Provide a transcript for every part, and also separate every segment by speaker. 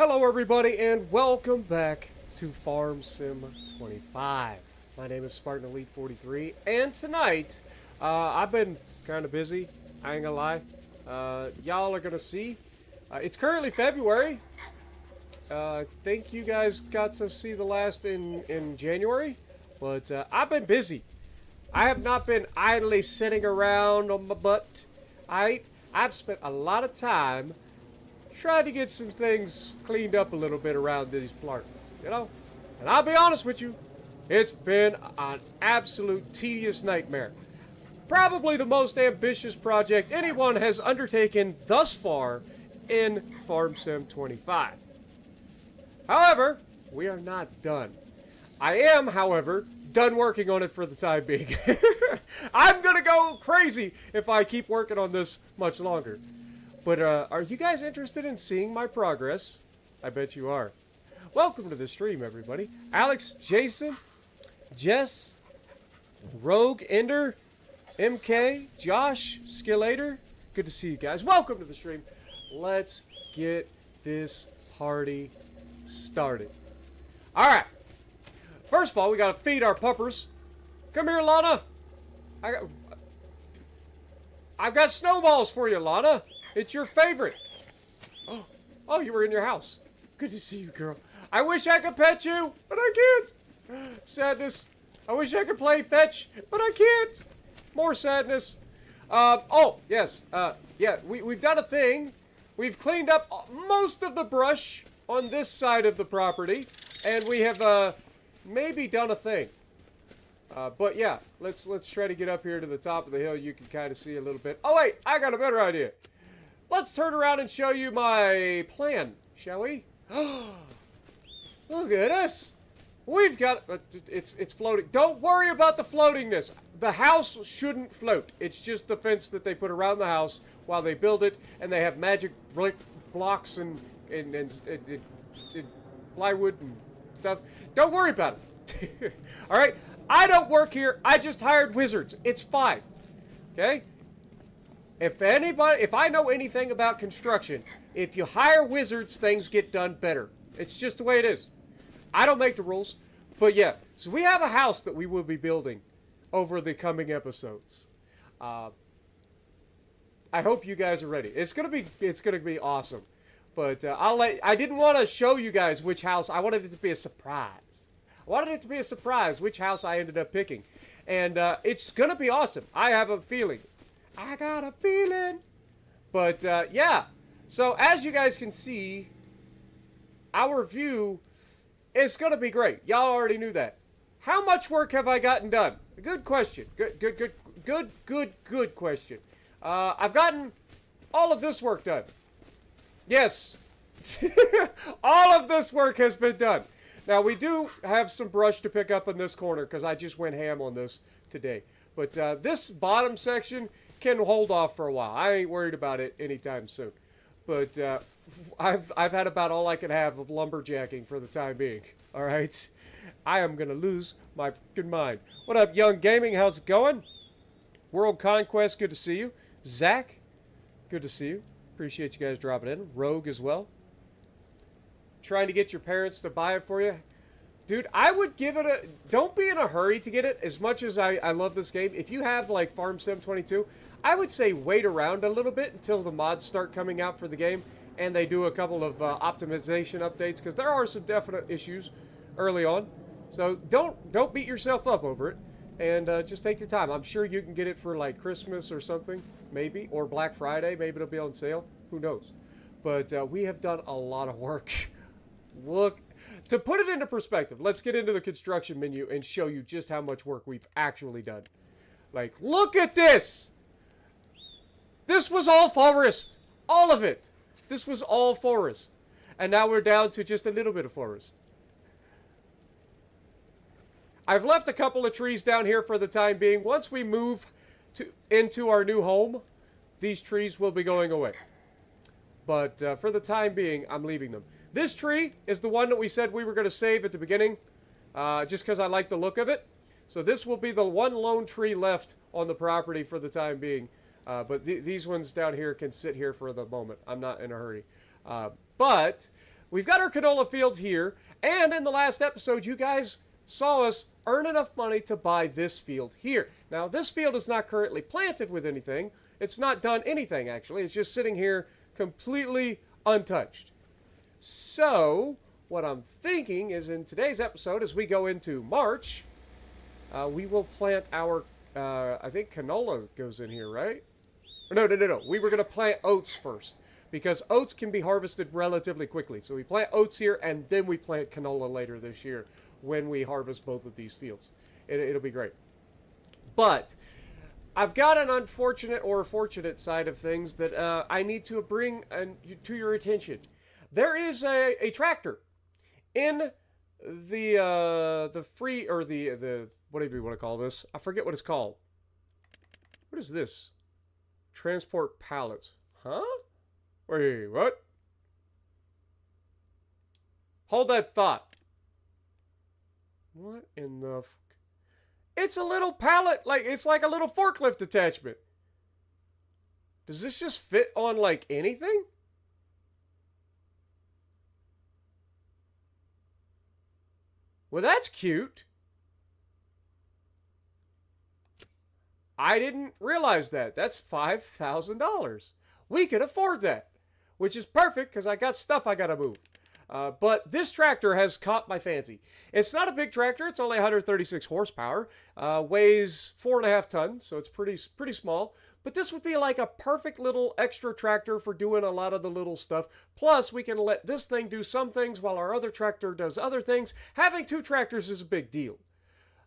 Speaker 1: Hello everybody and welcome back to Farm Sim 25. My name is Spartan Elite 43 and tonight I've been kind of busy, I ain't gonna lie. Y'all are gonna see. It's currently February. I think you guys got to see the last in January, but I've been busy. I have not been idly sitting around on my butt. I've spent a lot of time trying to get some things cleaned up a little bit around these plants, you know? And I'll be honest with you, it's been an absolute tedious nightmare. Probably the most ambitious project anyone has undertaken thus far in Farm Sim 25. However, we are not done. I am, however, done working on it for the time being. I'm gonna go crazy if I keep working on this much longer. But are you guys interested in seeing my progress? I bet you are. Welcome to the stream, everybody. Alex, Jason, Jess, Rogue, Ender, MK, Josh, Skillator. Good to see you guys. Welcome to the stream. Let's get this party started. All right. First of all, we got to feed our puppers. Come here, Lana. I've got snowballs for you, Lana. It's your favorite. Oh, you were in your house. Good to see you, girl. I wish I could pet you, but I can't. Sadness. I wish I could play fetch, but I can't. More sadness. Oh, yes. Yeah, we've done a thing. We've cleaned up most of the brush on this side of the property, and we have maybe done a thing. But yeah, let's try to get up here to the top of the hill. You can kind of see a little bit. Oh wait, I got a better idea. Let's turn around and show you my plan, shall we? Look at us. We've got it's floating. Don't worry about the floatingness. The house shouldn't float. It's just the fence that they put around the house while they build it, and they have magic blocks and plywood and stuff. Don't worry about it. All right. I don't work here. I just hired wizards. It's fine. Okay? If I know anything about construction, if you hire wizards, things get done better. It's just the way it is. I don't make the rules. But yeah, so we have a house that we will be building over the coming episodes. I hope you guys are ready. It's gonna be awesome. But I didn't want to show you guys which house. I wanted it to be a surprise. I wanted it to be a surprise which house I ended up picking. And it's going to be awesome. I have a feeling. I got a feeling. But yeah. So as you guys can see, our view is going to be great. Y'all already knew that. How much work have I gotten done? Good question. Good question. I've gotten all of this work done. Yes. All of this work has been done. Now, we do have some brush to pick up in this corner because I just went ham on this today. But this bottom section can hold off for a while. I ain't worried about it anytime soon. But I've had about all I can have of lumberjacking for the time being. All right? I am going to lose my fucking mind. What up, Young Gaming? How's it going? World Conquest, good to see you. Zach, good to see you. Appreciate you guys dropping in. Rogue as well. Trying to get your parents to buy it for you. Dude, I would give it a... Don't be in a hurry to get it. As much as I love this game, if you have like Farm Sim 22, I would say wait around a little bit until the mods start coming out for the game and they do a couple of optimization updates, because there are some definite issues early on. So don't beat yourself up over it, and just take your time. I'm sure you can get it for like Christmas or something, maybe, or Black Friday. Maybe it'll be on sale. Who knows? But we have done a lot of work. Look, to put it into perspective, let's get into the construction menu and show you just how much work we've actually done. Like, look at this! This was all forest. All of it. This was all forest. And now we're down to just a little bit of forest. I've left a couple of trees down here for the time being. Once we move into our new home, these trees will be going away. But for the time being, I'm leaving them. This tree is the one that we said we were going to save at the beginning, just because I like the look of it. So this will be the one lone tree left on the property for the time being. But these ones down here can sit here for the moment. I'm not in a hurry. But we've got our canola field here, and in the last episode, you guys saw us earn enough money to buy this field here. Now, this field is not currently planted with anything. It's not done anything, actually. It's just sitting here completely untouched. So, what I'm thinking is in today's episode, as we go into March, we will plant our, I think canola goes in here, right? No. We were going to plant oats first, because oats can be harvested relatively quickly. So we plant oats here, and then we plant canola later this year when we harvest both of these fields. It'll be great. But I've got an unfortunate or fortunate side of things that I need to bring to your attention. There is a tractor in the free, or the whatever you want to call this. I forget what it's called. What is this? Transport pallets. Huh? Wait, what? Hold that thought. What in the... It's a little pallet, it's like a little forklift attachment. Does this just fit on, like, anything? Well, that's cute. I didn't realize that. That's $5,000. We can afford that, which is perfect because I got stuff I gotta move. But this tractor has caught my fancy. It's not a big tractor. It's only 136 horsepower. Weighs 4.5 tons, so it's pretty small. But this would be like a perfect little extra tractor for doing a lot of the little stuff. Plus, we can let this thing do some things while our other tractor does other things. Having two tractors is a big deal.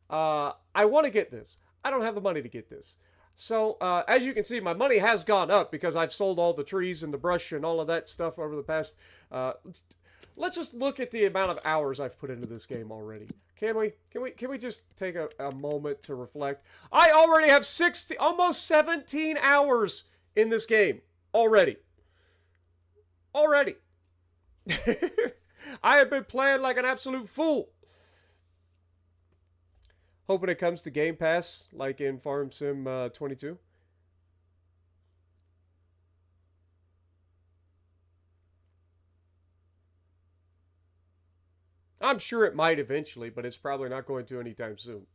Speaker 1: I want to get this. I don't have the money to get this. So, as you can see, my money has gone up because I've sold all the trees and the brush and all of that stuff over the past... let's just look at the amount of hours I've put into this game already. Can we just take a moment to reflect? I already have almost 17 hours in this game. Already. I have been playing like an absolute fool. Hoping it comes to Game Pass, like in Farm Sim 22. I'm sure it might eventually, but it's probably not going to anytime soon.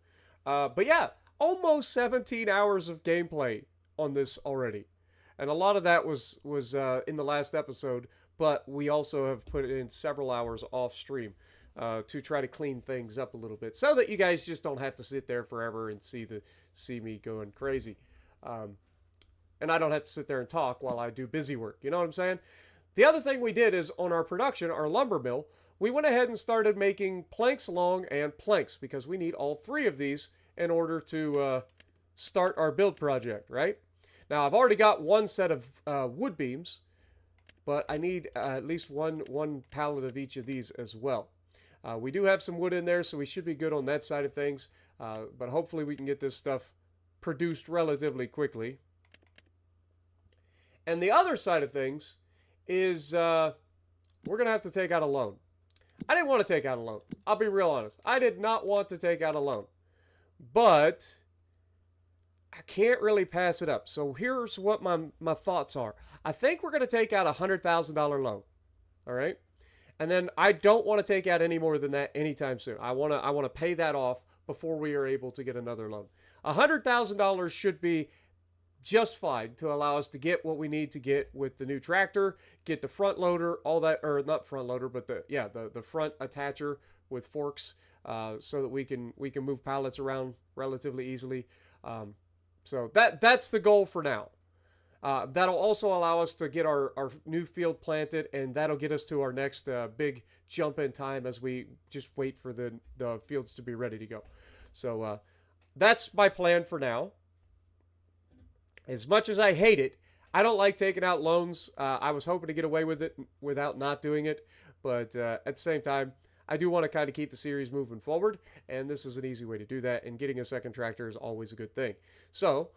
Speaker 1: But yeah, almost 17 hours of gameplay on this already. And a lot of that was in the last episode, but we also have put in several hours off stream to try to clean things up a little bit so that you guys just don't have to sit there forever and see me going crazy. And I don't have to sit there and talk while I do busy work. You know what I'm saying? The other thing we did is on our production, our lumber mill, we went ahead and started making planks long and planks because we need all three of these in order to start our build project, right? Now, I've already got one set of wood beams, but I need at least one pallet of each of these as well. We do have some wood in there, so we should be good on that side of things, but hopefully we can get this stuff produced relatively quickly. And the other side of things is we're going to have to take out a loan. I didn't want to take out a loan. I'll be real honest. I did not want to take out a loan. But I can't really pass it up. So here's what my thoughts are. I think we're going to take out a $100,000 loan. All right? And then I don't want to take out any more than that anytime soon. I want to pay that off before we are able to get another loan. $100,000 should be just fine to allow us to get what we need to get with the new tractor, get the front loader, all that, or not front loader, but the front attacher with forks, so that we can move pallets around relatively easily. So that's the goal for now. That'll also allow us to get our new field planted, and that'll get us to our next big jump in time as we just wait for the fields to be ready to go. So that's my plan for now. As much as I hate it, I don't like taking out loans. I was hoping to get away with it without not doing it, but at the same time, I do want to kind of keep the series moving forward, and this is an easy way to do that, and getting a second tractor is always a good thing. So,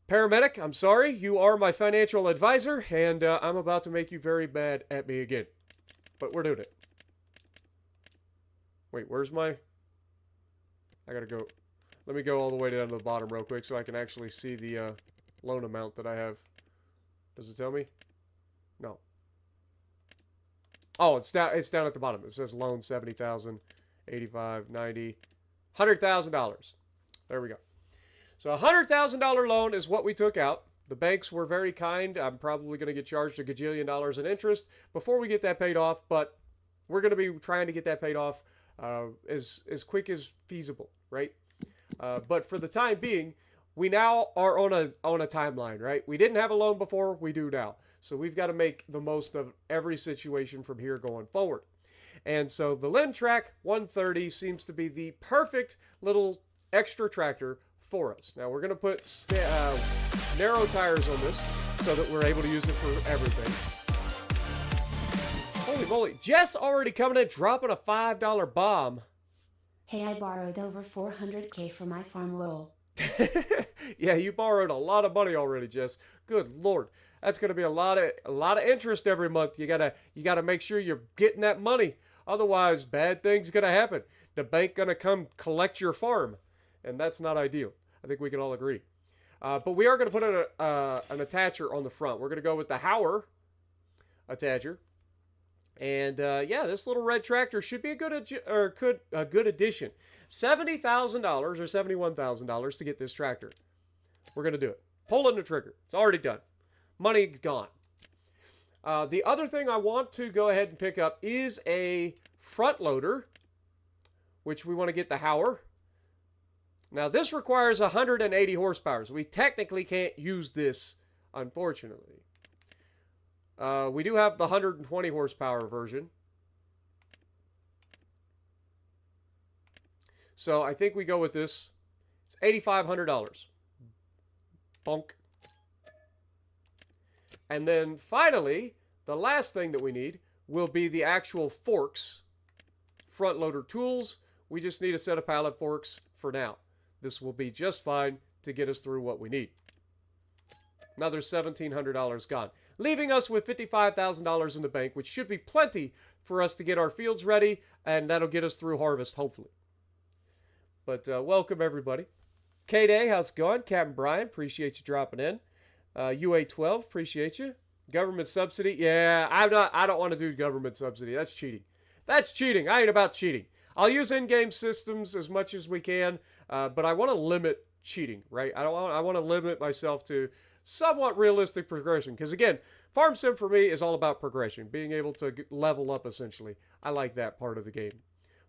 Speaker 1: Paramedic, I'm sorry, you are my financial advisor, and I'm about to make you very mad at me again. But we're doing it. Wait, where's my... I gotta go... Let me go all the way down to the bottom real quick so I can actually see the loan amount that I have. Does it tell me? No. Oh, it's down at the bottom. It says loan 70,000, 85, 90, $100,000. There we go. So a $100,000 loan is what we took out. The banks were very kind. I'm probably going to get charged $1 gajillion in interest before we get that paid off, but we're going to be trying to get that paid off as quick as feasible, right? But for the time being, we now are on a timeline, right? We didn't have a loan before, we do now. So we've got to make the most of every situation from here going forward. And so the Lintrac 130 seems to be the perfect little extra tractor for us. Now we're going to put narrow tires on this so that we're able to use it for everything. Holy moly. Jess already coming in, dropping a $5 bomb.
Speaker 2: Hey, I borrowed over 400K for my farm lol.
Speaker 1: Yeah, you borrowed a lot of money already, Jess. Good Lord. That's going to be a lot of interest every month. You gotta make sure you're getting that money. Otherwise, bad things going to happen. The bank going to come collect your farm. And that's not ideal. I think we can all agree. But we are going to put an attacher on the front. We're going to go with the Hauer attacher. And yeah, this little red tractor should be a good addition. $70,000 or $71,000 to get this tractor. We're going to do it. Pulling the trigger. It's already done. Money gone. The other thing I want to go ahead and pick up is a front loader, which we want to get the Hauer. Now, this requires 180 horsepower, so we technically can't use this, unfortunately. We do have the 120 horsepower version. So I think we go with this. It's $8,500. Bonk. And then finally, the last thing that we need will be the actual forks. Front loader tools. We just need a set of pallet forks for now. This will be just fine to get us through what we need. Another $1,700 gone. Leaving us with $55,000 in the bank, which should be plenty for us to get our fields ready, and that'll get us through harvest, hopefully. But welcome, everybody. K-Day, how's it going? Captain Brian, appreciate you dropping in. UA12, appreciate you. Government subsidy, yeah, I don't want to do government subsidy. That's cheating. That's cheating. I ain't about cheating. I'll use in-game systems as much as we can, but I want to limit cheating, right? I want to limit myself to somewhat realistic progression. Because again, Farm Sim for me is all about progression, being able to level up essentially. I like that part of the game.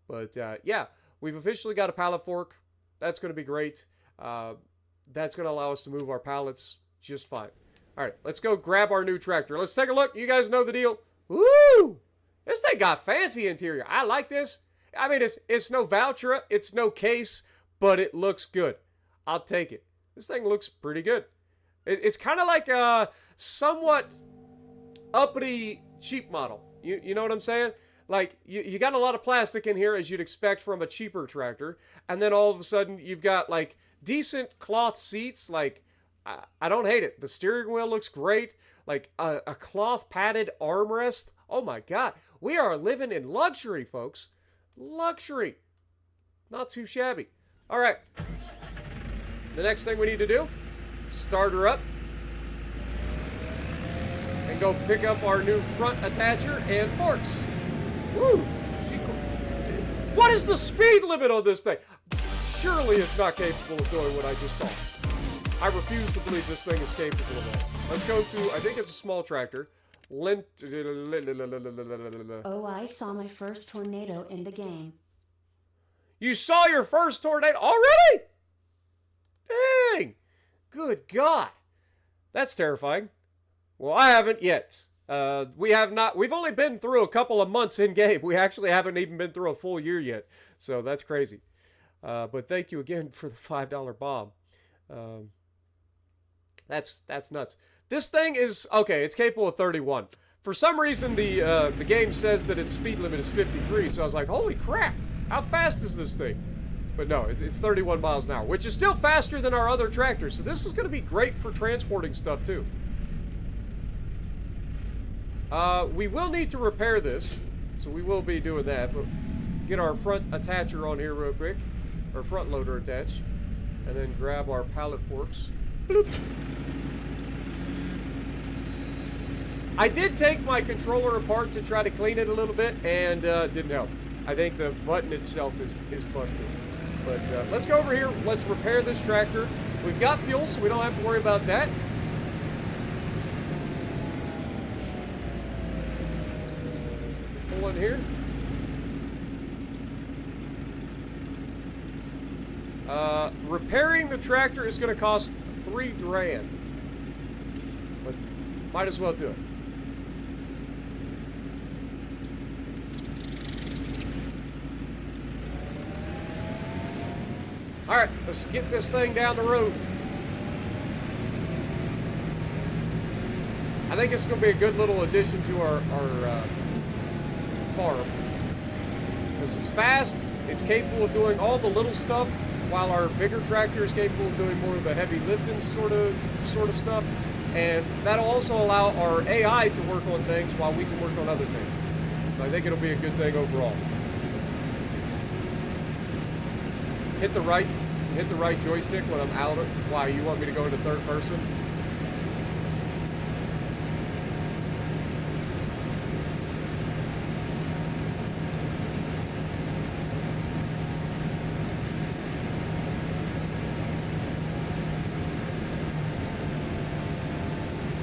Speaker 1: But yeah, we've officially got a pallet fork. That's going to be great. That's going to allow us to move our pallets just fine. All right, let's go grab our new tractor. Let's take a look. You guys know the deal. Woo! This thing got fancy interior. I like this. I mean, it's no Valtra, it's no Case, but it looks good. I'll take it. This thing looks pretty good. It's kind of like a somewhat uppity cheap model. You know what I'm saying? Like, you got a lot of plastic in here, as you'd expect from a cheaper tractor, and then all of a sudden, you've got, like, decent cloth seats. Like, I don't hate it. The steering wheel looks great. Like, a cloth padded armrest. Oh, my God. We are living in luxury, folks. Luxury. Not too shabby. All right. The next thing we need to do, start her up and go pick up our new front attacher and forks. Woo! What is the speed limit on this thing? Surely it's not capable of doing what I just saw. I refuse to believe this thing is capable of that. Let's go to, I think it's a small tractor.
Speaker 2: Oh, I saw my first tornado in the game.
Speaker 1: You saw your first tornado already? Dang! Good God. That's terrifying. Well, I haven't yet. We have not. We've only been through a couple of months in game. We actually haven't even been through a full year yet. So that's crazy. But thank you again for the $5 bomb. That's nuts. This thing is, okay, it's capable of 31. For some reason, the game says that its speed limit is 53, so I was like, holy crap, how fast is this thing? But no, it's 31 miles an hour, which is still faster than our other tractors, so this is going to be great for transporting stuff, too. We will need to repair this, so we will be doing that, but get our front attacher on here real quick, or front loader attached, and then grab our pallet forks. Bloop. I did take my controller apart to try to clean it a little bit, and didn't help. I think the button itself is busted. But let's go over here. Let's repair this tractor. We've got fuel, so we don't have to worry about that. Pull in here. Repairing the tractor is going to cost $3 grand. But might as well do it. Alright, let's get this thing down the road. I think it's going to be a good little addition to our farm. Because it's fast, it's capable of doing all the little stuff, while our bigger tractor is capable of doing more of the heavy lifting sort of stuff. And that'll also allow our AI to work on things while we can work on other things. So I think it'll be a good thing overall. Hit the right joystick when I'm out of. Why, you want me to go into third person?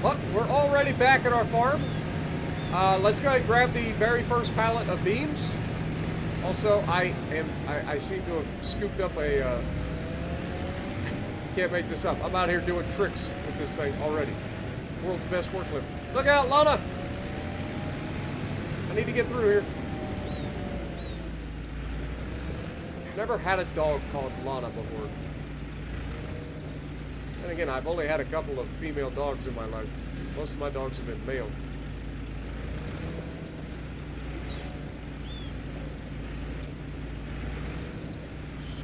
Speaker 1: But we're already back at our farm. Let's go ahead and grab the very first pallet of beams. Also, I seem to have scooped up a, can't make this up. I'm out here doing tricks with this thing already. World's best forklift. Look out, Lana! I need to get through here. Never had a dog called Lana before. And again, I've only had a couple of female dogs in my life. Most of my dogs have been male.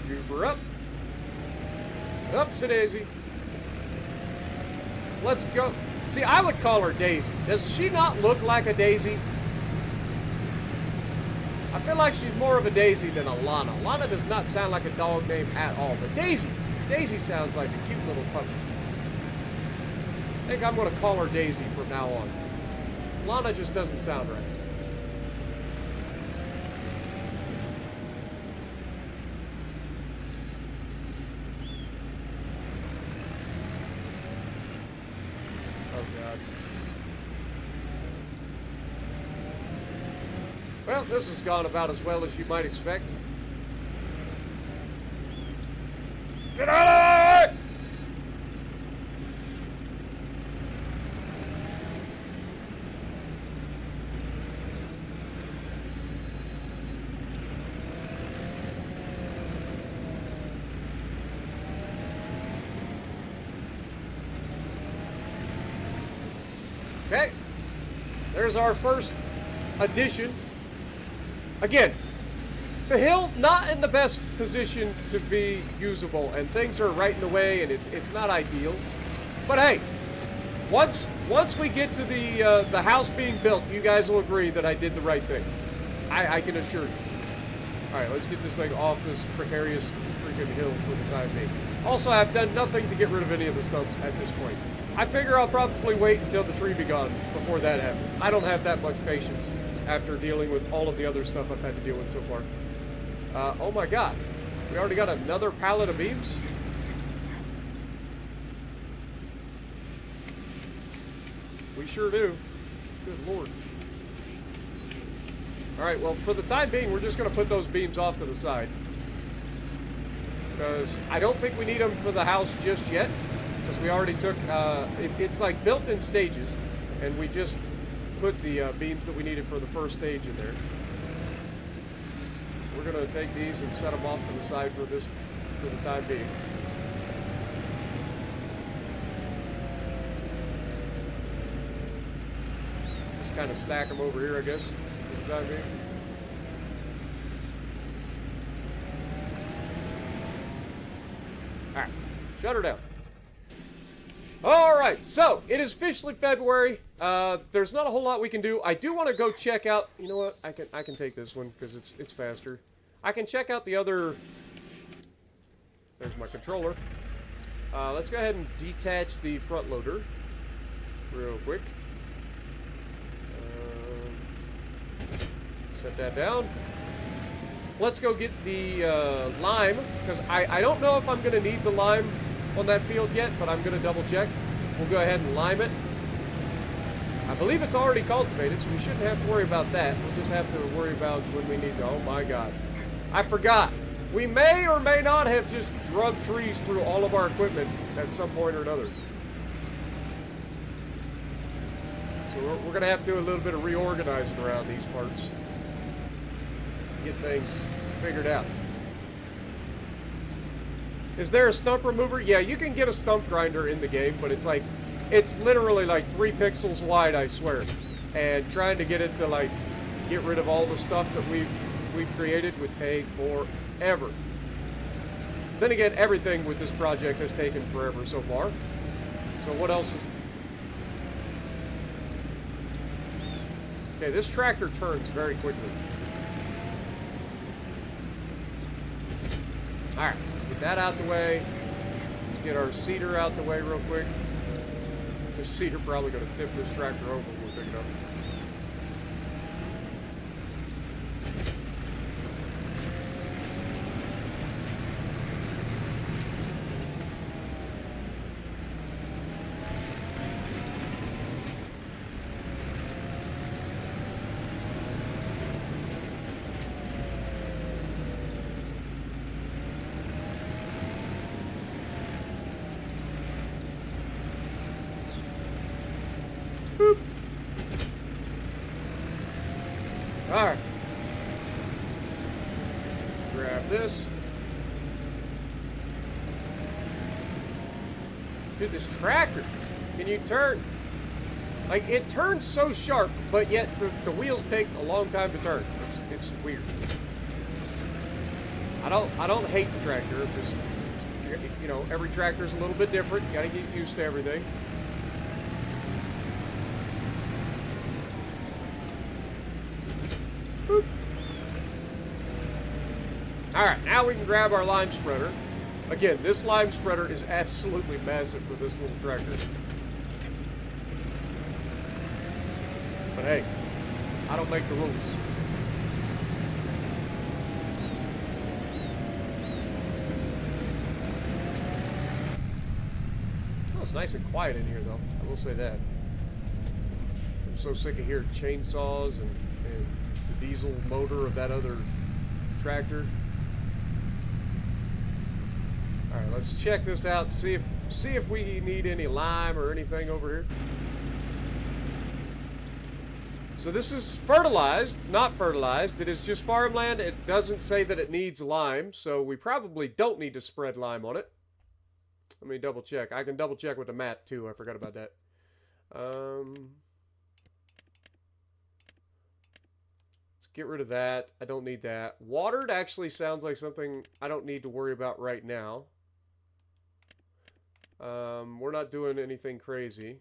Speaker 1: Scoop her up. Upsie daisy. Let's go. See, I would call her Daisy. Does she not look like a daisy? I feel like she's more of a Daisy than a Lana. Lana does not sound like a dog name at all, but Daisy sounds like a cute little puppy. I think I'm going to call her Daisy from now on. Lana just doesn't sound right. Oh, God. Well, this has gone about as well as you might expect. Get out of there! Okay, there's our first addition. Again, the hill not in the best position to be usable, and things are right in the way, and it's not ideal. But hey, once we get to the house being built, you guys will agree that I did the right thing. I can assure you. All right, let's get this thing off this precarious freaking hill for the time being. Also, I've done nothing to get rid of any of the stumps at this point. I figure I'll probably wait until the tree be gone before that happens. I don't have that much patience after dealing with all of the other stuff I've had to deal with so far. Oh my God. We already got another pallet of beams? We sure do. Good Lord. Alright, well, for the time being, we're just going to put those beams off to the side. Because I don't think we need them for the house just yet. Because we already took, it's like built in stages, and we just put the beams that we needed for the first stage in there. We're going to take these and set them off to the side for the time being. Just kind of stack them over here, I guess, for the time being. Alright, shut her down. Alright, so it is officially February. There's not a whole lot we can do. I do want to go check out, you know what, I can take this one because it's faster. I can check out the other, there's my controller. Let's go ahead and detach the front loader real quick. Set that down. Let's go get the lime, because I don't know if I'm going to need the lime on that field yet, but I'm going to double check. We'll go ahead and lime it. I believe it's already cultivated, so we shouldn't have to worry about that. We'll just have to worry about when we need to. Oh my god. I forgot. We may or may not have just drug trees through all of our equipment at some point or another. So we're going to have to do a little bit of reorganizing around these parts. Get things figured out. Is there a stump remover? Yeah, you can get a stump grinder in the game, but it's literally like 3 pixels wide, I swear. And trying to get it to like get rid of all the stuff that we've created would take forever. Then again, everything with this project has taken forever so far. So what else is... Okay, this tractor turns very quickly. Alright, get that out the way. Let's get our seeder out the way real quick. This seeder probably going to tip this tractor over when we pick it up. Alright. Grab this. Dude, this tractor, can you turn? Like, it turns so sharp, but yet the wheels take a long time to turn. It's weird. I don't hate the tractor. Just, you know, every tractor's a little bit different. You gotta get used to everything. Alright, now we can grab our lime spreader. Again, this lime spreader is absolutely massive for this little tractor. But hey, I don't make the rules. Oh, it's nice and quiet in here, though. I will say that. I'm so sick of hearing chainsaws and the diesel motor of that other tractor. Alright, let's check this out and see if we need any lime or anything over here. So this is fertilized, not fertilized. It is just farmland. It doesn't say that it needs lime, so we probably don't need to spread lime on it. Let me double check. I can double check with the mat too. I forgot about that. Let's get rid of that. I don't need that. Watered actually sounds like something I don't need to worry about right now. We're not doing anything crazy.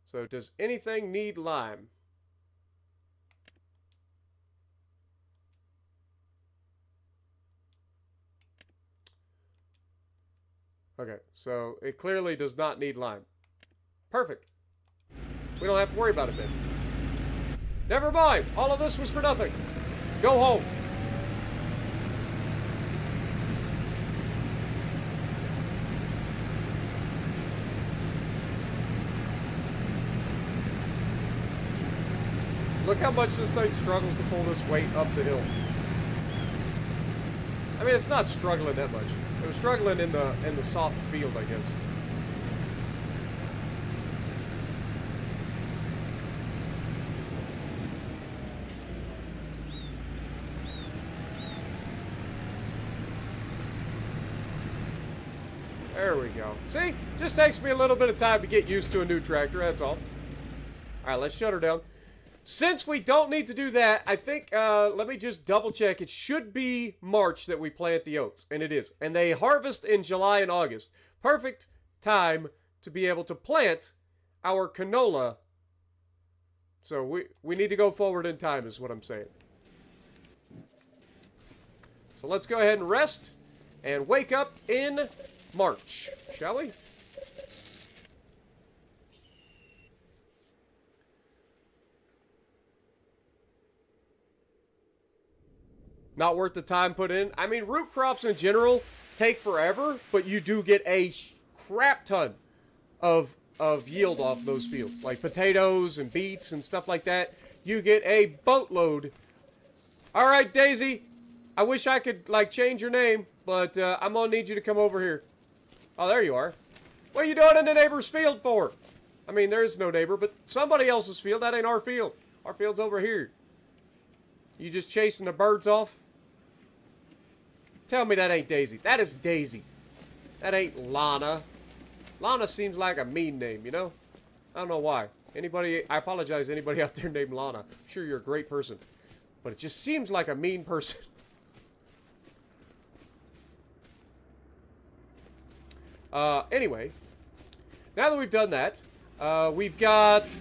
Speaker 1: So does anything need lime? Okay, so it clearly does not need lime. Perfect. We don't have to worry about it then. Never mind. All of this was for nothing. Go home. Look how much this thing struggles to pull this weight up the hill. I mean, it's not struggling that much. It was struggling in the soft field, I guess. There we go. See? Just takes me a little bit of time to get used to a new tractor, that's all. Alright, let's shut her down. Since we don't need to do that, I think, let me just double check. It should be March that we plant the oats, and it is. And they harvest in July and August. Perfect time to be able to plant our canola. So we need to go forward in time is what I'm saying. So let's go ahead and rest and wake up in March, shall we? Not worth the time put in. I mean, root crops in general take forever, but you do get a crap ton of yield off those fields. Like potatoes and beets and stuff like that. You get a boatload. All right, Daisy. I wish I could, like, change your name, but I'm going to need you to come over here. Oh, there you are. What are you doing in the neighbor's field for? I mean, there is no neighbor, but somebody else's field. That ain't our field. Our field's over here. You just chasing the birds off? Tell me that ain't Daisy. That is Daisy. That ain't Lana. Lana seems like a mean name, you know? I don't know why. Anybody, I apologize to anybody out there named Lana. I'm sure you're a great person. But it just seems like a mean person. Anyway, now that we've done that, we've got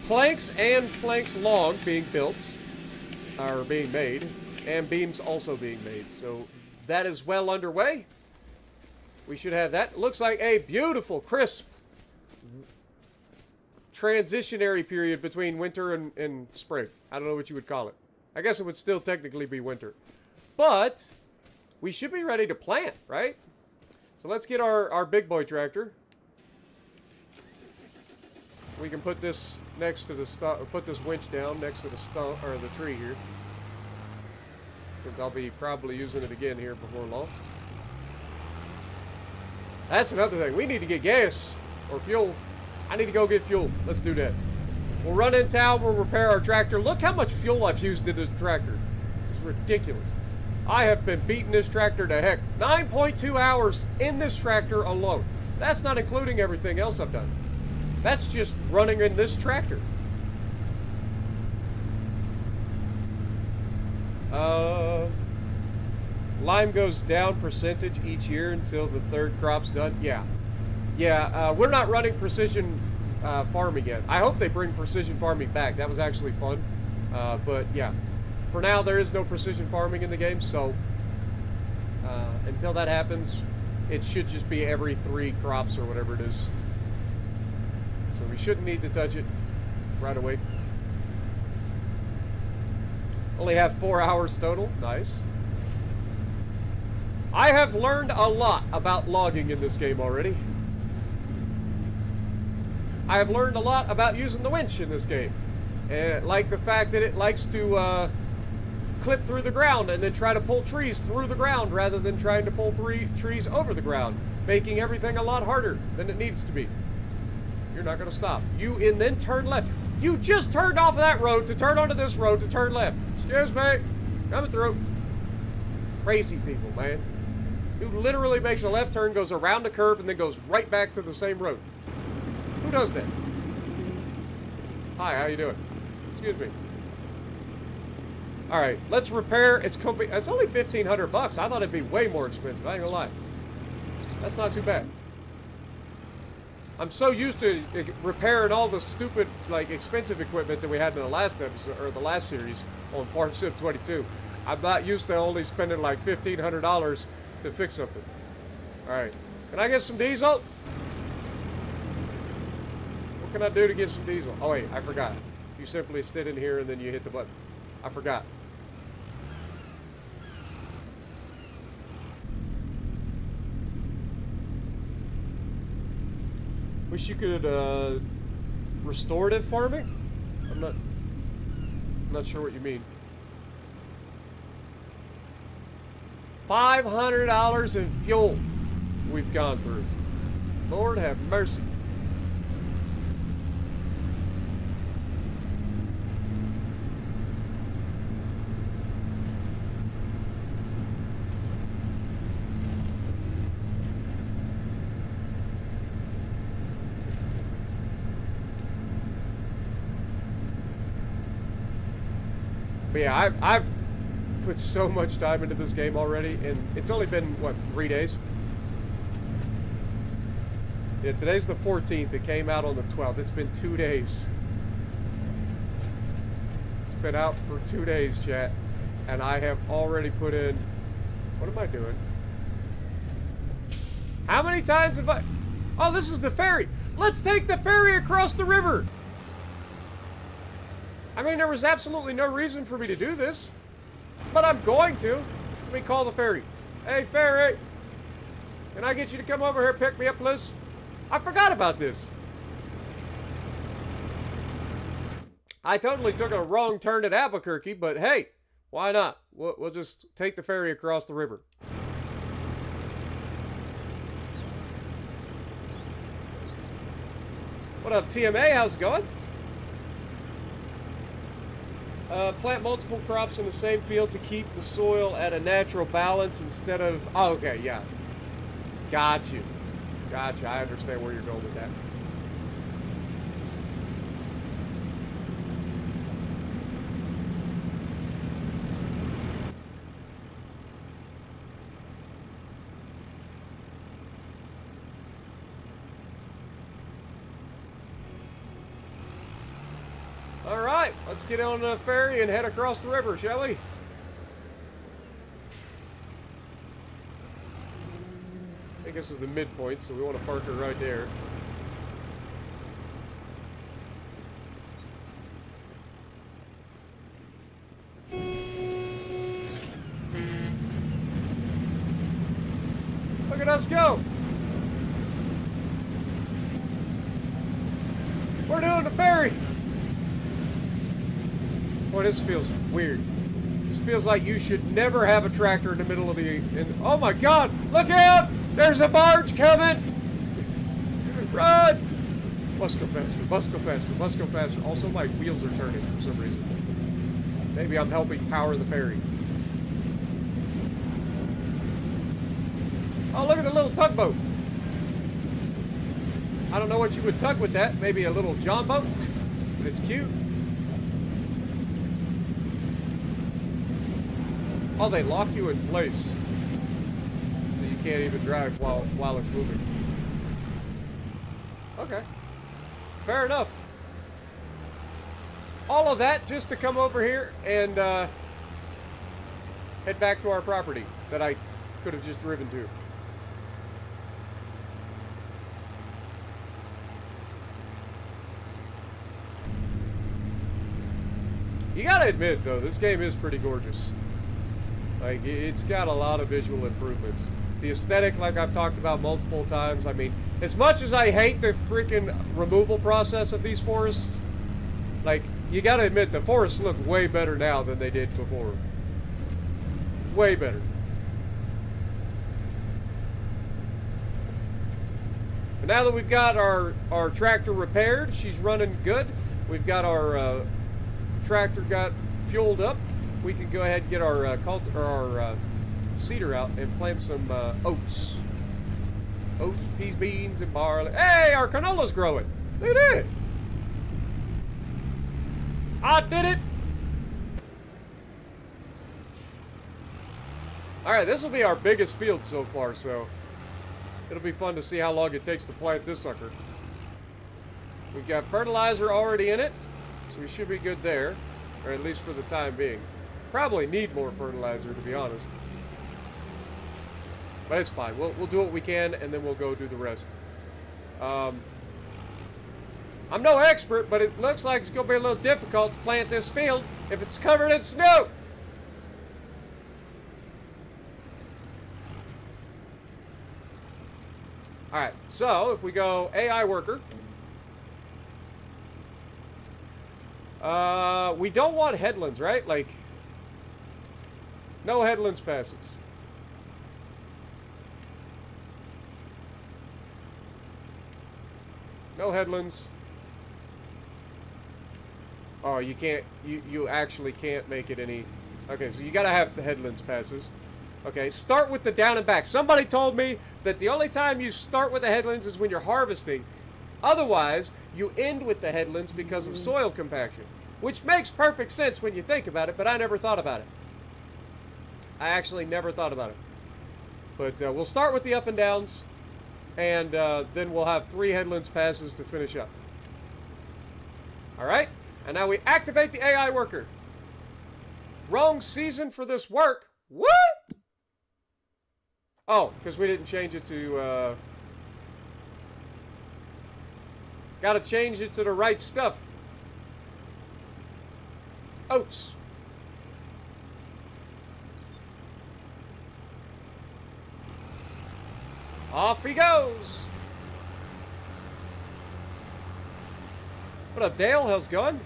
Speaker 1: planks and planks long being built, or being made, and beams also being made. So that is well underway. We should have that. Looks like a beautiful, crisp transitionary period between winter and spring. I don't know what you would call it. I guess it would still technically be winter. But we should be ready to plant, right? So let's get our big boy tractor. We can put this next to the put this winch down next to the stump or the tree here, because I'll be probably using it again here before long. That's another thing. We need to get gas or fuel. I need to go get fuel. Let's do that. We'll run in town. We'll repair our tractor. Look how much fuel I've used in this tractor. It's ridiculous. I have been beating this tractor to heck. 9.2 hours in this tractor alone. That's not including everything else I've done. That's just running in this tractor. Lime goes down percentage each year until the third crop's done. Yeah. We're not running precision farming yet. I hope they bring precision farming back. That was actually fun. But yeah. For now, there is no precision farming in the game, so until that happens, it should just be every 3 crops or whatever it is. So we shouldn't need to touch it right away. Only have 4 hours total. Nice. I have learned a lot about logging in this game already. I have learned a lot about using the winch in this game. Like the fact that it likes to clip through the ground and then try to pull trees through the ground rather than trying to pull trees over the ground, making everything a lot harder than it needs to be. You're not going to stop. And then turn left. You just turned off of that road to turn onto this road to turn left. Excuse me. Coming through. Crazy people, man. Who literally makes a left turn, goes around the curve, and then goes right back to the same road. Who does that? Hi, how you doing? Excuse me. All right, let's repair. It's only $1,500 bucks. I thought it'd be way more expensive. I ain't gonna lie. That's not too bad. I'm so used to repairing all the stupid, like, expensive equipment that we had in the last episode or the last series on Farm Sim 22. I'm not used to only spending like $1,500 to fix something. All right, can I get some diesel? What can I do to get some diesel? Oh wait, I forgot. You simply sit in here and then you hit the button. I forgot. Wish you could restorative farming? I'm not sure what you mean. $500 in fuel we've gone through. Lord have mercy. But yeah, I've put so much time into this game already, and it's only been, what, 3 days? Yeah, today's the 14th. It came out on the 12th. It's been 2 days. It's been out for 2 days, chat. And I have already put in... What am I doing? How many times have I... Oh, this is the ferry. Let's take the ferry across the river. I mean, there was absolutely no reason for me to do this. But I'm going to. Let me call the ferry. Hey, ferry. Can I get you to come over here and pick me up, please? I forgot about this. I totally took a wrong turn at Albuquerque, but hey, why not? We'll just take the ferry across the river. What up, TMA? How's it going? Plant multiple crops in the same field to keep the soil at a natural balance instead of... Oh, okay, yeah. Got you. Gotcha. I understand where you're going with that. All right, let's get on the ferry and head across the river, shall we? I think this is the midpoint, so we want to park her right there. Look at us go! We're doing the ferry! Boy, this feels weird. This feels like you should never have a tractor in the middle of the... oh my God! Look out! There's a barge coming! Run! Must go faster, must go faster, must go faster. Also, my wheels are turning for some reason. Maybe I'm helping power the ferry. Oh, look at the little tugboat. I don't know what you would tug with that. Maybe a little John boat? But it's cute. Oh, they lock you in place. So you can't even drive while it's moving. Okay. Fair enough. All of that just to come over here and head back to our property that I could have just driven to. You gotta admit, though, this game is pretty gorgeous. Like, it's got a lot of visual improvements. The aesthetic, like I've talked about multiple times, I mean, as much as I hate the freaking removal process of these forests, like, you gotta admit, the forests look way better now than they did before. Way better. But now that we've got our tractor repaired, she's running good. We've got our tractor got fueled up. We can go ahead and get our cedar out and plant some oats. Oats, peas, beans, and barley. Hey, our canola's growing. Look at it. I did it. All right, this will be our biggest field so far, so it'll be fun to see how long it takes to plant this sucker. We've got fertilizer already in it, so we should be good there, or at least for the time being. Probably need more fertilizer, to be honest. But it's fine. We'll do what we can, and then we'll go do the rest. I'm no expert, but it looks like it's going to be a little difficult to plant this field if it's covered in snow. Alright, so if we go AI worker. We don't want headlands, right? Like... no headlands passes. No headlands. Oh, you can't, you actually can't make it any... okay, so you gotta have the headlands passes. Okay, start with the down and back. Somebody told me that the only time you start with the headlands is when you're harvesting. Otherwise, you end with the headlands because of soil compaction. Which makes perfect sense when you think about it, but I never thought about it. I actually never thought about it. But we'll start with the up and downs, and then we'll have 3 headlands passes to finish up. Alright? And now we activate the AI worker. Wrong season for this work. What? Oh, because we didn't change it to... gotta change it to the right stuff. oats. Off he goes. What up, Dale? How's it going?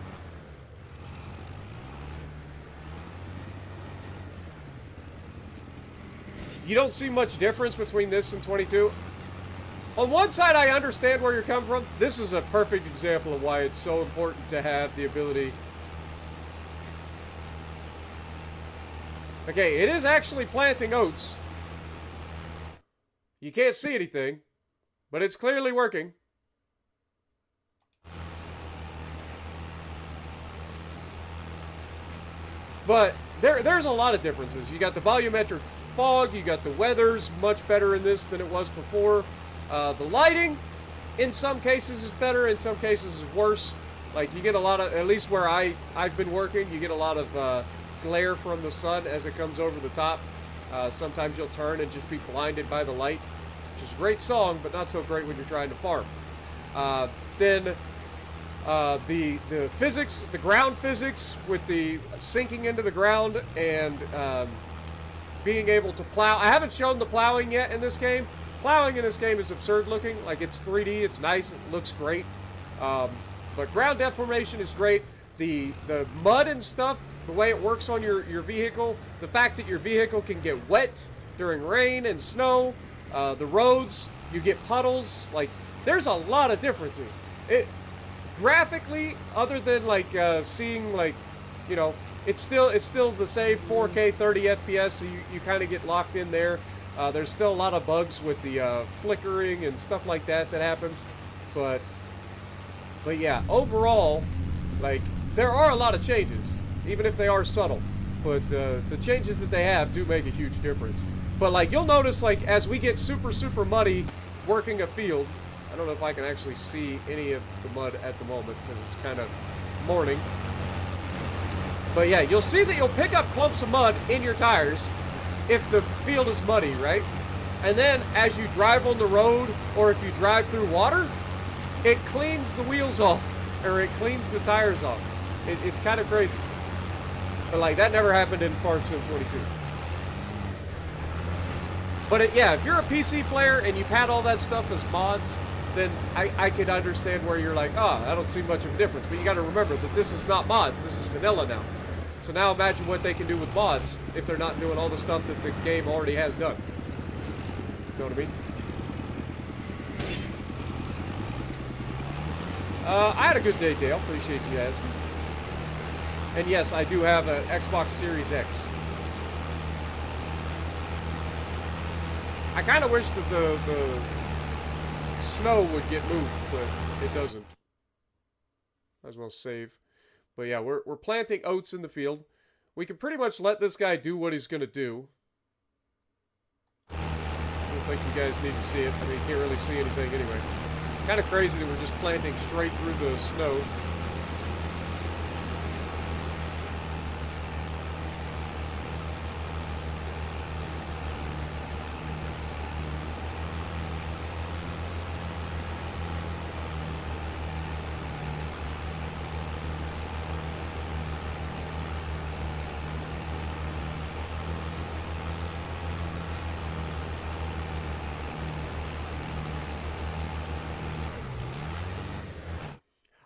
Speaker 1: You don't see much difference between this and 22. On one side, I understand where you're coming from. This is a perfect example of why it's so important to have the ability. Okay, it is actually planting oats. You can't see anything, but it's clearly working. But there's a lot of differences. You got the volumetric fog, you got the weather's much better in this than it was before. The lighting, in some cases, is better, in some cases is worse. Like, you get a lot of, at least where I've been working, you get a lot of glare from the sun as it comes over the top. Sometimes you'll turn and just be blinded by the light, which is a great song, but not so great when you're trying to farm. Then the physics, the ground physics with the sinking into the ground and being able to plow. I haven't shown the plowing yet in this game. Plowing in this game is absurd looking. Like, it's 3D, it's nice, it looks great. But ground deformation is great. The mud and stuff, the way it works on your vehicle, the fact that your vehicle can get wet during rain and snow, the roads, you get puddles. Like, there's a lot of differences. Graphically, other than like seeing, like, you know, it's still the same 4K 30 FPS, so you kind of get locked in there. There's still a lot of bugs with the flickering and stuff like that happens, but yeah, overall, like, there are a lot of changes, even if they are subtle. But the changes that they have do make a huge difference. But, like, you'll notice, like, as we get super muddy working a field, I don't know if I can actually see any of the mud at the moment because it's kind of morning. But yeah, you'll see that you'll pick up clumps of mud in your tires if the field is muddy, right? And then as you drive on the road, or if you drive through water, it cleans the wheels off, or it cleans the tires off. It's kind of crazy. But, like, that never happened in Farm Sim 22. But yeah, if you're a PC player and you've had all that stuff as mods, then I could understand where you're like, oh, I don't see much of a difference. But you got to remember that this is not mods. This is vanilla now. So now imagine what they can do with mods if they're not doing all the stuff that the game already has done. You know what I mean? I had a good day, Dale. Appreciate you asking. And yes, I do have an Xbox Series X. I kind of wish that the snow would get moved, but it doesn't. Might as well save. But yeah, we're planting oats in the field. We can pretty much let this guy do what he's going to do. I don't think you guys need to see it. I mean, you can't really see anything anyway. Kind of crazy that we're just planting straight through the snow.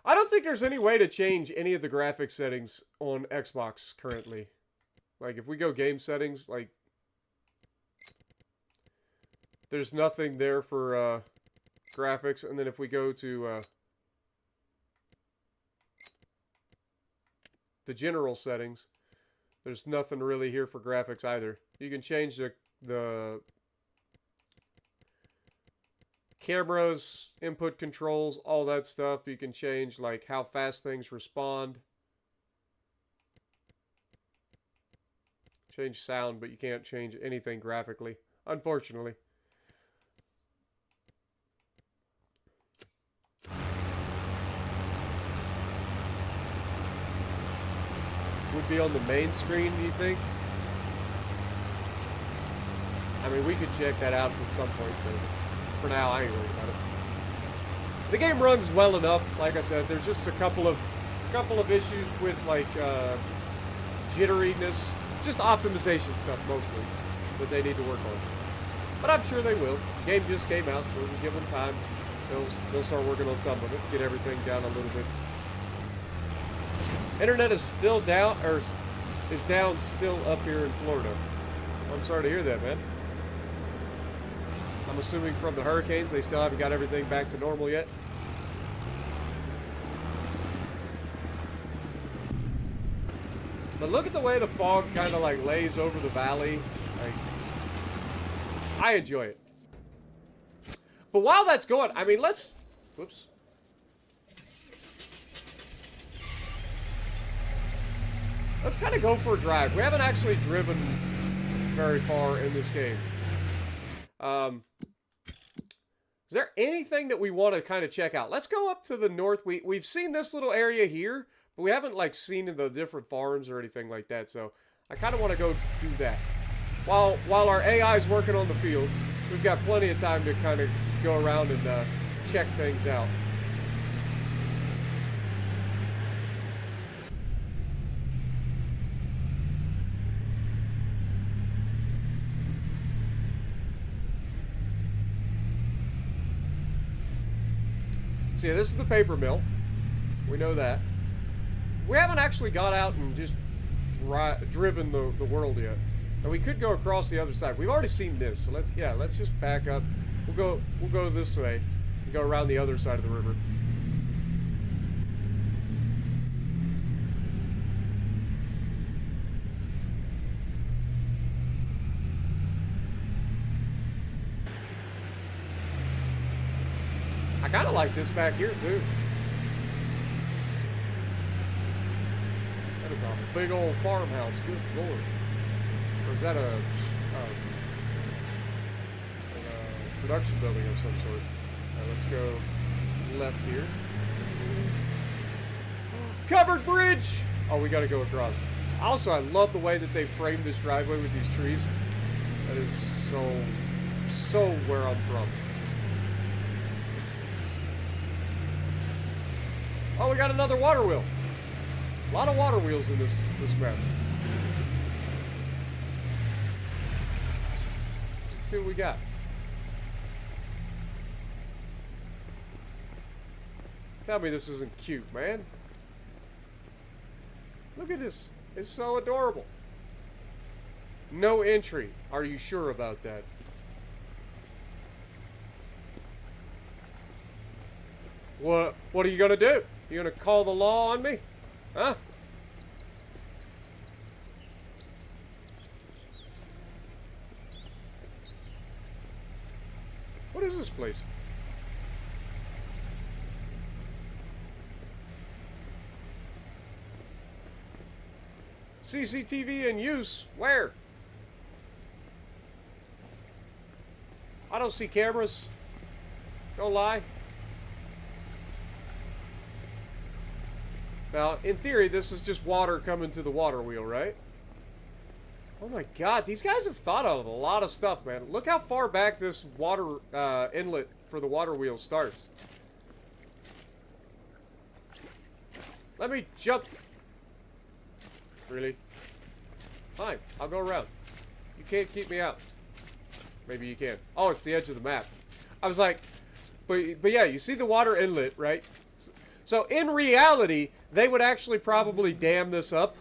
Speaker 1: I don't think there's any way to change any of the graphics settings on Xbox currently. Like, if we go game settings, like, there's nothing there for graphics. And then if we go to the general settings, there's nothing really here for graphics either. You can change the cameras, input controls, all that stuff. You can change, like, how fast things respond. Change sound, but you can't change anything graphically, unfortunately. Would be on the main screen, do you think? I mean, we could check that out at some point, but for now, I ain't worried about it. The game runs well enough. Like I said, there's just a couple of issues with, like, jitteriness, just optimization stuff mostly that they need to work on. But I'm sure they will. The game just came out, so we'll give them time. They'll start working on some of it, get everything down a little bit. Internet is still down, or is down still up here in Florida. I'm sorry to hear that, man. I'm assuming from the hurricanes, they still haven't got everything back to normal yet. But look at the way the fog kind of like lays over the valley. Like, I enjoy it. But while that's going, I mean, let's... Whoops. Let's kind of go for a drive. We haven't actually driven very far in this game. Is there anything that we want to kind of check out? Let's go up to the north. We've seen this little area here, but we haven't like seen the different farms or anything like that. So I kind of want to go do that. While our AI is working on the field, we've got plenty of time to kind of go around and check things out. So yeah, this is the paper mill. We know that. We haven't actually got out and just driven the world yet. And we could go across the other side. We've already seen this, so let's just back up. We'll go this way and go around the other side of the river. I kind of like this back here too. That is a big old farmhouse. Good lord. Or is that a production building of some sort? Let's go left here. Covered bridge! Oh, we gotta go across. Also, I love the way that they framed this driveway with these trees. That is so where I'm from. Oh, we got another water wheel. A lot of water wheels in this map. Let's see what we got. Tell me this isn't cute, man. Look at this. It's so adorable. No entry. Are you sure about that? What are you gonna do? You gonna call the law on me? Huh? What is this place? CCTV in use? Where? I don't see cameras. Don't lie. Now, in theory, this is just water coming to the water wheel, right? Oh my god, these guys have thought of a lot of stuff, man. Look how far back this water inlet for the water wheel starts. Let me jump. Really? Fine, I'll go around. You can't keep me out. Maybe you can. Oh, it's the edge of the map. I was like, but yeah, you see the water inlet, right? So in reality, they would actually probably dam this up.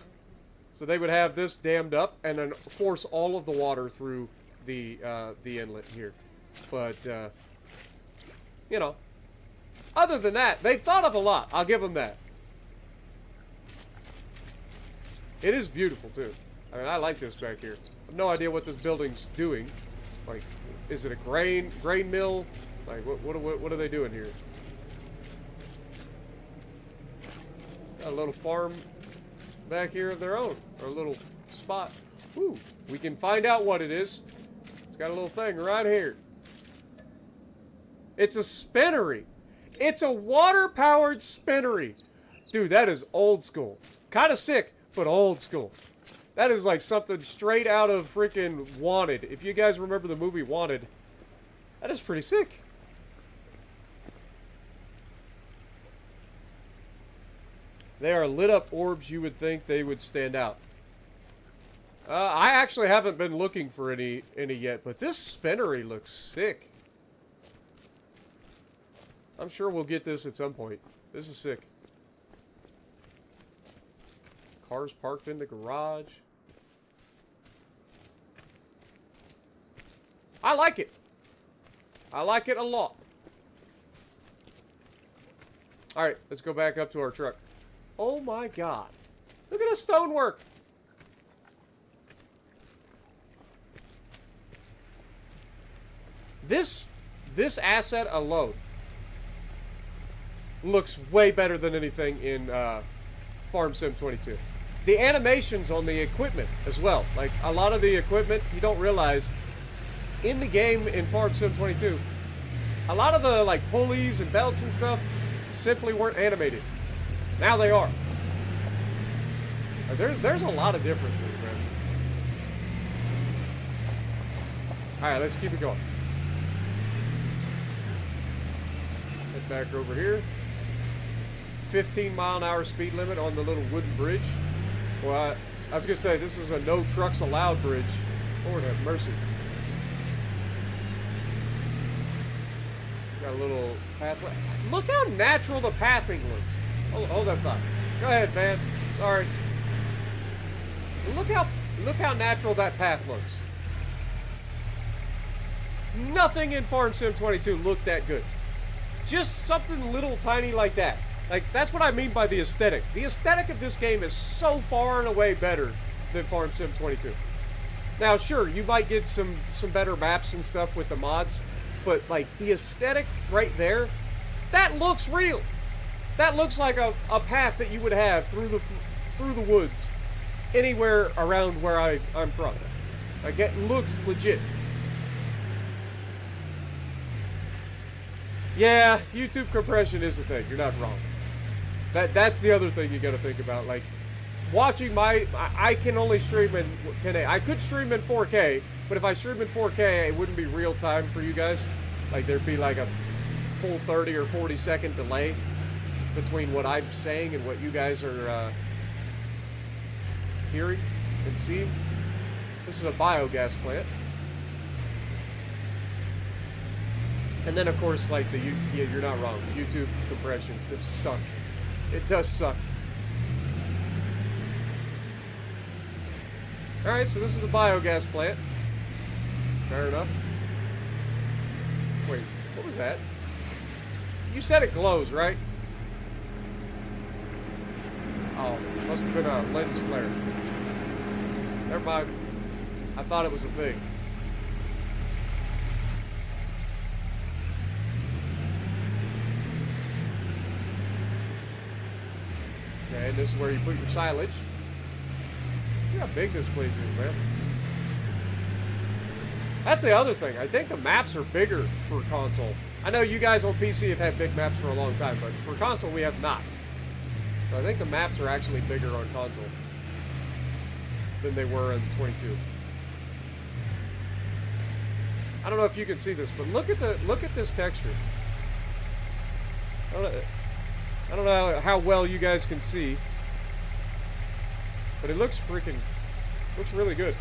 Speaker 1: So they would have this dammed up and then force all of the water through the inlet here. But, you know, other than that, they've thought of a lot. I'll give them that. It is beautiful, too. I mean, I like this back here. I have no idea what this building's doing. Like, is it a grain mill? Like, what are they doing here? Got a little farm back here of their own, or a little spot. Ooh, we can find out what it is. It's got a little thing right here. It's a spinnery. It's a water-powered spinnery. Dude, that is old school. Kind of sick, but old school. That is like something straight out of freaking Wanted. If you guys remember the movie Wanted, that is pretty sick. They are lit up orbs. You would think they would stand out. I actually haven't been looking for any yet, but this spinnery looks sick. I'm sure we'll get this at some point. This is sick. Cars parked in the garage. I like it. I like it a lot. Alright, let's go back up to our truck. Oh my god. Look at the stonework. This asset alone looks way better than anything in Farm Sim 22. The animations on the equipment as well. Like, a lot of the equipment, you don't realize, in the game in Farm Sim 22, a lot of the, like, pulleys and belts and stuff simply weren't animated. Now they are. There's a lot of differences, man. Alright, let's keep it going. Head back over here. 15-mile-an-hour speed limit on the little wooden bridge. Well, I was going to say, this is a no trucks allowed bridge. Lord have mercy. Got a little pathway. Look how natural the pathing looks. Hold that thought. Go ahead, Van. Sorry. Look how natural that path looks. Nothing in Farm Sim 22 looked that good. Just something little tiny like that. Like, that's what I mean by the aesthetic. The aesthetic of this game is so far and away better than Farm Sim 22. Now, sure, you might get some better maps and stuff with the mods, but, like, the aesthetic right there, that looks real. That looks like a path that you would have through the woods anywhere around where I'm from. Like, it looks legit. Yeah, YouTube compression is a thing. You're not wrong. That's the other thing you got to think about. Like, watching I can only stream in 1080. I could stream in 4K, but if I stream in 4K, it wouldn't be real time for you guys. Like, there'd be like a full 30 or 40 second delay between what I'm saying and what you guys are hearing and seeing. This is a biogas plant. And then, of course, like, yeah, you're not wrong. YouTube compression just suck. It does suck. Alright, so this is the biogas plant. Fair enough. Wait, what was that? You said it glows, right? Oh, must have been a lens flare. Never mind. I thought it was a thing. Okay, and this is where you put your silage. Look how big this place is, man. That's the other thing. I think the maps are bigger for console. I know you guys on PC have had big maps for a long time, but for console we have not. So I think the maps are actually bigger on console than they were in 22. I don't know if you can see this, but look at this texture. I don't know how well you guys can see, but it looks really good.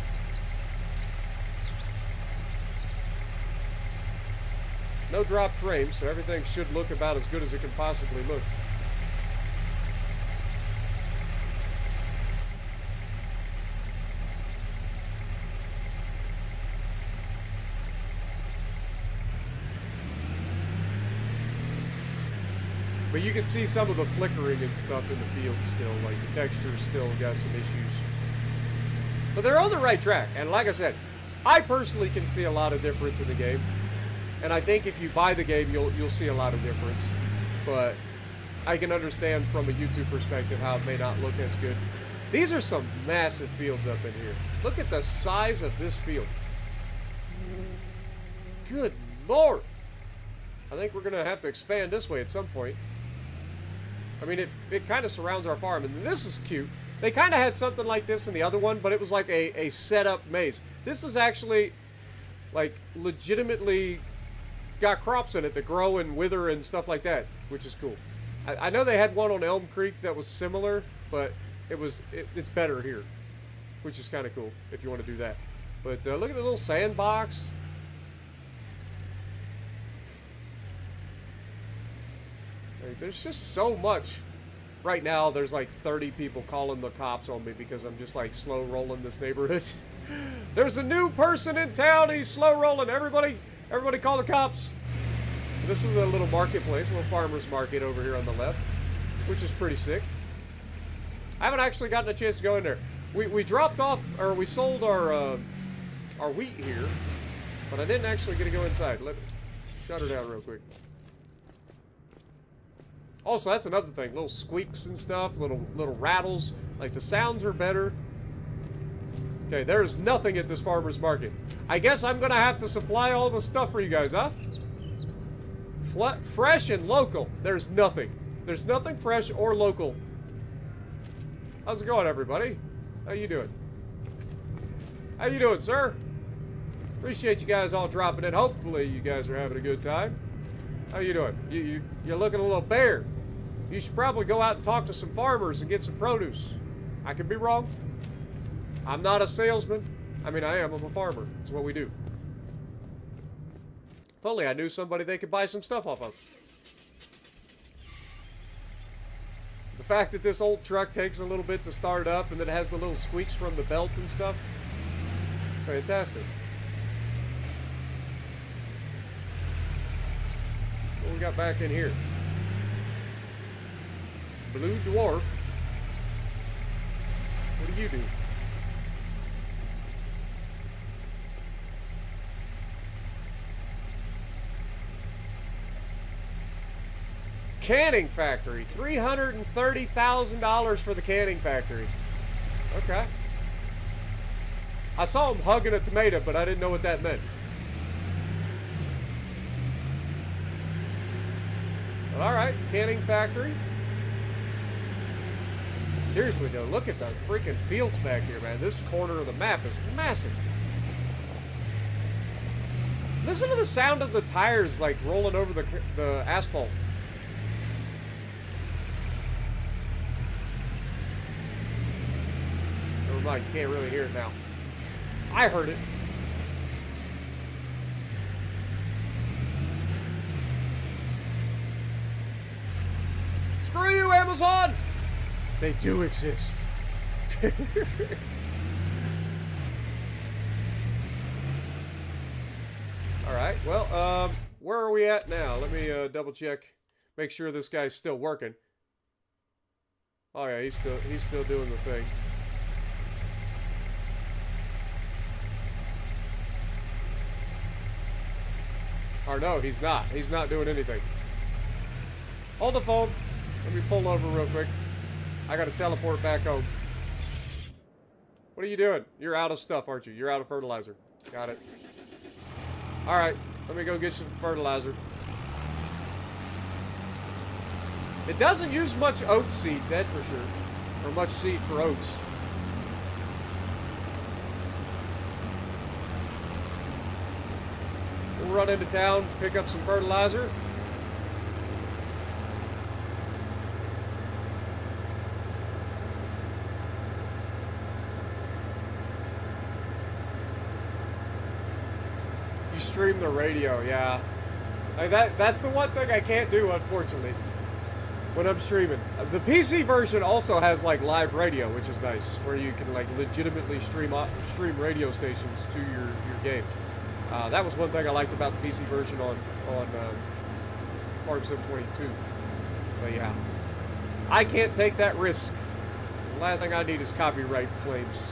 Speaker 1: No dropped frames, so everything should look about as good as it can possibly look. But you can see some of the flickering and stuff in the field still, like the texture's still got some issues. But they're on the right track, and like I said, I personally can see a lot of difference in the game. And I think if you buy the game, you'll see a lot of difference. But I can understand from a YouTube perspective how it may not look as good. These are some massive fields up in here. Look at the size of this field. Good Lord. I think we're going to have to expand this way at some point. I mean, it kind of surrounds our farm, and this is cute. They kind of had something like this in the other one, but it was like a set-up maze. This is actually, like, legitimately got crops in it that grow and wither and stuff like that, which is cool. I know they had one on Elm Creek that was similar, but it's better here, which is kind of cool if you want to do that. But look at the little sandbox. Like, there's just so much. Right now, there's like 30 people calling the cops on me because I'm just like slow rolling this neighborhood. There's a new person in town. He's slow rolling. Everybody call the cops. This is a little marketplace, a little farmer's market over here on the left, which is pretty sick. I haven't actually gotten a chance to go in there. We dropped off, or we sold our wheat here, but I didn't actually get to go inside. Let me shut her down real quick. Also, that's another thing. Little squeaks and stuff, little rattles. Like, the sounds are better. Okay, there's nothing at this farmer's market. I guess I'm gonna have to supply all the stuff for you guys, huh? Fresh and local. There's nothing. There's nothing fresh or local. How's it going, everybody? How you doing? How you doing, sir? Appreciate you guys all dropping in. Hopefully you guys are having a good time. How you doing? You're looking a little bare. You should probably go out and talk to some farmers and get some produce. I could be wrong. I'm not a salesman. I mean, I am. I'm a farmer. It's what we do. If only I knew somebody they could buy some stuff off of. The fact that this old truck takes a little bit to start up and then it has the little squeaks from the belt and stuff, it's fantastic. What we got back in here? Blue Dwarf. What do you do? Canning factory. $330,000 for the canning factory. Okay. I saw him hugging a tomato, but I didn't know what that meant. But all right, canning factory. Seriously though, look at the freaking fields back here, man. This corner of the map is massive. Listen to the sound of the tires like rolling over the asphalt. Never mind, you can't really hear it now. I heard it. Screw you, Amazon! They do exist. Alright, well, where are we at now? Let me double check. Make sure this guy's still working. Oh yeah, he's still doing the thing. Or no, he's not. He's not doing anything. Hold the phone. Let me pull over real quick. I gotta teleport back home. What are you doing? You're out of stuff, aren't you? You're out of fertilizer. Got it. Alright, let me go get some fertilizer. It doesn't use much oat seed, that's for sure. Or much seed for oats. We'll run into town, pick up some fertilizer. You stream the radio, yeah. Like that's the one thing I can't do, unfortunately, when I'm streaming. The PC version also has like live radio, which is nice, where you can like legitimately stream radio stations to your game. That was one thing I liked about the PC version on Farm Sim 22. But yeah, I can't take that risk. The last thing I need is copyright claims.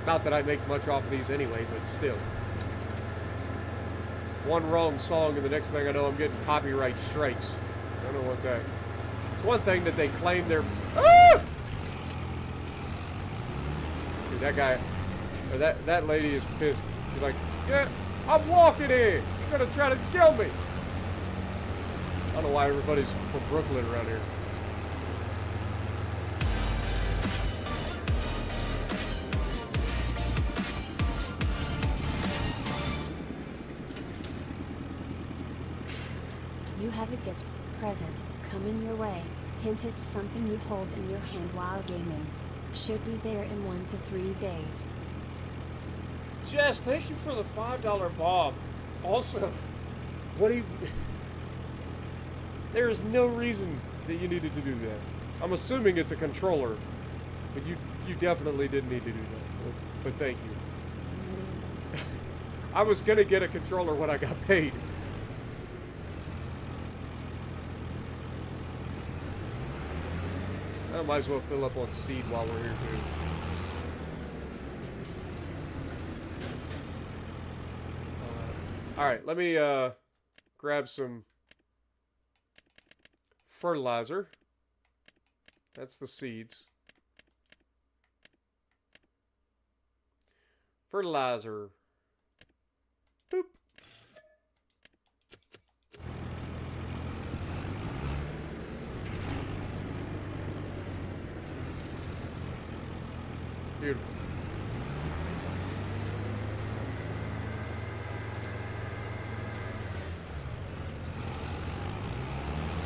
Speaker 1: Not that I make much off of these anyway, but still. One wrong song and the next thing I know I'm getting copyright strikes. I don't want that. It's one thing that they claim they're... Ah! Dude, that guy... Or that lady is pissed. She's like, yeah, I'm walking here. You're gonna try to kill me. I don't know why everybody's from Brooklyn around here.
Speaker 2: You have a gift, present, coming your way. Hint it's something you hold in your hand while gaming. Should be there in 1 to 3 days.
Speaker 1: Jess, thank you for the $5 bomb. Also, what do you... There is no reason that you needed to do that. I'm assuming it's a controller, but you definitely didn't need to do that. But thank you. I was gonna get a controller when I got paid. I might as well fill up on seed while we're here too. Alright, let me grab some fertilizer. That's the seeds. Fertilizer. Boop. Beautiful.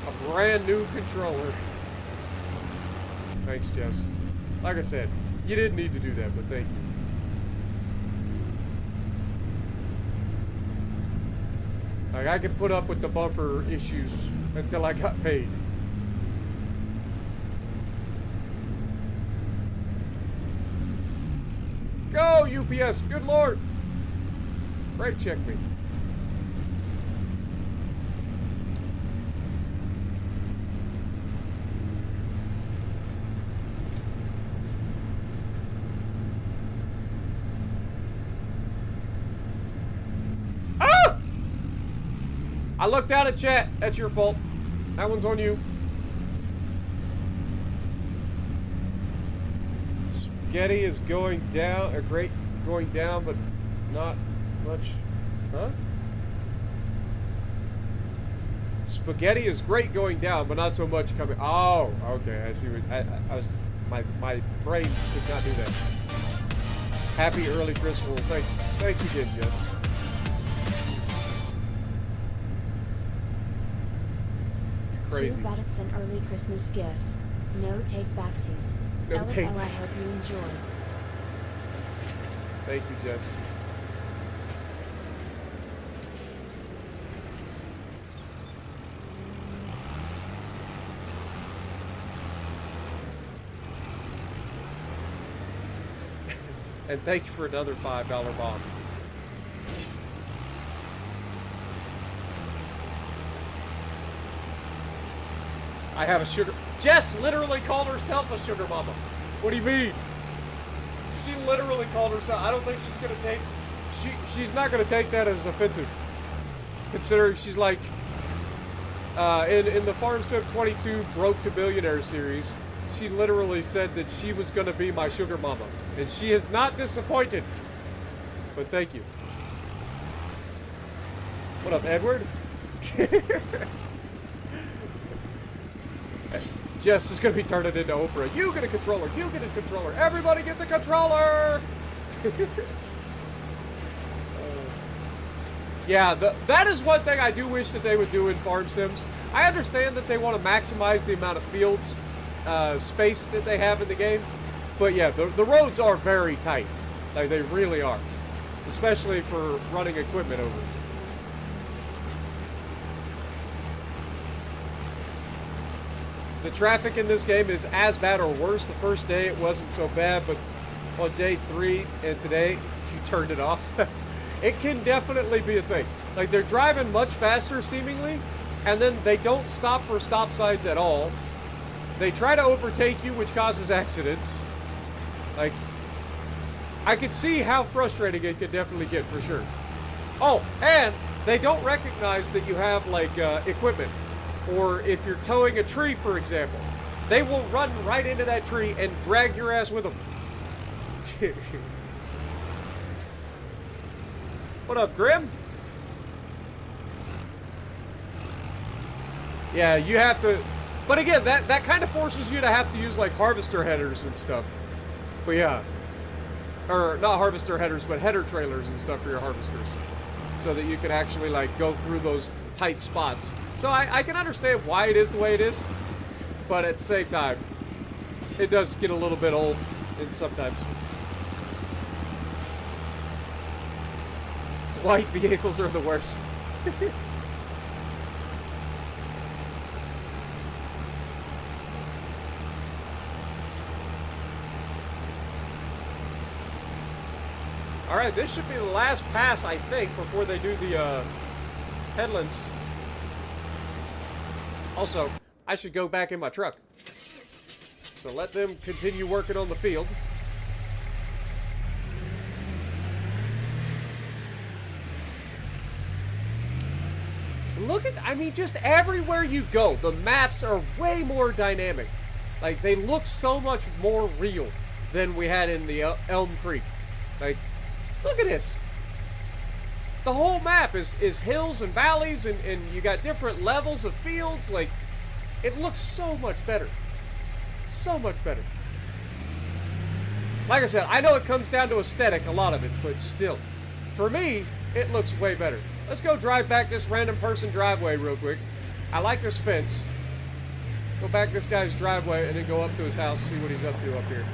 Speaker 1: A brand new controller. Thanks, Jess. Like I said, you didn't need to do that, but thank you. Like, I could put up with the bumper issues until I got paid. Go, UPS! Good lord! Right, check me. Ah! I looked down at chat. That's your fault. That one's on you. Spaghetti is going down, going down, but not much, huh? Spaghetti is great going down, but not so much coming. Oh, okay, I see what, I was, my brain could not do that. Happy early Christmas, thanks again, Jeff. Crazy.
Speaker 2: Sure, but it's an early Christmas gift. No take backsies.
Speaker 1: No
Speaker 2: LOL,
Speaker 1: take
Speaker 2: I hope you enjoy.
Speaker 1: Thank you, Jess. And thank you for another $5 bomb. I have a sugar... Jess literally called herself a sugar mama. What do you mean? She literally called herself... I don't think she's going to take... She's not going to take that as offensive. Considering she's like... in the Farm Sim 22 Broke to Billionaire series, she literally said that she was going to be my sugar mama. And she has not disappointed. But thank you. What up, Edward? Jess is going to be turning into Oprah. You get a controller. You get a controller. Everybody gets a controller. Yeah, that is one thing I do wish that they would do in Farm Sims. I understand that they want to maximize the amount of fields, space that they have in the game. But yeah, the roads are very tight. Like, they really are. Especially for running equipment over. The traffic in this game is as bad or worse. The first day it wasn't so bad, but on day 3 and today, you turned it off. It can definitely be a thing. Like, they're driving much faster, seemingly, and then they don't stop for stop signs at all. They try to overtake you, which causes accidents. Like, I can see how frustrating it could definitely get, for sure. Oh, and they don't recognize that you have, like, equipment. Or if you're towing a tree, for example, they will run right into that tree and drag your ass with them. What up, Grim? Yeah, you have to... But again, that kind of forces you to have to use, like, harvester headers and stuff. But yeah. Or, not harvester headers, but header trailers and stuff for your harvesters. So that you can actually, like, go through those tight spots. So I can understand why it is the way it is, but at the same time, it does get a little bit old and sometimes. White vehicles are the worst. Alright, this should be the last pass, I think, before they do the headlands. Also, I should go back in my truck. So let them continue working on the field. Look at, I mean, just everywhere you go, the maps are way more dynamic. Like, they look so much more real than we had in the Elm Creek. Like, look at this. The whole map is hills and valleys, and you got different levels of fields. Like, it looks so much better. So much better. Like I said, I know it comes down to aesthetic, a lot of it, but still. For me, it looks way better. Let's go drive back this random person driveway real quick. I like this fence. Go back this guy's driveway and then go up to his house, see what he's up to up here.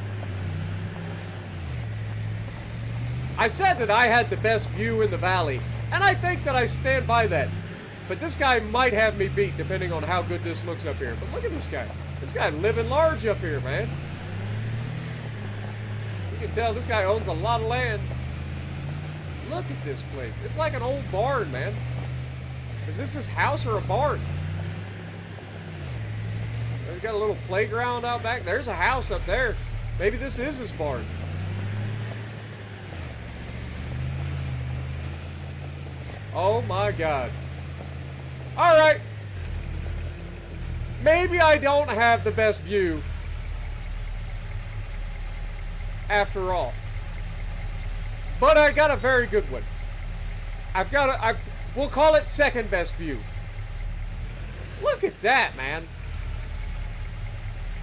Speaker 1: I said that I had the best view in the valley, and I think that I stand by that. But this guy might have me beat depending on how good this looks up here. But look at this guy. This guy living large up here, man. You can tell this guy owns a lot of land. Look at this place. It's like an old barn, man. Is this his house or a barn? He's got a little playground out back. There's a house up there. Maybe this is his barn. Oh my God. All right. Maybe I don't have the best view after all. But I got a very good one. We'll call it second best view. Look at that, man.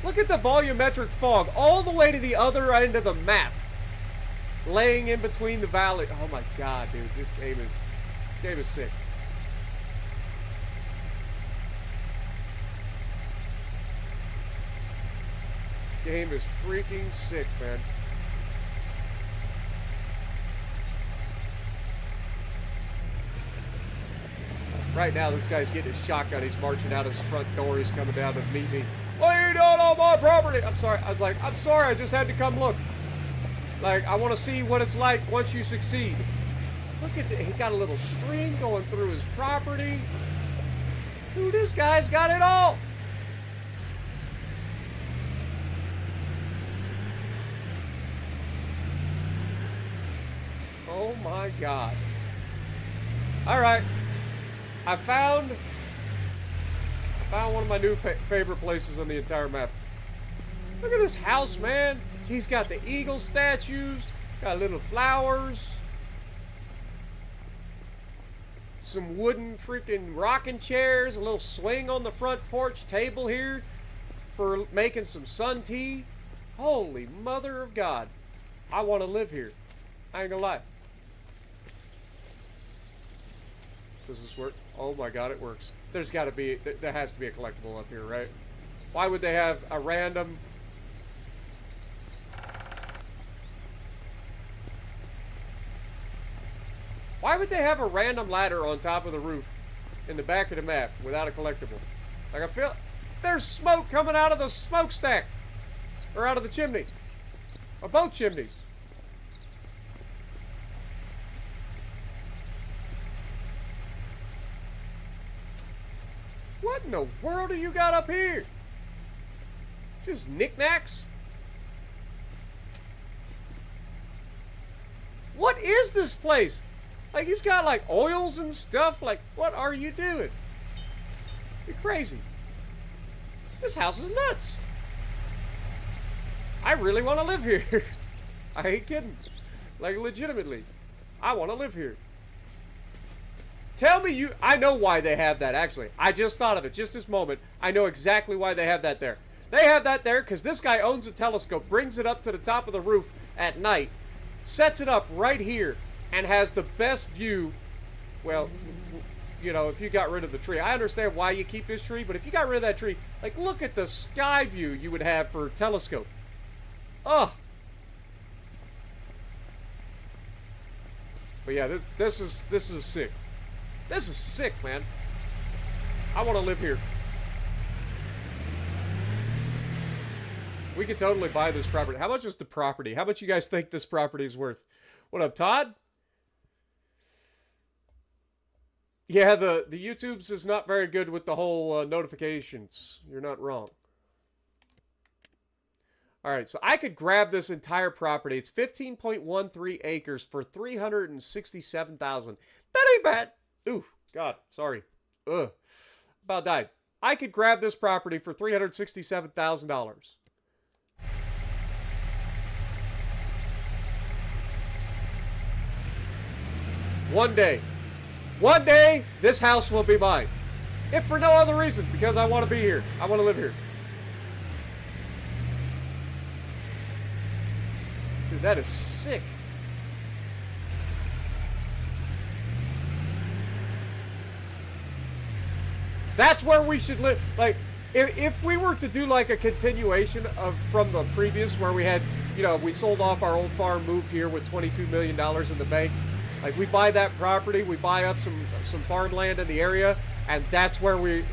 Speaker 1: Look at the volumetric fog all the way to the other end of the map. Laying in between the valley. Oh my God, dude. This game is sick. This game is freaking sick, man. Right now, this guy's getting his shotgun. He's marching out his front door. He's coming down to meet me. What are you doing on my property? I'm sorry. I was like, I'm sorry. I just had to come look. Like, I want to see what it's like once you succeed. Look at that. He got a little stream going through his property. Dude, this guy's got it all. Oh my God. All right. I found one of my new favorite places on the entire map. Look at this house, man. He's got the eagle statues, got little flowers, some wooden freaking rocking chairs, a little swing on the front porch table here for making some sun tea. Holy mother of God. I want to live here. I ain't gonna lie. Does this work? Oh my God, it works. There's got to be, there has to be a collectible up here, right? Why would they have a random... Why would they have a random ladder on top of the roof in the back of the map without a collectible? Like, I feel... There's smoke coming out of the smokestack. Or out of the chimney. Or both chimneys. What in the world do you got up here? Just knickknacks? What is this place? Like, he's got like oils and stuff. Like, what are you doing? You're crazy. This house is nuts. I really want to live here. I ain't kidding. Like, legitimately. I want to live here. Tell me you... I know why they have that, actually. I just thought of it. Just this moment. I know exactly why they have that there. They have that there because this guy owns a telescope, brings it up to the top of the roof at night, sets it up right here, and has the best view. Well, you know, if you got rid of the tree. I understand why you keep this tree, but if you got rid of that tree, like, look at the sky view you would have for telescope. Oh. But yeah, this is sick. This is sick, man. I want to live here. We could totally buy this property. How much is the property? How much you guys think this property is worth? What up, Todd? Yeah, the YouTube's is not very good with the whole notifications. You're not wrong. All right, so I could grab this entire property. It's 15.13 acres for $367,000. That ain't bad. Ooh, God, sorry. Ugh, about died. I could grab this property for $367,000. One day, this house will be mine. If for no other reason, because I want to be here. I want to live here. Dude, that is sick. That's where we should live. Like, if we were to do like a continuation of from the previous, where we had, you know, we sold off our old farm, moved here with $22 million in the bank. Like, we buy that property, we buy up some farmland in the area, and that's where we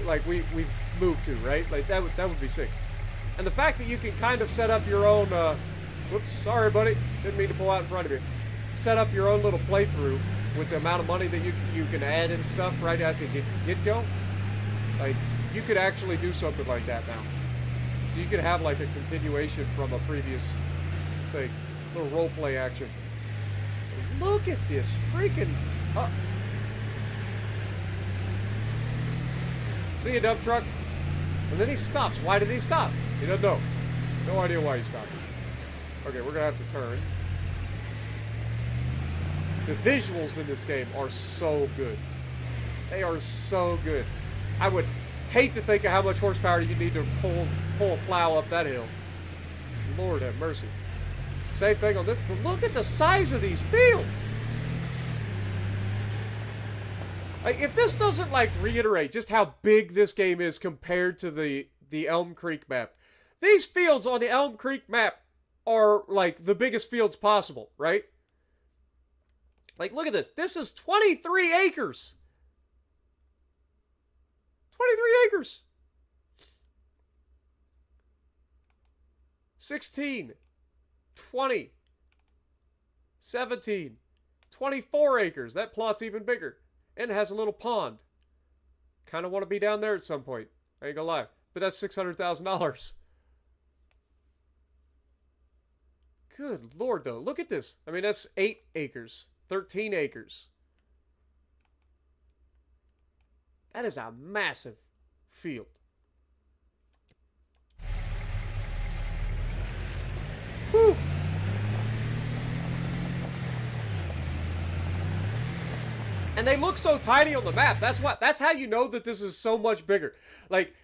Speaker 1: moved to, right? Like, that would be sick. And the fact that you can kind of set up your own, whoops, sorry, buddy, didn't mean to pull out in front of you. Set up your own little playthrough with the amount of money that you can add and stuff right at the get-go. Like, you could actually do something like that now. So you could have, like, a continuation from a previous thing. Little role-play action. Look at this freaking... See a dump truck? And then he stops. Why did he stop? He doesn't know. No idea why he stopped. Okay, we're going to have to turn. The visuals in this game are so good. They are so good. I would hate to think of how much horsepower you need to pull a plow up that hill. Lord have mercy. Same thing on this, but look at the size of these fields. Like, if this doesn't, like, reiterate just how big this game is compared to the Elm Creek map. These fields on the Elm Creek map are, like, the biggest fields possible, right? Like, look at this. This is 23 acres. 23 acres. 16. 20, 17, 24 acres. That plot's even bigger. And it has a little pond. Kind of want to be down there at some point. I ain't gonna lie. But that's $600,000. Good Lord, though. Look at this. I mean, that's 8 acres. 13 acres. That is a massive field. Whew. And they look so tiny on the map. That's how you know that this is so much bigger. Like,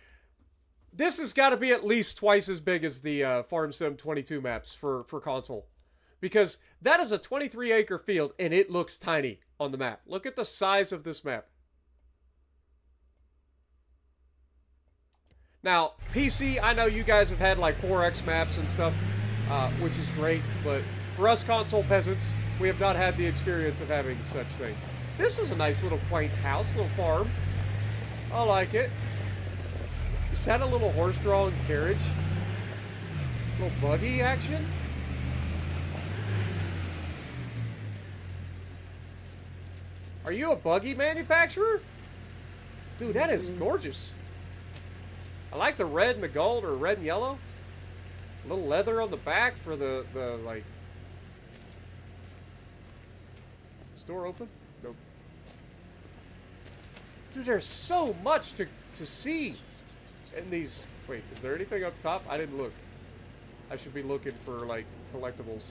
Speaker 1: this has got to be at least twice as big as the Farm Sim 22 maps for console. Because that is a 23 acre field and it looks tiny on the map. Look at the size of this map. Now, PC, I know you guys have had like 4X maps and stuff, which is great, but for us console peasants, we have not had the experience of having such thing. This is a nice little quaint house, little farm. I like it. Is that a little horse-drawn carriage? Little buggy action? Are you a buggy manufacturer? Dude, that is gorgeous. I like the red and the gold, or red and yellow. A little leather on the back for the like... Store open? Nope. Dude, there's so much to see in these... Wait, is there anything up top? I didn't look. I should be looking for, like, collectibles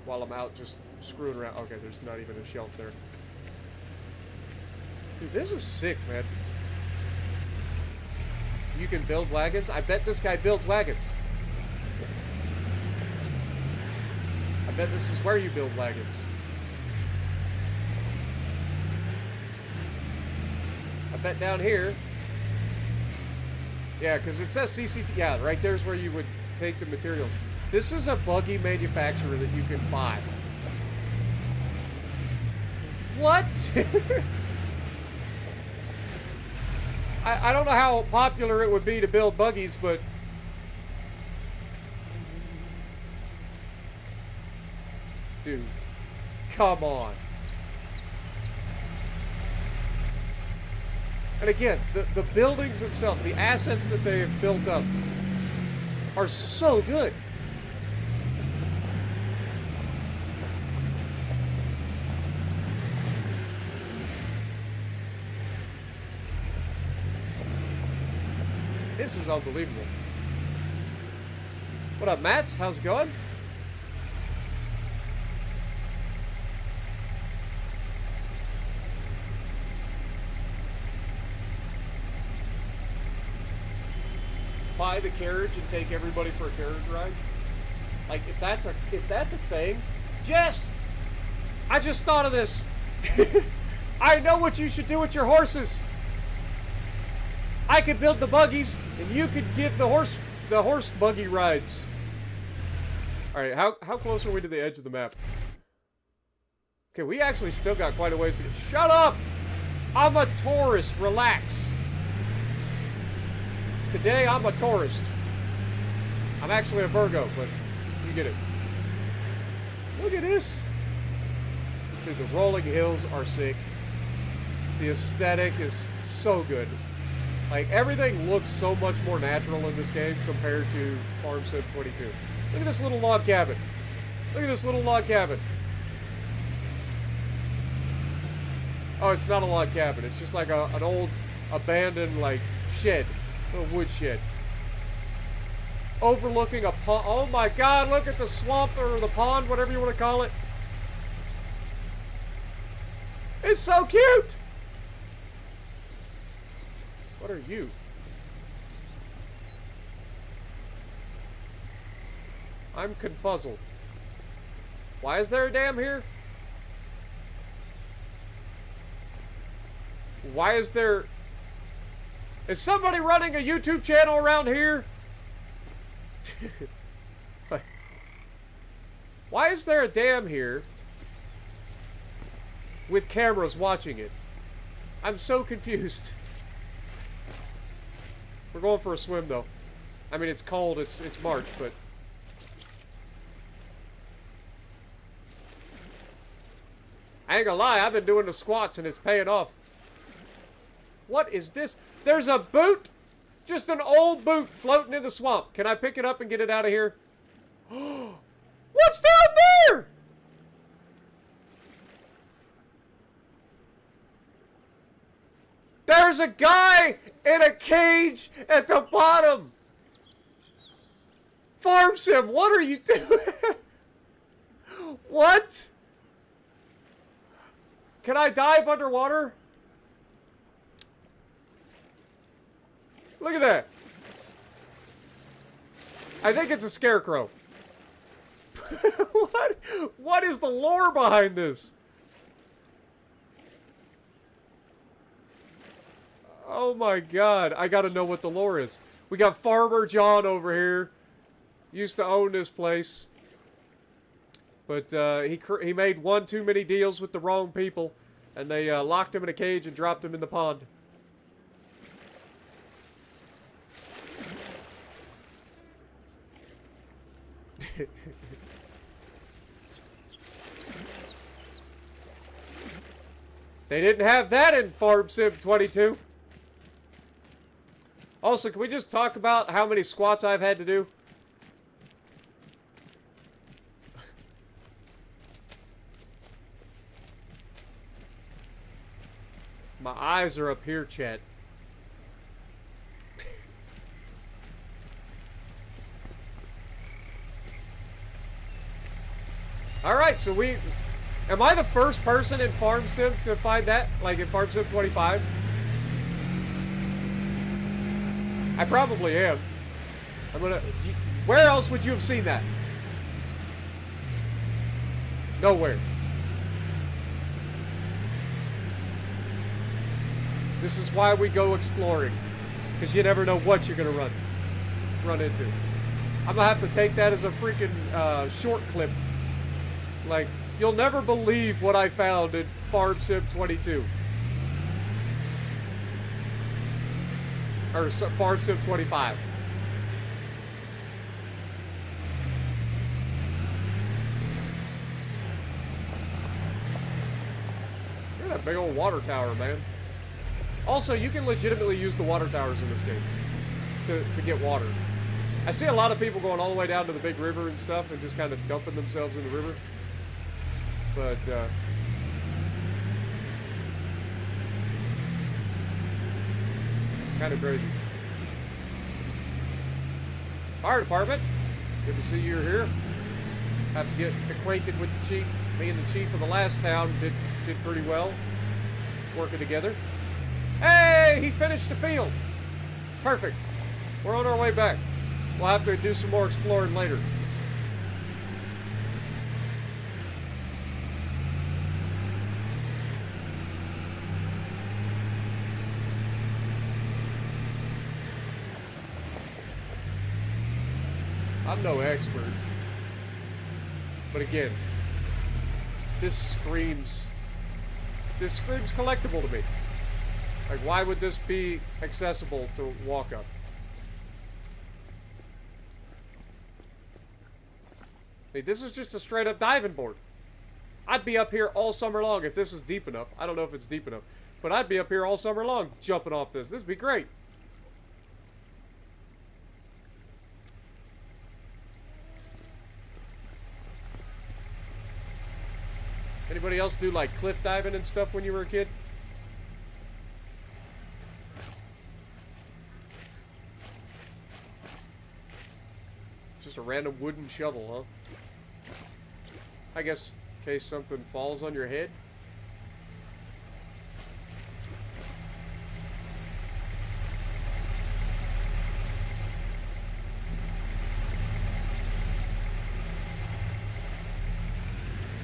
Speaker 1: while I'm out just screwing around. Okay, there's not even a shelf there. Dude, this is sick, man. You can build wagons? I bet this guy builds wagons. I bet this is where you build wagons. bet down here. Yeah, because it says CCT. Yeah, right there's where you would take the materials. This is a buggy manufacturer that you can buy. What? I don't know how popular it would be to build buggies, but... Dude, come on. And again, the buildings themselves, the assets that they have built up are so good. This is unbelievable. What up, Mats? How's it going? Buy the carriage and take everybody for a carriage ride? Like, if that's a thing, Jess, I just thought of this. I know what you should do with your horses. I could build the buggies, and you could give the horse buggy rides. All right, how close are we to the edge of the map? Okay, we actually still got quite a ways to go. Shut up! I'm a tourist. Relax. Today, I'm a tourist. I'm actually a Virgo, but you get it. Look at this. Dude, the rolling hills are sick. The aesthetic is so good. Like, everything looks so much more natural in this game compared to Farm Sim 22. Look at this little log cabin. Look at this little log cabin. Oh, it's not a log cabin. It's just like an old, abandoned, like, shed. Little wood shed. Overlooking a pond. Oh my god, look at the swamp or the pond, whatever you want to call it. It's so cute! What are you? I'm confuzzled. Why is there a dam here? Why is there... Is somebody running a YouTube channel around here? Why is there a dam here with cameras watching it? I'm so confused. We're going for a swim, though. I mean, it's cold. It's March, but... I ain't gonna lie. I've been doing the squats, and it's paying off. What is this? There's a boot! Just an old boot floating in the swamp. Can I pick it up and get it out of here? What's down there? There's a guy in a cage at the bottom. Farm Sim, what are you doing? What? Can I dive underwater? Look at that. I think it's a scarecrow. What is the lore behind this? Oh my god. I gotta know what the lore is. We got Farmer John over here. Used to own this place. But he made one too many deals with the wrong people. And they locked him in a cage and dropped him in the pond. They didn't have that in Farm Sim 22. Also, can we just talk about how many squats I've had to do? My eyes are up here, chat. Alright, so am I the first person in Farm Sim to find that? Like in Farm Sim 25? I probably am. Where else would you have seen that? Nowhere. This is why we go exploring. Because you never know what you're going to run into. I'm going to have to take that as a freaking short clip. Like, you'll never believe what I found in Farm Sim 22. Or Farm Sim 25. Look at that big old water tower, man. Also, you can legitimately use the water towers in this game to get water. I see a lot of people going all the way down to the big river and stuff and just kind of dumping themselves in the river. But, kind of crazy. Fire department, good to see you're here. Have to get acquainted with the chief. Me and the chief of the last town did pretty well working together. Hey, he finished the field. Perfect. We're on our way back. We'll have to do some more exploring later. I'm no expert. But again, this screams collectible to me. Like, why would this be accessible to walk up? Hey, this is just a straight up diving board. I'd be up here all summer long if this is deep enough. I don't know if it's deep enough, but I'd be up here all summer long jumping off this. This would be great. Anybody else do like cliff diving and stuff when you were a kid? Just a random wooden shovel, huh? I guess in case something falls on your head.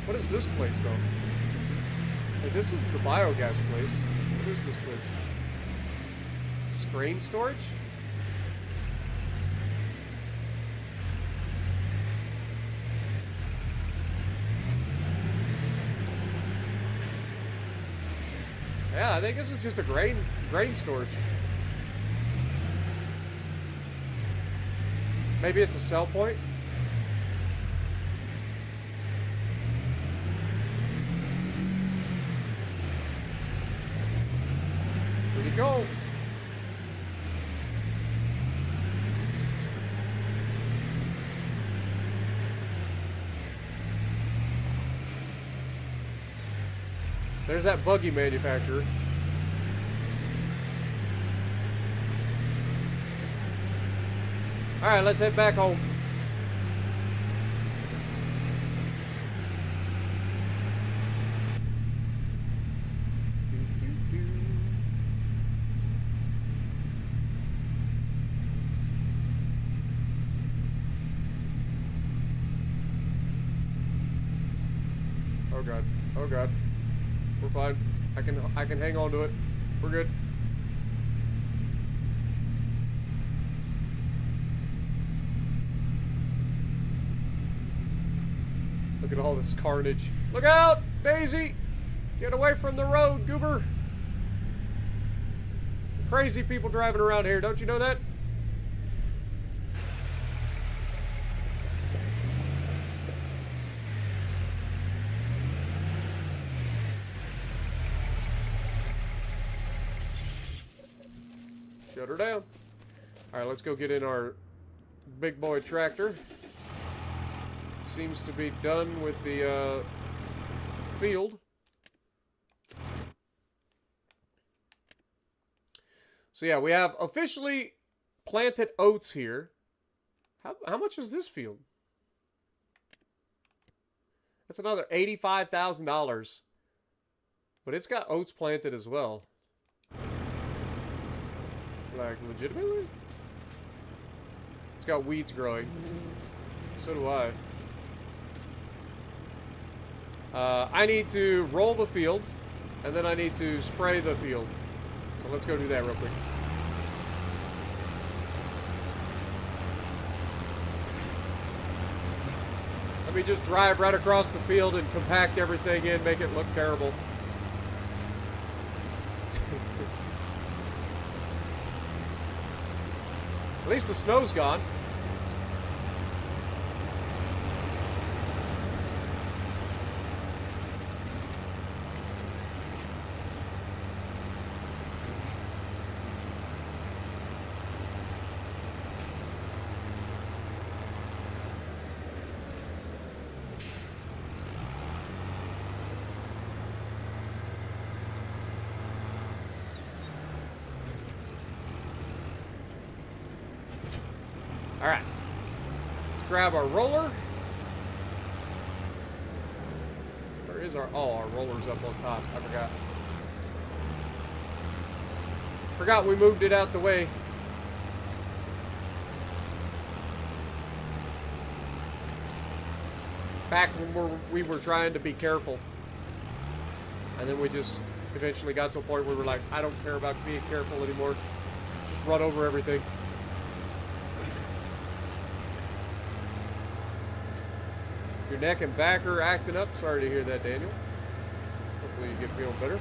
Speaker 1: What is this place, though? Hey, this is the biogas place. What is this place? Screen storage? Yeah, I think this is just a grain storage. Maybe it's a sell point. Where'd he go? There's that buggy manufacturer. Alright, let's head back home. Oh god. Oh god. We're fine. I can hang on to it. We're good. Look at all this carnage. Look out, Daisy! Get away from the road, goober! Crazy people driving around here, don't you know that? Shut her down. Alright, let's go get in our big boy tractor. Seems to be done with the field. So yeah, we have officially planted oats here. How much is this field? That's another $85,000. But it's got oats planted as well. Like, legitimately? It's got weeds growing. So do I. I need to roll the field, and then I need to spray the field. So So let's go do that real quick. Let me just drive right across the field and compact everything in, make it look terrible. At least the snow's gone. All right, let's grab our roller. Where is our, oh, our roller's up on top. I forgot. Forgot we moved it out the way. Back when we were trying to be careful. And then we just eventually got to a point where we were like, I don't care about being careful anymore. Just run over everything. Your neck and back are acting up. Sorry to hear that, Daniel. Hopefully you get feeling better.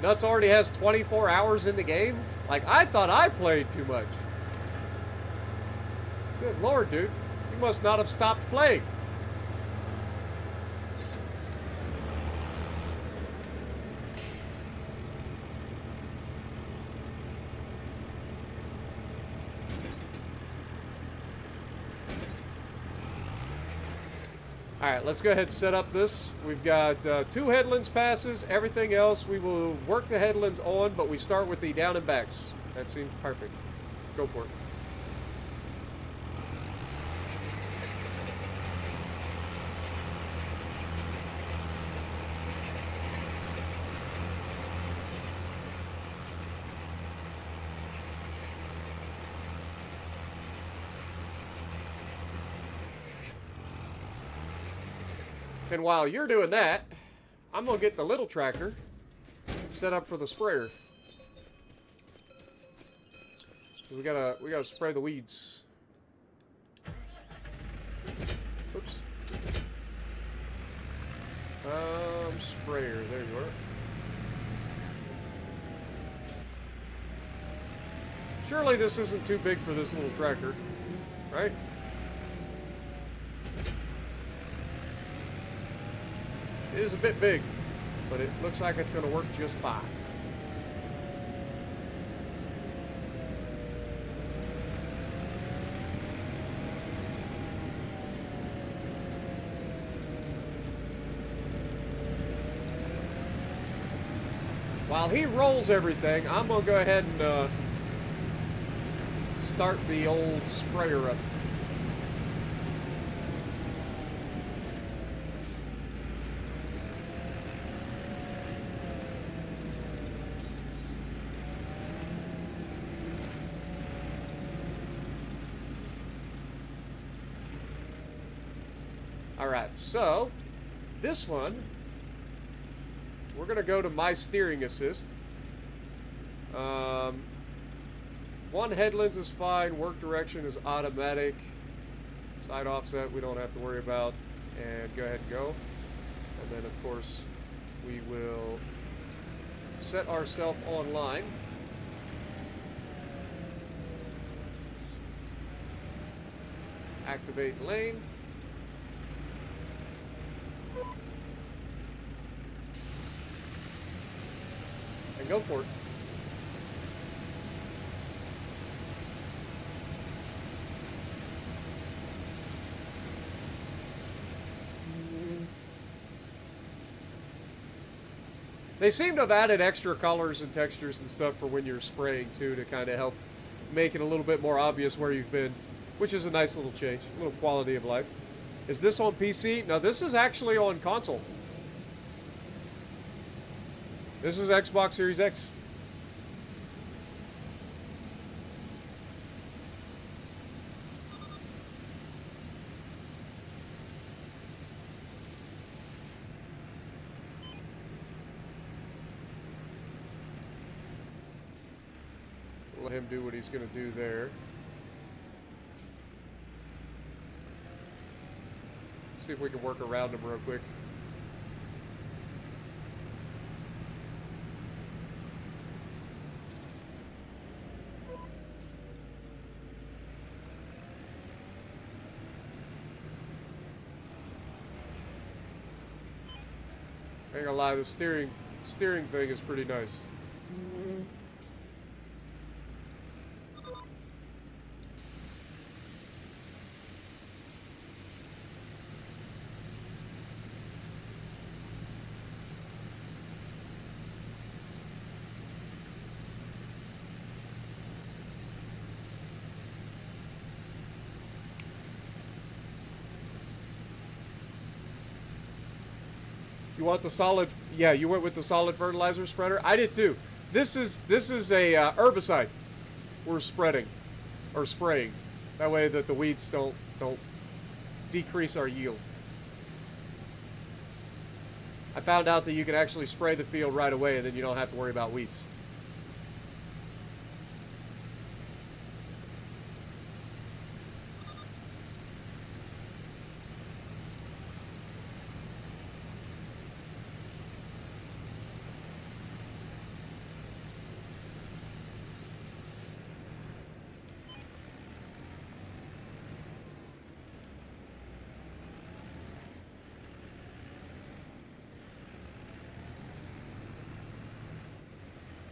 Speaker 1: Nuts already has 24 hours in the game? Like, I thought I played too much. Good lord, dude. You must not have stopped playing. Alright, let's go ahead and set up this. We've got 2 headlands passes. Everything else, we will work the headlands on, but we start with the down and backs. That seems perfect. Go for it. And while you're doing that, I'm gonna get the little tractor set up for the sprayer. We gotta spray the weeds. Oops. Sprayer. There you are. Surely this isn't too big for this little tractor, right? It is a bit big, but it looks like it's going to work just fine. While he rolls everything, I'm going to go ahead and start the old sprayer up. Alright, so this one, we're going to go to my steering assist. One headlands is fine, work direction is automatic, side offset we don't have to worry about, and go ahead and go. And then of course we will set ourselves online. Activate lane. And go for it. They seem to have added extra colors and textures and stuff for when you're spraying too, to kind of help make it a little bit more obvious where you've been, which is a nice little change, a little quality of life. Is this on PC? No, this is actually on console. This is Xbox Series X. let him do what he's going to do there. See if we can work around him real quick. I ain't gonna lie, the steering thing is pretty nice. You want the solid? Yeah, you went with the solid fertilizer spreader. I did too. This is a herbicide we're spreading or spraying. That way that the weeds don't decrease our yield. I found out that you can actually spray the field right away, and then you don't have to worry about weeds.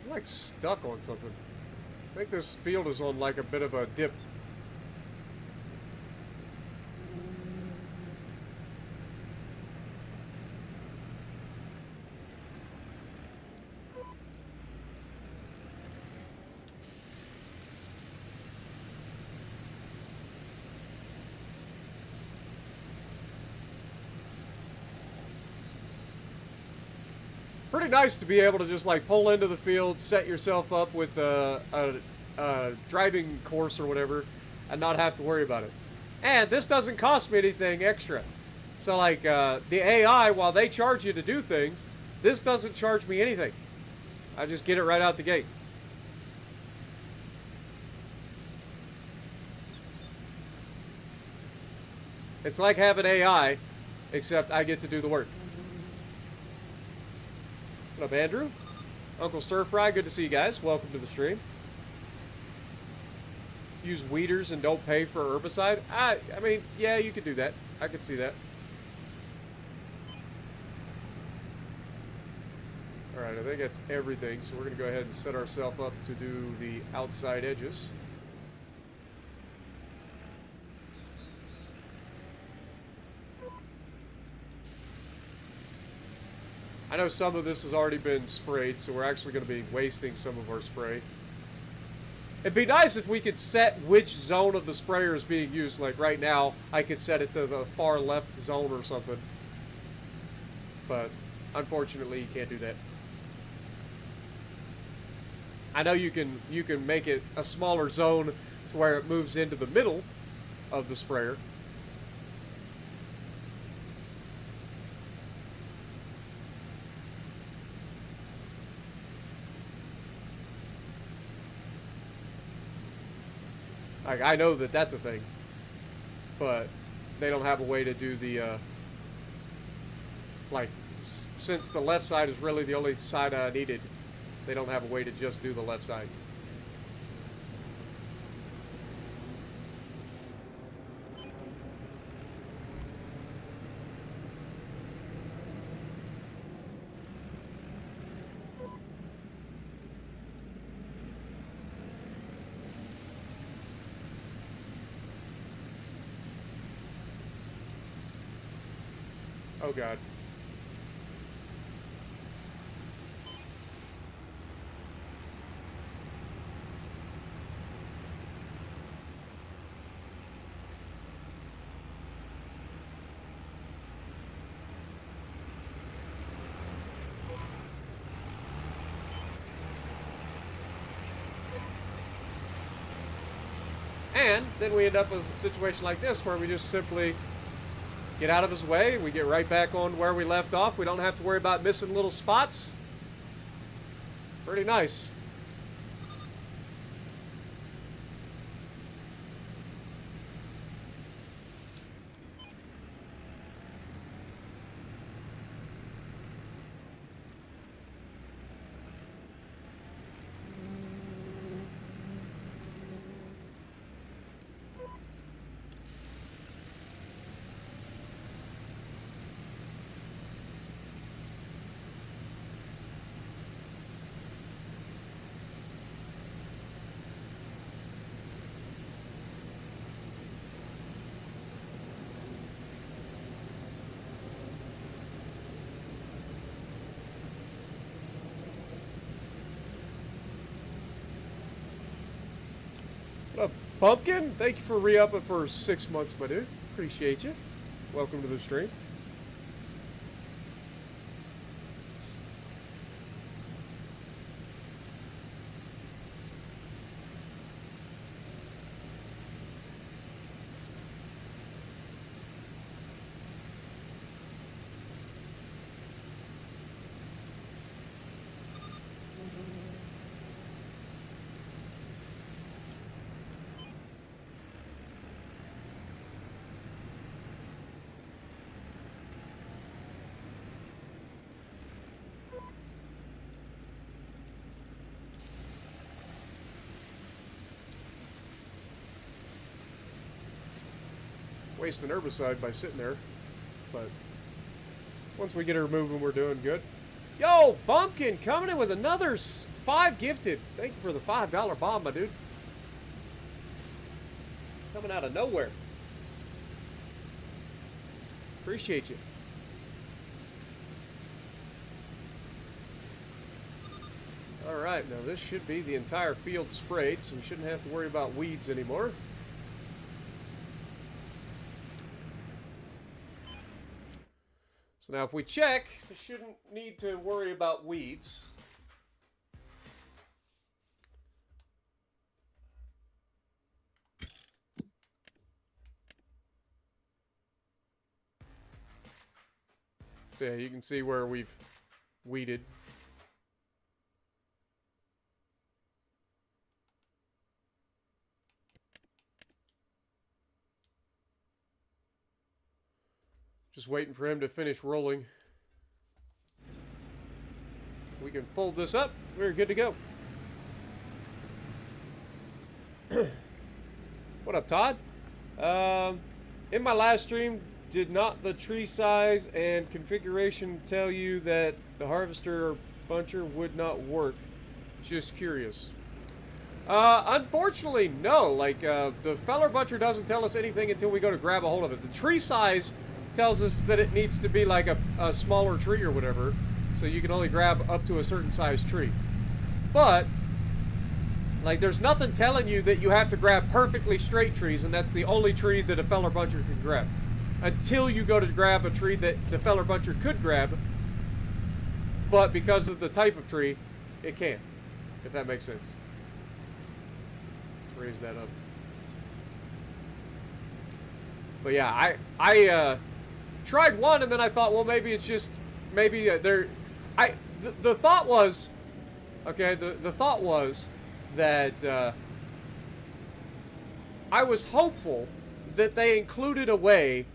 Speaker 1: I'm like stuck on something. I think this field is on like a bit of a dip. Pretty nice to be able to just like pull into the field, set yourself up with a driving course or whatever, and not have to worry about it. And this doesn't cost me anything extra. So like the AI, while they charge you to do things, this doesn't charge me anything. I just get it right out the gate. It's like having AI, except I get to do the work. What up, Andrew? Uncle Stir Fry, good to see you guys. Welcome to the stream. Use weeders and don't pay for herbicide? I mean, yeah, you could do that. I could see that. Alright, I think that's everything, so we're going to go ahead and set ourselves up to do the outside edges. I know some of this has already been sprayed, so we're actually going to be wasting some of our spray. It'd be nice if we could set which zone of the sprayer is being used. Like right now, I could set it to the far left zone or something. But unfortunately, you can't do that. I know you can make it a smaller zone to where it moves into the middle of the sprayer. I know that that's a thing, but they don't have a way to do the, since the left side is really the only side I needed, they don't have a way to just do the left side. Oh God. And then we end up with a situation like this where we just simply get out of his way. We get right back on where we left off. We don't have to worry about missing little spots. Pretty nice. Pumpkin, thank you for re-upping for 6 months, my dude. Appreciate you. Welcome to the stream. Wasting herbicide by sitting there, but once we get her moving, we're doing good. Yo, Bumpkin coming in with another 5 gifted. Thank you for the $5 bomb, my dude. Coming out of nowhere. Appreciate you. Alright, now this should be the entire field sprayed, so we shouldn't have to worry about weeds anymore. So now if we check, we shouldn't need to worry about weeds. So yeah, you can see where we've weeded. Just waiting for him to finish rolling. We can fold this up. We're good to go. What up, Todd? In my last stream, did not the tree size and configuration tell you that the harvester or buncher would not work? Just curious. Unfortunately, no. Like, the feller buncher doesn't tell us anything until we go to grab a hold of it. The tree size tells us that it needs to be like a smaller tree or whatever, so you can only grab up to a certain size tree. But like, there's nothing telling you that you have to grab perfectly straight trees, and that's the only tree that a feller buncher can grab until you go to grab a tree that the feller buncher could grab, but because of the type of tree, it can't, if that makes sense. Let's raise that up. But yeah, I tried one, and then I thought, well, maybe it's just, maybe the thought was, okay, the thought was that I was hopeful that they included a way,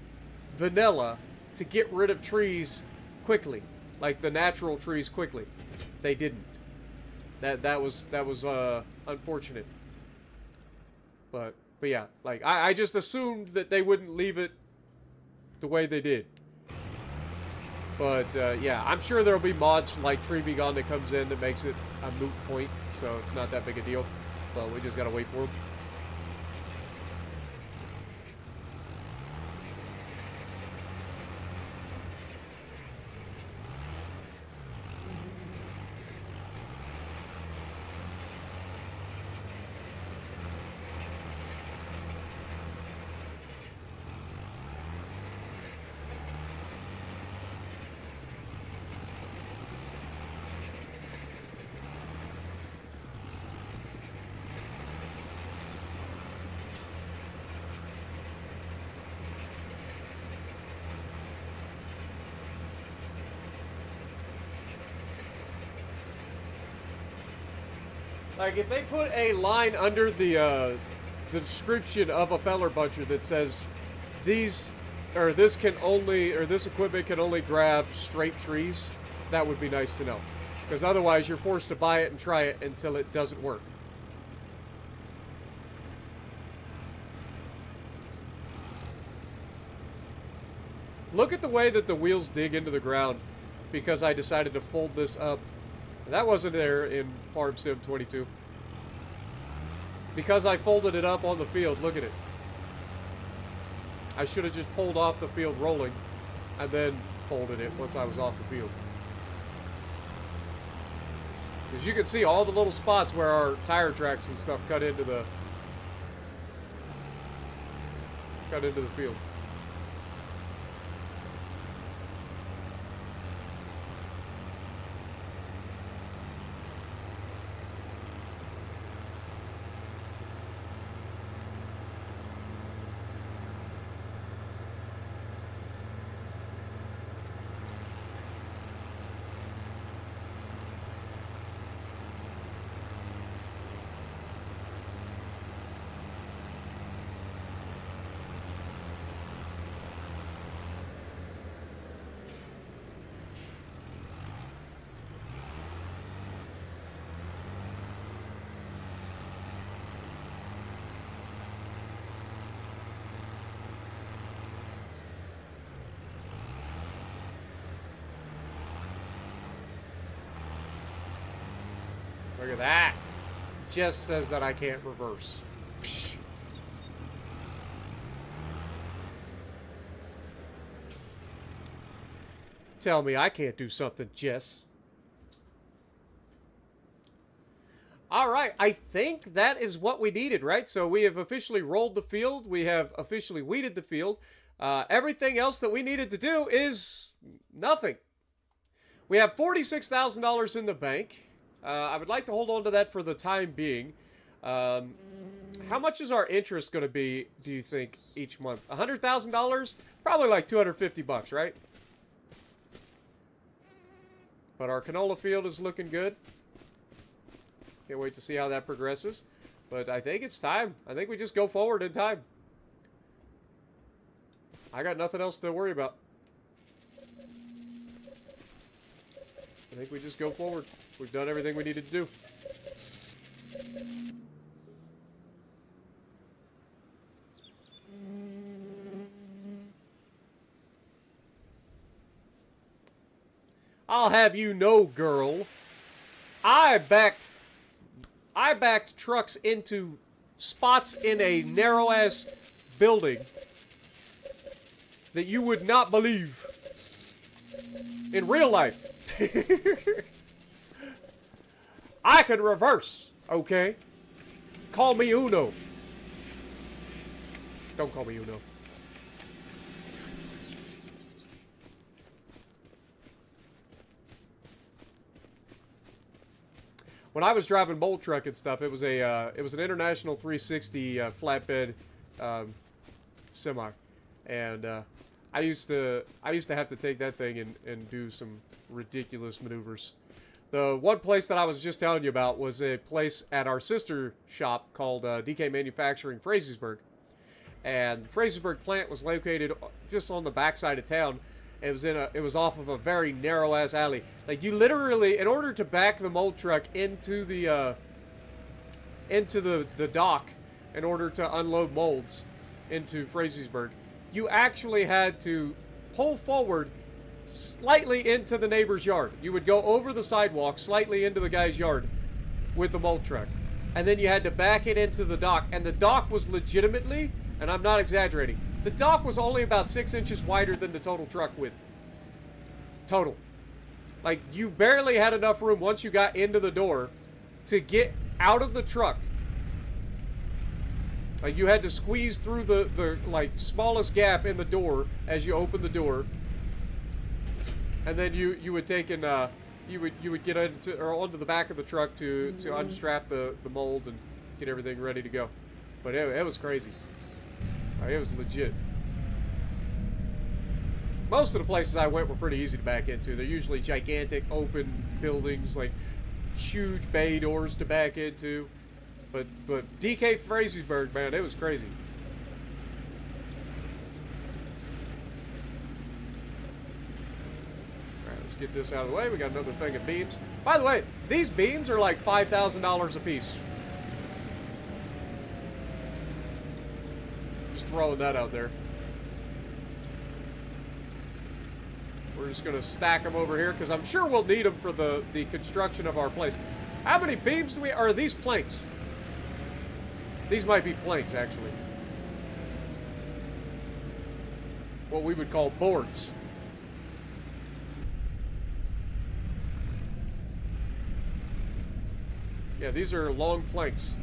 Speaker 1: vanilla, to get rid of trees quickly, like the natural trees quickly. They didn't. That was unfortunate. But yeah, like I just assumed that they wouldn't leave it the way they did. But yeah, I'm sure there'll be mods like Tree Be Gone that comes in that makes it a moot point, so it's not that big a deal. But we just gotta wait for them. Like, if they put a line under the description of a feller buncher that says this equipment can only grab straight trees, that would be nice to know. Because otherwise you're forced to buy it and try it until it doesn't work. Look at the way that the wheels dig into the ground because I decided to fold this up. That wasn't there in Farm Sim 22. Because I folded it up on the field, look at it. I should have just pulled off the field rolling and then folded it once I was off the field. Because you can see all the little spots where our tire tracks and stuff cut into Got into the field. Look at that. Just says that I can't reverse. Psh. Tell me I can't do something, Jess. All right, I think that is what we needed, right? So we have officially rolled the field. We have officially weeded the field. Everything else that we needed to do is nothing. We have $46,000 in the bank. I would like to hold on to that for the time being. How much is our interest going to be, do you think, each month? $100,000? Probably like 250 bucks, right? But our canola field is looking good. Can't wait to see how that progresses. But I think it's time. I think we just go forward in time. I got nothing else to worry about. I think we just go forward. We've done everything we needed to do. I'll have you know, girl, I backed trucks into spots in a narrow-ass building that you would not believe in real life. I can reverse, okay? Call me Uno. Don't call me Uno. When I was driving Bolt Truck and stuff, it was an International 360 flatbed semi, and I used to have to take that thing and do some ridiculous maneuvers. The one place that I was just telling you about was a place at our sister shop called DK Manufacturing Frazeysburg, and the Frazeysburg plant was located just on the backside of town. It was off of a very narrow ass alley. Like, you literally, in order to back the mold truck into the dock, in order to unload molds into Frazeysburg, you actually had to pull forward slightly into the neighbor's yard. You would go over the sidewalk slightly into the guy's yard with the mold truck, and then you had to back it into the dock. And the dock was legitimately, and I'm not exaggerating, the dock was only about 6 inches wider than the total truck width. Total. Like, you barely had enough room once you got into the door to get out of the truck. Like, you had to squeeze through the like, smallest gap in the door as you opened the door. And then you would take and, you would get into, or onto the back of the truck to unstrap the mold and get everything ready to go. But it was crazy. It was legit. Most of the places I went were pretty easy to back into. They're usually gigantic open buildings, like huge bay doors to back into. But DK Frazeysburg, man, it was crazy. Alright, let's get this out of the way. We got another thing of beams. By the way, these beams are like $5,000 a piece. Just throwing that out there. We're just going to stack them over here because I'm sure we'll need them for the construction of our place. How many beams do we... Are these planks? These might be planks, actually. What we would call boards. Yeah, these are long planks.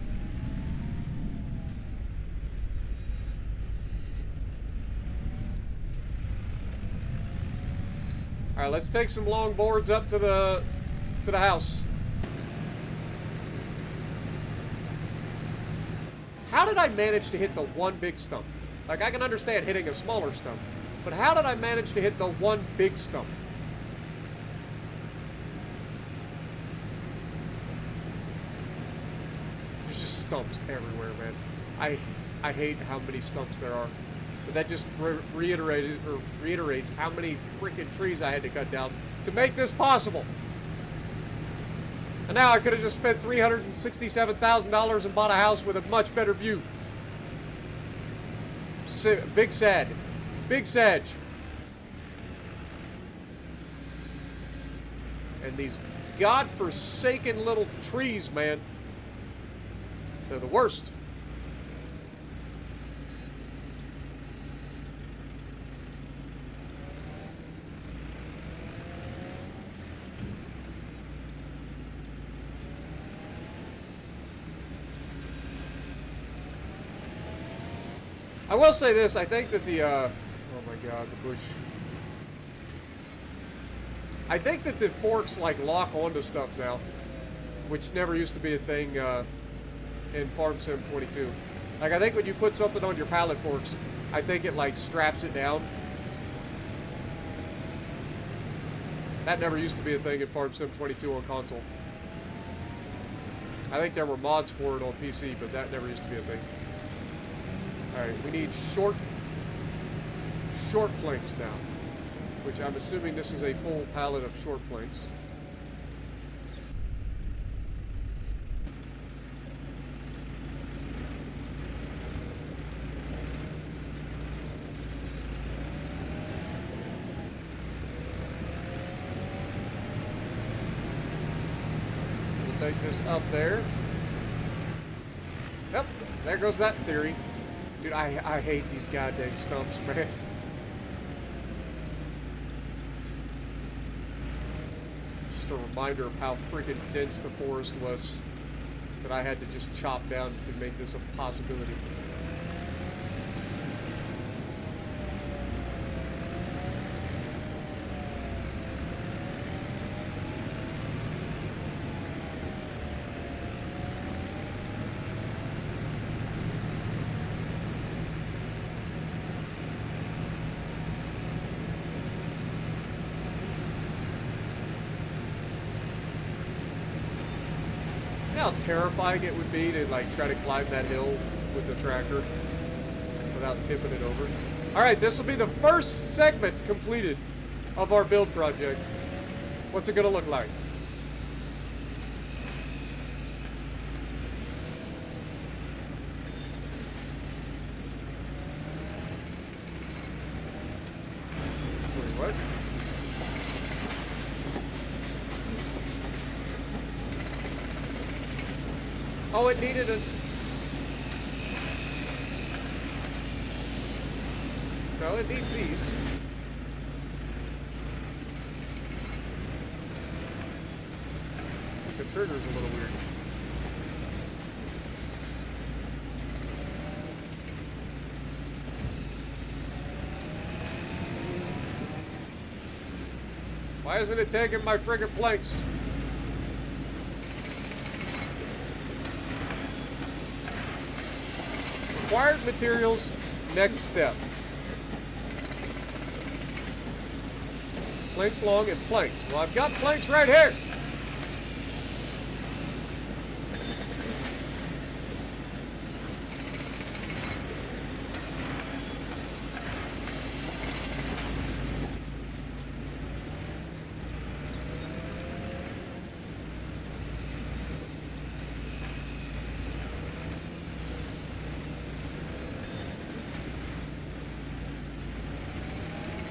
Speaker 1: All right, let's take some long boards up to the house. How did I manage to hit the one big stump? Like, I can understand hitting a smaller stump, but how did I manage to hit the one big stump? There's just stumps everywhere, man. I hate how many stumps there are. But that just reiterates how many freaking trees I had to cut down to make this possible. And now I could have just spent $367,000 and bought a house with a much better view. Big sad. Big Sag. And these godforsaken little trees, man. They're the worst. I will say this, I think that the, oh my god, the bush. I think that the forks, like, lock onto stuff now, which never used to be a thing, in Farm Sim 22. Like, I think when you put something on your pallet forks, I think it, like, straps it down. That never used to be a thing in Farm Sim 22 on console. I think there were mods for it on PC, but that never used to be a thing. Alright, we need short planks now, which I'm assuming this is a full pallet of short planks. We'll take this up there. Yep, there goes that theory. Dude, I hate these goddamn stumps, man. Just a reminder of how freaking dense the forest was that I had to just chop down to make this a possibility. How terrifying it would be to like try to climb that hill with the tractor without tipping it over. Alright, this will be the first segment completed of our build project. What's it gonna look like? Wait, what? Oh, it needed a... No, it needs these. The trigger's a little weird. Why isn't it taking my friggin' planks? Required materials, next step. Planks long and planks. Well, I've got planks right here.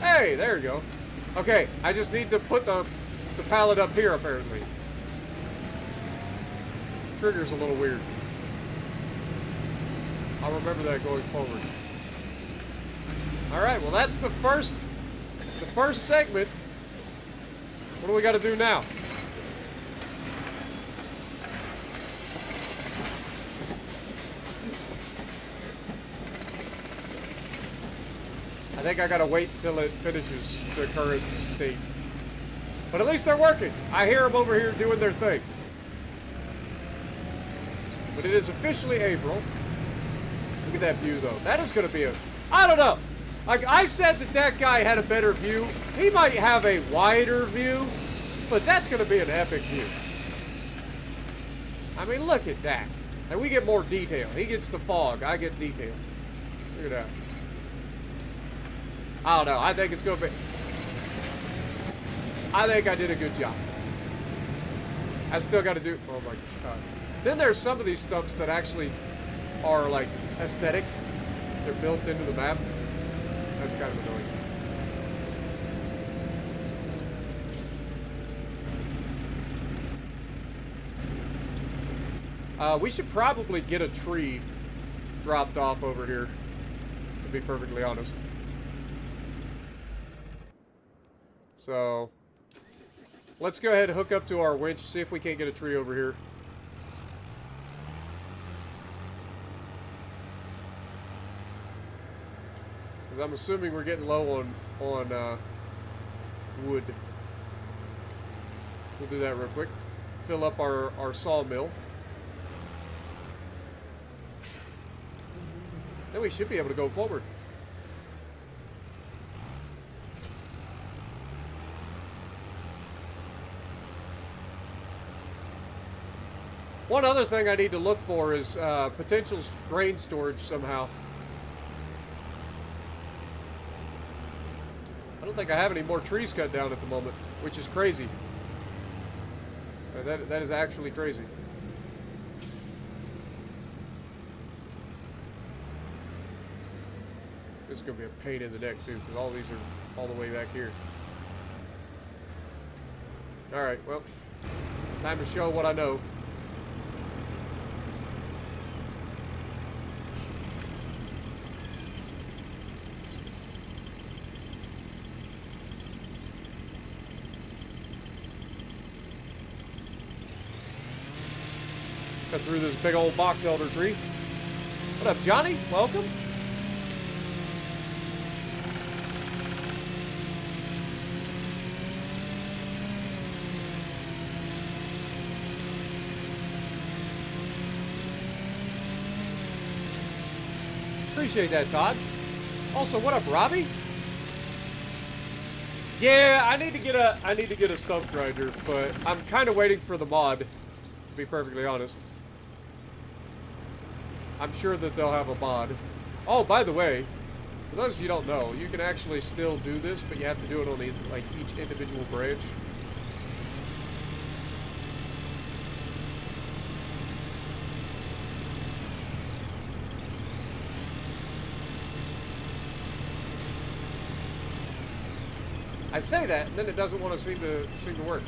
Speaker 1: Hey, there you go. Okay, I just need to put the pallet up here, apparently. Trigger's a little weird. I'll remember that going forward. Alright, well that's the first segment. What do we got to do now? I think I gotta wait till it finishes the current state. But at least they're working. I hear them over here doing their thing. But it is officially April. Look at that view, though. That is going to be a... I don't know. Like, I said that guy had a better view. He might have a wider view, but that's going to be an epic view. I mean, look at that. And we get more detail. He gets the fog. I get detail. Look at that. I don't know. I think it's going to be... I think I did a good job. I still got to do... Oh, my God. Then there's some of these stumps that actually are, like, aesthetic. They're built into the map. That's kind of annoying. We should probably get a tree dropped off over here, to be perfectly honest. So, let's go ahead and hook up to our winch, see if we can't get a tree over here. Because I'm assuming we're getting low on wood. We'll do that real quick. Fill up our sawmill. Then we should be able to go forward. One other thing I need to look for is potential grain storage somehow. I don't think I have any more trees cut down at the moment, which is crazy. That is actually crazy. This is going to be a pain in the neck, too, because all these are all the way back here. Alright, well, time to show what I know. Cut through this big old box elder tree. What up, Johnny? Welcome. Appreciate that, Todd. Also, what up, Robbie? Yeah, I need to get a stump grinder, but I'm kind of waiting for the mod, to be perfectly honest. I'm sure that they'll have a mod. Oh, by the way, for those of you who don't know, you can actually still do this, but you have to do it on like each individual branch. I say that, and then it doesn't want to seem to work.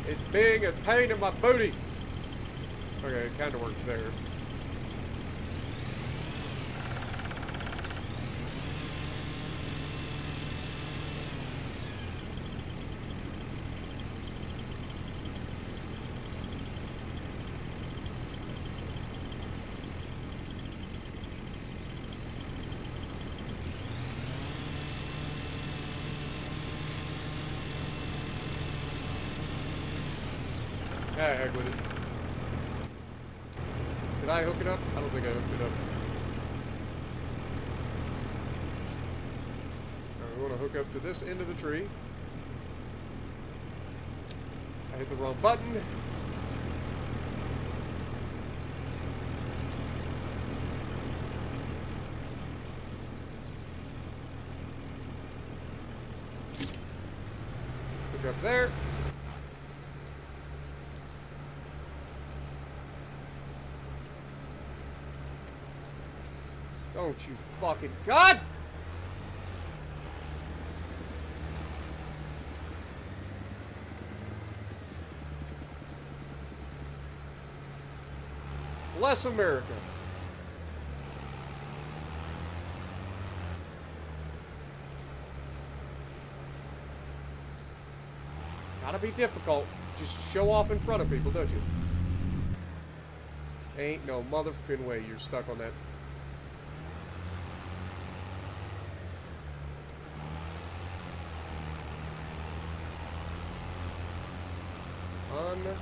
Speaker 1: It's being a pain in my booty. Okay, it kind of worked there. Ah, heck with it. Did I hook it up? I don't think I hooked it up. Alright, we want to hook up to this end of the tree. I hit the wrong button. Hook up there. Don't you fucking... God! Bless America. Gotta be difficult. Just show off in front of people, don't you? Ain't no motherfucking way you're stuck on that. Unbelievable.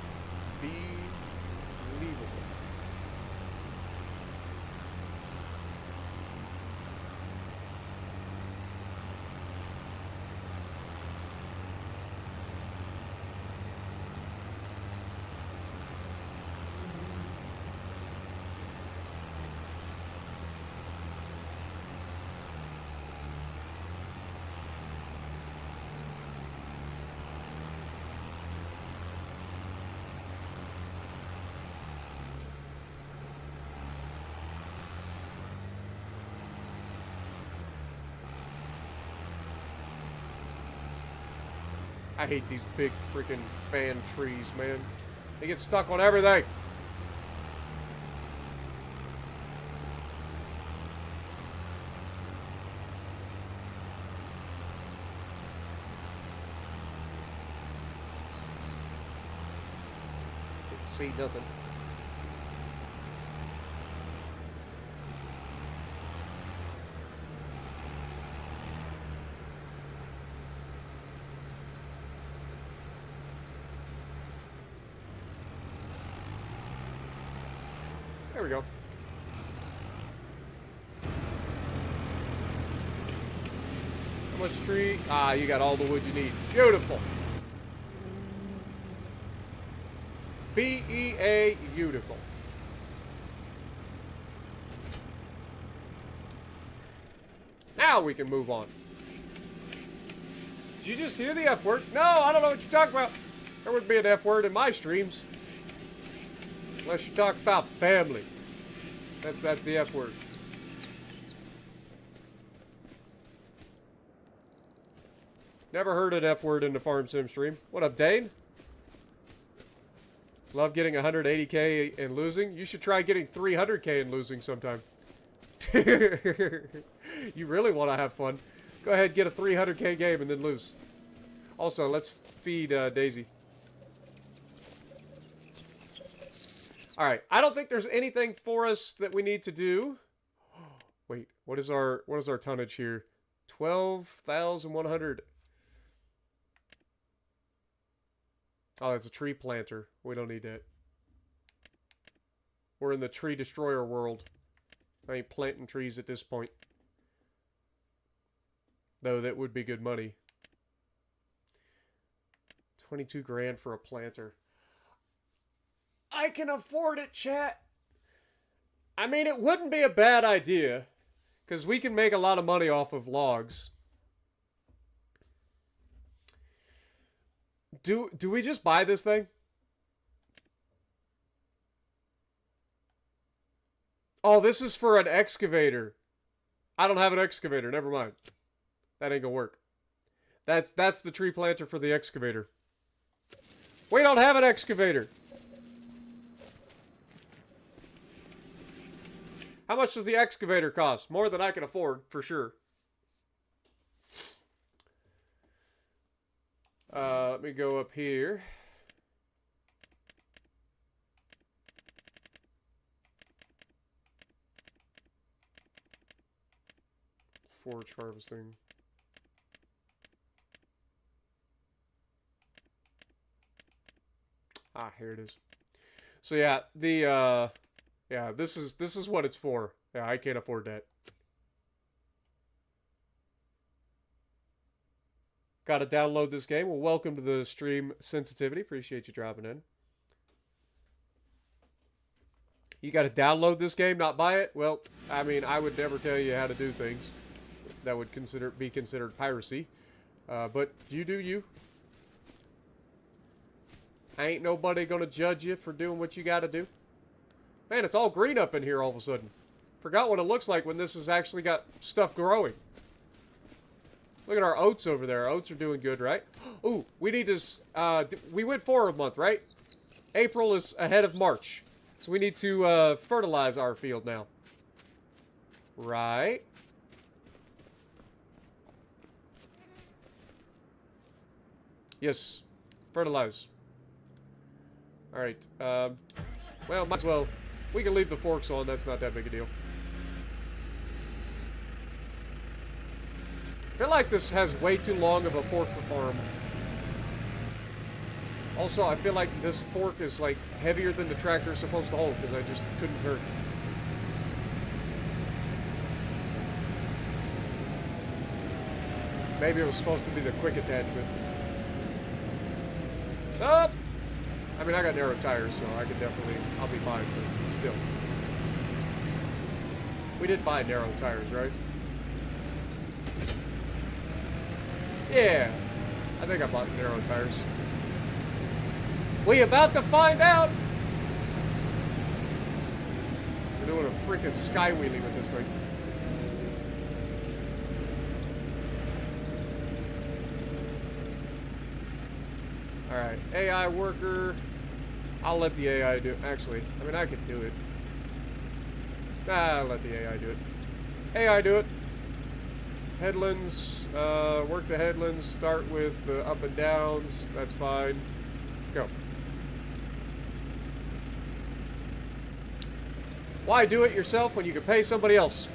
Speaker 1: I hate these big freaking fan trees, man. They get stuck on everything. Can't see nothing. There we go. How much tree? Ah, you got all the wood you need. Beautiful. B-E-A, beautiful. Now we can move on. Did you just hear the F word? No, I don't know what you're talking about. There wouldn't be an F word in my streams. Unless you talk about family. That's the F word. Never heard an F word in the Farm Sim stream. What up, Dane? Love getting 180k and losing. You should try getting 300k and losing sometime. You really want to have fun. Go ahead, get a 300k game and then lose. Also, let's feed Daisy. Alright, I don't think there's anything for us that we need to do. Wait, what is our tonnage here? 12,100. Oh, it's a tree planter. We don't need that. We're in the tree destroyer world. I ain't planting trees at this point. Though that would be good money. 22 grand for a planter. I can afford it, chat. I mean, it wouldn't be a bad idea. Because we can make a lot of money off of logs. Do we just buy this thing? Oh, this is for an excavator. I don't have an excavator. Never mind. That ain't gonna work. That's the tree planter for the excavator. We don't have an excavator. How much does the excavator cost? More than I can afford, for sure. Let me go up here. Forage harvesting. Ah, here it is. So yeah, yeah, this is what it's for. Yeah, I can't afford that. Got to download this game. Well, welcome to the stream sensitivity. Appreciate you dropping in. You got to download this game, not buy it? Well, I mean, I would never tell you how to do things that would be considered piracy. But you do you. Ain't nobody gonna judge you for doing what you gotta do. Man, it's all green up in here all of a sudden. Forgot what it looks like when this has actually got stuff growing. Look at our oats over there. Our oats are doing good, right? Ooh, we need to... we went for a month, right? April is ahead of March. So we need to fertilize our field now. Right. Yes. Fertilize. Alright. Well, might as well. We can leave the forks on. That's not that big a deal. I feel like this has way too long of a fork arm. Also, I feel like this fork is like heavier than the tractor is supposed to hold because I just couldn't turn. Maybe it was supposed to be the quick attachment. Oh! I mean, I got narrow tires, so I can definitely, I'll be fine, but still. We did buy narrow tires, right? Yeah. I think I bought narrow tires. We about to find out! We're doing a freaking sky wheelie with this thing. Alright, AI worker. I'll let the AI do it. Actually, I mean, I could do it. I'll let the AI do it. AI do it. Headlands, work the headlands. Start with the up and downs. That's fine. Go. Why do it yourself when you can pay somebody else?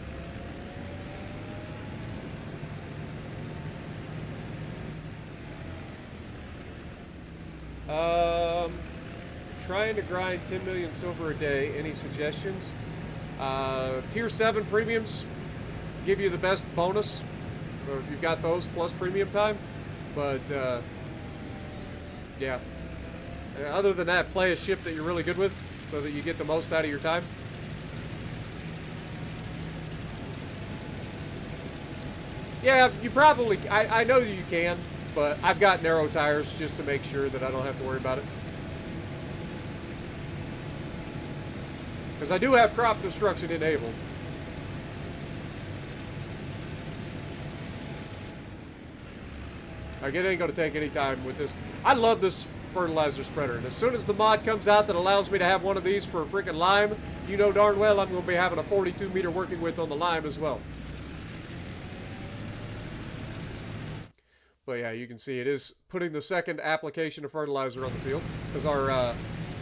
Speaker 1: Trying to grind 10 million silver a day. Any suggestions? Tier 7 premiums give you the best bonus, or if you've got those plus premium time. But yeah. Other than that, play a ship that you're really good with so that you get the most out of your time. Yeah, you probably, I know that you can, but I've got narrow tires just to make sure that I don't have to worry about it. Because I do have crop destruction enabled. Like, it ain't going to take any time with this. I love this fertilizer spreader. And as soon as the mod comes out that allows me to have one of these for a freaking lime, you know darn well I'm going to be having a 42 meter working width on the lime as well. But yeah, you can see it is putting the second application of fertilizer on the field. Because our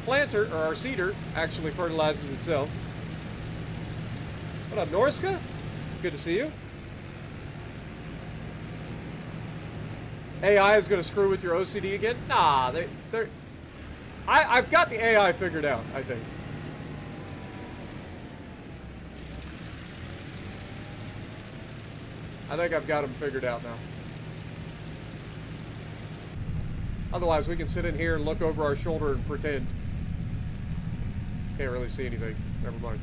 Speaker 1: planter, or our seeder, actually fertilizes itself. What up, Norska? Good to see you. AI is going to screw with your OCD again? Nah, they're... I've got the AI figured out, I think. I think I've got them figured out now. Otherwise, we can sit in here and look over our shoulder and pretend. Can't really see anything. Never mind.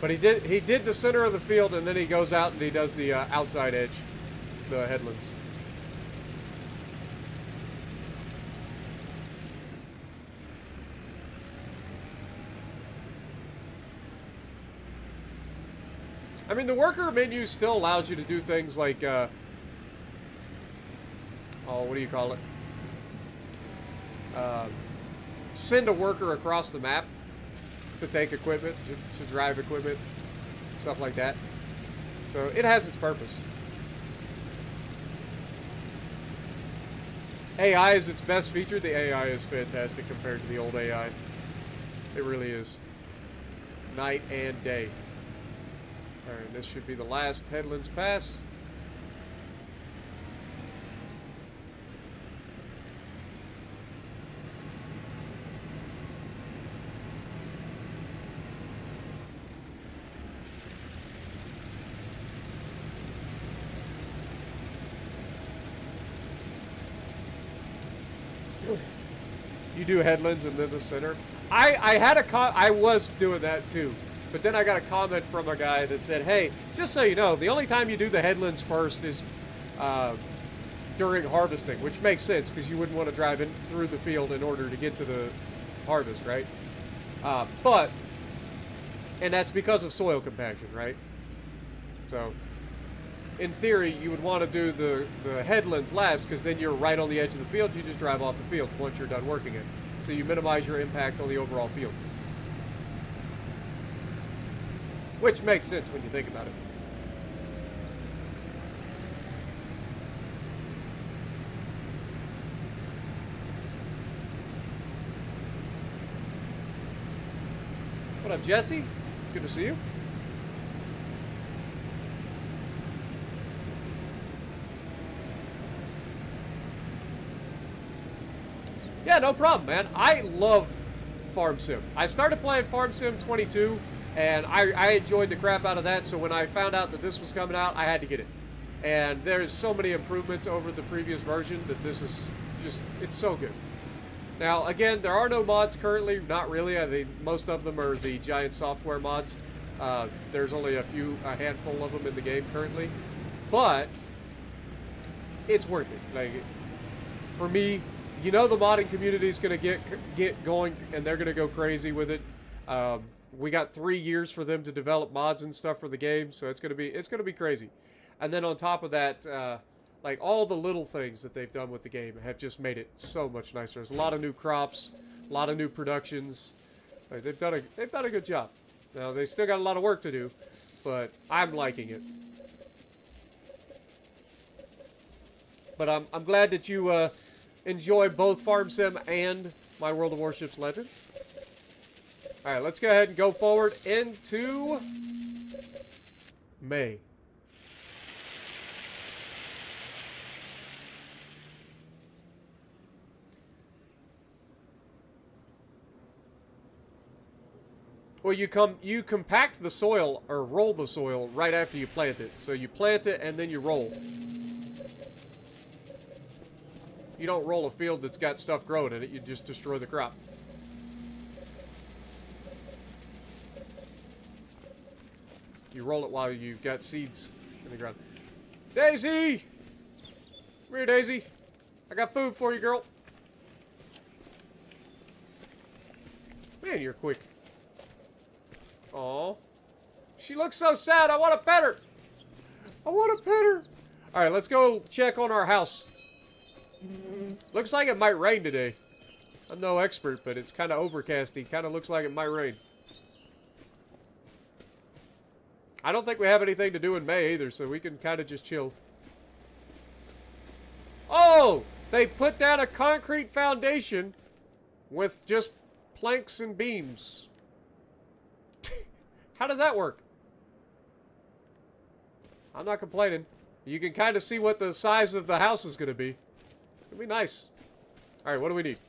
Speaker 1: But he did the center of the field, and then he goes out and he does the outside edge, the headlands. I mean, the worker menu still allows you to do things like, oh, what do you call it? Send a worker across the map to take equipment, to drive equipment, stuff like that. So it has its purpose. AI is its best feature. The AI is fantastic compared to the old AI. It really is. Night and day. Alright, this should be the last Headlands Pass. You do headlands and then the center. I was doing that too. But then I got a comment from a guy that said, hey, just so you know, the only time you do the headlands first is during harvesting, which makes sense because you wouldn't want to drive in through the field in order to get to the harvest, right? And that's because of soil compaction, right? So, in theory, you would want to do the headlands last because then you're right on the edge of the field. You just drive off the field once you're done working it. So you minimize your impact on the overall field. Which makes sense when you think about it. What up, Jesse? Good to see you. Yeah, no problem, man. I love Farm Sim. I started playing Farm Sim 22, and I enjoyed the crap out of that, so when I found out that this was coming out, I had to get it. And there's so many improvements over the previous version that this is just, it's so good. Now, again, there are no mods currently, not really. I think most of them are the Giant Software mods. There's only a handful of them in the game currently. But it's worth it. Like, for me, you know the modding community is going to get going, and they're going to go crazy with it. We got 3 years for them to develop mods and stuff for the game, so it's going to be crazy. And then on top of that, like all the little things that they've done with the game have just made it so much nicer. There's a lot of new crops, a lot of new productions. Like, they've done a good job. Now they still got a lot of work to do, but I'm liking it. But I'm glad that you enjoy both Farm Sim and my World of Warships Legends. All right, let's go ahead and go forward into May. Well, you compact the soil or roll the soil right after you plant it. So you plant it and then you roll. You don't roll a field that's got stuff growing in it. You just destroy the crop. You roll it while you've got seeds in the ground. Daisy! Come here, Daisy. I got food for you, girl. Man, you're quick. Aw. She looks so sad. I want to pet her. I want to pet her. All right, let's go check on our house. Looks like it might rain today. I'm no expert, but it's kind of overcasty. Kind of looks like it might rain. I don't think we have anything to do in May either, so we can kind of just chill. Oh! They put down a concrete foundation with just planks and beams. How does that work? I'm not complaining. You can kind of see what the size of the house is going to be. It's going to be nice. Alright, what do we need?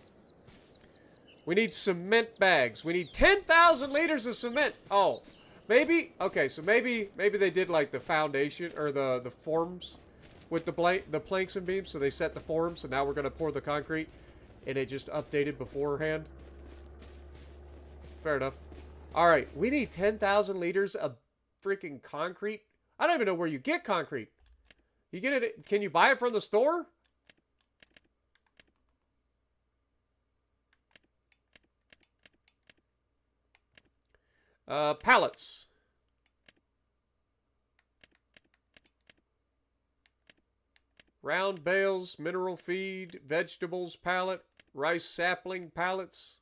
Speaker 1: We need cement bags. We need 10,000 liters of cement. Oh, maybe... Okay, so maybe they did like the foundation or the forms with the planks and beams. So they set the forms, so now we're going to pour the concrete. And it just updated beforehand. Fair enough. Alright, we need 10,000 liters of freaking concrete. I don't even know where you get concrete. You get it, can you buy it from the store? Pallets. Round bales, mineral feed, vegetables pallet, rice sapling pallets.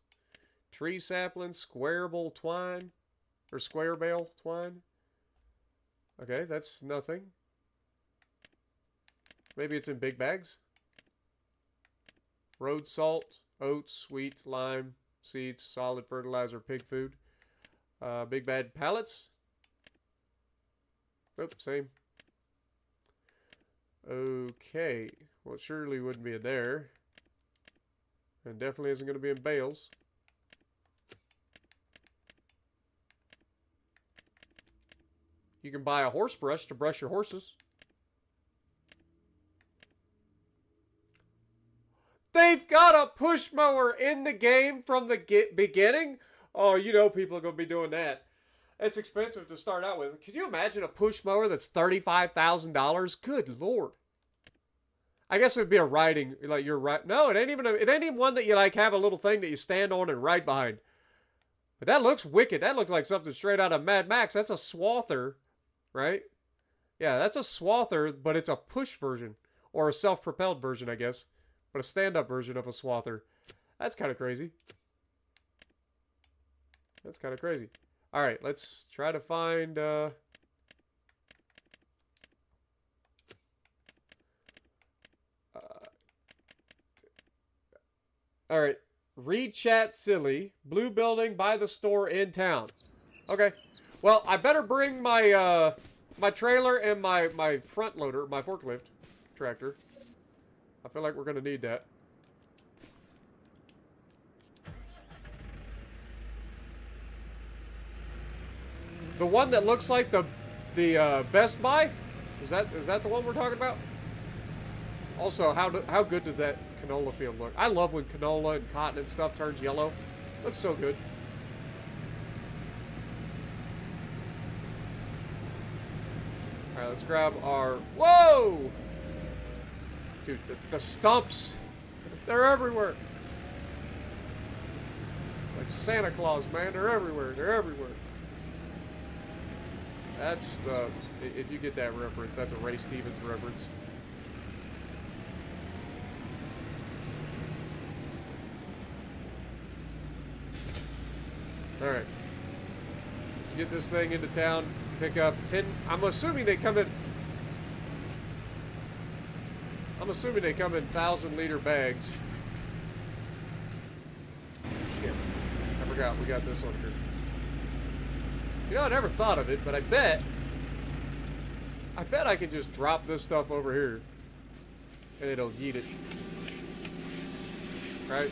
Speaker 1: Tree sapling, squareable twine, or square bale twine. Okay, that's nothing. Maybe it's in big bags. Road salt, oats, wheat, lime, seeds, solid fertilizer, pig food. Big bad pallets. Oops, same. Okay, well, it surely wouldn't be in there. And definitely isn't going to be in bales. You can buy a horse brush to brush your horses. They've got a push mower in the game from the beginning? Oh, you know people are going to be doing that. It's expensive to start out with. Could you imagine a push mower that's $35,000? Good Lord. I guess it'd be a riding, like you're right. No, it ain't even one that you like have a little thing that you stand on and ride behind. But that looks wicked. That looks like something straight out of Mad Max. That's a swather. Right? Yeah, that's a swather, but it's a push version. Or a self-propelled version, I guess. But a stand-up version of a swather. That's kind of crazy. That's kind of crazy. Alright, let's try to find... Alright. Read chat silly. Blue building by the store in town. Okay. Well, I better bring my my trailer and my front loader, my forklift tractor. I feel like we're going to need that. The one that looks like the Best Buy? Is that the one we're talking about? Also, how good did that canola field look? I love when canola and cotton and stuff turns yellow. Looks so good. Alright, let's grab our... Whoa! Dude, the stumps. They're everywhere. Like Santa Claus, man. They're everywhere. They're everywhere. That's the... If you get that reference, that's a Ray Stevens reference. Alright. Let's get this thing into town. Pick up 10... I'm assuming they come in 1,000-liter bags. Shit. I forgot we got this one here. You know, I never thought of it, but I bet I can just drop this stuff over here and it'll yeet it. Right?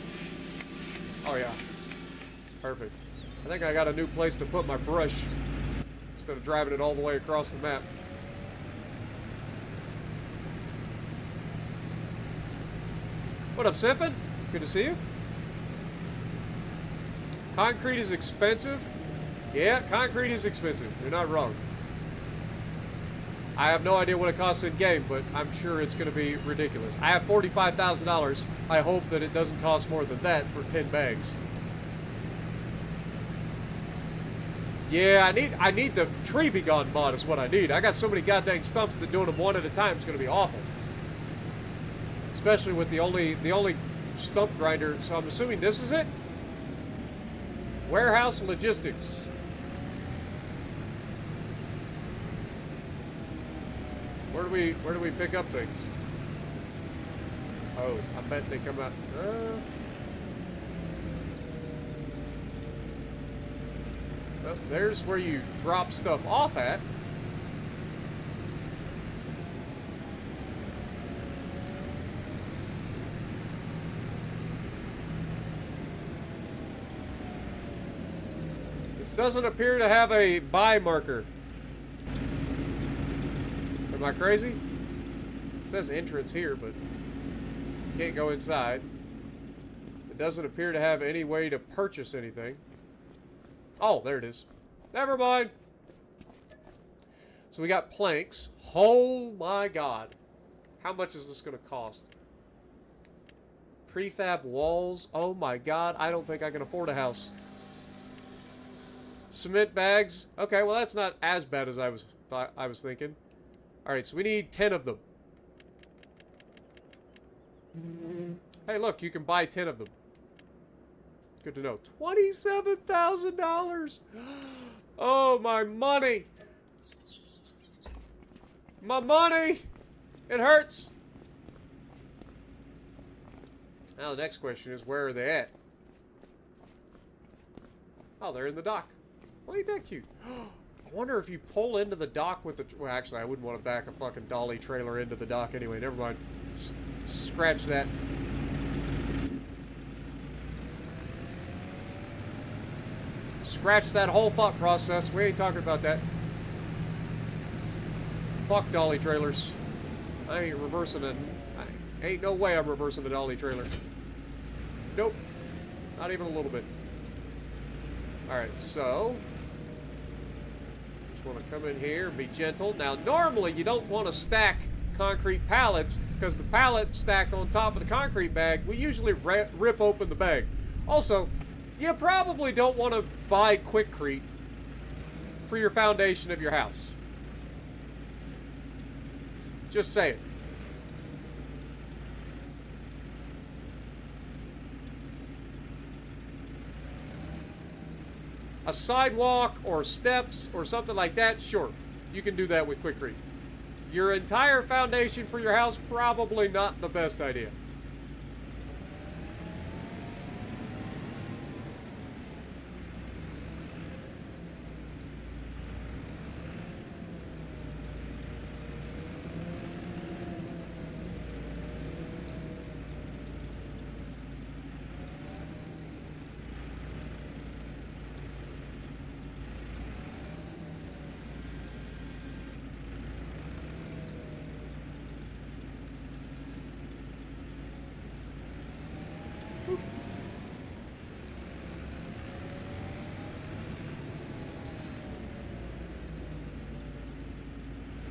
Speaker 1: Oh yeah. Perfect. I think I got a new place to put my brush instead of driving it all the way across the map. What up, Simpin? Good to see you. Concrete is expensive. Yeah, concrete is expensive. You're not wrong. I have no idea what it costs in game, but I'm sure it's going to be ridiculous. I have $45,000. I hope that it doesn't cost more than that for 10 bags. Yeah, I need the Tree Be Gone mod is what I need. I got so many goddamn stumps that doing them one at a time is going to be awful. Especially with the only stump grinder. So I'm assuming this is it? Warehouse logistics. Where do we pick up things? Oh, I bet they come out. Well, there's where you drop stuff off at. This doesn't appear to have a buy marker. Am I crazy? It says entrance here, but you can't go inside. It doesn't appear to have any way to purchase anything. Oh, there it is. Never mind. So we got planks. Oh my god. How much is this going to cost? Prefab walls. Oh my god. I don't think I can afford a house. Cement bags. Okay, well that's not as bad as I was thinking. Alright, so we need 10 of them. Hey, look, you can buy 10 of them. Good to know. $27,000! Oh, my money! My money! It hurts! Now the next question is, where are they at? Oh, they're in the dock. Well, ain't that cute? I wonder if you pull into the dock with the... Well, actually, I wouldn't want to back a fucking dolly trailer into the dock anyway. Never mind. Just scratch that. Scratch that whole thought process. We ain't talking about that. Fuck dolly trailers. I ain't reversing it. Ain't no way I'm reversing a dolly trailer. Nope. Not even a little bit. Alright, so... just want to come in here and be gentle. Now, normally you don't want to stack concrete pallets because the pallet stacked on top of the concrete bag, we usually rip open the bag. Also, you probably don't want to buy Quikrete for your foundation of your house. Just saying. A sidewalk or steps or something like that, sure. You can do that with Quikrete. Your entire foundation for your house, probably not the best idea.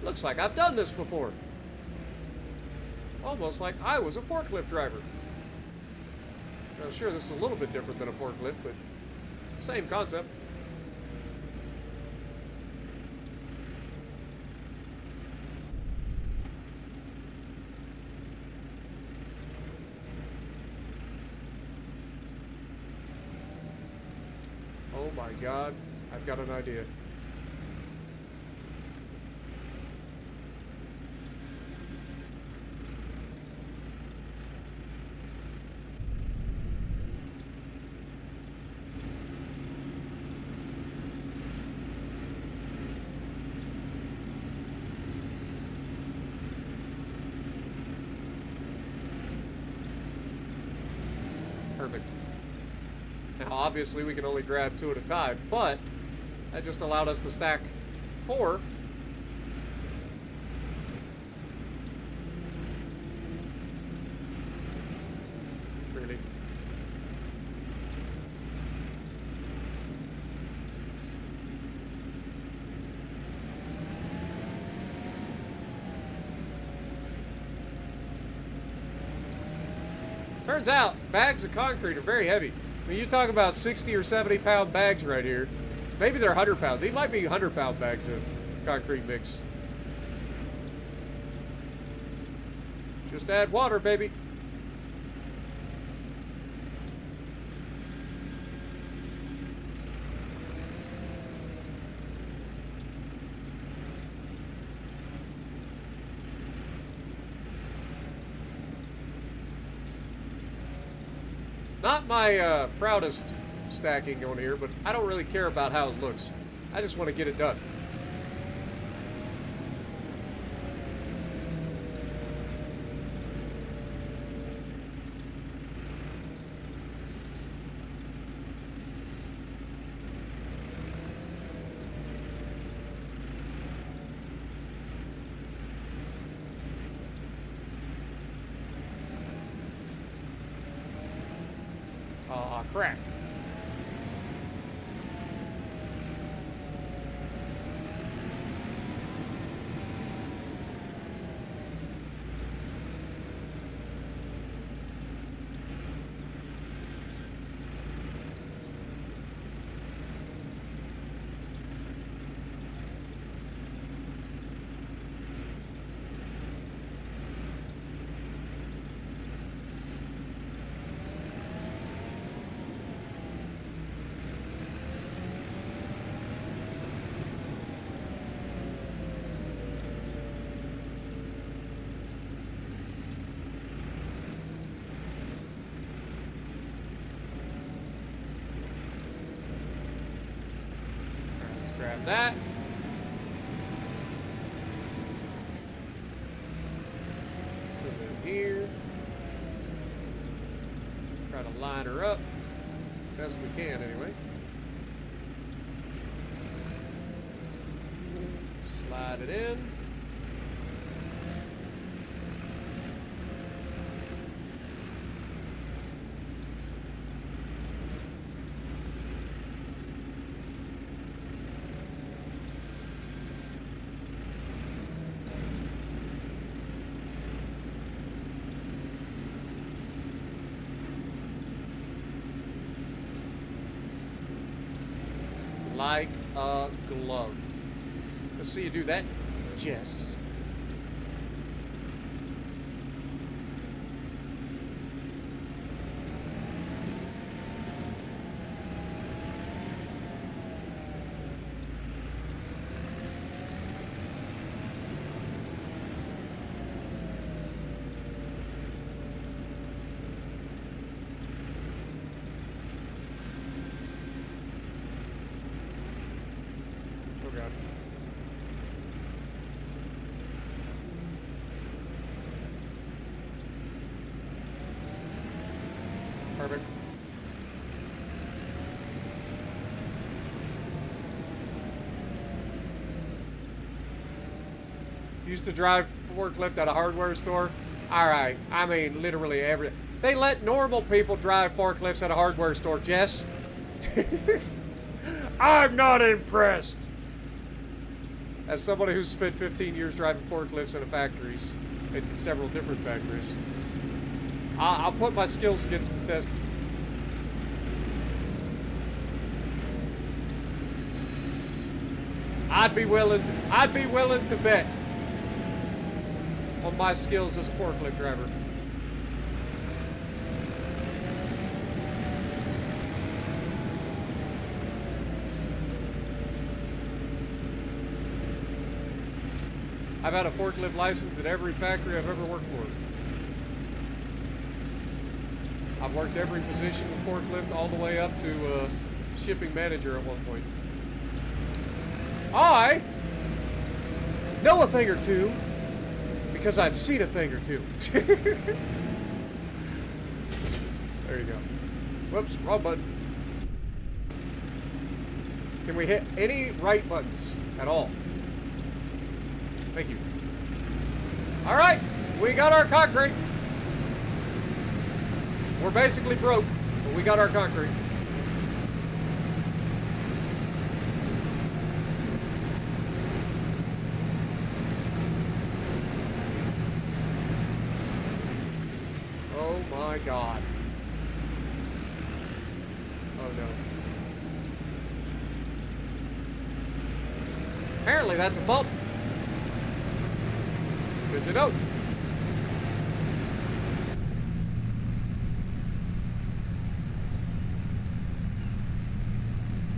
Speaker 1: Looks like I've done this before. Almost like I was a forklift driver. Now, sure, this is a little bit different than a forklift, but same concept. Oh my God, I've got an idea. Perfect. Now, obviously, we can only grab 2 at a time, but that just allowed us to stack 4. Really? Turns out, bags of concrete are very heavy. I mean, you talk about 60 or 70 pound bags right here. Maybe they're 100 pound. They might be 100 pound bags of concrete mix. Just add water, baby. Not my proudest stacking on here, but I don't really care about how it looks. I just want to get it done. Aw, crap. Grab that. Put it in here. Try to line her up best we can, anyway. Slide it in. Like a glove. Let's see you do that, Jess. God. Perfect. Used to drive forklift at a hardware store. All right, I mean literally they let normal people drive forklifts at a hardware store, Jess. I'm not impressed. As somebody who's spent 15 years driving forklifts in factories, in several different factories, I'll put my skills against the test. I'd be willing to bet on my skills as a forklift driver. I've had a forklift license at every factory I've ever worked for. I've worked every position with forklift all the way up to shipping manager at one point. I know a thing or two because I've seen a thing or two. There you go. Whoops, wrong button. Can we hit any right buttons at all? Thank you. All right, we got our concrete. We're basically broke, but we got our concrete. Oh my God. Oh no. Apparently that's a bump. Good to know.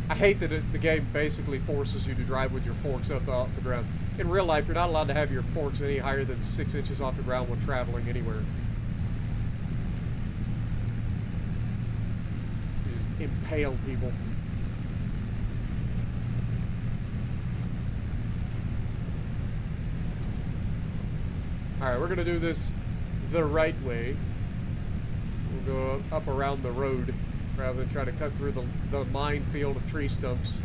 Speaker 1: I hate that the game basically forces you to drive with your forks up off the ground. In real life, you're not allowed to have your forks any higher than 6 inches off the ground when traveling anywhere. You just impale people. Alright, we're gonna do this the right way. We'll go up around the road rather than try to cut through the minefield of tree stumps.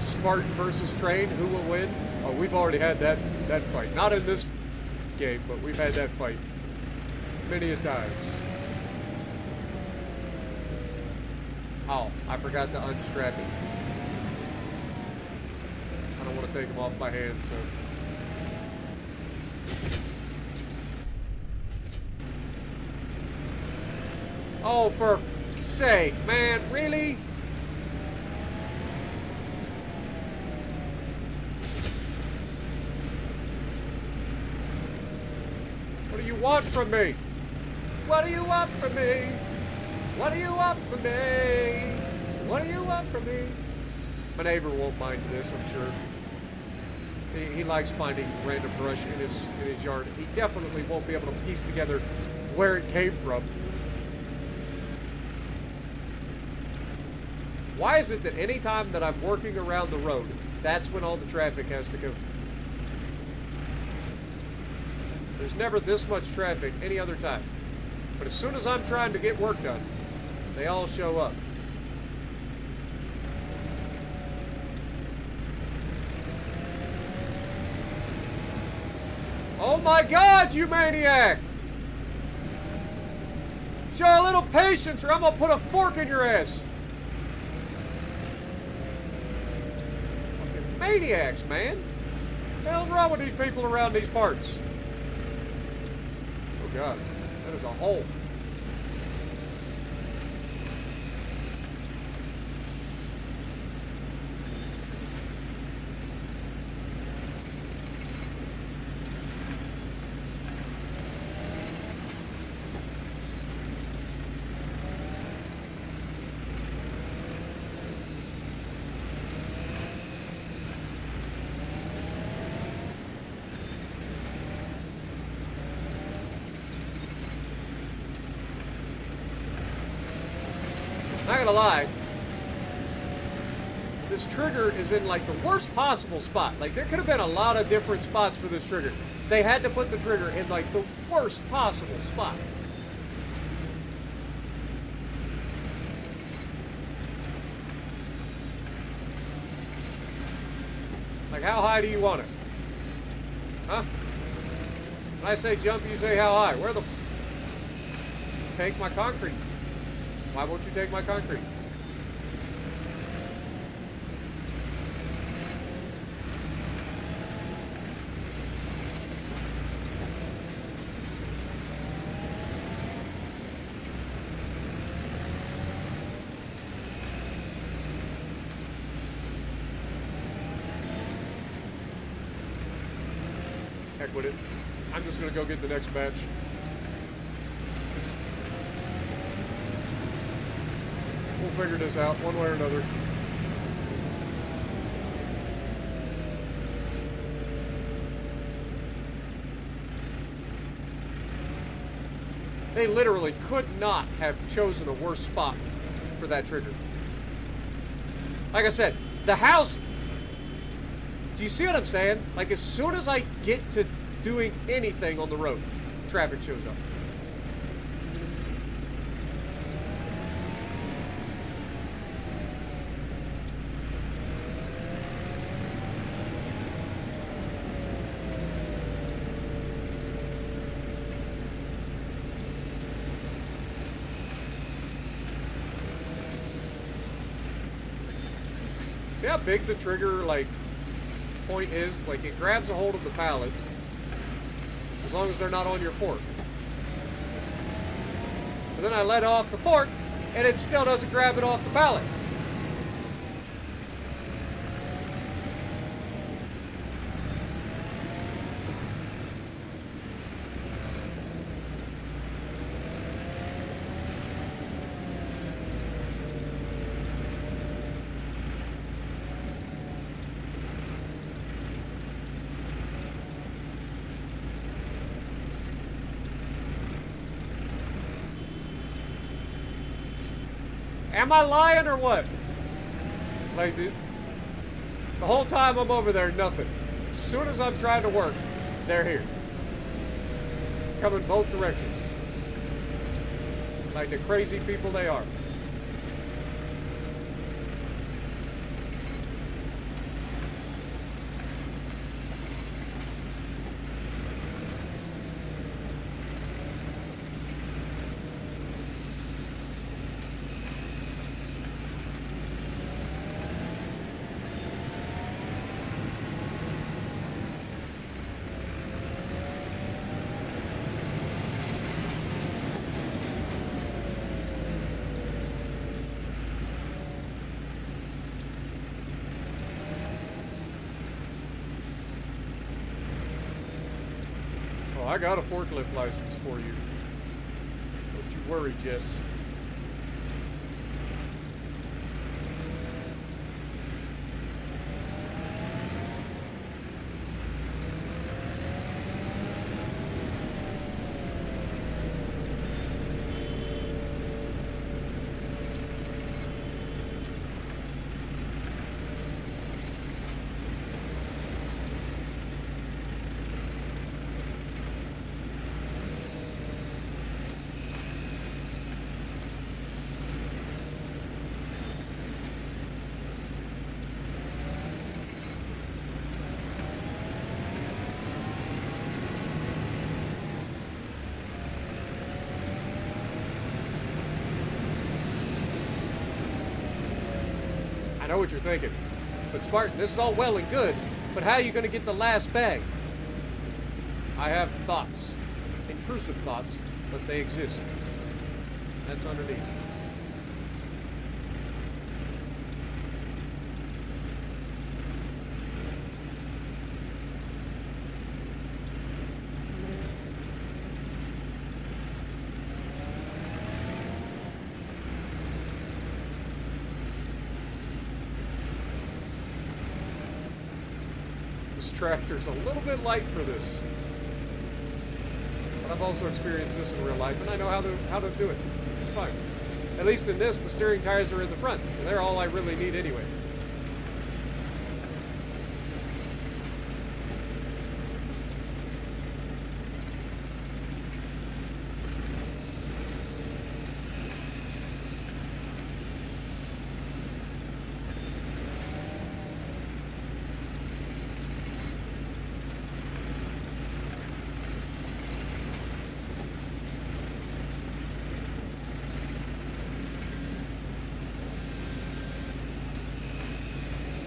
Speaker 1: Spartan versus Train, who will win? Oh, we've already had that fight. Not in this game, but we've had that fight many a times. Oh, I forgot to unstrap it. I don't want to take them off my hands, so. Oh, for sake, man, really? What do you want from me? What do you want from me? What do you want from me? What do you want from me? My neighbor won't mind this, I'm sure. He likes finding random brush in his yard. He definitely won't be able to piece together where it came from. Why is it that any time that I'm working around the road, that's when all the traffic has to go? There's never this much traffic any other time. But as soon as I'm trying to get work done, they all show up. Oh my God, you maniac! Show a little patience or I'm gonna put a fork in your ass. Fucking maniacs, man. What the hell's wrong with these people around these parts? Oh God, that is a hole. Not gonna lie, this trigger is in like the worst possible spot. Like there could have been a lot of different spots for this trigger. They had to put the trigger in like the worst possible spot. Like how high do you want it? Huh? When I say jump, you say how high. Where the... Just take my concrete. Why won't you take my concrete? Heck with it. I'm just gonna go get the next batch. We'll figure this out one way or another. They literally could not have chosen a worse spot for that trigger. Like I said, the house... Do you see what I'm saying? Like, as soon as I get to doing anything on the road, traffic shows up. See how big the trigger, like, point is? Like, it grabs a hold of the pallets as long as they're not on your fork. But then I let off the fork and it still doesn't grab it off the pallet. Am I lying or what? Like, the whole time I'm over there, nothing. As soon as I'm trying to work, they're here. Coming both directions. Like the crazy people they are. I got a forklift license for you. Don't you worry, Jess. I know what you're thinking. But Spartan, this is all well and good, but how are you going to get the last bag? I have thoughts. Intrusive thoughts, but they exist. That's underneath. This tractor's a little bit light for this. But I've also experienced this in real life, and I know how to do it. It's fine. At least in this, the steering tires are in the front, so they're all I really need anyway.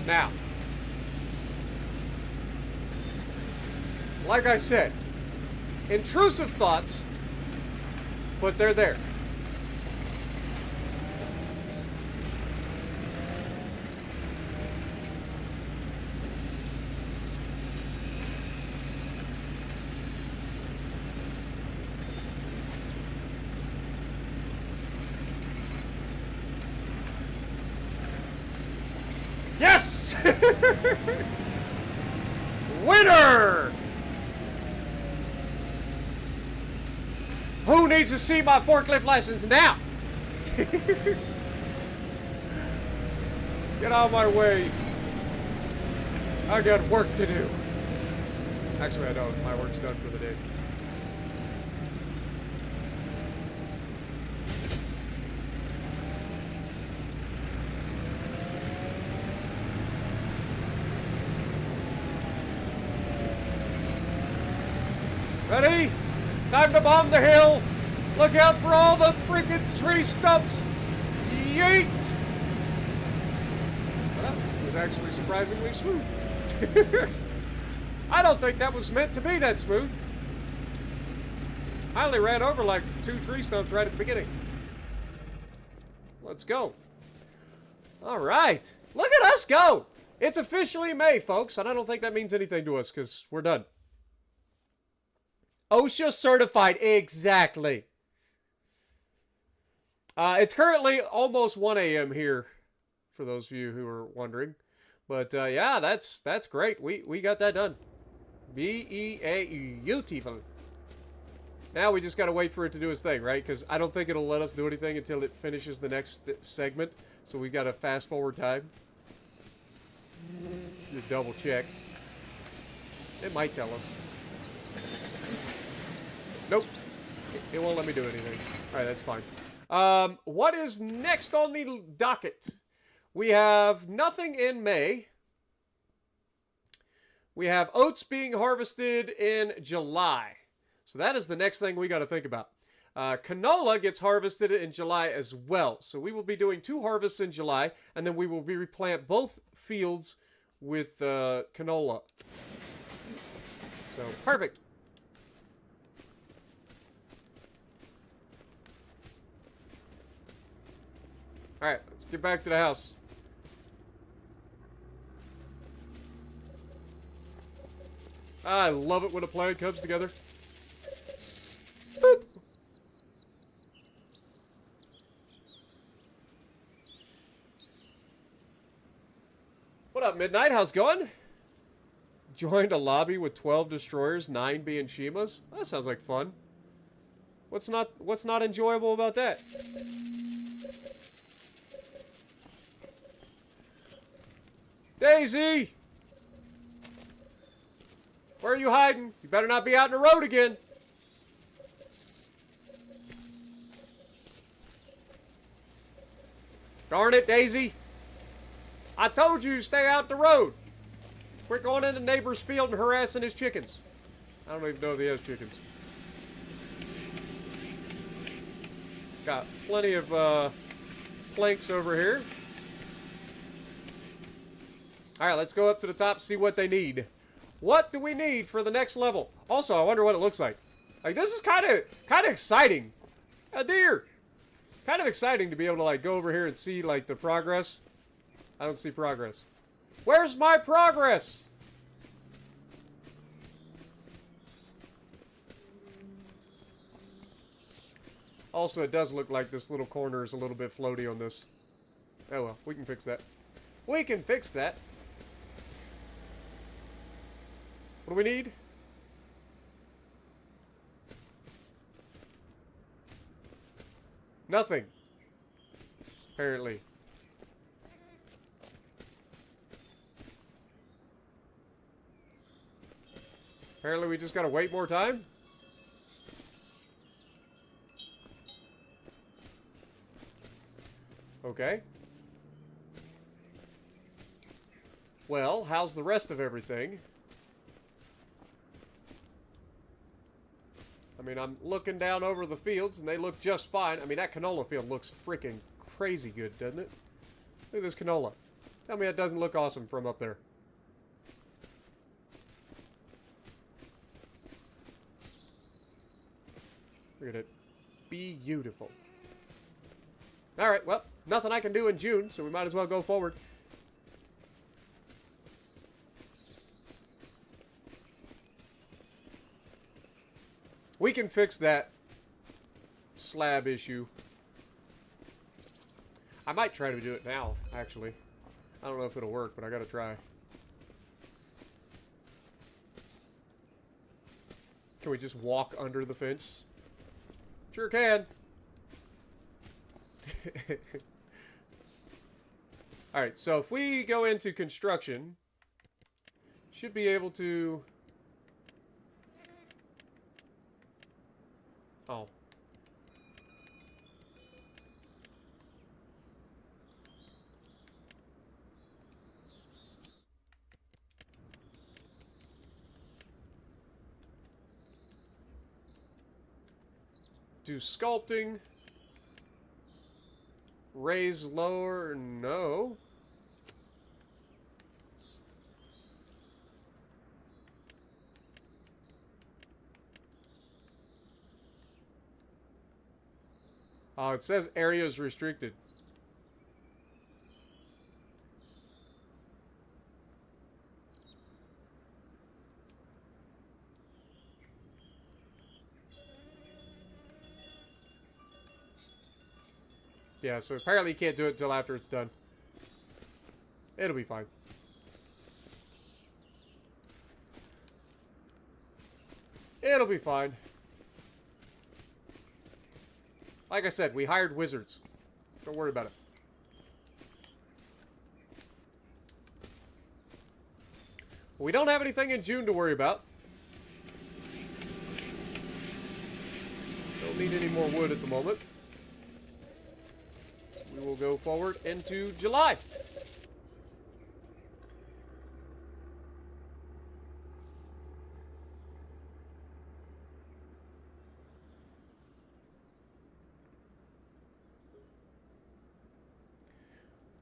Speaker 1: Now, like I said, intrusive thoughts, but they're there. Yes! Winner! Who needs to see my forklift license now? Get out of my way. I got work to do. Actually, I don't. My work's done for the day. Ready? Time to bomb the hill. Look out for all the freaking tree stumps. Yeet! Well, that was actually surprisingly smooth. I don't think that was meant to be that smooth. I only ran over like 2 tree stumps right at the beginning. Let's go. All right. Look at us go. It's officially May, folks, and I don't think that means anything to us because we're done. OSHA certified, exactly. It's currently almost 1 a.m. here, for those of you who are wondering. But yeah, that's great. We got that done. Beautiful. Now we just gotta wait for it to do its thing, right? Because I don't think it'll let us do anything until it finishes the next segment. So we got to fast forward time. You double check. It might tell us. Nope. It won't let me do anything. Alright, that's fine. What is next on the docket? We have nothing in May. We have oats being harvested in July. So that is the next thing we got to think about. Canola gets harvested in July as well. So we will be doing 2 harvests in July, and then we will replant both fields with canola. So, perfect. Alright, let's get back to the house. I love it when a plan comes together. Boop. What up, Midnight? How's it going? Joined a lobby with 12 destroyers, 9 being Shimas. That sounds like fun. What's not enjoyable about that? Daisy! Where are you hiding? You better not be out in the road again. Darn it, Daisy. I told you to stay out the road. Quit going in the neighbor's field and harassing his chickens. I don't even know if he has chickens. Got plenty of planks over here. Alright, let's go up to the top, see what they need. What do we need for the next level? Also, I wonder what it looks like. Like, this is kind of exciting. A deer. Kind of exciting to be able to, like, go over here and see, like, the progress. I don't see progress. Where's my progress? Also, it does look like this little corner is a little bit floaty on this. Oh well, we can fix that. We can fix that. What do we need? Nothing. Apparently. Apparently we just gotta wait more time? Okay. Well, how's the rest of everything? I mean, I'm looking down over the fields, and they look just fine. I mean, that canola field looks freaking crazy good, doesn't it? Look at this canola. Tell me it doesn't look awesome from up there. Look at it. Beautiful. Alright, well, nothing I can do in June, so we might as well go forward. We can fix that slab issue. I might try to do it now, actually. I don't know if it'll work, but I gotta try. Can we just walk under the fence? Sure can. Alright, so if we go into construction, should be able to... Oh. Do sculpting. Raise lower, no. Oh, it says area is restricted. Yeah, so apparently you can't do it until after it's done. It'll be fine. It'll be fine. Like I said, we hired wizards. Don't worry about it. We don't have anything in June to worry about. Don't need any more wood at the moment. We will go forward into July.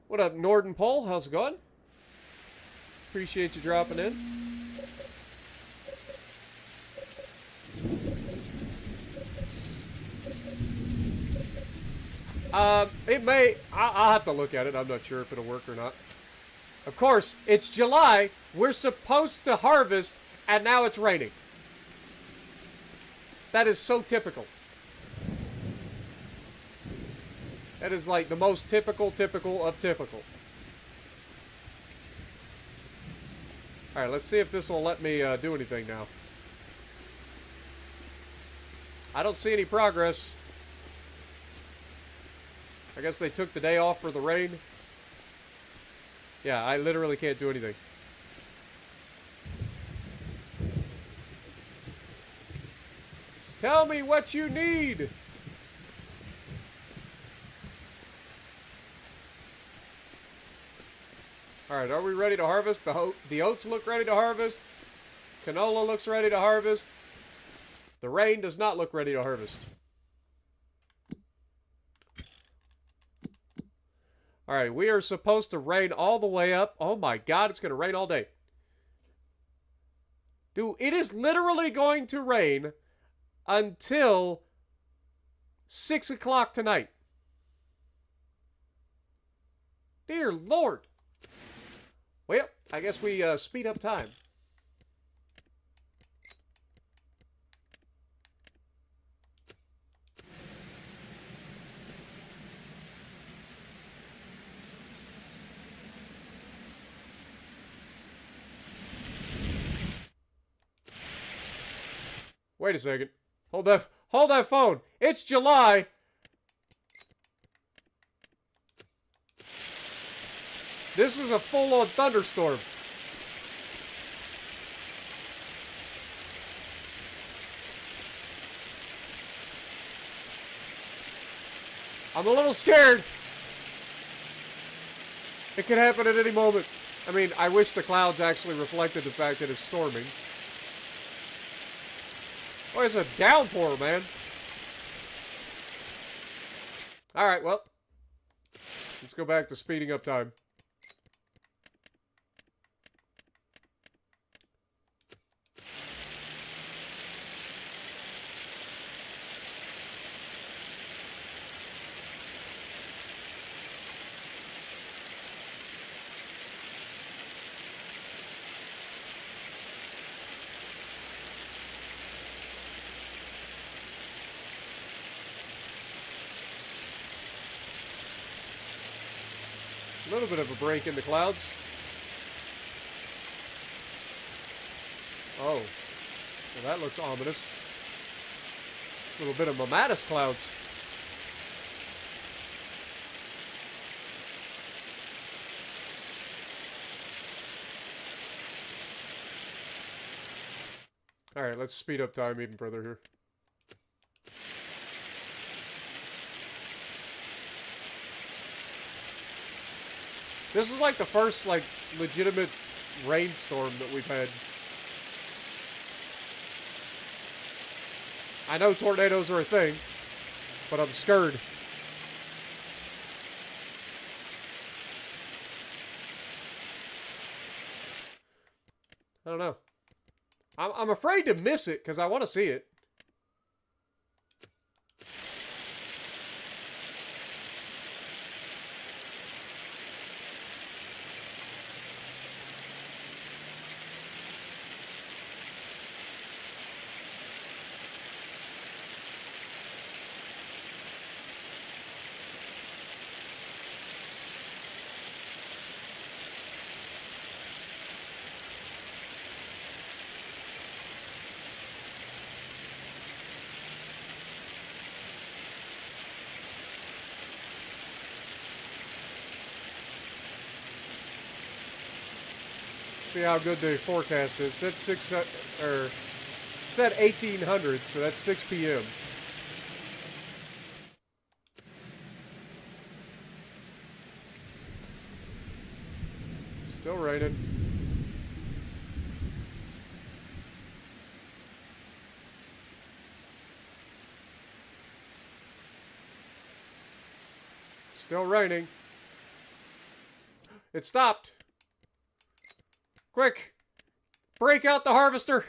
Speaker 1: What up, Norden Pole? How's it going? Appreciate you dropping in. It may... I'll have to look at it. I'm not sure if it'll work or not. Of course, it's July. We're supposed to harvest, and now it's raining. That is so typical. That is like the most typical of typical. Alright, let's see if this will let me do anything now. I don't see any progress. I guess they took the day off for the rain. Yeah, I literally can't do anything. Tell me what you need! Alright, are we ready to harvest? The oats look ready to harvest. Canola looks ready to harvest. The rain does not look ready to harvest. Alright, we are supposed to rain all the way up. Oh my god, it's going to rain all day. Dude, it is literally going to rain until 6 o'clock tonight. Dear Lord. Well, I guess we speed up time. Wait a second. Hold that phone. It's July. This is a full-on thunderstorm. I'm a little scared. It could happen at any moment. I mean, I wish the clouds actually reflected the fact that it's storming. Oh, it's a downpour, man. Alright, well. Let's go back to speeding up time. A little bit of a break in the clouds. Oh. Well, that looks ominous. A little bit of mammatus clouds. Alright, let's speed up time even further here. This is like the first, like, legitimate rainstorm that we've had. I know tornadoes are a thing, but I'm scared. I don't know. I'm afraid to miss it because I want to see it. See how good the forecast is. It's it's at 1800, so that's 6 p.m. Still raining. Still raining. It stopped. Quick! Break out the harvester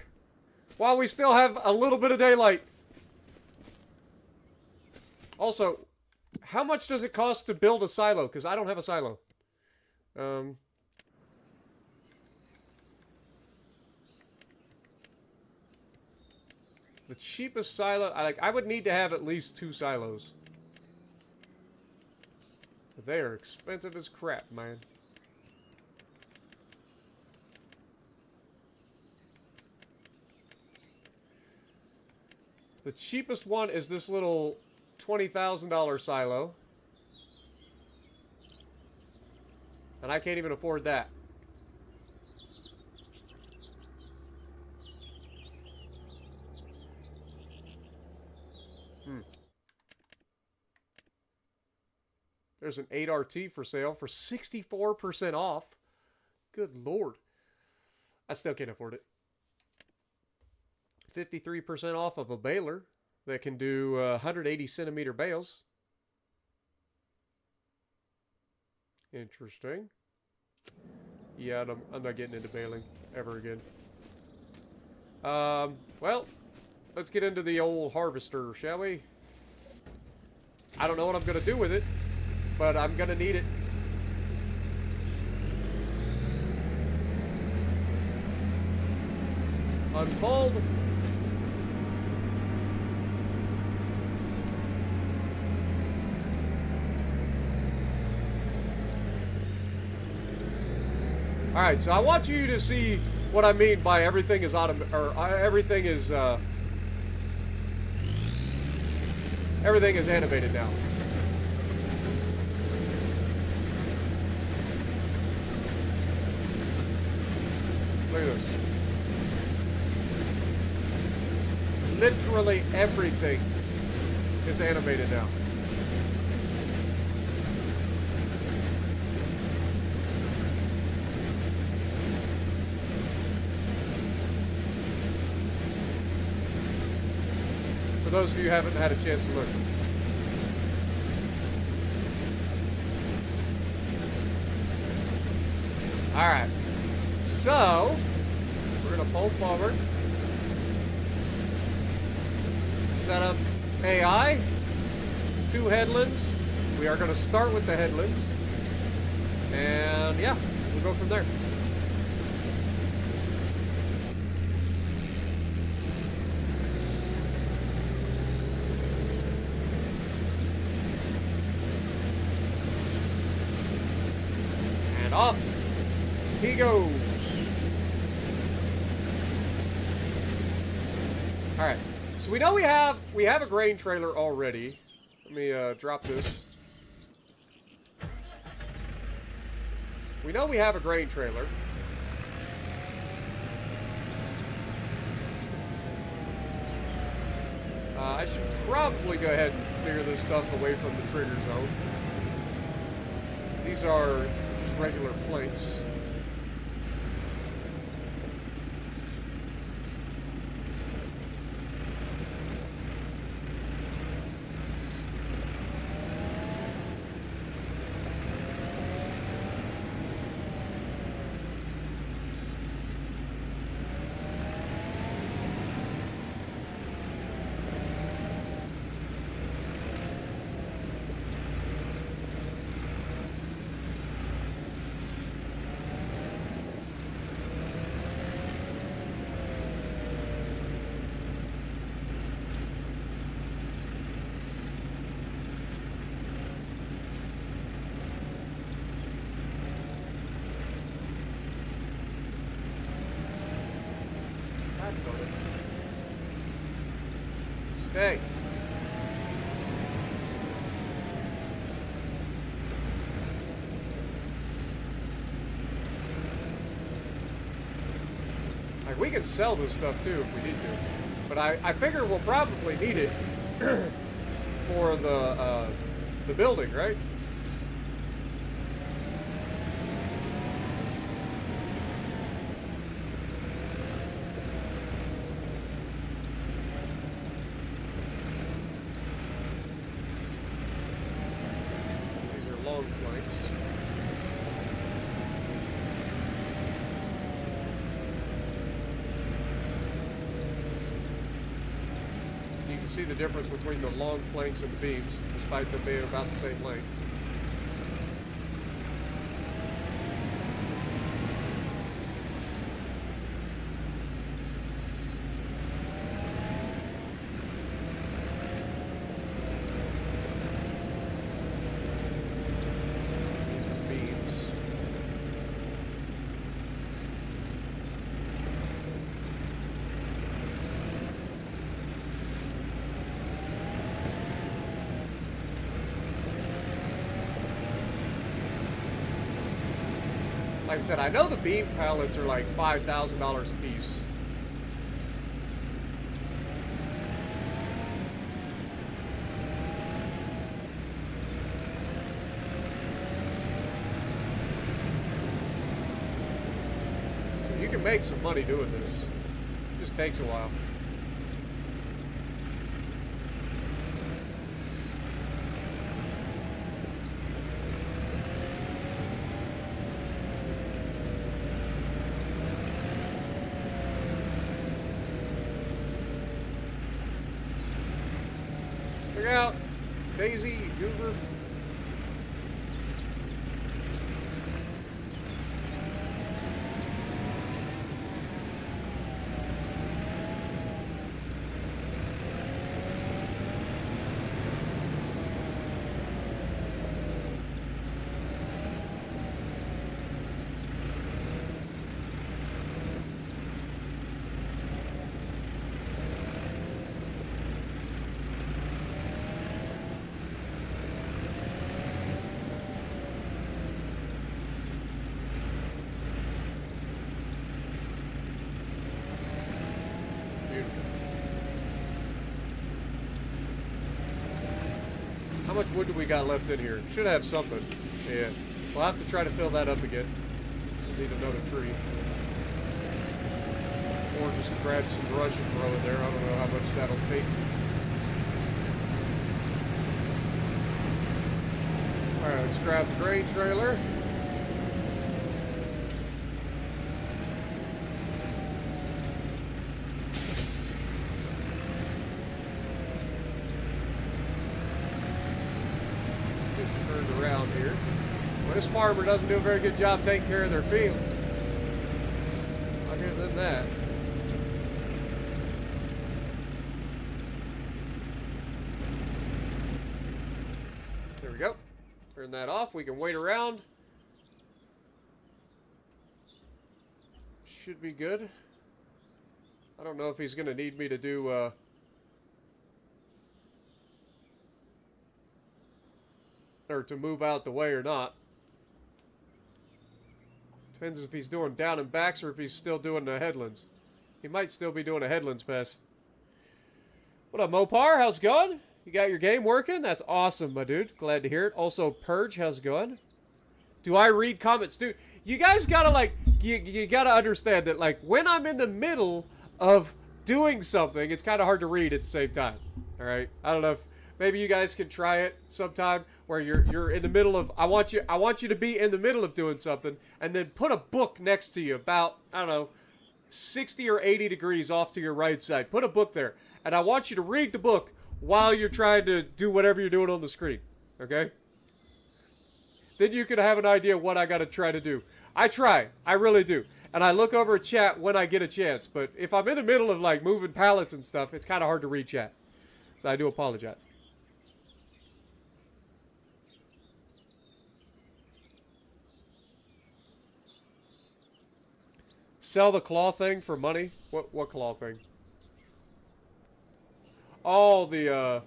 Speaker 1: while we still have a little bit of daylight. Also, how much does it cost to build a silo? Because I don't have a silo. The cheapest silo... I would need to have at least 2 silos. But they are expensive as crap, man. The cheapest one is this little $20,000 silo. And I can't even afford that. There's an 8RT for sale for 64% off. Good lord. I still can't afford it. 53% off of a baler that can do 180 centimeter bales. Interesting. Yeah, I'm not getting into baling ever again. Well, let's get into the old harvester, shall we? I don't know what I'm going to do with it, but I'm going to need it. Unfold. Alright, so I want you to see what I mean by everything is everything is animated now. Look at this. Literally everything is animated now. For those of you who haven't had a chance to look. Alright. So, we're going to pull forward. Set up AI. 2 headlands. We are going to start with the headlands. And yeah, we'll go from there. And off he goes. All right. So we know we have a grain trailer already. Let me drop this. We know we have a grain trailer. I should probably go ahead and clear this stuff away from the trigger zone. These are just regular planks. Stay. Like, we can sell this stuff too if we need to. But I figure we'll probably need it for the building, right? Long planks. You can see the difference between the long planks and the beams, despite them being about the same length. Like I said, I know the beam pallets are like $5,000 a piece. So you can make some money doing this. It just takes a while. Look out, Daisy, Goober. How much wood do we got left in here? Should have something. Yeah. We'll have to try to fill that up again. We'll need another tree. Or just grab some brush and throw it there. I don't know how much that'll take. Alright, let's grab the grain trailer. Around here. Well, this farmer doesn't do a very good job taking care of their field. I'll give them that. There we go. Turn that off. We can wait around. should be good. I don't know if he's going to need me to do, or to move out the way or not. Depends if he's doing down and backs or if he's still doing the headlands. He might still be doing a headlands pass. What up, Mopar? How's it going? You got your game working? That's awesome, my dude. Glad to hear it. Also, Purge, how's it going? Do I read comments? Dude, you guys gotta, like, you gotta understand that, like, when I'm in the middle of doing something, it's kind of hard to read at the same time. All right? I don't know if maybe you guys can try it sometime where you're in the middle of, I want you to be in the middle of doing something and then put a book next to you about, I don't know, 60 or 80 degrees off to your right side. Put a book there. And I want you to read the book while you're trying to do whatever you're doing on the screen. Okay? Then you can have an idea what I got to try to do. I try. I really do. And I look over at chat when I get a chance. But if I'm in the middle of, like, moving pallets and stuff, it's kind of hard to read chat. So I do apologize. Sell the claw thing for money? What claw thing? Oh, the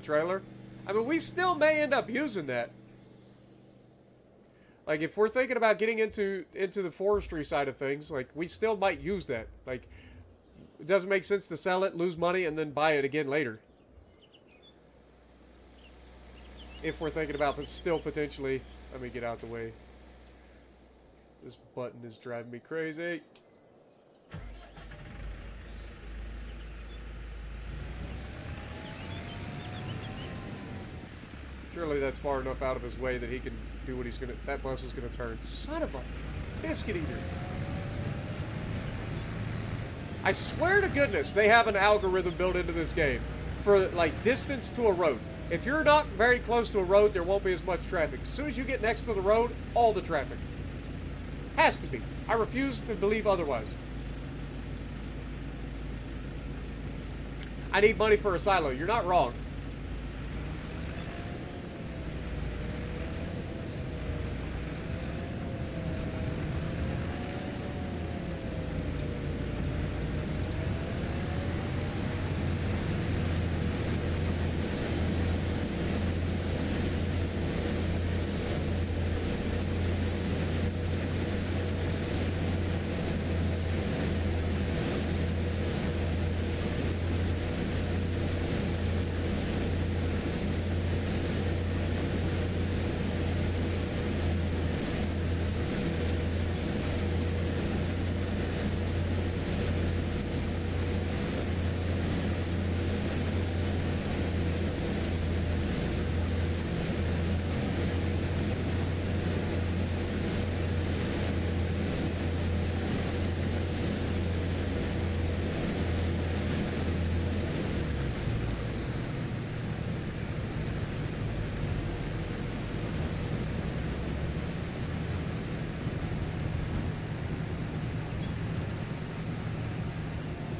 Speaker 1: trailer? I mean, we still may end up using that. Like, if we're thinking about getting into the forestry side of things, like, we still might use that. Like, it doesn't make sense to sell it, lose money, and then buy it again later. If we're thinking about still potentially... Let me get out the way. This button is driving me crazy. Surely that's far enough out of his way that he can do what he's gonna... That bus is gonna turn. Son of a biscuit eater. I swear to goodness they have an algorithm built into this game for, like, distance to a road. If you're not very close to a road, there won't be as much traffic. As soon as you get next to the road, all the traffic. Has to be. I refuse to believe otherwise. I need money for a silo. You're not wrong.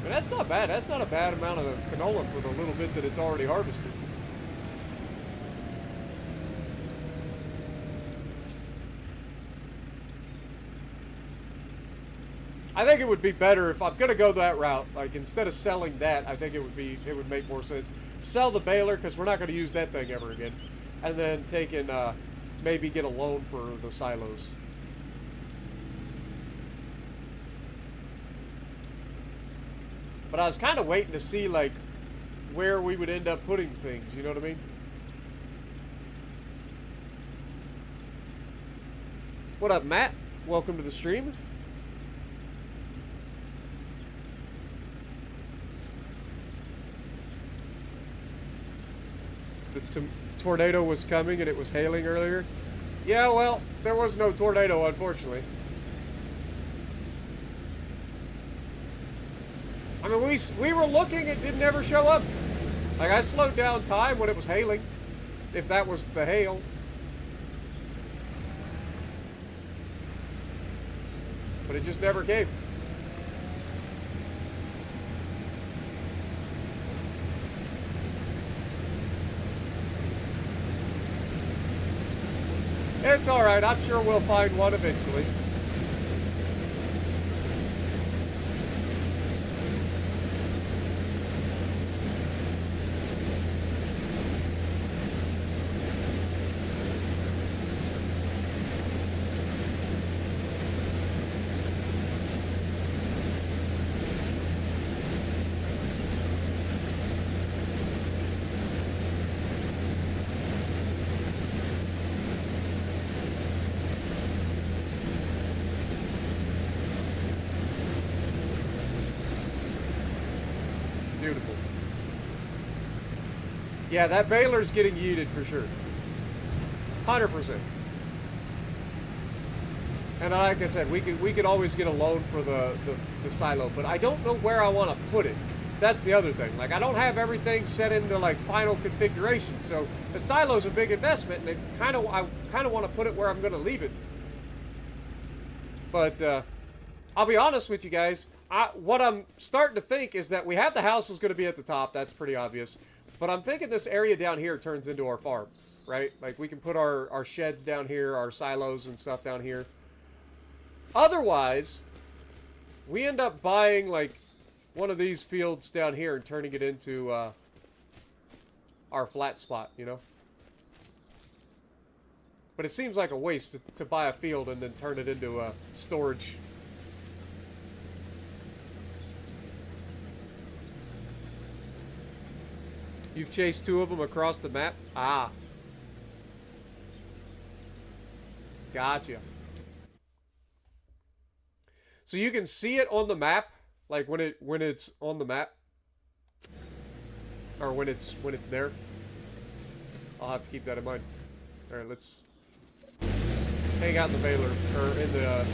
Speaker 1: That's not bad. That's not a bad amount of canola for the little bit that it's already harvested. I think it would be better if I'm gonna go that route. Like, instead of selling that, I think it would make more sense. Sell the baler because we're not gonna use that thing ever again, and then take and maybe get a loan for the silos. But I was kind of waiting to see, like, where we would end up putting things, you know what I mean? What up, Matt? Welcome to the stream. The tornado was coming and it was hailing earlier. Yeah, well, there was no tornado, unfortunately. I mean, we were looking, it didn't ever show up. Like, I slowed down time when it was hailing, if that was the hail. But it just never came. It's alright, I'm sure we'll find one eventually. Yeah, that baler's getting yeeted for sure. 100%. And like I said, we could always get a loan for the silo, but I don't know where I want to put it. That's the other thing. Like, I don't have everything set into like final configuration, so the silo's a big investment, and I kind of want to put it where I'm going to leave it. But I'll be honest with you guys. What I'm starting to think is that we have the house is going to be at the top. That's pretty obvious. But I'm thinking this area down here turns into our farm, right? Like, we can put our sheds down here, our silos and stuff down here. Otherwise, we end up buying, like, one of these fields down here and turning it into our flat spot, you know? But it seems like a waste to buy a field and then turn it into a storage. You've chased 2 of them across the map? Ah. Gotcha. So you can see it on the map, like when it's on the map, or when it's there. I'll have to keep that in mind. All right, let's hang out in the baler or in the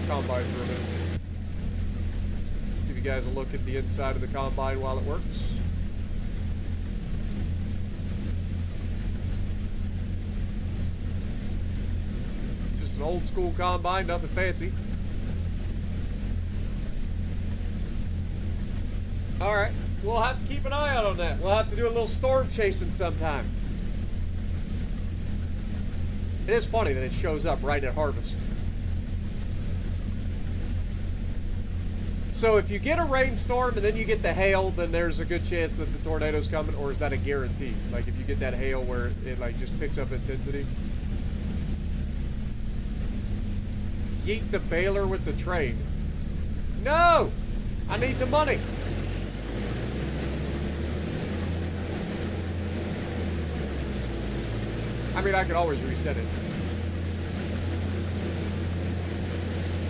Speaker 1: combine for a minute. Give you guys a look at the inside of the combine while it works. Just an old school combine, nothing fancy. Alright, we'll have to keep an eye out on that. We'll have to do a little storm chasing sometime. It is funny that it shows up right at harvest. So if you get a rainstorm and then you get the hail, then there's a good chance that the tornado's coming, or is that a guarantee? Like if you get that hail where it like just picks up intensity? Yeet the baler with the train. No! I need the money. I mean, I could always reset it.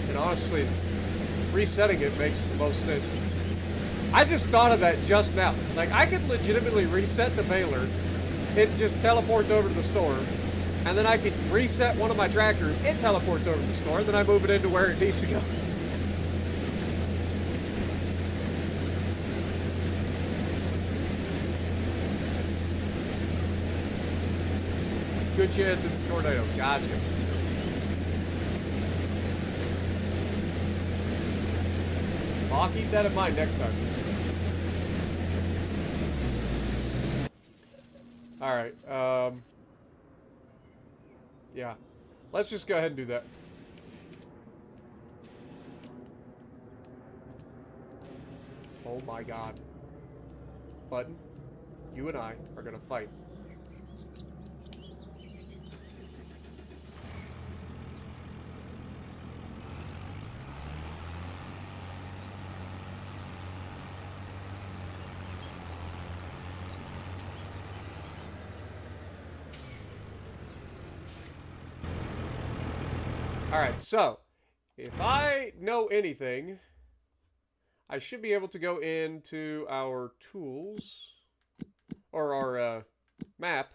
Speaker 1: And honestly, resetting it makes the most sense. I just thought of that just now. Like, I could legitimately reset the baler. It just teleports over to the store. And then I could reset one of my tractors. It teleports over to the store. And then I move it into where it needs to go. Good chance it's a tornado. Gotcha. Well, I'll keep that in mind next time. Alright, yeah. Let's just go ahead and do that. Oh my god. Button, you and I are gonna fight. Alright, so, if I know anything, I should be able to go into our tools, or our map,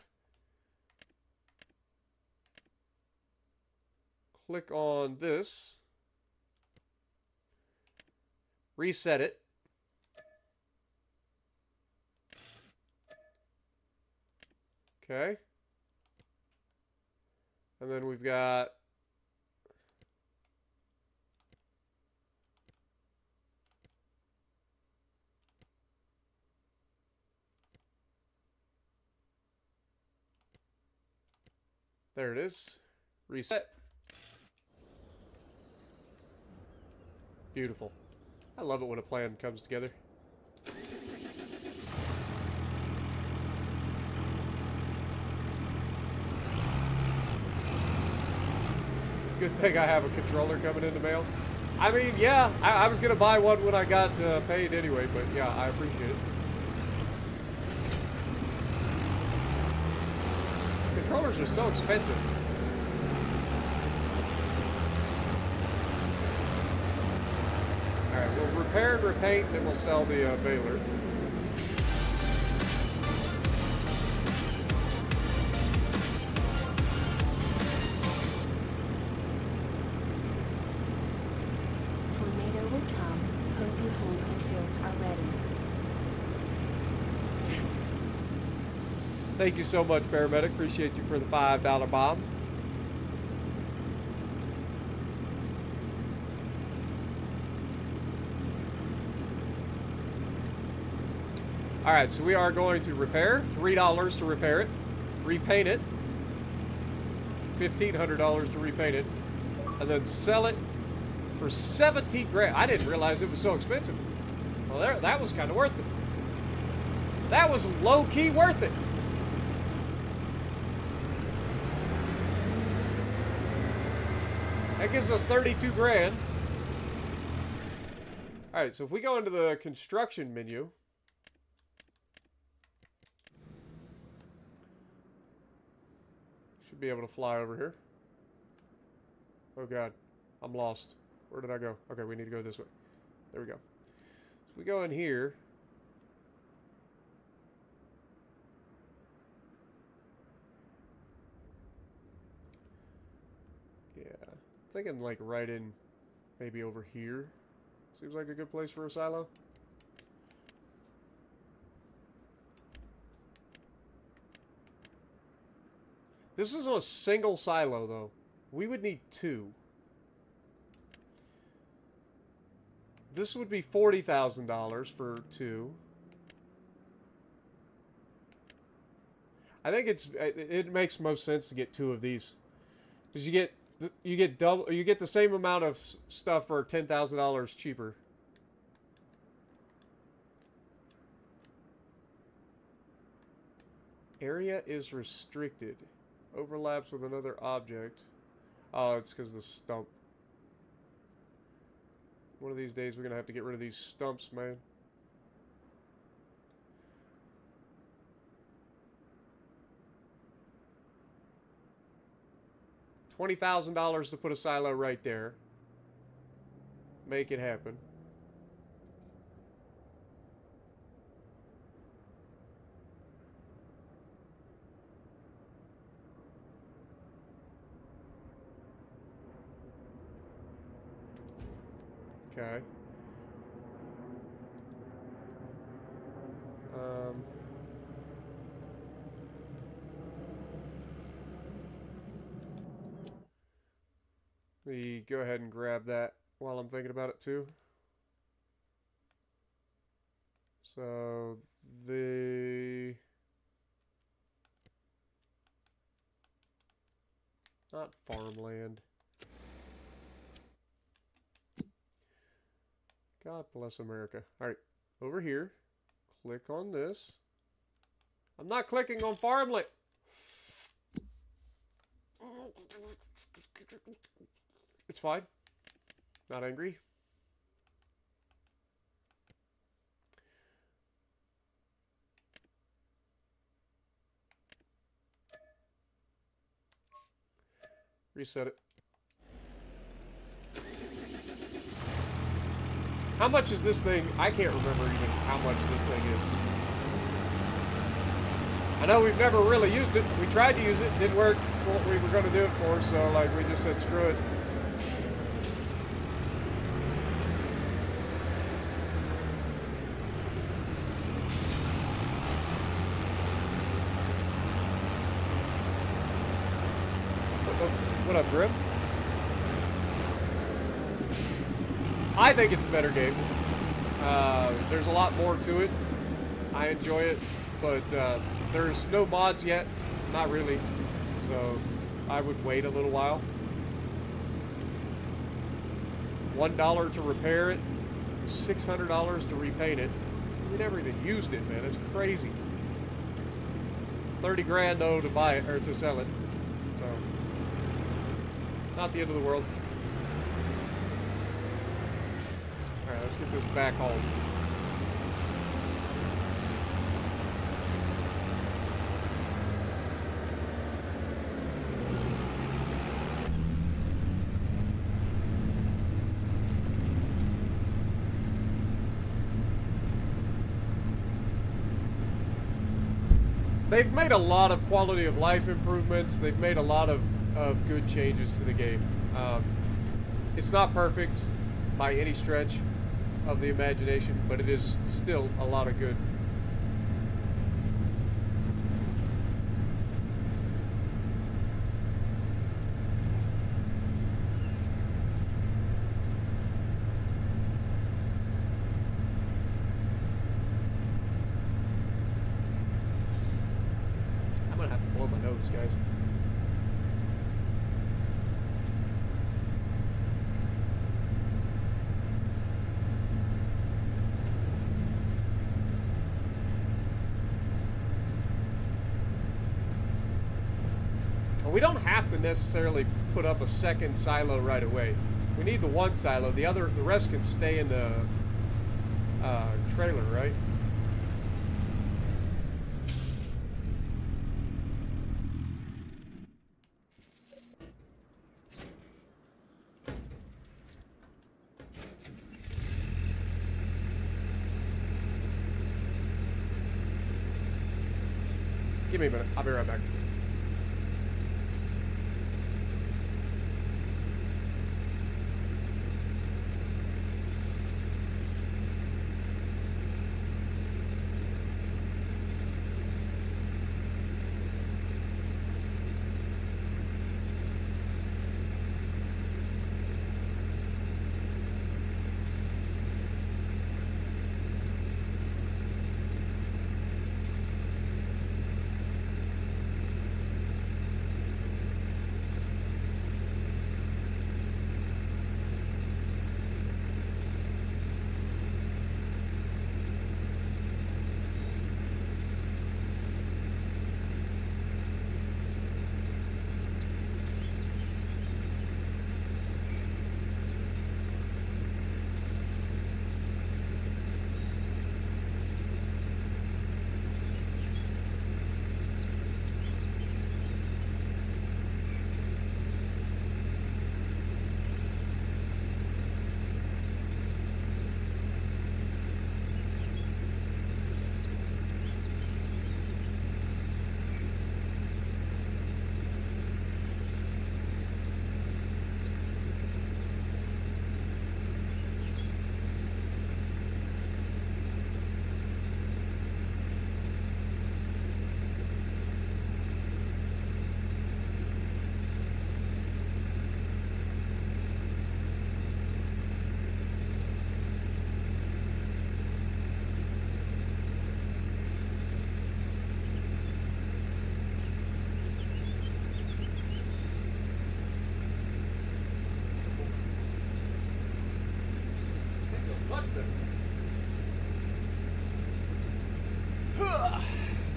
Speaker 1: click on this, reset it, okay, and then we've got there it is. Reset. Beautiful. I love it when a plan comes together. Good thing I have a controller coming in the mail. I mean, yeah, I was going to buy one when I got paid anyway, but yeah, I appreciate it. Controllers are so expensive. Alright, we'll repair and repaint, and then we'll sell the baler. Thank you so much, Paramedic. Appreciate you for the $5 bomb. Alright, so we are going to repair. $3 to repair it. Repaint it. $1,500 to repaint it. And then sell it for 17 grand. I didn't realize it was so expensive. Well, that was kind of worth it. That was low-key worth it. That gives us 32 grand. Alright, so if we go into the construction menu. Should be able to fly over here. Oh god, I'm lost. Where did I go? Okay, we need to go this way. There we go. So we go in here. Yeah, thinking like right in, maybe over here. Seems like a good place for a silo. This is a single silo though. We would need 2. This would be $40,000 for 2. I think it makes most sense to get 2 of these, because you get the same amount of stuff for $10,000 cheaper. Area is restricted. Overlaps with another object. Oh, it's because of the stump. One of these days we're gonna have to get rid of these stumps, man. $20,000 to put a silo right there. Make it happen. Okay. We go ahead and grab that while I'm thinking about it too. So the not farmland. God bless America. Alright, over here. Click on this. I'm not clicking on farmland. It's fine. Not angry. Reset it. How much is this thing? I can't remember even how much this thing is. I know we've never really used it. We tried to use it. Didn't work for what we were going to do it for, so like we just said screw it. What up, Grim? I think it's a better game. There's a lot more to it. I enjoy it, but there's no mods yet. Not really. So I would wait a little while. $1 to repair it, $600 to repaint it. We never even used it, man. It's crazy. 30 grand though to buy it or to sell it. So not the end of the world. Alright, let's get this back home. They've made a lot of quality of life improvements. They've made a lot of good changes to the game. It's not perfect by any stretch of the imagination, but it is still a lot of good. guys. We don't have to necessarily put up a second silo right away. We need the one silo. The rest can stay in the trailer, right? Give me a minute. I'll be right back.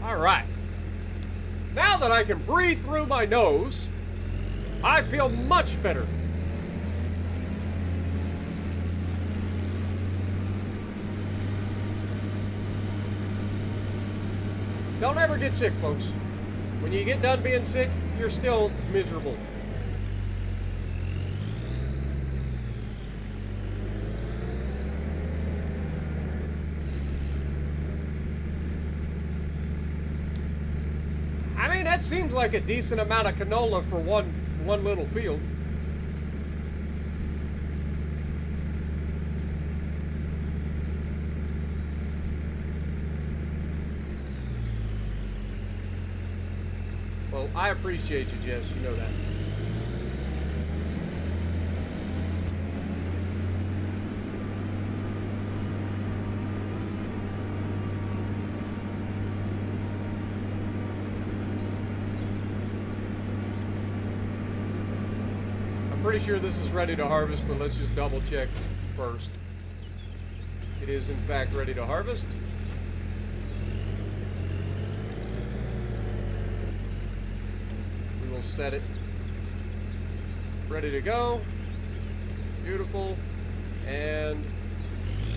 Speaker 1: All right. Now that I can breathe through my nose, I feel much better. Don't ever get sick, folks. When you get done being sick, you're still miserable. I mean, that seems like a decent amount of canola for one little field. Well, I appreciate you, Jess. You know that. I'm pretty sure this is ready to harvest, but let's just double check first. It is, in fact, ready to harvest. Set it ready to go. Beautiful. And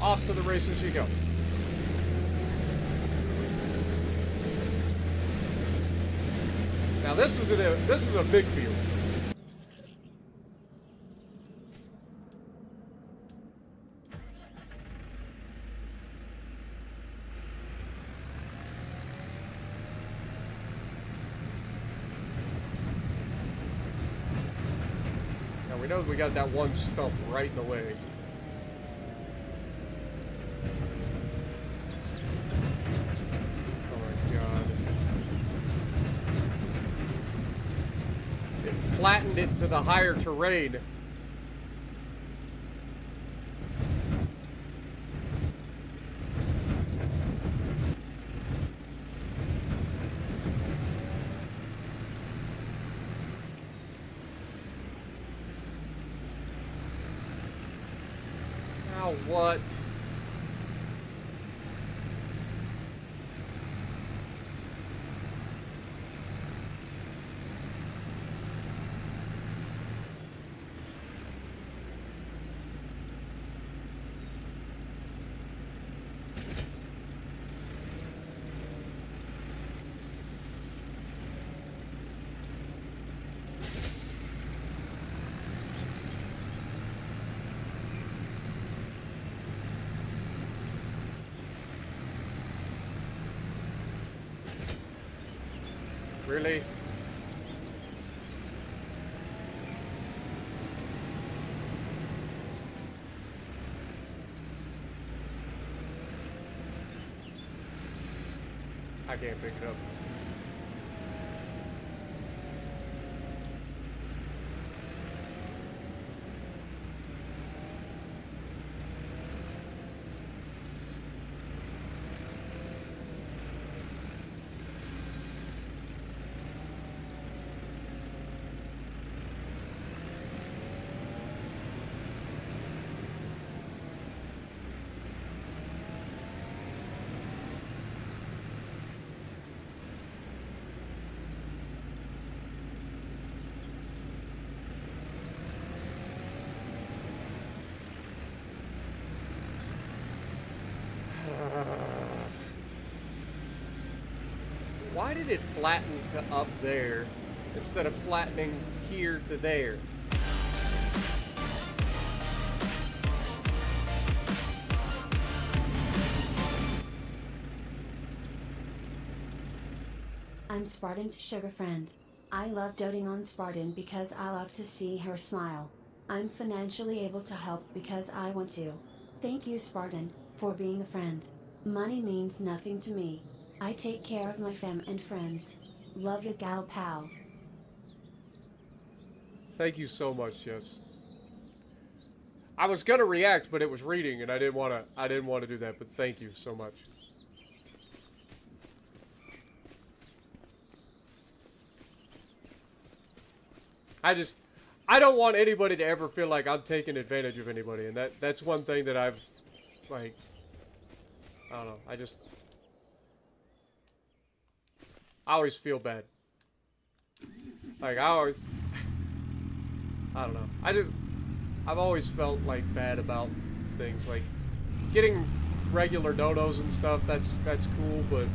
Speaker 1: off to the races you go. Now this is a big field. We know we got that one stump right in the way. Oh my God. It flattened it to the higher terrain. Now what? Really? I can't pick it up. Why did it flatten to up there instead of flattening here to there?
Speaker 2: I'm Spartan's sugar friend. I love doting on Spartan because I love to see her smile. I'm financially able to help because I want to. Thank you, Spartan, for being a friend. Money means nothing to me. I take care of my fam and friends. Love you, gal pal.
Speaker 1: Thank you so much, Jess. I was gonna react, but it was reading, and I didn't want to do that. But thank you so much. I don't want anybody to ever feel like I'm taking advantage of anybody, and that's one thing that I've, like, I don't know. I always feel bad. Like, I don't know. I've always felt, like, bad about things. Like, getting regular dodos and stuff, that's cool, but,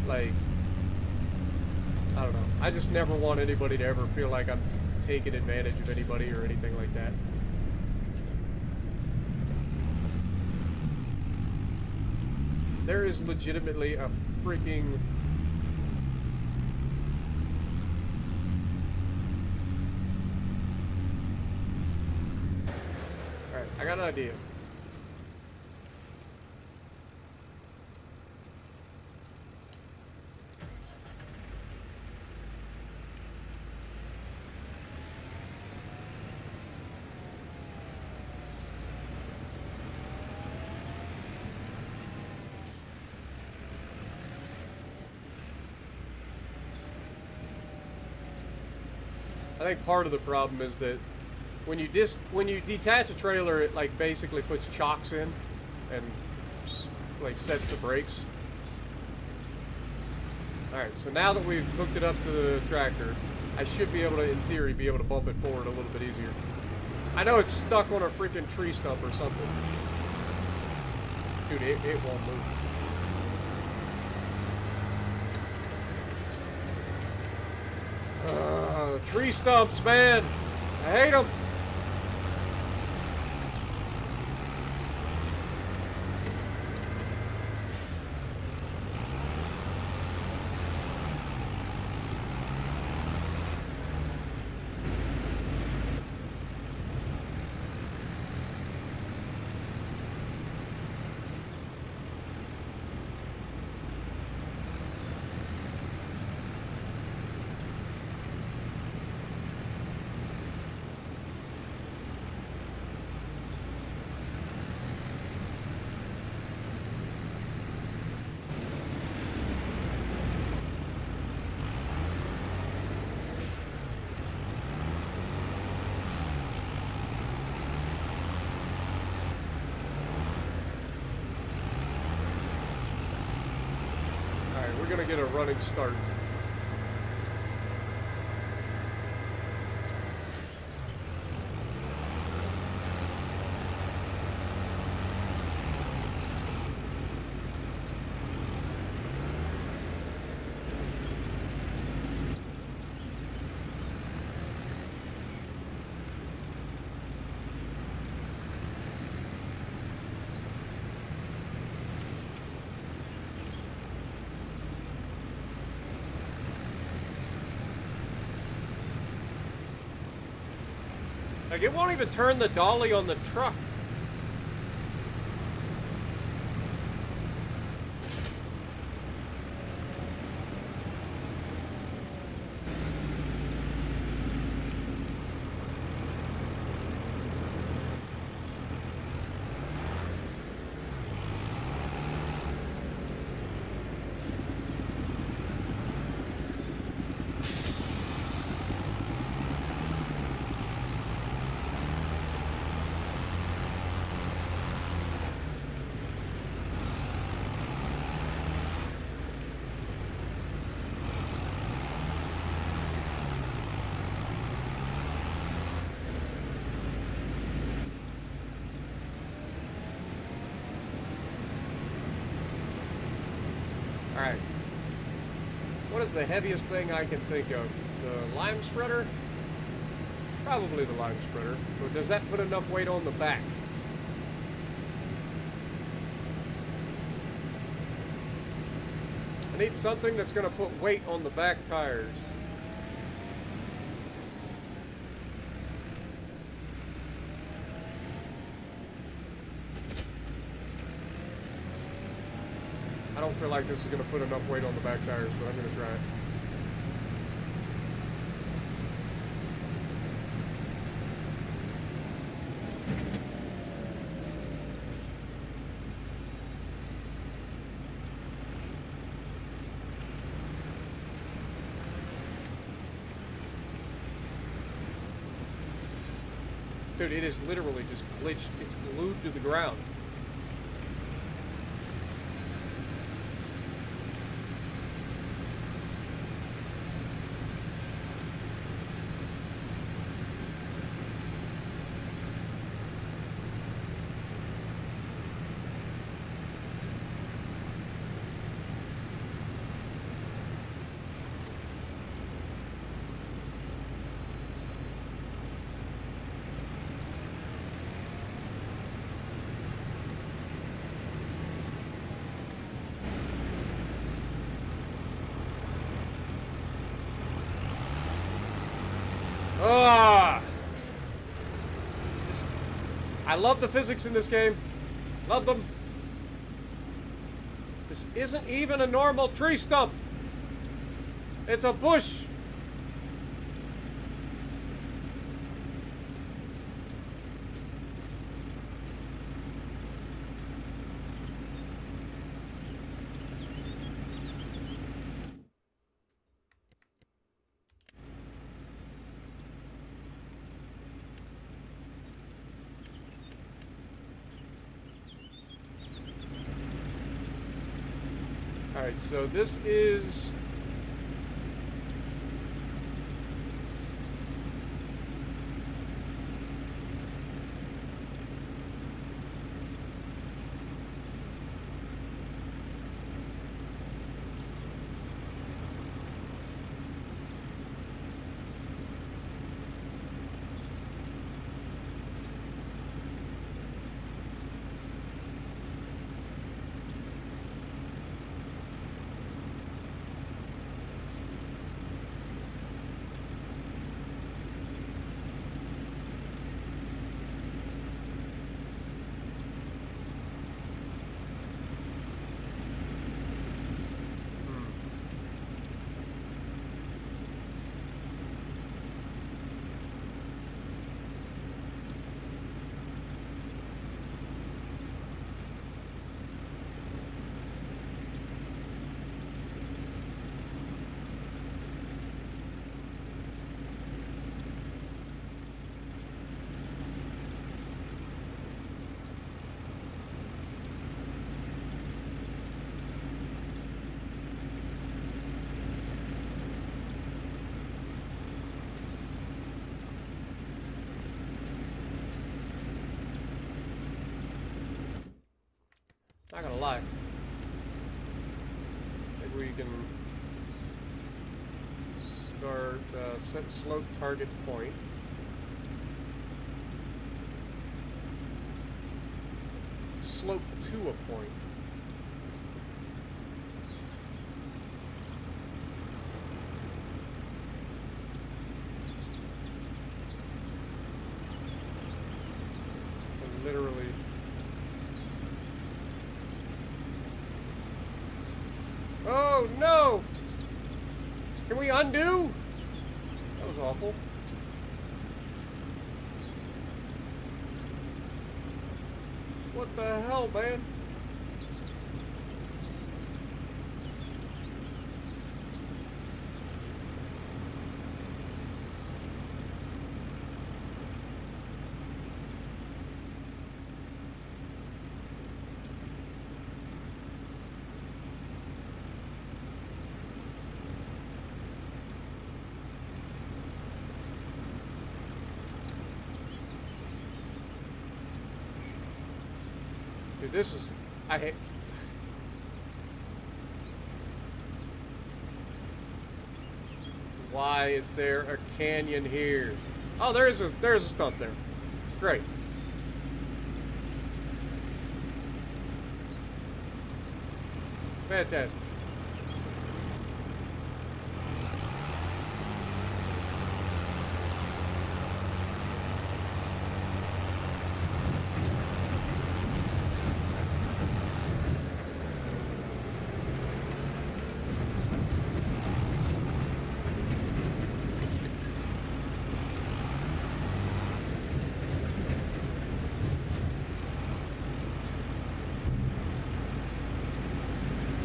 Speaker 1: like, I don't know. I just never want anybody to ever feel like I'm taking advantage of anybody or anything like that. There is legitimately a freaking... Alright, I got an idea. I think part of the problem is that when you detach a trailer, it like basically puts chocks in and like sets the brakes. Alright, so now that we've hooked it up to the tractor, I should be able to, in theory, be able to bump it forward a little bit easier. I know it's stuck on a freaking tree stump or something. Dude, it won't move. Tree stumps, man. I hate them. to get a running start. Like, it won't even turn the dolly on the truck. Alright. What is the heaviest thing I can think of? The lime spreader? Probably the lime spreader. But does that put enough weight on the back? I need something that's going to put weight on the back tires. I don't feel like this is going to put enough weight on the back tires, but I'm going to try it. Dude, it is literally just glitched. It's glued to the ground. I love the physics in this game. Love them. This isn't even a normal tree stump. It's a bush. Alright, so this is... Not gonna lie. Maybe we can start, set slope target point. Slope to a point. And literally. Oh no! Can we undo? That was awful. What the hell, man? Dude, this is... I hate... Why is there a canyon here? Oh, there's a stump there. Great. Fantastic.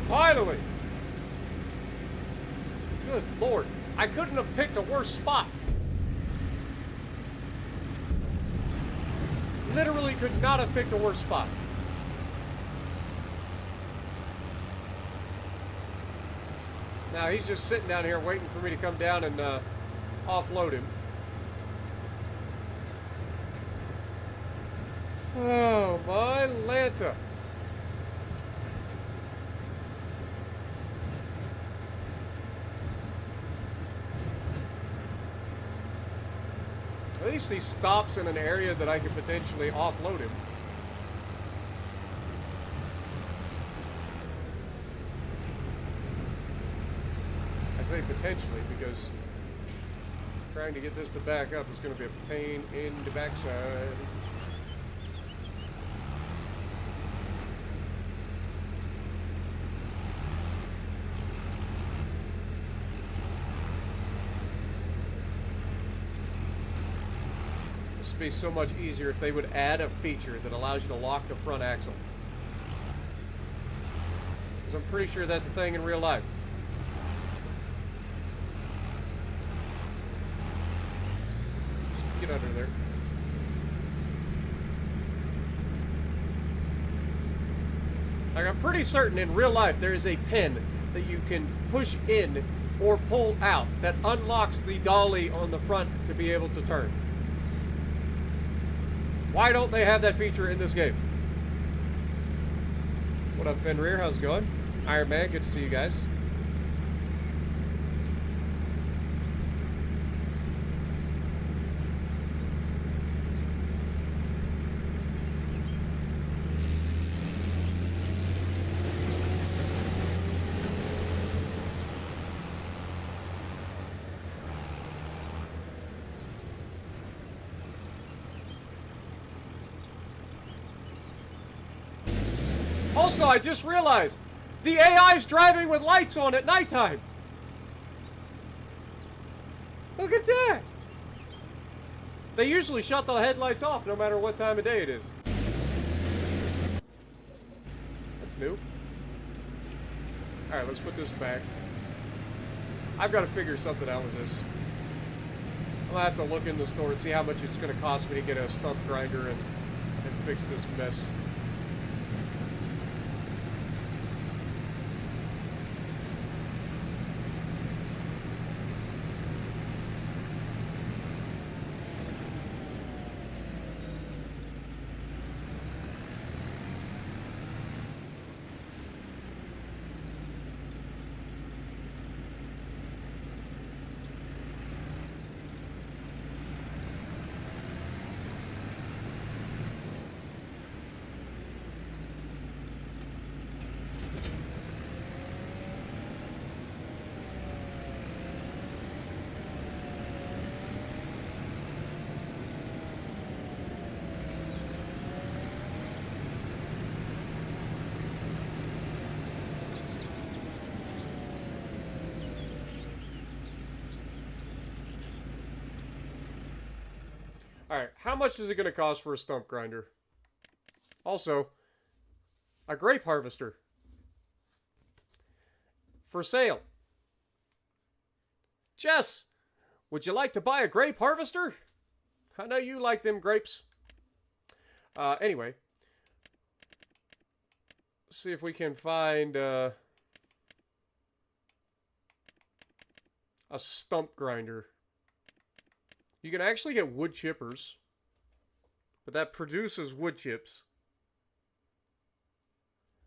Speaker 1: Finally! Good Lord. I couldn't have picked a worse spot. Literally could not have picked a worse spot. Now he's just sitting down here waiting for me to come down and offload him. Oh, my Lanta. At least he stops in an area that I could potentially offload him. I say potentially because trying to get this to back up is going to be a pain in the backside. Be so much easier if they would add a feature that allows you to lock the front axle. Because I'm pretty sure that's a thing in real life. Just get under there. Like, I'm pretty certain in real life there is a pin that you can push in or pull out that unlocks the dolly on the front to be able to turn. Why don't they have that feature in this game? What up, Fenrir? How's it going? Iron Man, good to see you guys. Also, I just realized the AI's driving with lights on at nighttime. Look at that. They usually shut the headlights off no matter what time of day it is. That's new. Alright, let's put this back. I've got to figure something out with this. I'm going to have to look in the store and see how much it's going to cost me to get a stump grinder and fix this mess. Alright, how much is it going to cost for a stump grinder? Also, a grape harvester. For sale. Jess, would you like to buy a grape harvester? I know you like them grapes. Anyway. See if we can find a stump grinder. You can actually get wood chippers, but that produces wood chips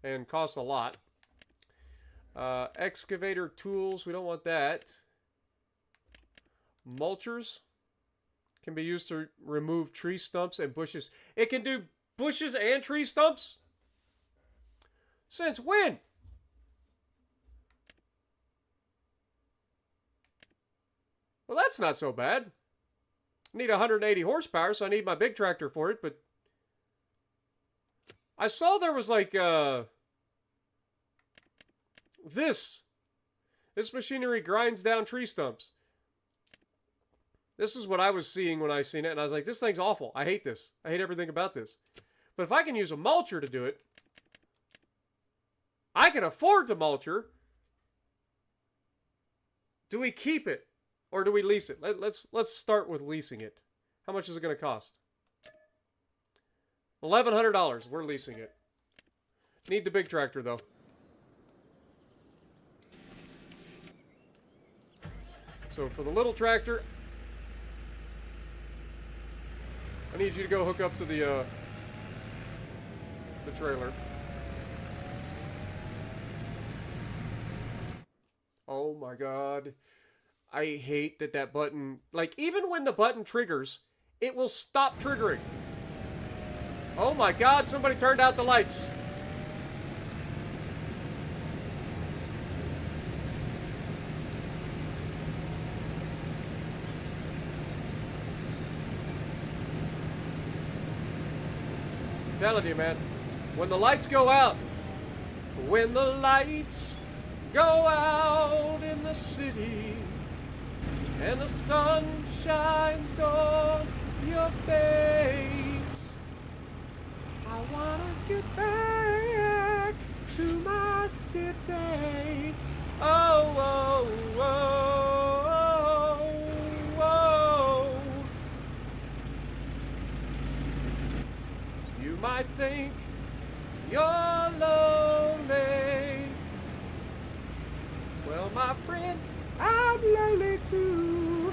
Speaker 1: and costs a lot. Excavator tools, we don't want that. Mulchers can be used to remove tree stumps and bushes. It can do bushes and tree stumps? Since when? Well, that's not so bad. I need 180 horsepower, so I need my big tractor for it, but I saw there was like this machinery grinds down tree stumps. This is what I was seeing when I seen it, and I was like, this thing's awful. I hate this. I hate everything about this. But if I can use a mulcher to do it, I can afford the mulcher. Do we keep it or do we lease it? Let's start with leasing it. How much is it going to cost? $1,100. We're leasing it. Need the big tractor though. So for the little tractor, I need you to go hook up to the trailer. Oh my god. I hate that button. Like, even when the button triggers, it will stop triggering. Oh my god, somebody turned out the lights. I'm telling you, man. When the lights go out, when the lights go out in the city and the sun shines on your face, I wanna get back to my city. Oh, oh, oh, oh. You might think you're lonely. Well, my friend, I'm lonely too.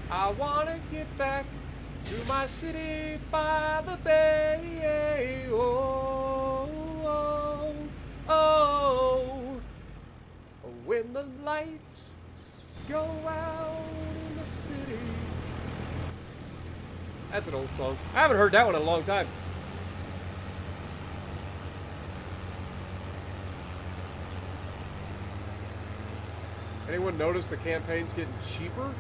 Speaker 1: I wanna get back to my city by the bay. Oh, oh, oh. When the lights go out in the city. That's an old song. I haven't heard that one in a long time. Anyone notice the campaign's getting cheaper?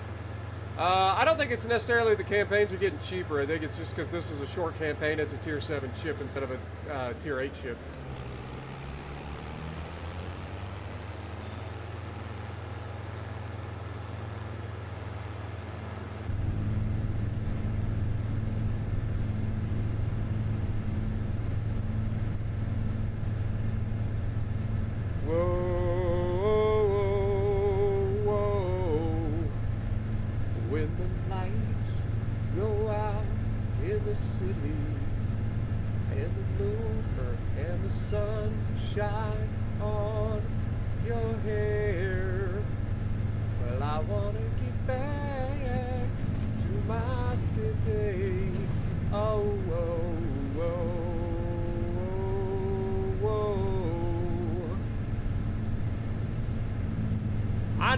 Speaker 1: I don't think it's necessarily the campaigns are getting cheaper. I think it's just because this is a short campaign. It's a tier 7 ship instead of a tier 8 ship.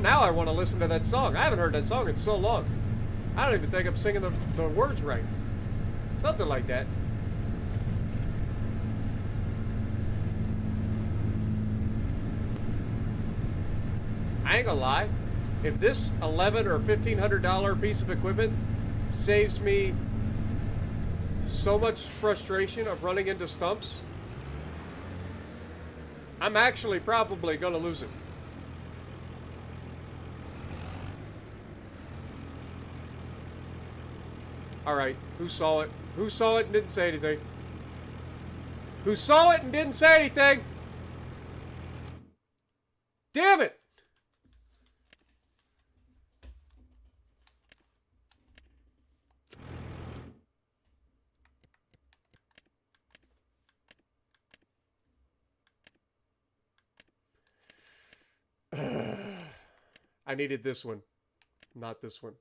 Speaker 1: Now I want to listen to that song. I haven't heard that song in so long. I don't even think I'm singing the words right. Something like that. I ain't gonna lie. If this $1,100 or $1,500 piece of equipment saves me so much frustration of running into stumps, I'm actually probably gonna lose it. Alright, who saw it? Who saw it and didn't say anything? Who saw it and didn't say anything? Damn it! I needed this one. Not this one.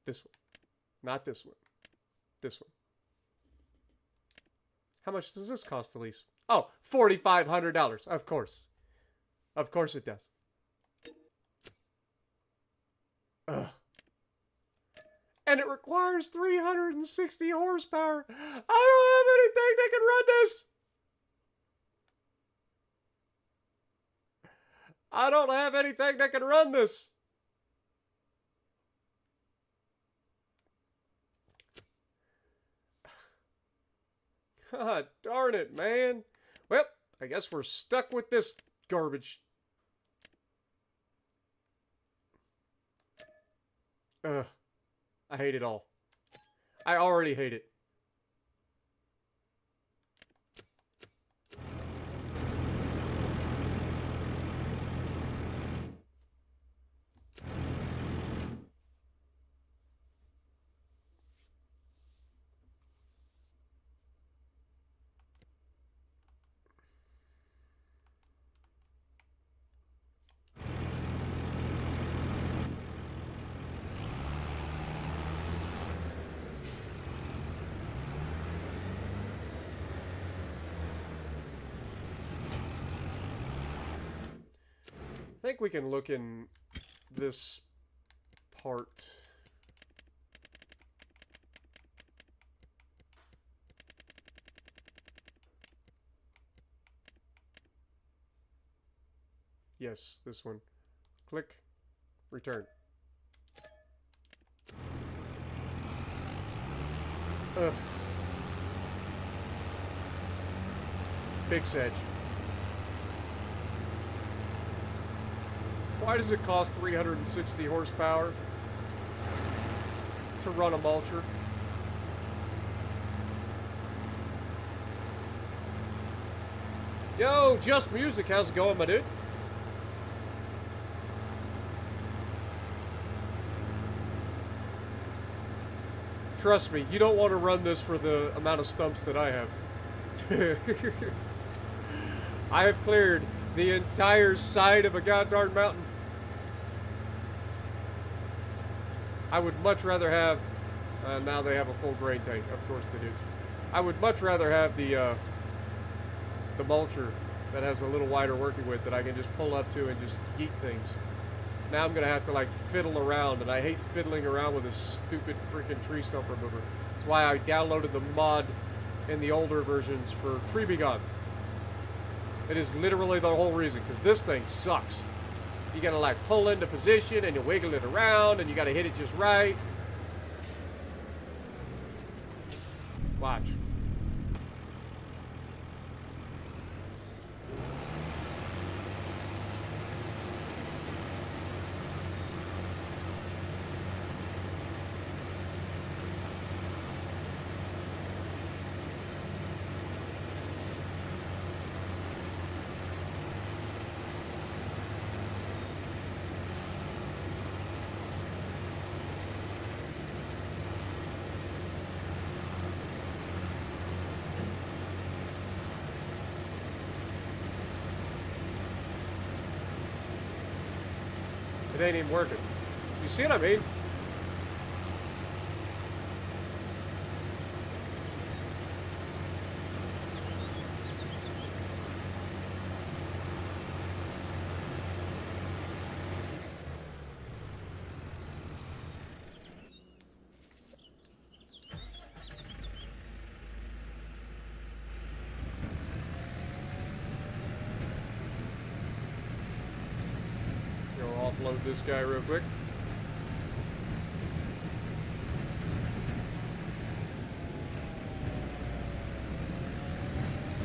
Speaker 1: This one. Not this one. This one. How much does this cost to lease? Oh, $4,500. Of course. Of course it does. Ugh. And it requires 360 horsepower. I don't have anything that can run this. I don't have anything that can run this. God darn it, man. Well, I guess we're stuck with this garbage. Ugh. I hate it all. I already hate it. I think we can look in this part. Yes, this one. Click. Return. Ugh. Big Sedge. Why does it cost 360 horsepower to run a mulcher? Yo, Just Music, how's it going, my dude? Trust me, you don't want to run this for the amount of stumps that I have. I have cleared the entire side of a goddamn mountain. I would much rather have, now they have a full grain tank, of course they do. I would much rather have the mulcher that has a little wider working width that I can just pull up to and just yeet things. Now I'm gonna have to like fiddle around, and I hate fiddling around with this stupid freaking tree stump remover. That's why I downloaded the mod in the older versions for Tree Be Gone. It is literally the whole reason, because this thing sucks. You gotta like pull into position and you wiggle it around and you gotta hit it just right. Watch. It ain't even working. You see what I mean? Offload this guy real quick.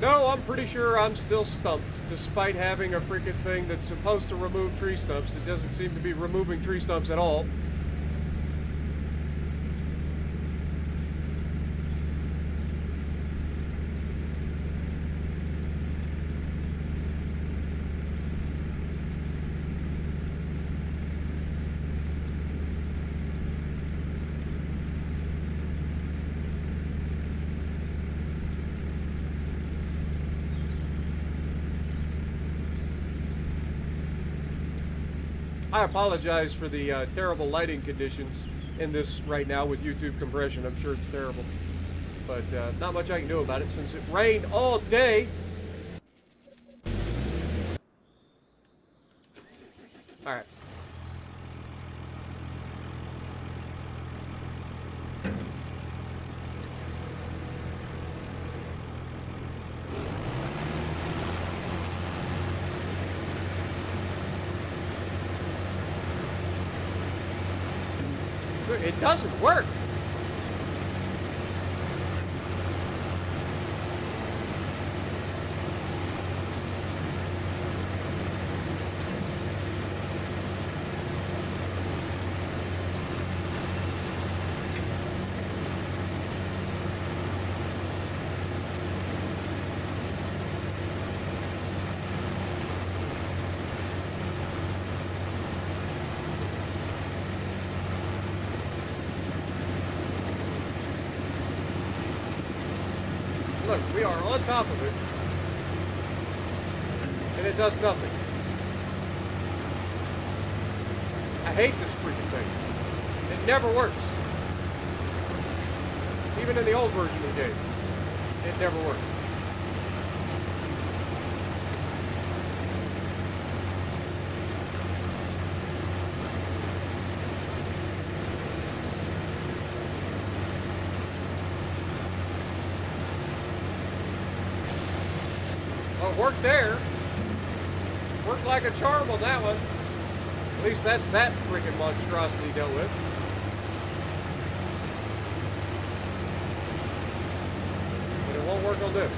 Speaker 1: No, I'm pretty sure I'm still stumped, despite having a freaking thing that's supposed to remove tree stumps. It doesn't seem to be removing tree stumps at all. I apologize for the terrible lighting conditions in this right now with YouTube compression. I'm sure it's terrible. But not much I can do about it since it rained all day. Alright. It doesn't work. Look, we are on top of it, and it does nothing. I hate this freaking thing. It never works. Even in the old version of the game, it never worked. Well, it worked there. Worked like a charm on that one. At least that's that freaking monstrosity dealt with. But it won't work on this.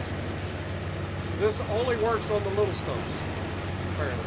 Speaker 1: So this only works on the little stumps, apparently.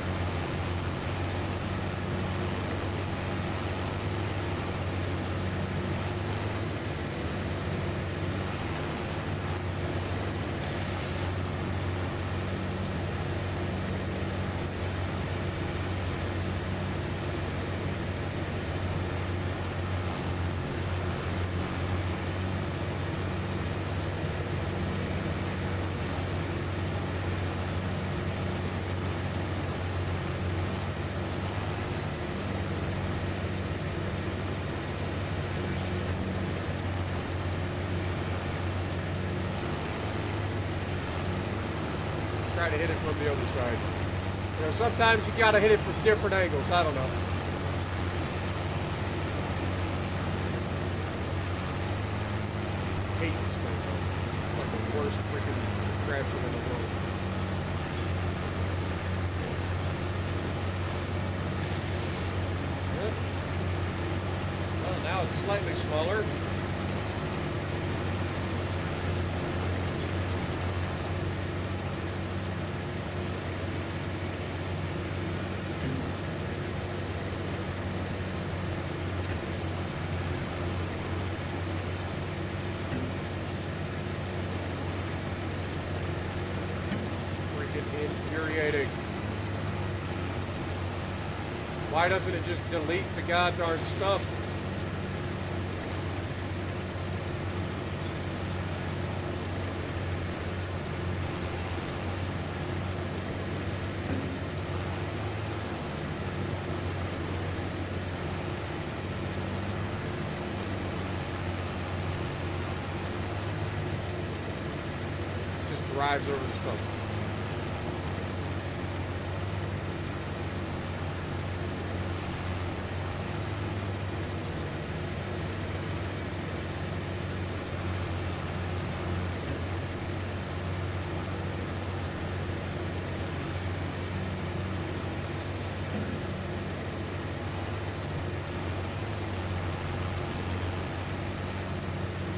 Speaker 1: Try to hit it from the other side. You know, sometimes you gotta hit it from different angles. I don't know. I hate this thing, though. Like the worst freaking contraption in the world. Yep. Well, now it's slightly smaller. Infuriating. Why doesn't it just delete the goddamn stump? Just drives over the stump.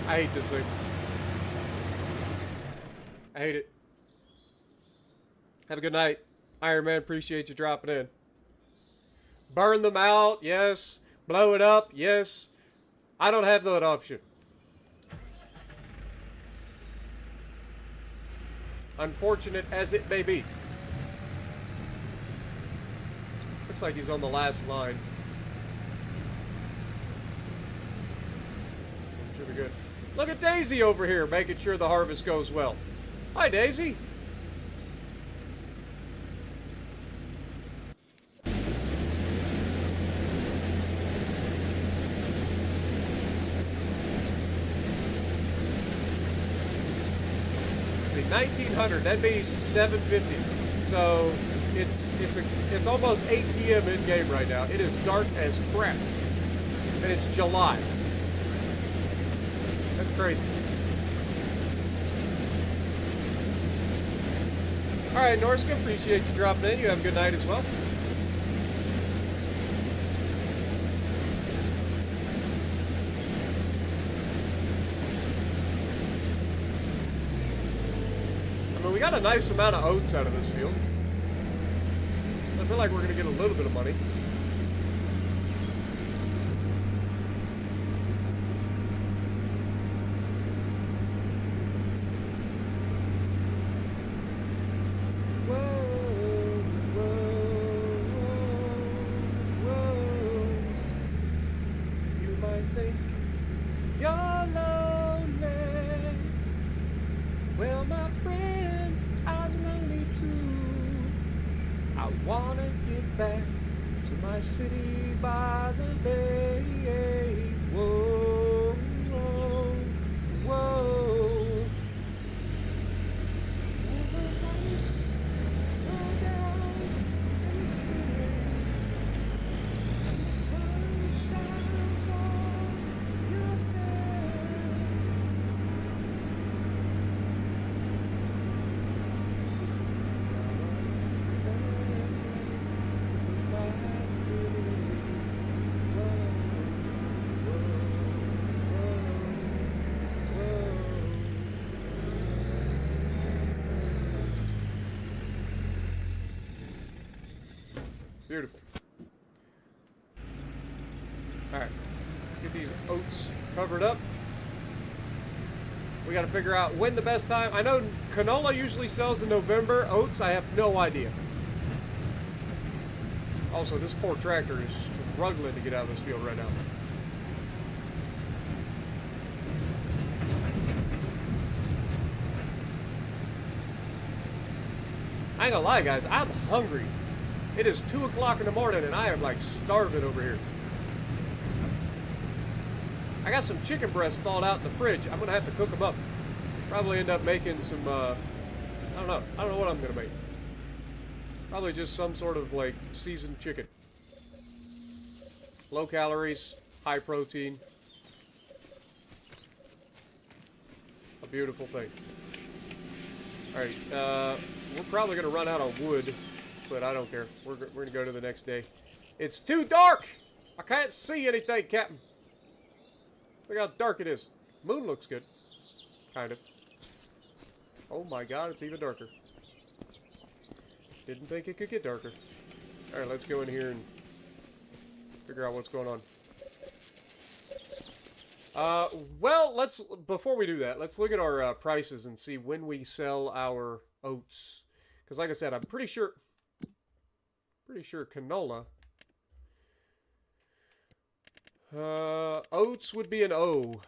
Speaker 1: I hate this thing. I hate it. Have a good night. Iron Man, appreciate you dropping in. Burn them out, yes. Blow it up, yes. I don't have that option. Unfortunate as it may be. Looks like he's on the last line. Should be good. Look at Daisy over here, making sure the harvest goes well. Hi, Daisy. 1900. That'd be 750. So it's almost 8 p.m. in game right now. It is dark as crap, and it's July. That's crazy. All right, Norska, appreciate you dropping in. You have a good night as well. We got a nice amount of oats out of this field. I feel like we're going to get a little bit of money. You might think you're lonely. Well, my friend, I'm lonely too. I wanna get back to my city by the bay. Whoa, whoa, whoa. All the lights go down in the city, and the sun shines on your face. Beautiful. Alright. Get these oats covered up. We gotta figure out when the best time. I know canola usually sells in November. Oats, I have no idea. Also, this poor tractor is struggling to get out of this field right now. I ain't gonna lie, guys. I'm hungry. It is 2 o'clock in the morning and I am like starving over here. I got some chicken breasts thawed out in the fridge. I'm gonna have to cook them up. Probably end up making some, I don't know what I'm gonna make. Probably just some sort of like seasoned chicken. Low calories, high protein. A beautiful thing. Alright, we're probably gonna run out of wood. But I don't care. We're going to go to the next day. It's too dark! I can't see anything, Captain. Look how dark it is. Moon looks good. Kind of. Oh my god, it's even darker. Didn't think it could get darker. Alright, let's go in here and figure out what's going on. Well, before we do that, let's look at our prices and see when we sell our oats. Because like I said, I'm pretty sure canola. Oats would be an O.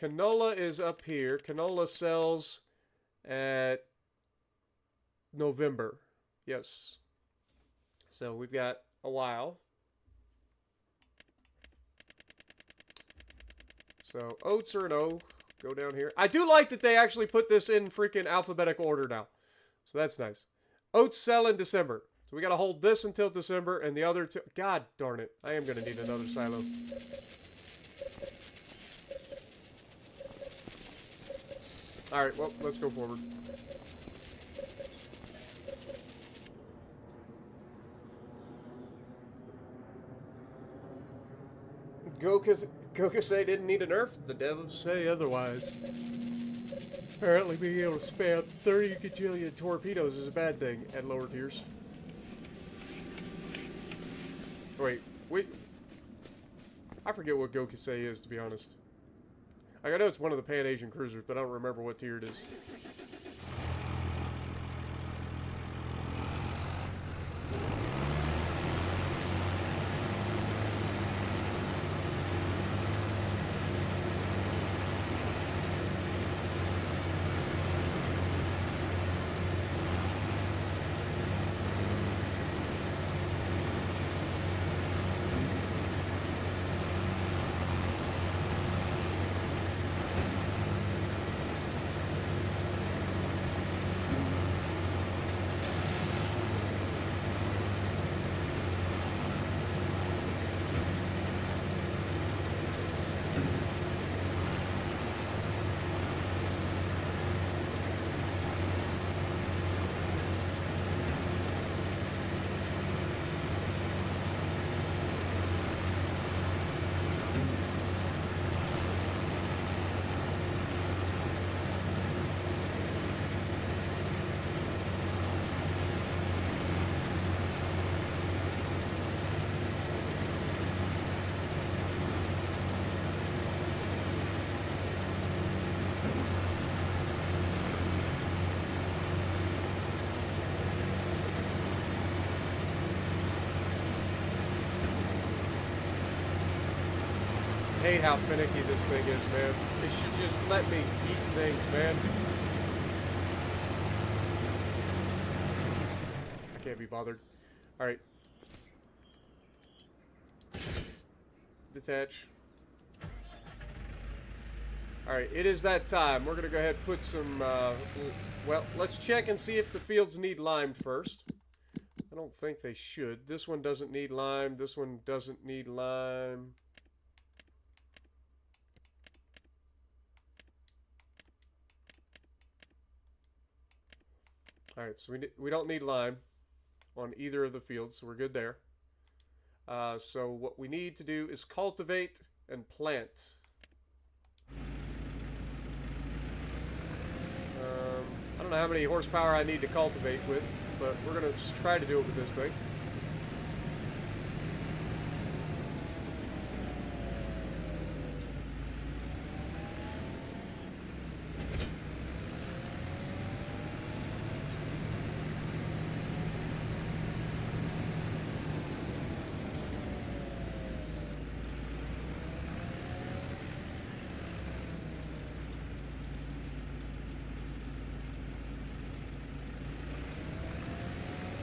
Speaker 1: Canola is up here. Canola sells at November. Yes. So we've got a while. So oats are an O. Go down here. I do like that they actually put this in freaking alphabetical order now. So that's nice. Oats sell in December. So we got to hold this until December and the other two. God darn it. I am going to need another silo. Alright, well, let's go forward. Goku say didn't need a nerf. The devils say otherwise. Apparently being able to spam 30 gajillion torpedoes is a bad thing at lower tiers. Wait. I forget what Gokusei is, to be honest. Like, I know it's one of the Pan-Asian cruisers, but I don't remember what tier it is. hate how finicky this thing is, man. It should just let me eat things, man. I can't be bothered. Alright. Detach. Alright, it is that time. We're gonna go ahead and put some, well, let's check and see if the fields need limed first. I don't think they should. This one doesn't need lime. This one doesn't need lime. Alright, so we don't need lime on either of the fields, so we're good there. So what we need to do is cultivate and plant. I don't know how many horsepower I need to cultivate with, but we're going to just try to do it with this thing.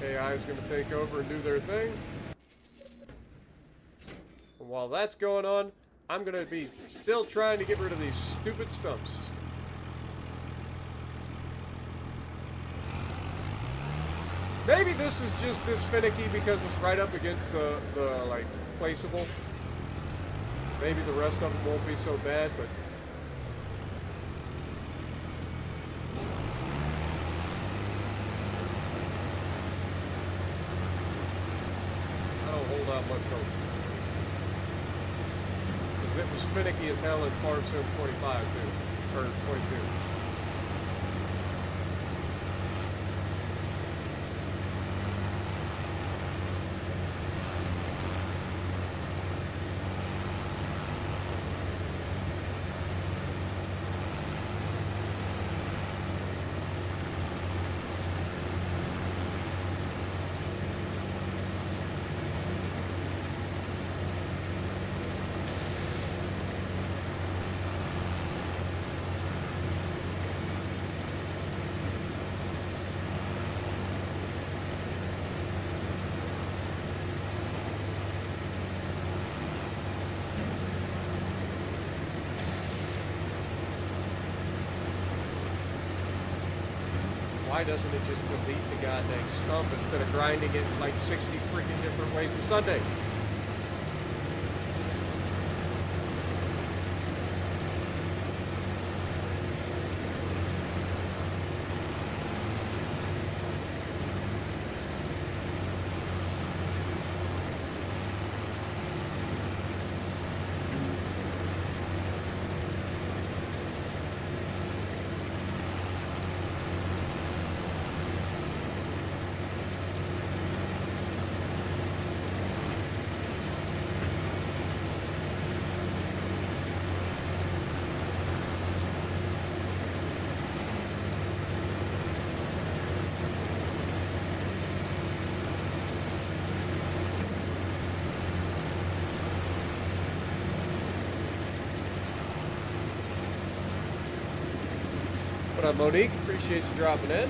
Speaker 1: AI is going to take over and do their thing. And while that's going on, I'm going to be still trying to get rid of these stupid stumps. Maybe this is just this finicky because it's right up against the like, placeable. Maybe the rest of them won't be so bad, but... hold out much hope. Because it was finicky as hell in Farm Sim 25 too. Or 22. Why doesn't it just delete the goddamn stump instead of grinding it like 60 freaking different ways to Sunday? What up, Monique? Appreciate you dropping in.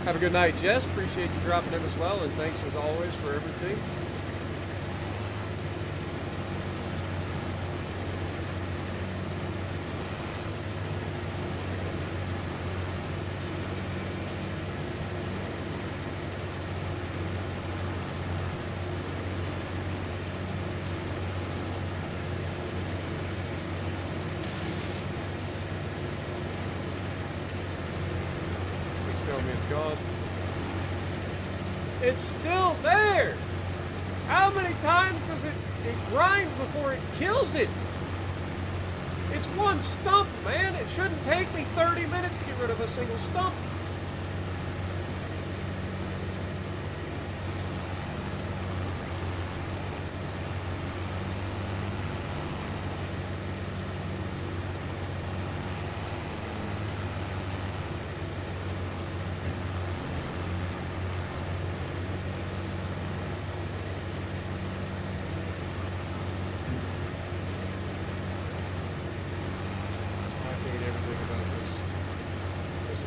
Speaker 1: Have a good night, Jess. Appreciate you dropping in as well, and thanks as always for everything. Tell me it's gone. It's still there! How many times does it grind before it kills it? It's one stump, man. It shouldn't take me 30 minutes to get rid of a single stump.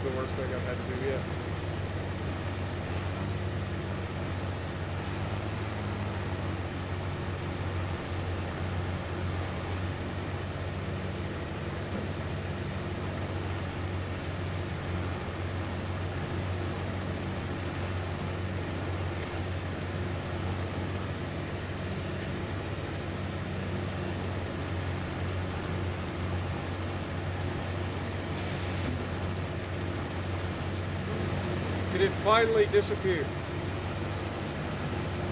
Speaker 1: the worst thing I've had to do yet. Did it finally disappear?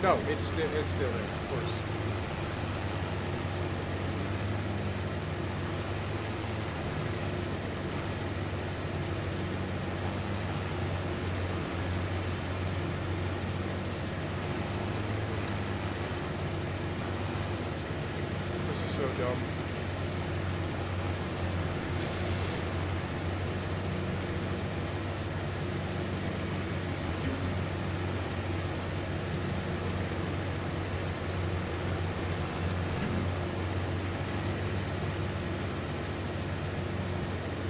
Speaker 1: No, it's still there, of course. This is so dumb.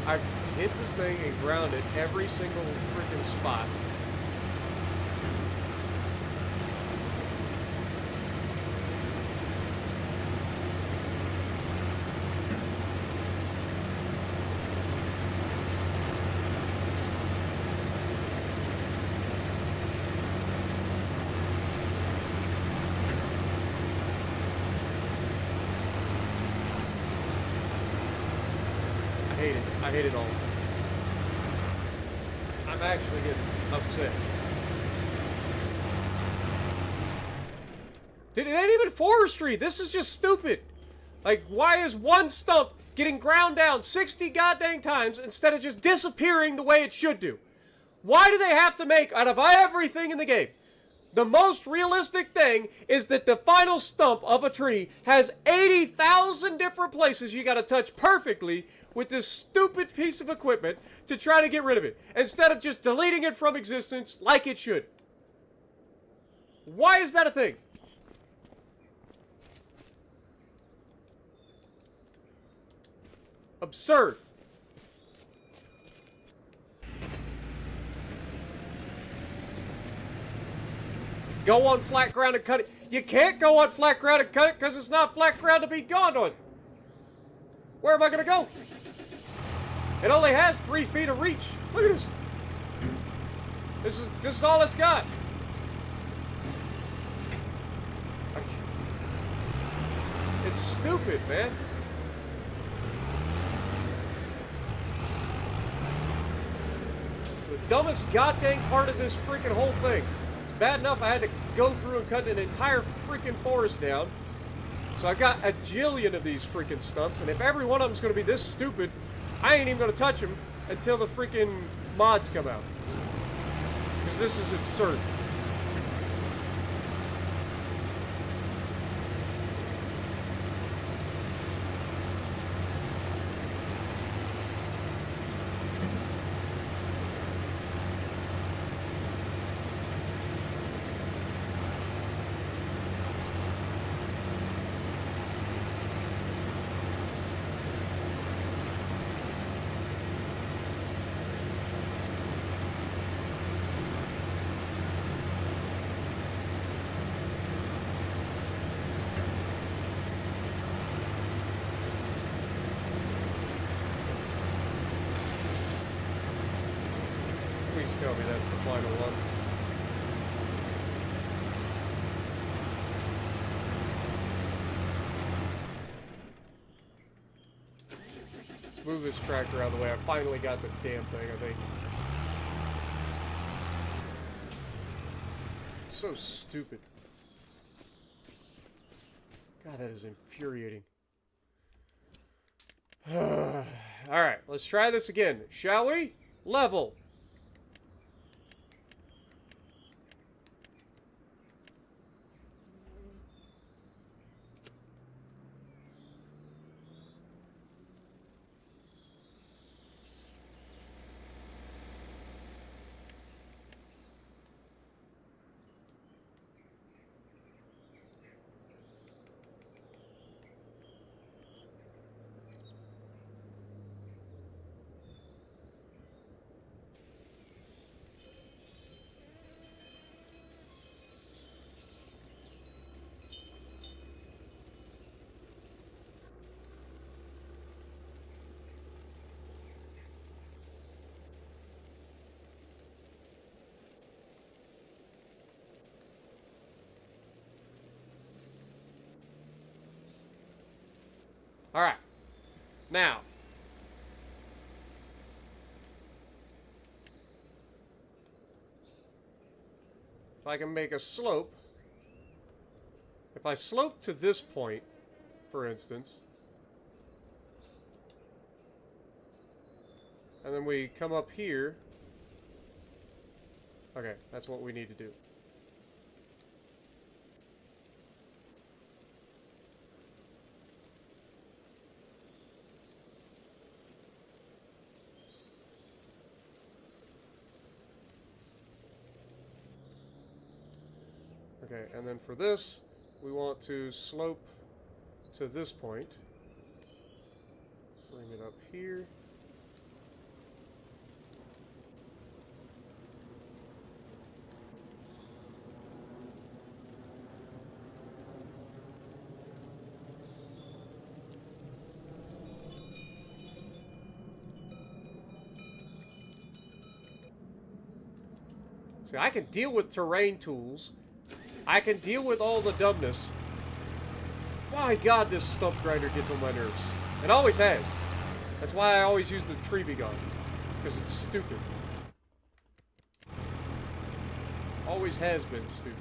Speaker 1: I've hit this thing and grounded every single freaking spot. I hate it all. I'm actually getting upset. Dude, it ain't even forestry. This is just stupid. Like, why is one stump getting ground down 60 goddamn times instead of just disappearing the way it should do? Why do they have to make, out of everything in the game, the most realistic thing is that the final stump of a tree has 80,000 different places you gotta touch perfectly with this stupid piece of equipment to try to get rid of it, instead of just deleting it from existence like it should? Why is that a thing? Absurd. Go on flat ground and cut it. You can't go on flat ground and cut it because it's not flat ground to be gone on. Where am I going to go? It only has 3 feet of reach. Look at this. This is all it's got. It's stupid, man. The dumbest goddamn part of this freaking whole thing. Bad enough I had to go through and cut an entire freaking forest down. So I got a jillion of these freaking stumps, and if every one of them's going to be this stupid, I ain't even going to touch them until the freaking mods come out. Because this is absurd. Please tell me that's the final one. Let's move this tractor out of the way. I finally got the damn thing, I think. So stupid. God, that is infuriating. Alright, let's try this again, shall we? Level. Alright. Now. If I can make a slope. If I slope to this point, for instance. And then we come up here. Okay, that's what we need to do. Okay, and then for this, we want to slope to this point. Bring it up here. See, I can deal with terrain tools. I can deal with all the dumbness. My God, this stump grinder gets on my nerves. It always has. That's why I always use the tree begon. Because it's stupid. Always has been stupid.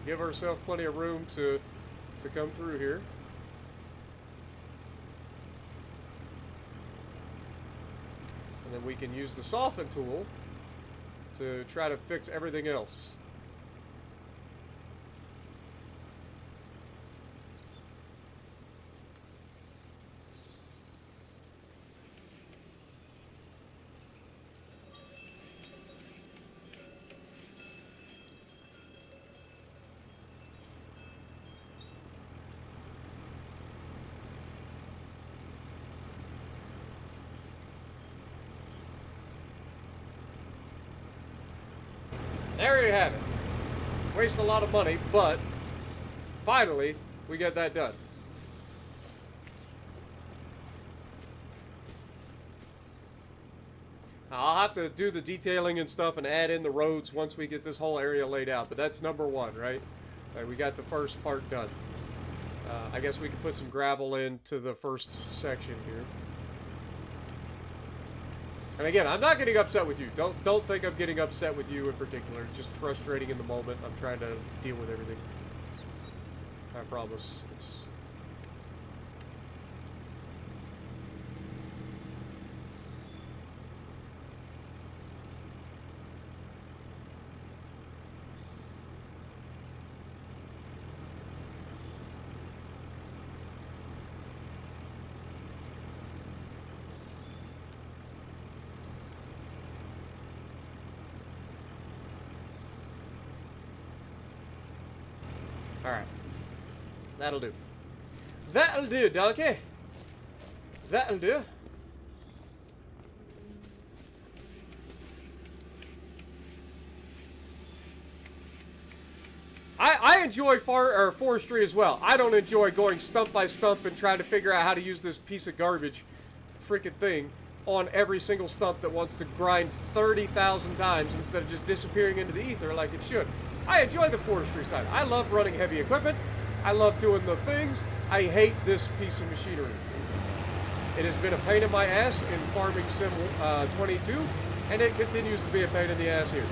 Speaker 1: Give ourselves plenty of room to come through here. And then we can use the soften tool to try to fix everything else. There you have it. Waste a lot of money, but finally we get that done. I'll have to do the detailing and stuff and add in the roads once we get this whole area laid out, but that's number one, right? We got the first part done. I guess we can put some gravel into the first section here. And again, I'm not getting upset with you. Don't think I'm getting upset with you in particular. It's just frustrating in the moment. I'm trying to deal with everything. I promise. It's... Alright. That'll do. That'll do, donkey. That'll do. I enjoy forestry as well. I don't enjoy going stump by stump and trying to figure out how to use this piece of garbage freaking thing on every single stump that wants to grind 30,000 times instead of just disappearing into the ether like it should. I enjoy the forestry side. I love running heavy equipment. I love doing the things. I hate this piece of machinery. It has been a pain in my ass in Farming Sim 22, and it continues to be a pain in the ass here.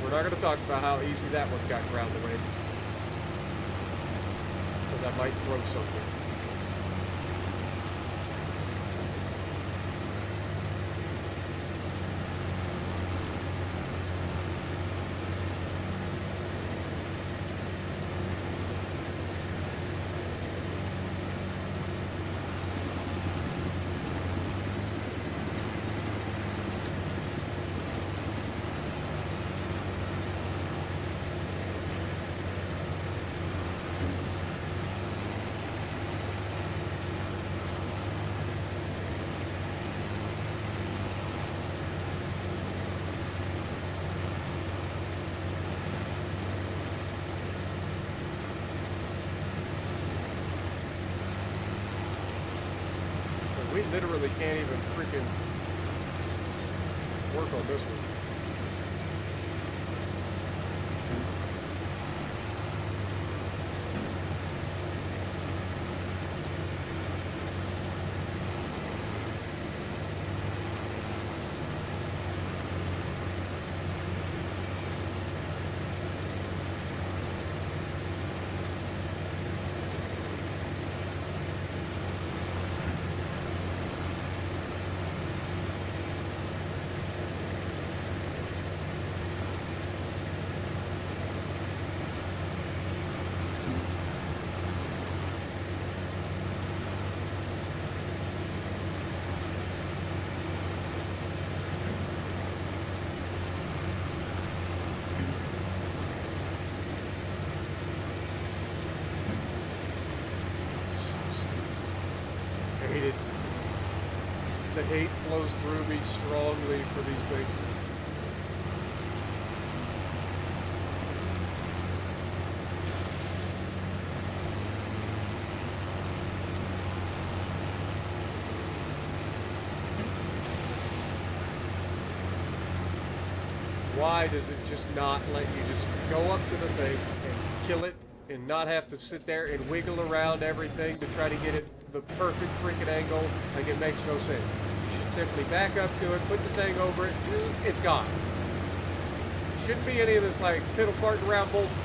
Speaker 1: We're not going to talk about how easy that one got ground away. I might throw something. literally can't even freaking work on this one. Hate it. The hate flows through me strongly for these things. Why does it just not let you just go up to the thing and kill it and not have to sit there and wiggle around everything to try to get it the perfect freaking angle? Like, it makes no sense. You should simply back up to it, put the thing over it, it's gone. Shouldn't be any of this like piddle farting around bullshit.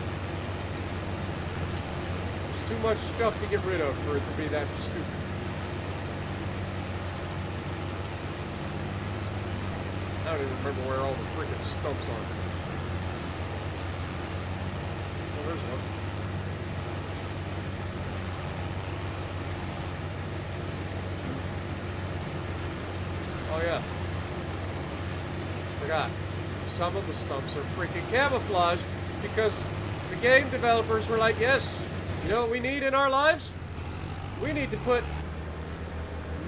Speaker 1: There's too much stuff to get rid of for it to be that stupid. I don't even remember where all the freaking stumps are. Oh, there's one. Oh yeah. Forgot. Some of the stumps are freaking camouflaged because the game developers were like, yes, you know what we need in our lives? We need to put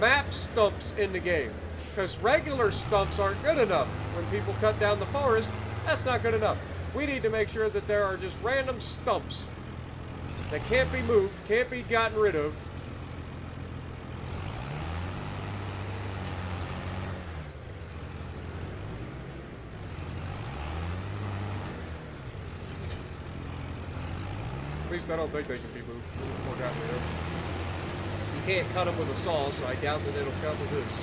Speaker 1: map stumps in the game. Because regular stumps aren't good enough. When people cut down the forest, that's not good enough. We need to make sure that there are just random stumps that can't be moved, can't be gotten rid of. At least I don't think they can be moved or gotten rid of. You can't cut them with a saw, so I doubt that it'll cut with this.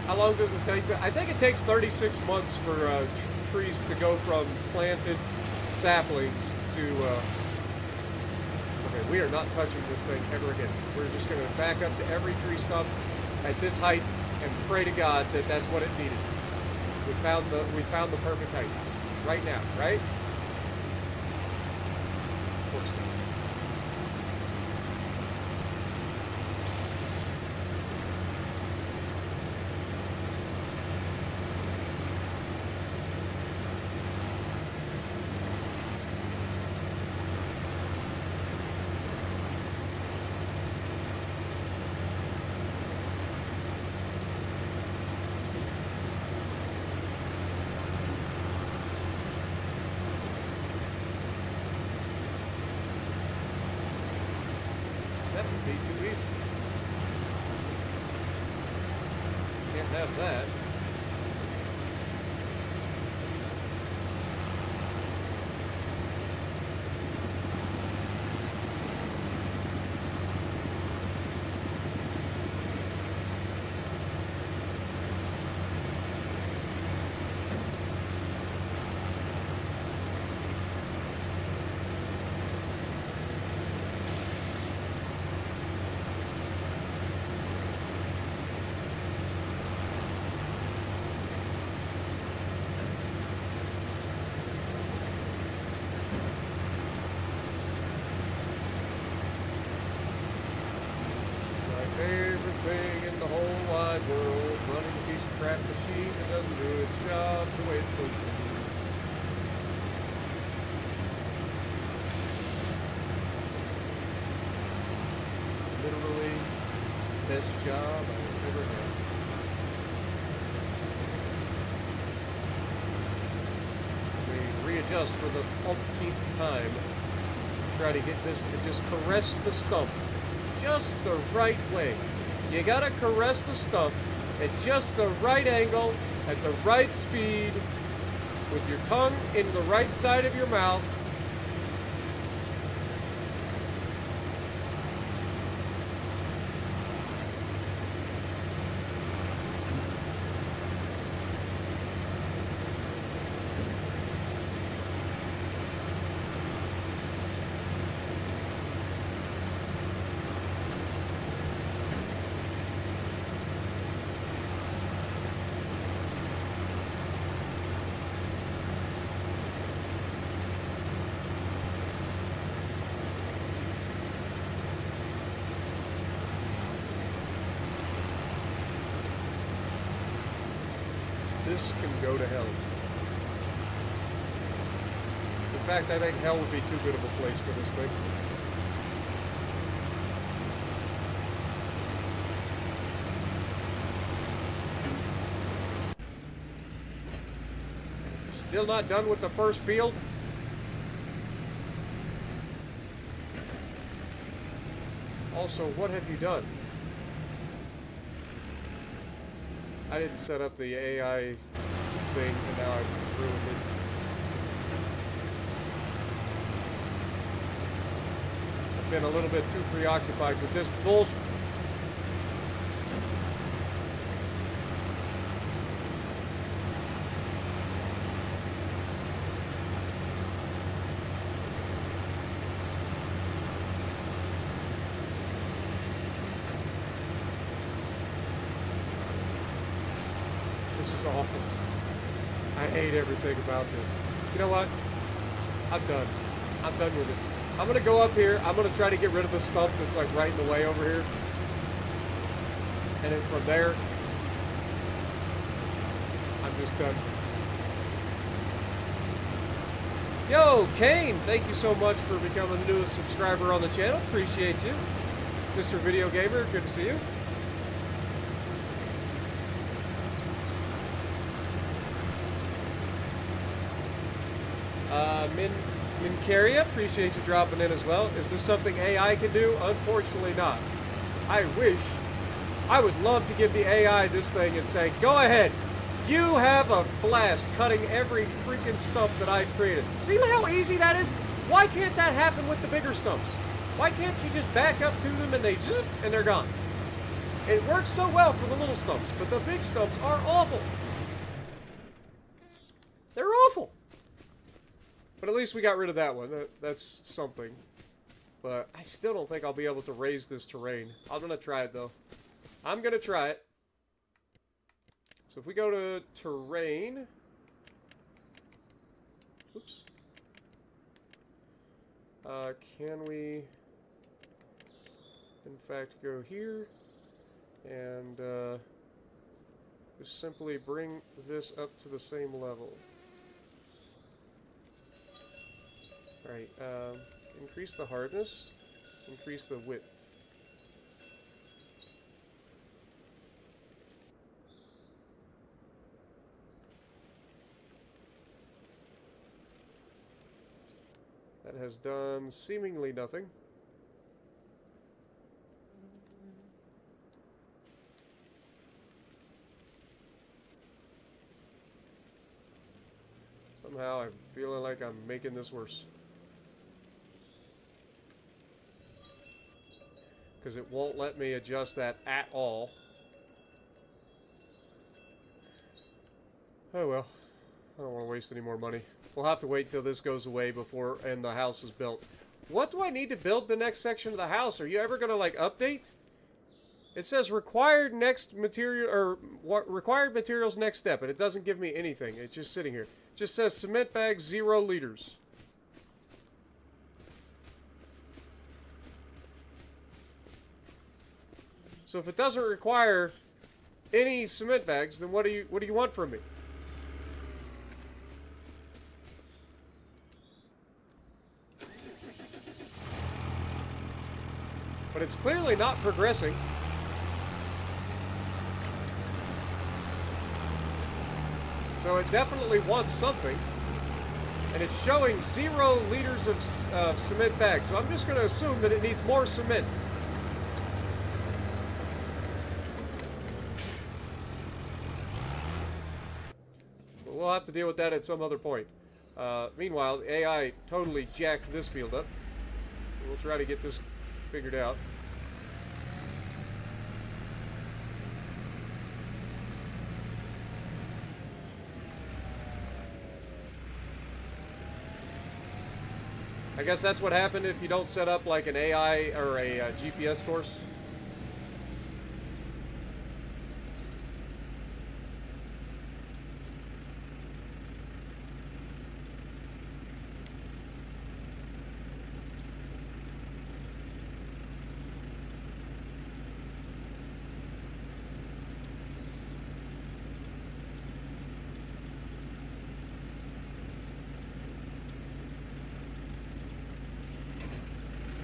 Speaker 1: How long does it take? I think it takes 36 months for trees to go from planted saplings to... Okay, we are not touching this thing ever again. We're just going to back up to every tree stump at this height and pray to God that that's what it needed. We found the perfect height. Right now, right? Of course not. That would be too easy. Can't have that. Favorite thing in the whole wide world, running a piece of crap machine that doesn't do its job the way it's supposed to. best job I've ever had. We readjust for the umpteenth time to try to get this to just caress the stump just the right way. You gotta caress the stump at just the right angle, at the right speed, with your tongue in the right side of your mouth. This can go to hell. In fact, I think hell would be too good of a place for this thing. Still not done with the first field? Also, what have you done? I didn't set up the AI thing, and now I've ruined it. I've been a little bit too preoccupied with this bullshit. This is awful. I hate everything about this. You know what? I'm done. I'm done with it. I'm gonna go up here. I'm gonna try to get rid of the stump that's like right in the way over here. And then from there, I'm just done. Yo, Kane, thank you so much for becoming the newest subscriber on the channel. Appreciate you. Mr. Video Gamer, good to see you. Mincaria, appreciate you dropping in as well. Is this something AI can do? Unfortunately not. I wish. I would love to give the AI this thing and say, go ahead. You have a blast cutting every freaking stump that I've created. See how easy that is? Why can't that happen with the bigger stumps? Why can't you just back up to them and they zip and they're gone? It works so well for the little stumps, but the big stumps are awful. They're awful. But at least we got rid of that one. That's something. But I still don't think I'll be able to raise this terrain. I'm going to try it, though. I'm going to try it. So if we go to terrain... Oops. Can we, in fact, go here and just simply bring this up to the same level? Alright, increase the hardness, increase the width. That has done seemingly nothing. Somehow I'm feeling like I'm making this worse. Because it won't let me adjust that at all. Oh well. I don't want to waste any more money. We'll have to wait till this goes away before and the house is built. What do I need to build the next section of the house? Are you ever going to like update? It says required next material or what required materials next step, and it doesn't give me anything. It's just sitting here. It just says cement bags 0 liters. So if it doesn't require any cement bags, then what do you want from me? But it's clearly not progressing. So it definitely wants something. And it's showing 0 liters of cement bags. So I'm just going to assume that it needs more cement. But we'll have to deal with that at some other point. Meanwhile, the AI totally jacked this field up. We'll try to get this figured out. I guess that's what happened if you don't set up like an AI or a GPS course.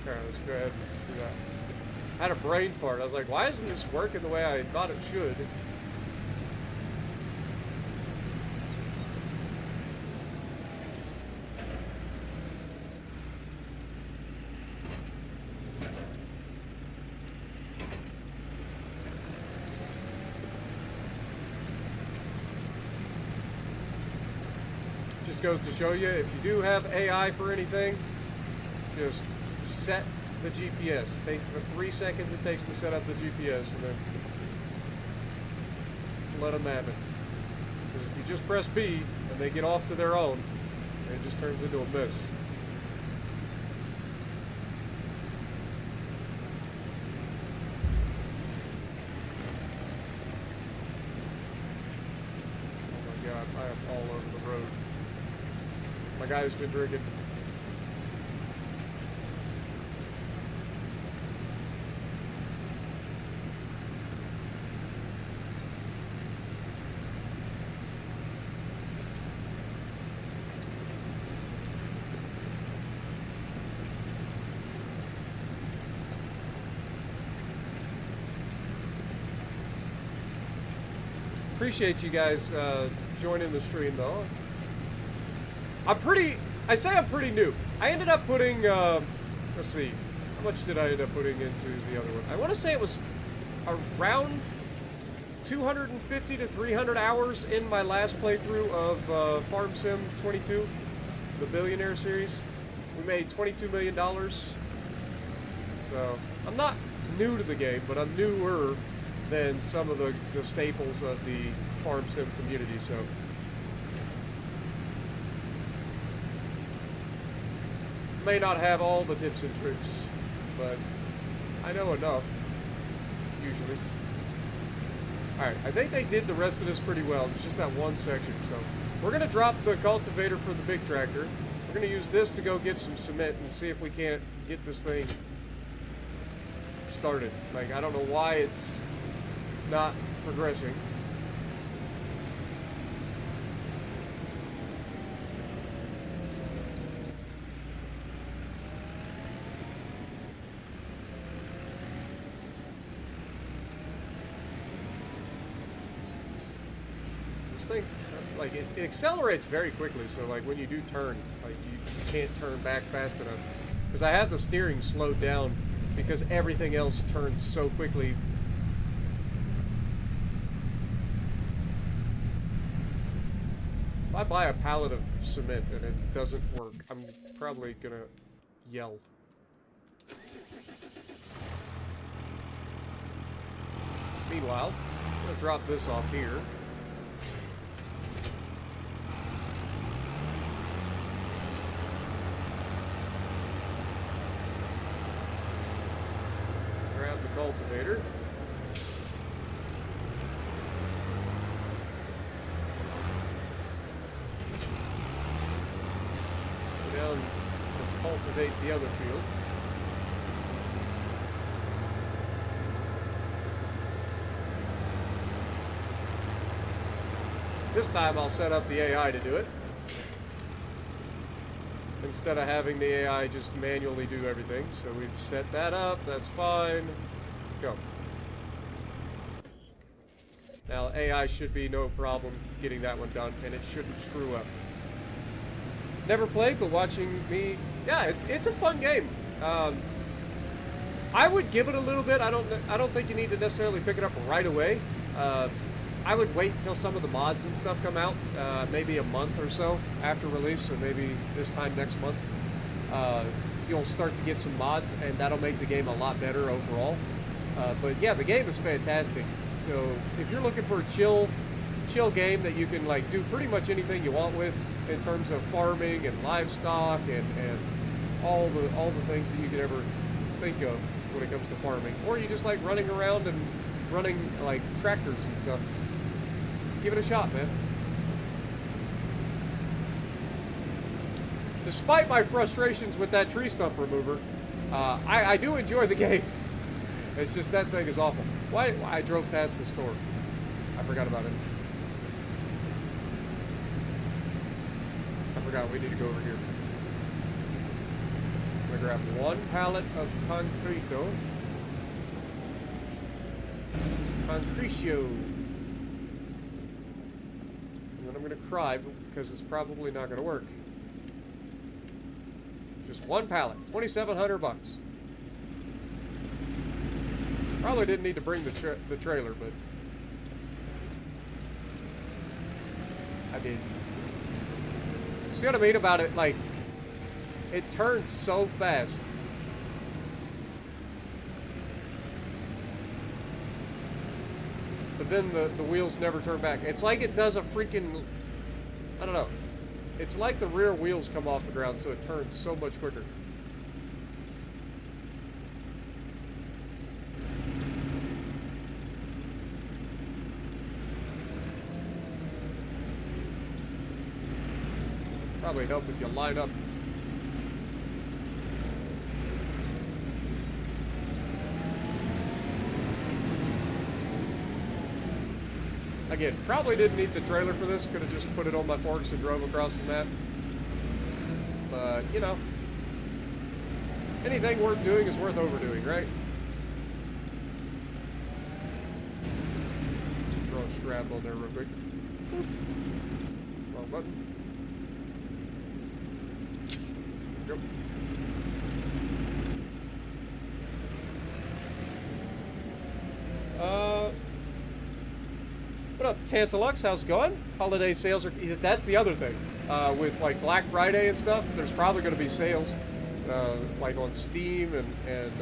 Speaker 1: Alright, let's go ahead and do that. I had a brain fart. I was like, why isn't this working the way I thought it should? Just goes to show you, if you do have AI for anything, just set the GPS. Take the 3 seconds it takes to set up the GPS, and then let them have it. Because if you just press B and they get off to their own, it just turns into a mess. Oh my God, I am all over the road. My guy's been drinking. Appreciate you guys joining the stream, though. I'm pretty new. I ended up putting, let's see, how much did I end up putting into the other one? I want to say it was around 250 to 300 hours in my last playthrough of Farm Sim 22, the Billionaire series. We made $22 million. So, I'm not new to the game, but I'm newer than some of the staples of the Farm Sim community, so. May not have all the tips and tricks, but I know enough, usually. Alright, I think they did the rest of this pretty well. It's just that one section, so. We're gonna drop the cultivator for the big tractor. We're gonna use this to go get some cement and see if we can't get this thing started. Like, I don't know why it's not progressing. This thing, like, it accelerates very quickly, so like when you do turn, like you can't turn back fast enough. Because I have the steering slowed down because everything else turns so quickly. If I buy a pallet of cement and it doesn't work, I'm probably gonna yell. Meanwhile, I'm gonna drop this off here. Grab the cultivator. Down to cultivate the other field. This time I'll set up the AI to do it, instead of having the AI just manually do everything. So we've set that up, that's fine. Go. Now, AI should be no problem getting that one done, and it shouldn't screw up. Never played, but watching me, yeah, it's a fun game. I would give it a little bit. I don't think you need to necessarily pick it up right away. I would wait till some of the mods and stuff come out, maybe a month or so after release, so maybe this time next month. You'll start to get some mods, and that'll make the game a lot better overall. But yeah, the game is fantastic. So if you're looking for a chill game that you can like do pretty much anything you want with in terms of farming and livestock and all the things that you could ever think of when it comes to farming, or you just like running around and running like tractors and stuff, give it a shot, man. Despite my frustrations with that tree stump remover, I do enjoy the game. It's just that thing is awful. Why I drove past the store. I forgot about it. I forgot we need to go over here. I'm gonna grab one pallet of concreto. Concretio. And then I'm gonna cry because it's probably not gonna work. Just one pallet, 2,700 bucks. Probably didn't need to bring the trailer, but I did. See what I mean about it? Like, it turns so fast. But then the wheels never turn back. It's like it does a freaking, I don't know. It's like the rear wheels come off the ground, so it turns so much quicker. Probably help if you line up. Again, probably didn't need the trailer for this. Could have just put it on my forks and drove across the map. But, you know, anything worth doing is worth overdoing, right? Throw a strap on there real quick. Wrong button. Yep. What up, Tantalux? How's it going? Holiday sales are... That's the other thing. With, like, Black Friday and stuff, there's probably going to be sales, like, on Steam and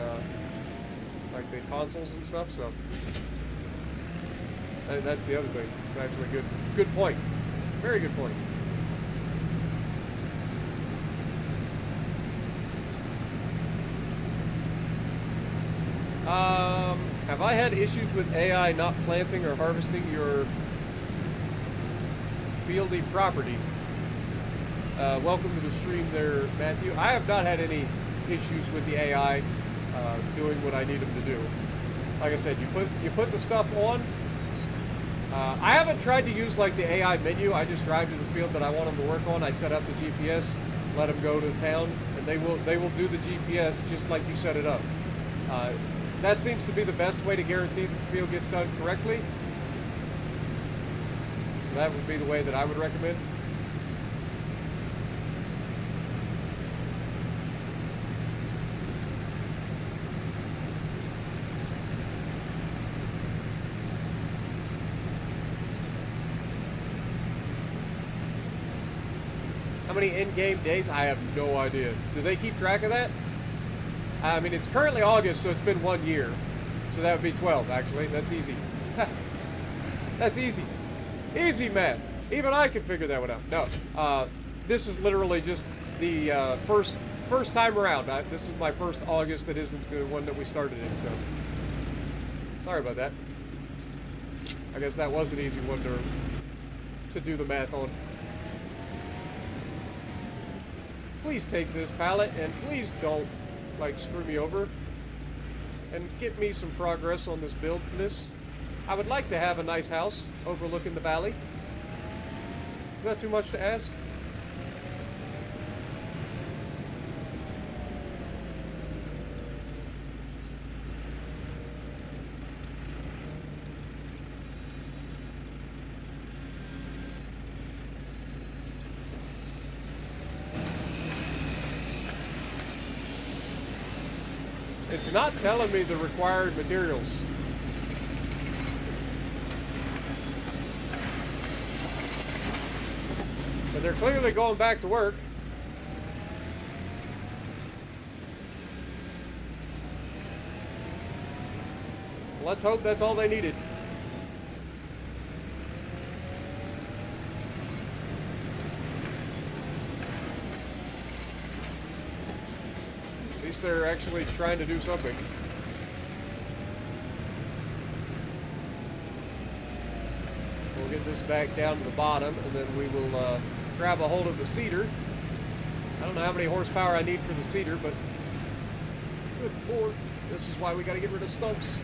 Speaker 1: like, the consoles and stuff, so... And that's the other thing. It's actually a good point. Very good point. Have I had issues with AI not planting or harvesting your fieldy property? Welcome to the stream there, Matthew. I have not had any issues with the AI doing what I need them to do. Like I said, you put the stuff on. I haven't tried to use like the AI menu. I just drive to the field that I want them to work on. I set up the GPS, let them go to town, and they will do the GPS just like you set it up. That seems to be the best way to guarantee that the field gets done correctly. So that would be the way that I would recommend. How many in-game days? I have no idea. Do they keep track of that? I mean, it's currently August, so it's been 1 year. So that would be 12, actually. That's easy. That's easy. Easy math. Even I can figure that one out. No. This is literally just the first time around. This is my first August that isn't the one that we started in, so... Sorry about that. I guess that was an easy one to do the math on. Please take this pallet, and please don't like screw me over and get me some progress on this build for this. I would like to have a nice house overlooking the valley. Is that too much to ask? It's not telling me the required materials. But they're clearly going back to work. Let's hope that's all they needed. At least they're actually trying to do something. We'll get this back down to the bottom, and then we will grab a hold of the seeder. I don't know how many horsepower I need for the seeder, but good lord, this is why we got to get rid of stumps.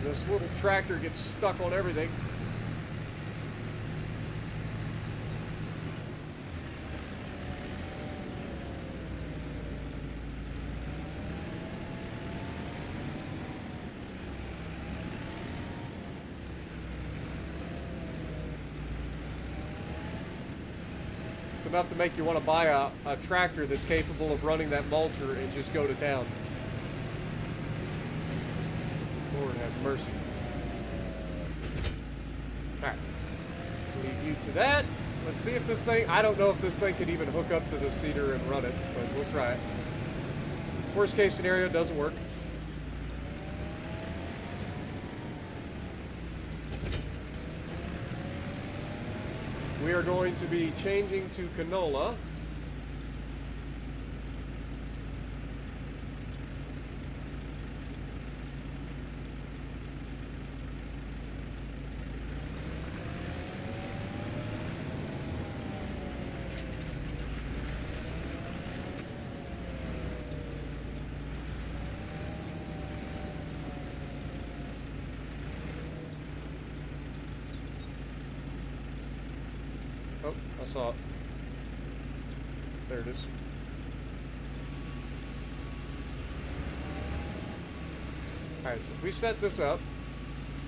Speaker 1: This little tractor gets stuck on everything. It's enough to make you want to buy a tractor that's capable of running that mulcher and just go to town. Lord have mercy. Alright. Leave you to that. Let's see if this thing... I don't know if this thing can even hook up to the seeder and run it, but we'll try it. Worst case scenario, it doesn't work. We are going to be changing to canola. Oh, I saw it. There it is. Alright, so if we set this up,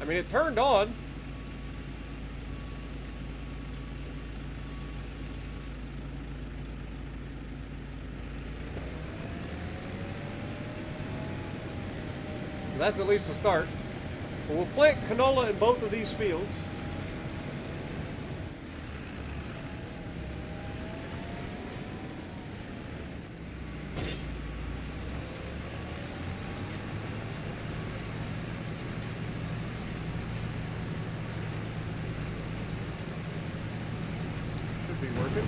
Speaker 1: I mean, it turned on. So that's at least a start. But we'll plant canola in both of these fields. Be working.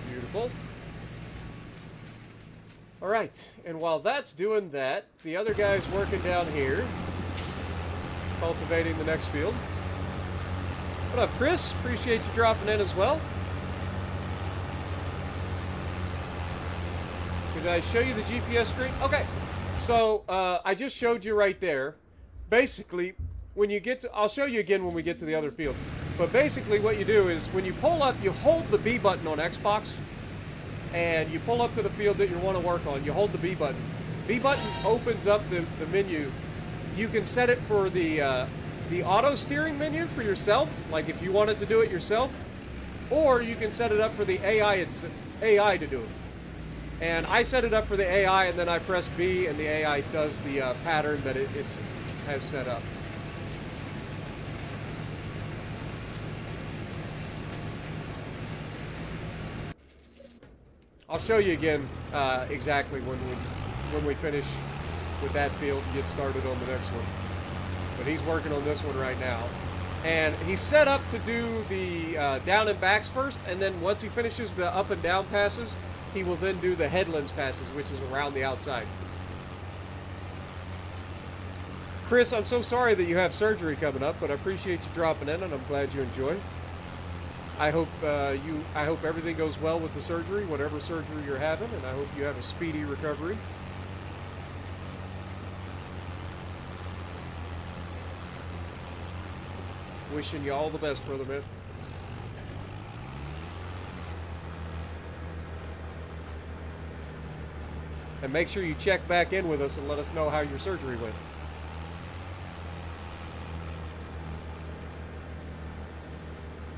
Speaker 1: Beautiful. All right, and while that's doing that, the other guy's working down here, cultivating the next field. What up, Chris? Appreciate you dropping in as well. Did I show you the GPS screen? Okay, so I just showed you right there. Basically, when you get to, I'll show you again when we get to the other field. But basically what you do is when you pull up, you hold the B button on Xbox and you pull up to the field that you want to work on. You hold the B button. B button opens up the menu. You can set it for the auto steering menu for yourself, like if you wanted to do it yourself, or you can set it up for the AI to do it. And I set it up for the AI, and then I press B and the AI does the pattern that it has set up. I'll show you again exactly when we finish with that field and get started on the next one. But he's working on this one right now. And he's set up to do the down and backs first, and then once he finishes the up and down passes, he will then do the headlands passes, which is around the outside. Chris, I'm so sorry that you have surgery coming up, but I appreciate you dropping in, and I'm glad you enjoy. I hope I hope everything goes well with the surgery, whatever surgery you're having, and I hope you have a speedy recovery. Wishing you all the best, brother man. And make sure you check back in with us and let us know how your surgery went.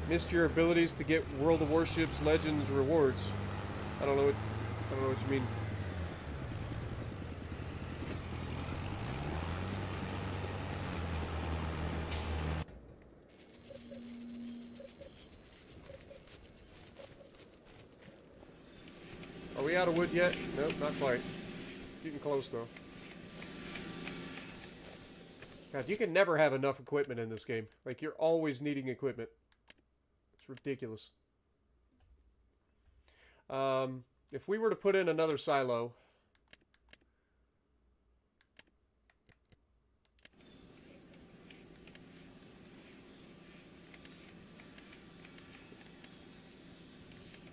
Speaker 1: Missed your abilities to get World of Warships Legends rewards. I don't know what you mean. Are we out of wood yet? Nope, not quite. Getting close though. God, you can never have enough equipment in this game. Like, you're always needing equipment. It's ridiculous. If we were to put in another silo...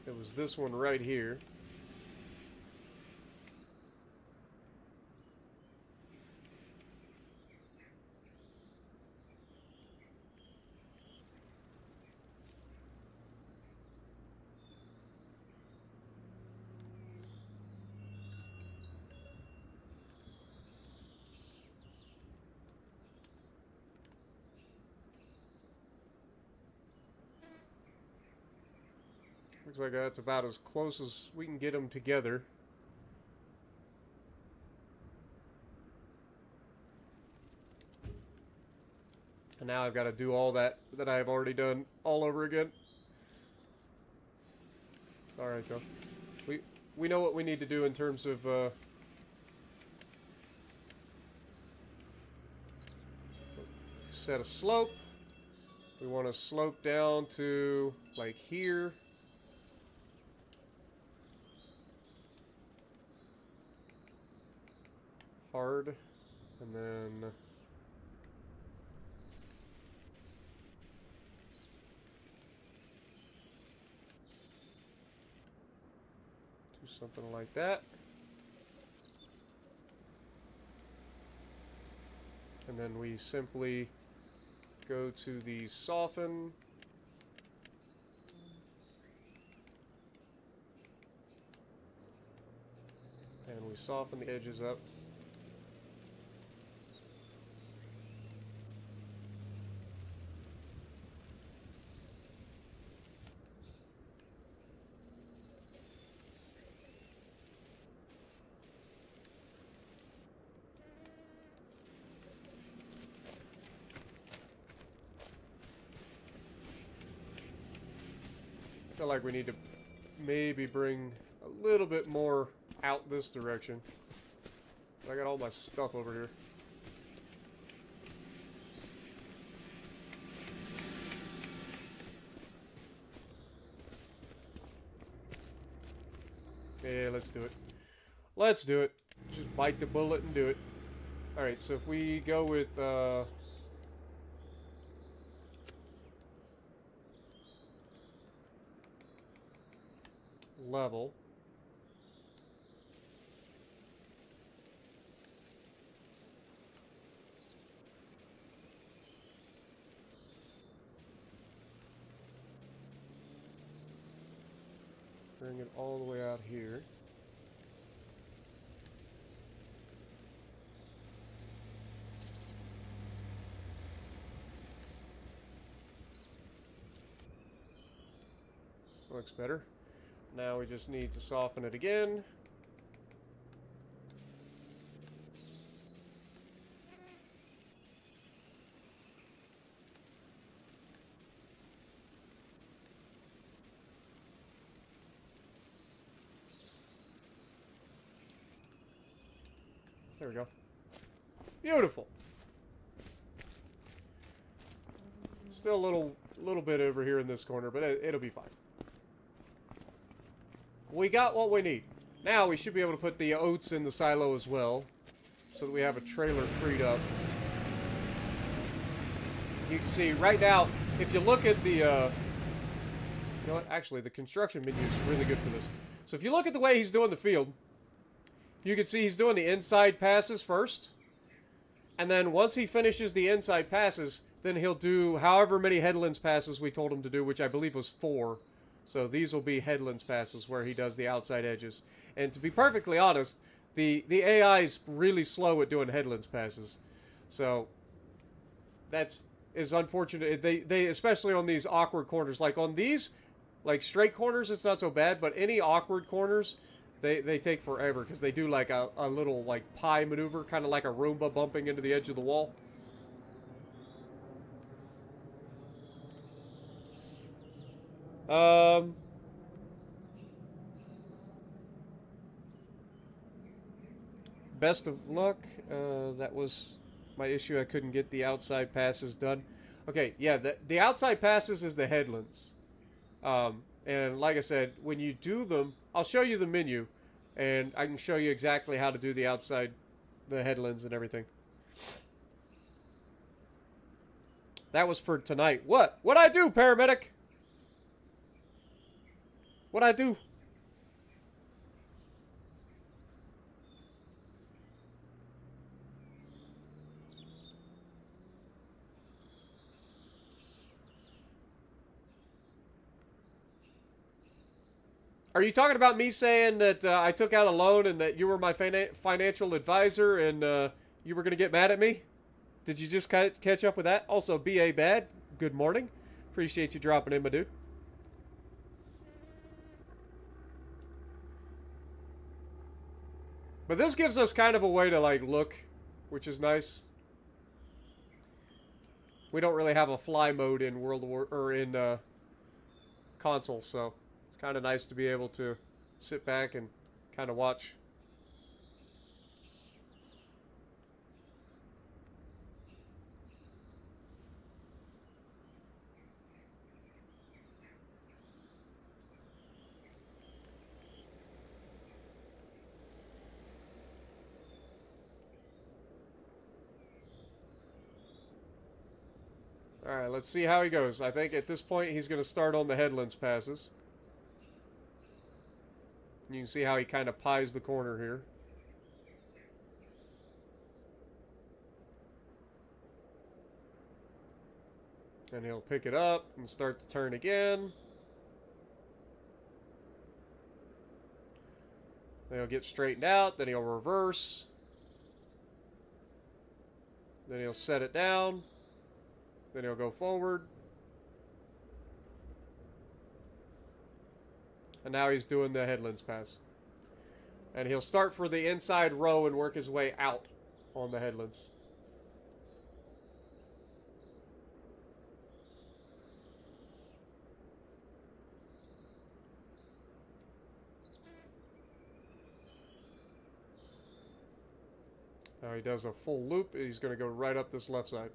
Speaker 1: It was this one right here. Looks like that's about as close as we can get them together. And now I've got to do all that I've already done all over again. It's alright, Joe. We know what we need to do in terms of set a slope. We want to slope down to like here. Hard, and then do something like that, and then we simply go to the soften, and we soften the edges up. I feel like we need to maybe bring a little bit more out this direction. I got all my stuff over here. Yeah, let's do it. Let's do it. Just bite the bullet and do it. Alright, so if we go with, level. Bring it all the way out here. Looks better. Now we just need to soften it again. There we go. Beautiful. Still a little bit over here in this corner, but it'll be fine. We got what we need. Now we should be able to put the oats in the silo as well, so that we have a trailer freed up. You can see right now, if you look at the, you know what, actually the construction menu is really good for this. So if you look at the way he's doing the field, you can see he's doing the inside passes first, and then once he finishes the inside passes, then he'll do however many headlands passes we told him to do, which I believe was 4. So these will be headlands passes where he does the outside edges. And to be perfectly honest, The AI is really slow at doing headlands passes, so is unfortunate. They especially on these awkward corners, like on these, like straight corners, it's not so bad, but any awkward corners, they take forever because they do like a little like pie maneuver, kind of like a Roomba bumping into the edge of the wall. Best of luck. That was my issue. I couldn't get the outside passes done. Okay, yeah, the outside passes is the headlands. And like I said, when you do them, I'll show you the menu, and I can show you exactly how to do the outside, the headlands and everything. That was for tonight. What? What'd I do, paramedic? What'd I do? Are you talking about me saying that I took out a loan and that you were my financial advisor and you were going to get mad at me? Did you just catch up with that? Also, B.A. Bad, good morning. Appreciate you dropping in, my dude. But this gives us kind of a way to, like, look, which is nice. We don't really have a fly mode in console, so it's kind of nice to be able to sit back and kind of watch. Alright, let's see how he goes. I think at this point he's going to start on the headlands passes. You can see how he kind of pies the corner here. And he'll pick it up and start to turn again. Then he'll get straightened out, then he'll reverse. Then he'll set it down. Then he'll go forward. And now he's doing the headlands pass. And he'll start for the inside row and work his way out on the headlands. Now he does a full loop. He's going to go right up this left side.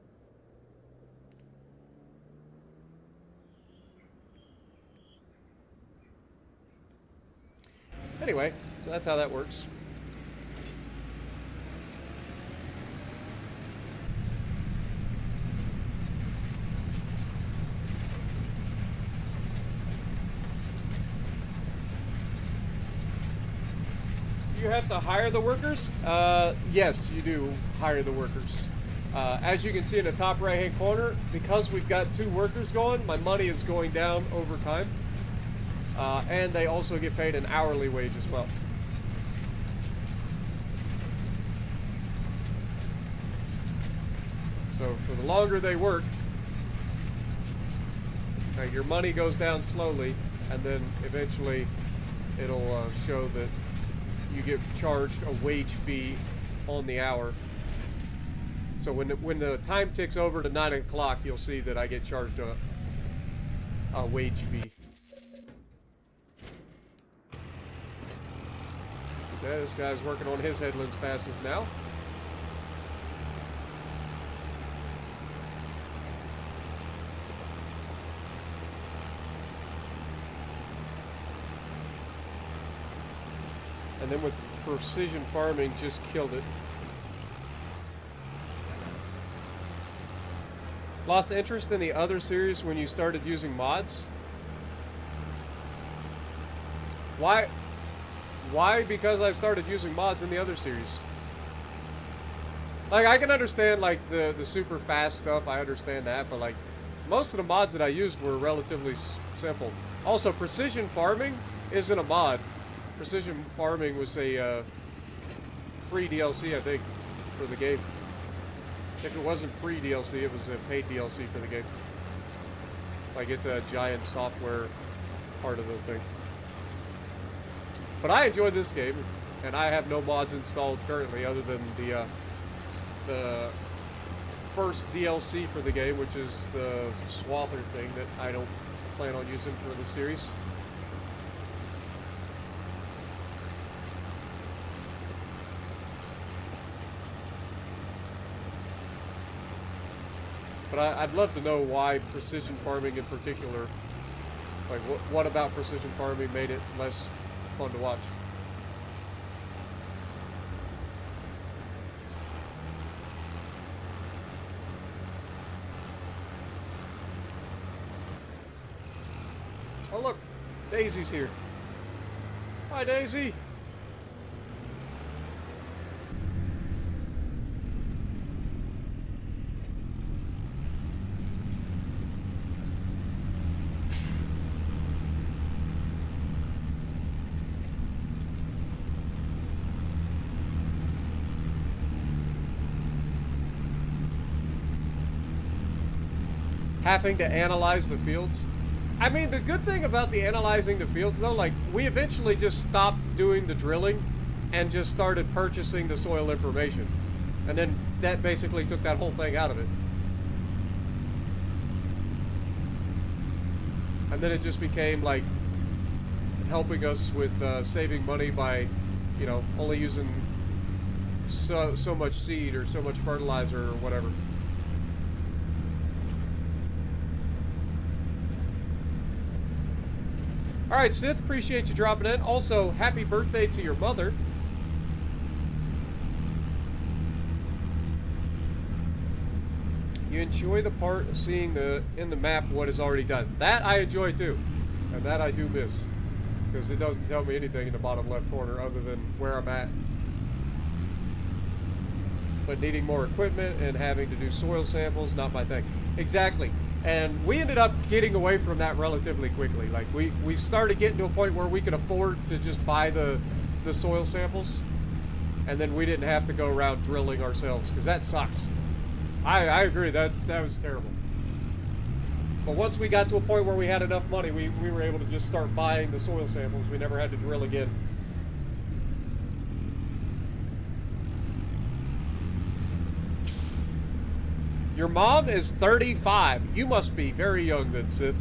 Speaker 1: Anyway, so that's how that works. Do you have to hire the workers? Yes, you do hire the workers. As you can see in the top right-hand corner, because we've got 2 workers going, my money is going down over time. And they also get paid an hourly wage as well. So for the longer they work, your money goes down slowly, and then eventually it'll show that you get charged a wage fee on the hour. So when the time ticks over to 9 o'clock, you'll see that I get charged a wage fee. Okay, this guy's working on his headlands passes now. And then with precision farming, just killed it. Lost interest in the other series when you started using mods? Why? Because I started using mods in the other series. Like, I can understand, like, the super fast stuff. I understand that. But, like, most of the mods that I used were relatively simple. Also, precision farming isn't a mod. Precision farming was a free DLC, I think, for the game. If it wasn't free DLC, it was a paid DLC for the game. Like, it's a giant software part of the thing. But I enjoyed this game, and I have no mods installed currently other than the first DLC for the game, which is the Swather thing that I don't plan on using for the series. But I'd love to know why precision farming in particular, like what about precision farming made it less fun to watch? Oh look, Daisy's here. Hi Daisy. Having to analyze the fields. I mean, the good thing about the analyzing the fields, though, like, we eventually just stopped doing the drilling and just started purchasing the soil information. And then that basically took that whole thing out of it. And then it just became, like, helping us with saving money by, you know, only using so much seed or so much fertilizer or whatever. All right, Sith, appreciate you dropping in. Also, happy birthday to your mother. You enjoy the part of seeing in the map what is already done. That I enjoy too, and that I do miss, because it doesn't tell me anything in the bottom left corner other than where I'm at. But needing more equipment and having to do soil samples, not my thing. Exactly. And we ended up getting away from that relatively quickly. Like, we started getting to a point where we could afford to just buy the soil samples, and then we didn't have to go around drilling ourselves, because that sucks. I agree, that was terrible. But once we got to a point where we had enough money, we were able to just start buying the soil samples. We never had to drill again. Your mom is 35. You must be very young then, Sith.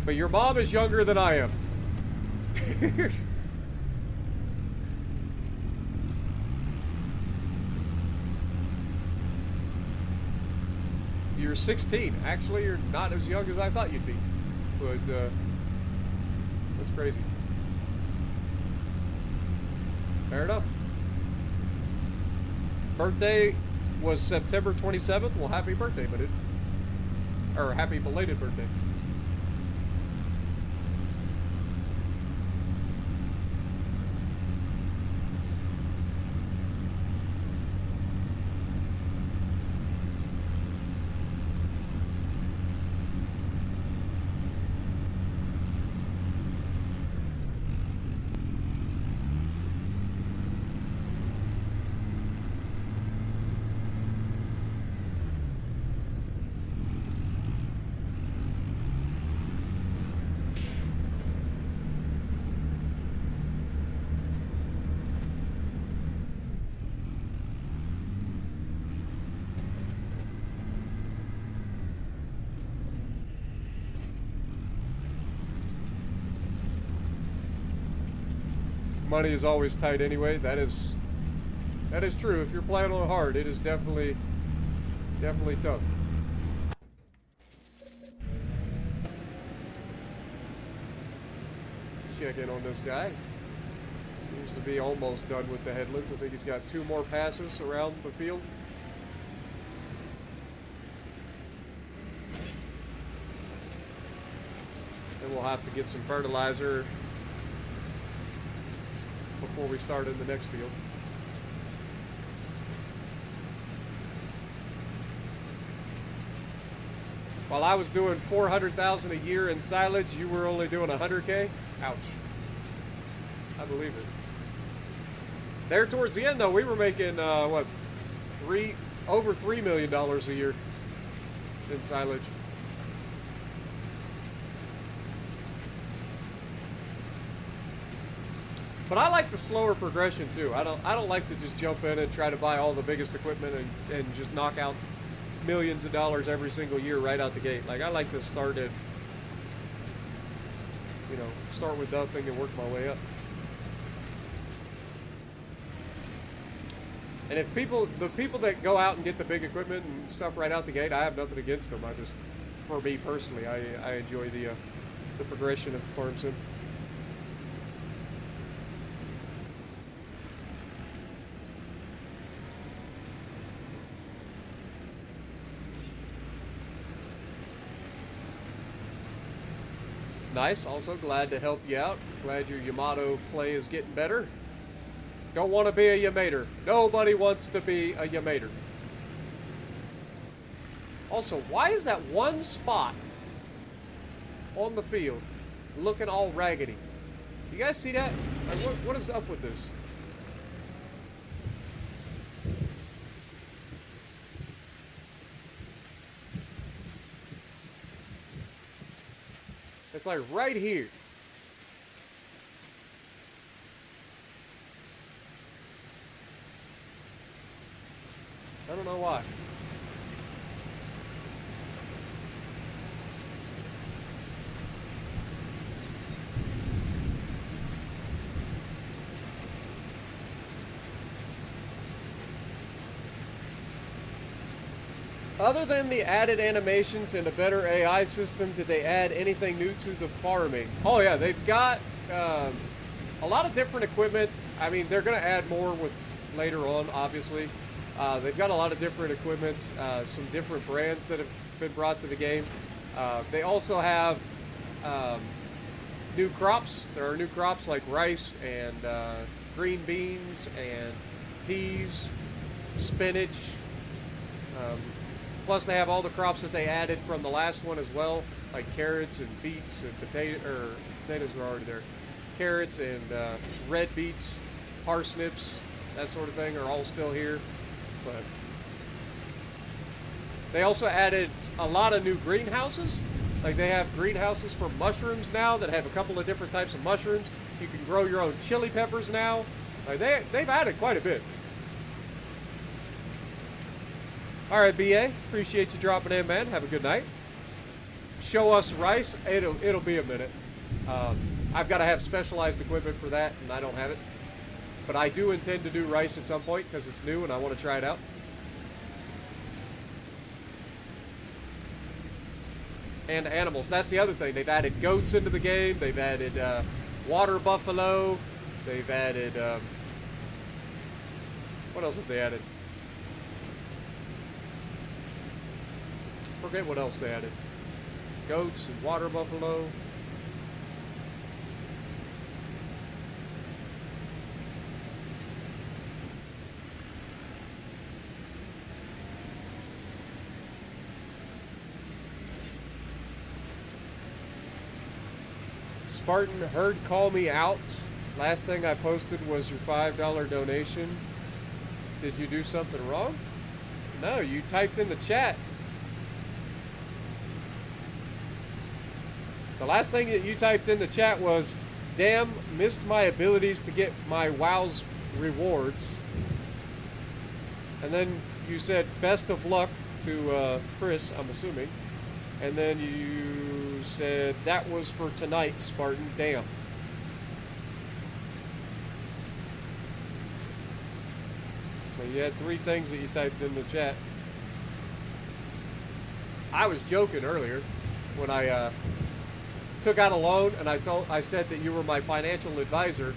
Speaker 1: But your mom is younger than I am. You're 16. Actually, you're not as young as I thought you'd be. But, that's crazy. Fair enough. Birthday was September 27th. Well, happy birthday, but or happy belated birthday. Money is always tight anyway. That is true. If you're playing on hard, it is definitely tough. Check in on this guy. Seems to be almost done with the headlands. I think he's got 2 more passes around the field. Then we'll have to get some fertilizer before we start in the next field. While I was doing 400,000 a year in silage, you were only doing 100K? Ouch. I believe it. There towards the end, though, we were making, what, over $3 million a year in silage. But I like the slower progression too. I don't like to just jump in and try to buy all the biggest equipment and just knock out millions of dollars every single year right out the gate. Like, I like to start at, you know, start with nothing and work my way up. And if the people that go out and get the big equipment and stuff right out the gate, I have nothing against them. I just, for me personally, I enjoy the progression of Farm Sim. Nice. Also glad to help you out. Glad your Yamato play is getting better. Don't want to be a Yamater. Nobody wants to be a Yamater. Also, why is that one spot on the field looking all raggedy? You guys see that? Like, what is up with this? It's like right here. I don't know why. Other than the added animations and a better AI system, did they add anything new to the farming? Oh yeah, they've got a lot of different equipment. I mean, they're going to add more with later on, obviously. They've got a lot of different equipment, some different brands that have been brought to the game. They also have new crops. There are new crops like rice and green beans and peas, spinach. Plus, they have all the crops that they added from the last one as well, like carrots and beets and potatoes were already there. Carrots and red beets, parsnips, that sort of thing are all still here. But they also added a lot of new greenhouses. Like, they have greenhouses for mushrooms now that have a couple of different types of mushrooms. You can grow your own chili peppers now. Like, they've added quite a bit. All right, BA, appreciate you dropping in, man. Have a good night. Show us rice. It'll be a minute. I've got to have specialized equipment for that, and I don't have it. But I do intend to do rice at some point because it's new and I want to try it out. And animals. That's the other thing. They've added goats into the game. They've added water buffalo. They've added... what else have they added? Forget what else they added. Goats and water buffalo. Spartan heard call me out. Last thing I posted was your $5 donation. Did you do something wrong? No, you typed in the chat. The last thing that you typed in the chat was, damn, missed my abilities to get my WoW's rewards. And then you said, best of luck to Chris, I'm assuming. And then you said, that was for tonight, Spartan, damn. So you had 3 things that you typed in the chat. I was joking earlier when I took out a loan, and I said that you were my financial advisor,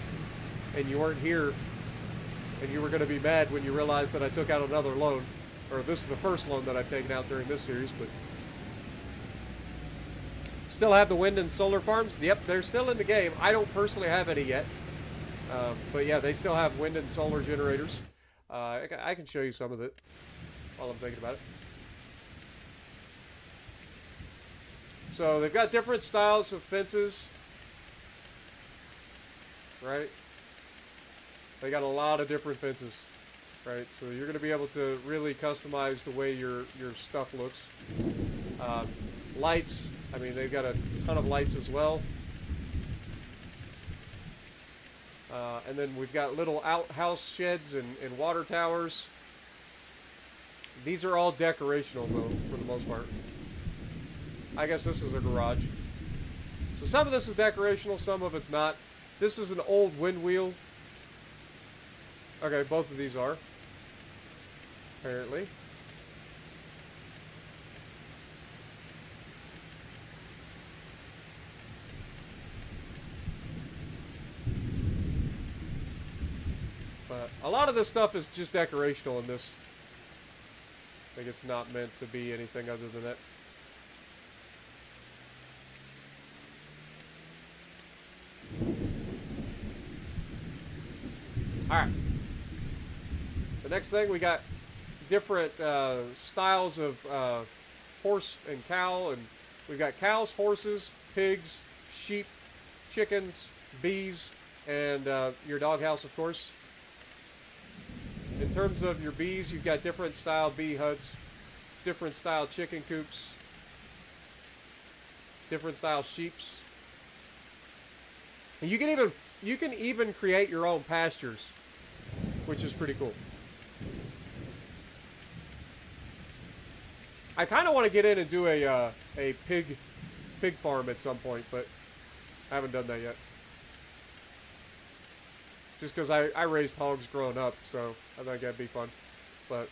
Speaker 1: and you weren't here, and you were going to be mad when you realized that I took out another loan, or this is the first loan that I've taken out during this series. But still have the wind and solar farms. Yep, they're still in the game. I don't personally have any yet, but yeah, they still have wind and solar generators. I can show you some of it while I'm thinking about it. So they've got different styles of fences, right? They got a lot of different fences, right? So you're going to be able to really customize the way your stuff looks. Lights, I mean, they've got a ton of lights as well. And then we've got little outhouse sheds and water towers. These are all decorational, though, for the most part. I guess this is a garage. So some of this is decorational, some of it's not. This is an old wind wheel. Okay, both of these are, apparently. But a lot of this stuff is just decorational in this. I think it's not meant to be anything other than that. Alright. The next thing, we got different styles of horse and cow. And we've got cows, horses, pigs, sheep, chickens, bees, and your doghouse, of course. In terms of your bees, you've got different style bee huts, different style chicken coops, different style sheeps. And you can even create your own pastures, which is pretty cool. I kind of want to get in and do a pig farm at some point, but I haven't done that yet. Just because I raised hogs growing up, so I think that'd be fun. But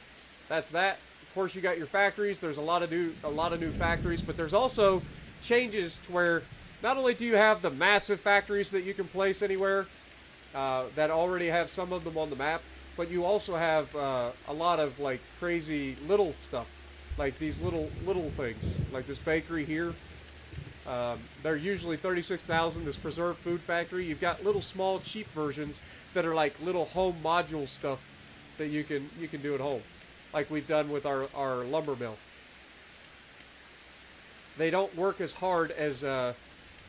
Speaker 1: that's that. Of course, you got your factories. There's a lot of new factories, but there's also changes to where not only do you have the massive factories that you can place anywhere that already have some of them on the map, but you also have a lot of like crazy little stuff, like these little things, like this bakery here. They're usually 36,000. This preserved food factory. You've got little small cheap versions that are like little home module stuff that you can do at home, like we've done with our lumber mill. They don't work as hard as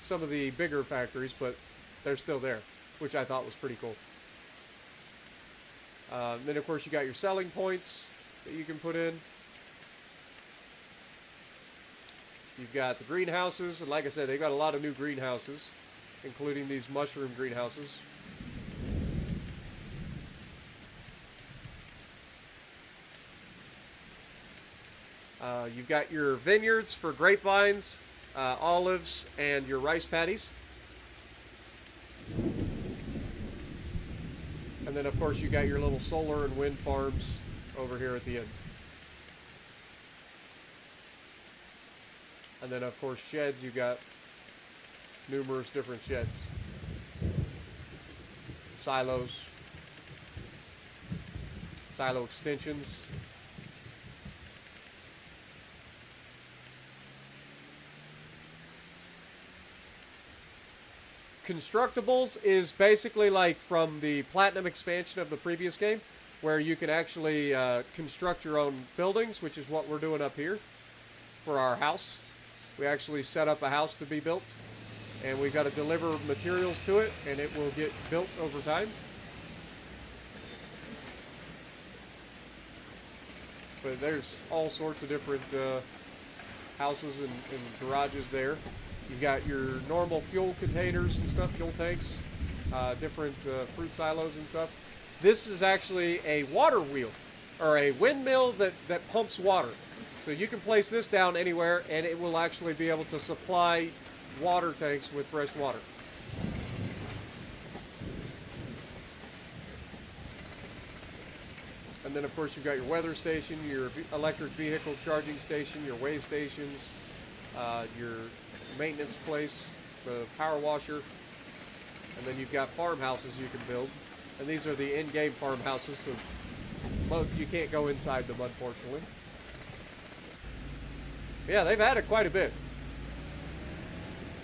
Speaker 1: some of the bigger factories, but they're still there, which I thought was pretty cool. Then of course you got your selling points that you can put in. You've got the greenhouses, and like I said, they've got a lot of new greenhouses, including these mushroom greenhouses. You've got your vineyards for grapevines, olives, and your rice paddies. And then, of course, you got your little solar and wind farms over here at the end. And then, of course, sheds. You've got numerous different sheds. Silos. Silo extensions. Constructables is basically like from the Platinum expansion of the previous game, where you can actually construct your own buildings, which is what we're doing up here for our house. We actually set up a house to be built, and we've got to deliver materials to it, and it will get built over time. But there's all sorts of different houses and garages there. You've got your normal fuel containers and stuff, fuel tanks, different fruit silos and stuff. This is actually a water wheel, or a windmill that pumps water. So you can place this down anywhere, and it will actually be able to supply water tanks with fresh water. And then, of course, you've got your weather station, your electric vehicle charging station, your weigh stations, your maintenance place, the power washer, and then you've got farmhouses you can build. And these are the in-game farmhouses, so you can't go inside them, unfortunately. Yeah, they've added quite a bit.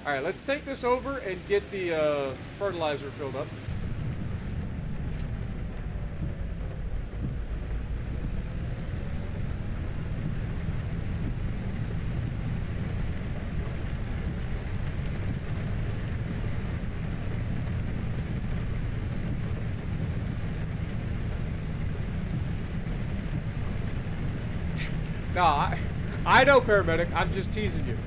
Speaker 1: Alright, let's take this over and get the fertilizer filled up. No, I know, paramedic. I'm just teasing you.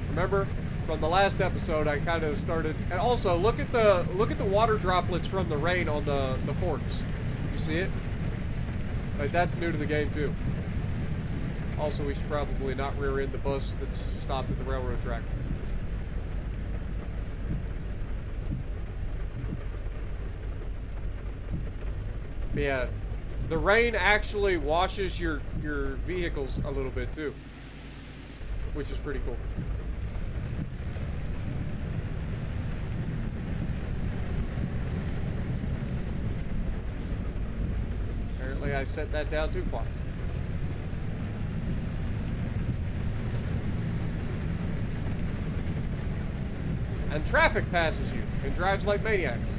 Speaker 1: Remember, from the last episode, I kind of started. And also, look at the water droplets from the rain on the forks. You see it? Like, that's new to the game too. Also, we should probably not rear end the bus that's stopped at the railroad track. But yeah, the rain actually washes your vehicles a little bit too, which is pretty cool. Apparently, I set that down too far. And traffic passes you and drives like maniacs.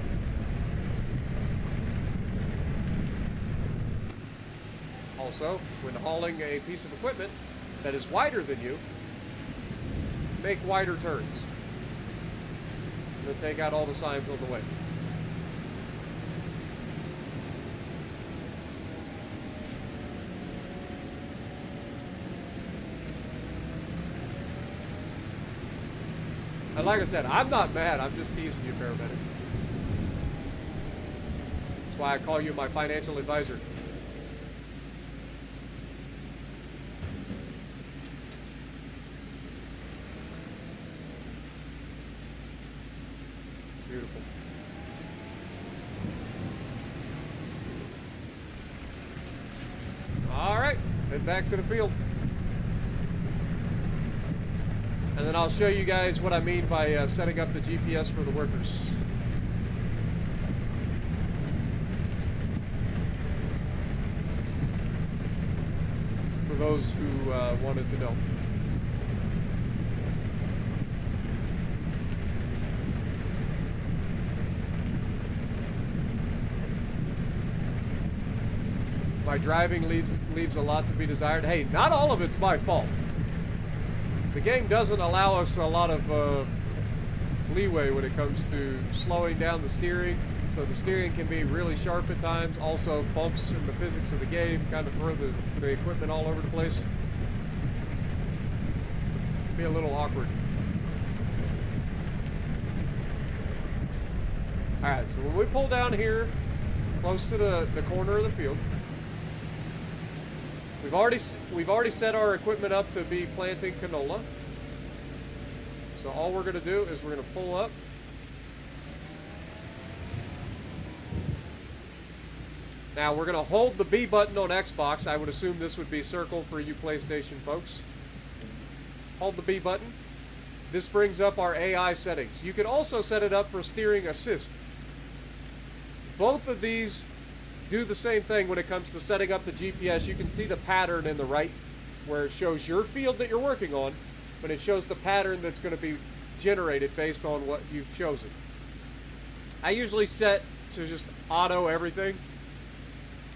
Speaker 1: Also, when hauling a piece of equipment that is wider than you, make wider turns. And then take out all the signs on the way. And like I said, I'm not mad. I'm just teasing you, paramedic. That's why I call you my financial advisor. Beautiful. All right, let's head back to the field. And then I'll show you guys what I mean by setting up the GPS for the workers. For those who wanted to know. My driving leaves a lot to be desired. Hey, not all of it's my fault. The game doesn't allow us a lot of leeway when it comes to slowing down the steering, so the steering can be really sharp at times. Also, bumps in the physics of the game kind of throw the equipment all over the place. Be a little awkward. Alright, so when we pull down here, close to the corner of the field, we've already set our equipment up to be planting canola. So all we're going to do is we're going to pull up. Now we're going to hold the B button on Xbox. I would assume this would be circle for you PlayStation folks. Hold the B button. This brings up our AI settings. You can also set it up for steering assist. Both of these do the same thing when it comes to setting up the GPS. You can see the pattern in the right where it shows your field that you're working on, but it shows the pattern that's going to be generated based on what you've chosen. I usually set to just auto everything.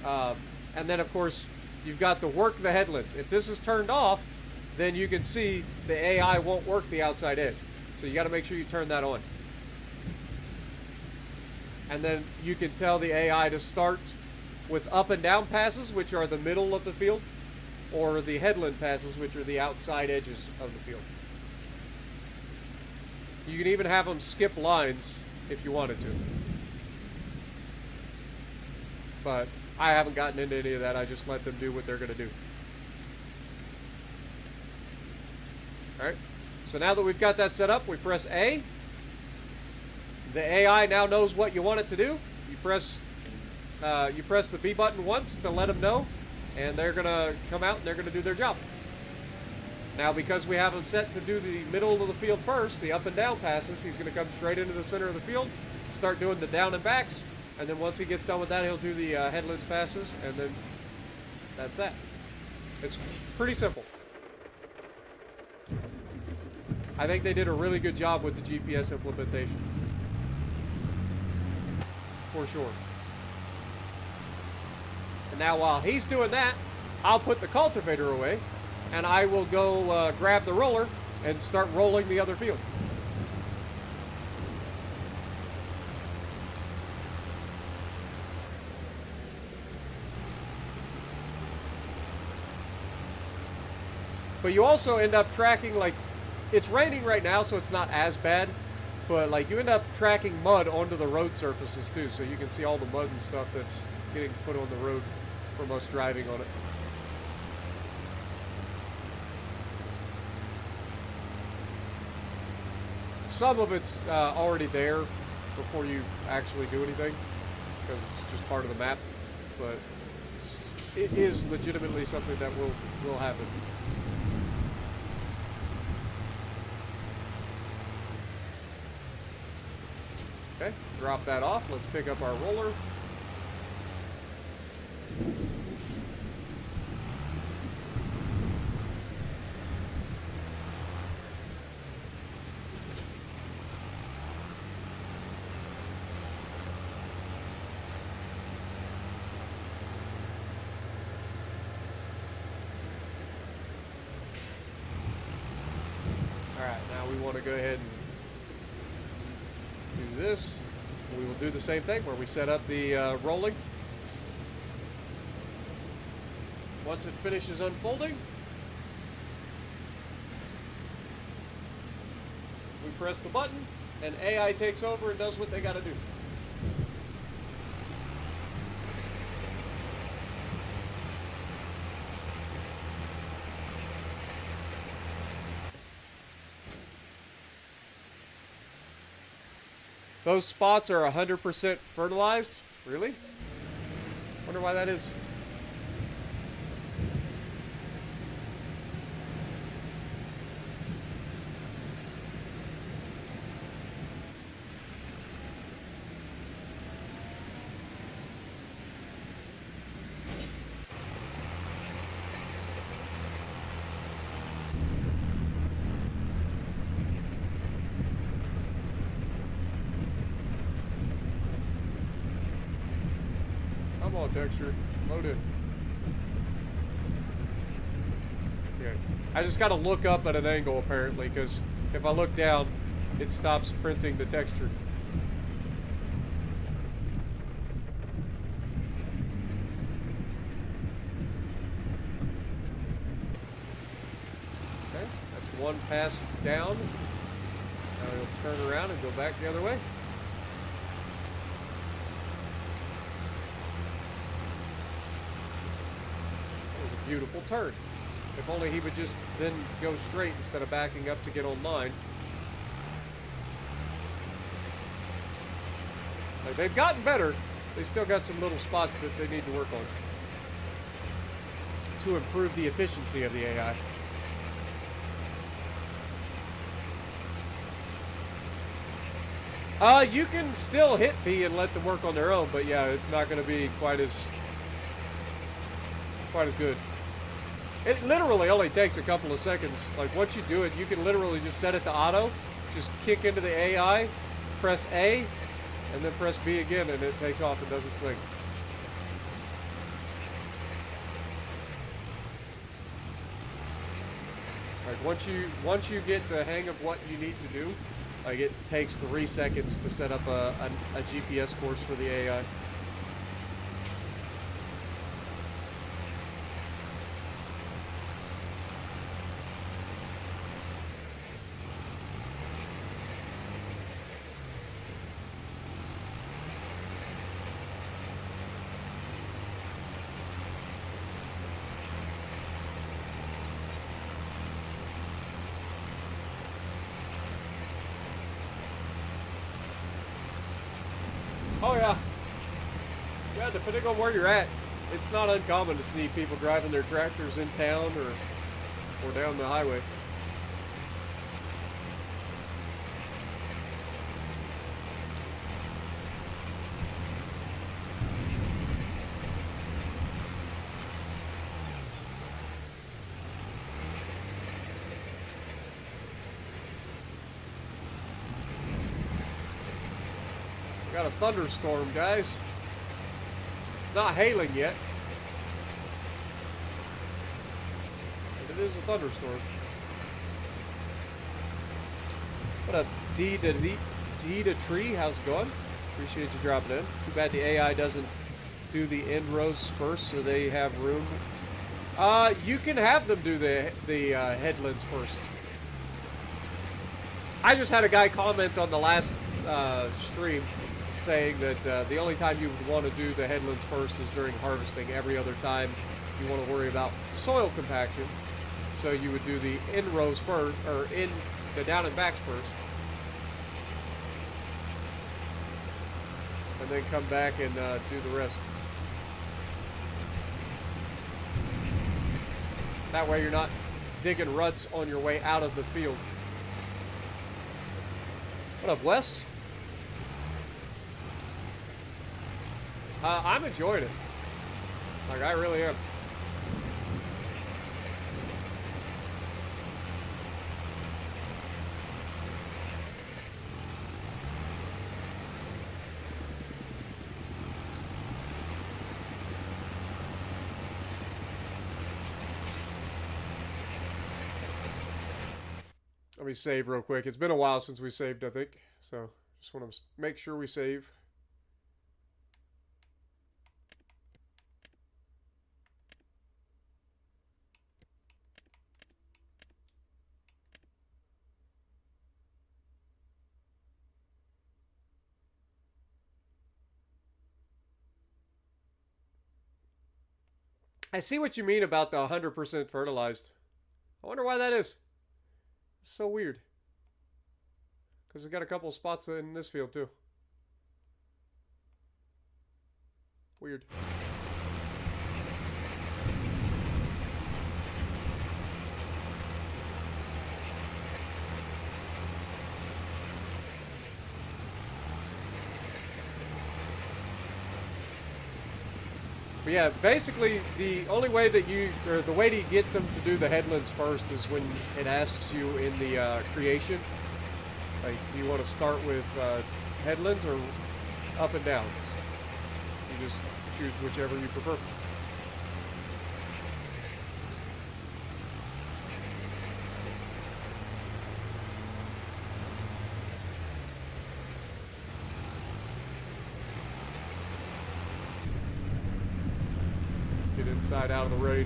Speaker 1: And then of course you've got the work the headlands. If this is turned off, then you can see the AI won't work the outside edge. So you got to make sure you turn that on. And then you can tell the AI to start with up and down passes, which are the middle of the field, or the headland passes, which are the outside edges of the field. You can even have them skip lines if you wanted to. But I haven't gotten into any of that. I just let them do what they're going to do. Alright, so now that we've got that set up, we press A. The AI now knows what you want it to do. You press the B button once to let them know, and they're going to come out and they're going to do their job. Now, because we have him set to do the middle of the field first, the up and down passes, he's going to come straight into the center of the field, start doing the down and backs, and then once he gets done with that, he'll do the headlands passes, and then that's that. It's pretty simple. I think they did a really good job with the GPS implementation. For sure. And now while he's doing that, I'll put the cultivator away, and I will go grab the roller and start rolling the other field. But you also end up tracking, like, it's raining right now, so it's not as bad. But, like, you end up tracking mud onto the road surfaces, too. So you can see all the mud and stuff that's getting put on the road from us driving on it. Some of it's already there before you actually do anything, because it's just part of the map. But it is legitimately something that will happen. Okay, drop that off. Let's pick up our roller. Alright, now we want to go ahead and do this. We will do the same thing where we set up the rolling. Once it finishes unfolding, we press the button and AI takes over and does what they got to do. Those spots are 100% fertilized? Really? Wonder why that is. Come on, Dexter. Load in. Okay. I just gotta look up at an angle, apparently, because if I look down, it stops printing the texture. Okay, that's one pass down. Now it'll turn around and go back the other way. Beautiful turn. If only he would just then go straight instead of backing up to get online. Like, they've gotten better. They still got some little spots that they need to work on to improve the efficiency of the AI. You can still hit B and let them work on their own, but yeah, it's not going to be quite as good. It literally only takes a couple of seconds. Like, once you do it, you can literally just set it to auto, just kick into the AI, press A, and then press B again, and it takes off and does its thing. Like, once you get the hang of what you need to do, like, it takes 3 seconds to set up a GPS course for the AI. Oh yeah. Yeah, depending on where you're at, it's not uncommon to see people driving their tractors in town or down the highway. Got a thunderstorm, guys. It's not hailing yet, but it is a thunderstorm. What up, D to Tree? How's it going? Appreciate you dropping in. Too bad the AI doesn't do the end rows first, so they have room You can have them do the headlands first. I just had a guy comment on the last stream saying that the only time you would want to do the headlands first is during harvesting. Every other time you want to worry about soil compaction. So you would do the in rows first, or in the down and backs first. And then come back and do the rest. That way you're not digging ruts on your way out of the field. What up, Wes? I'm enjoying it. Like, I really am. Let me save real quick. It's been a while since we saved, I think. So, just want to make sure we save. I see what you mean about the 100% fertilized. I wonder why that is. It's so weird. Because we got a couple of spots in this field too. Weird. But yeah, basically the only way that or the way to get them to do the headlands first is when it asks you in the creation, like, do you want to start with headlands or up and downs? You just choose whichever you prefer. Inside out of the raid.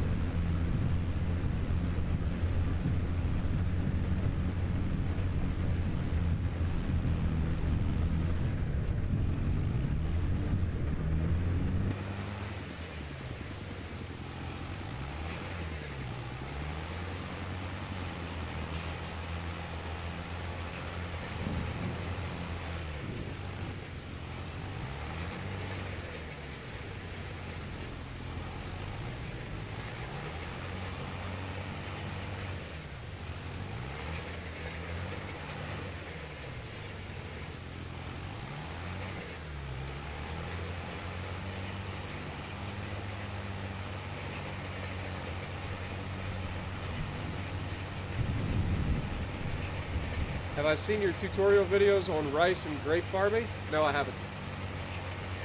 Speaker 1: Have I seen your tutorial videos on rice and grape farming? No, I haven't.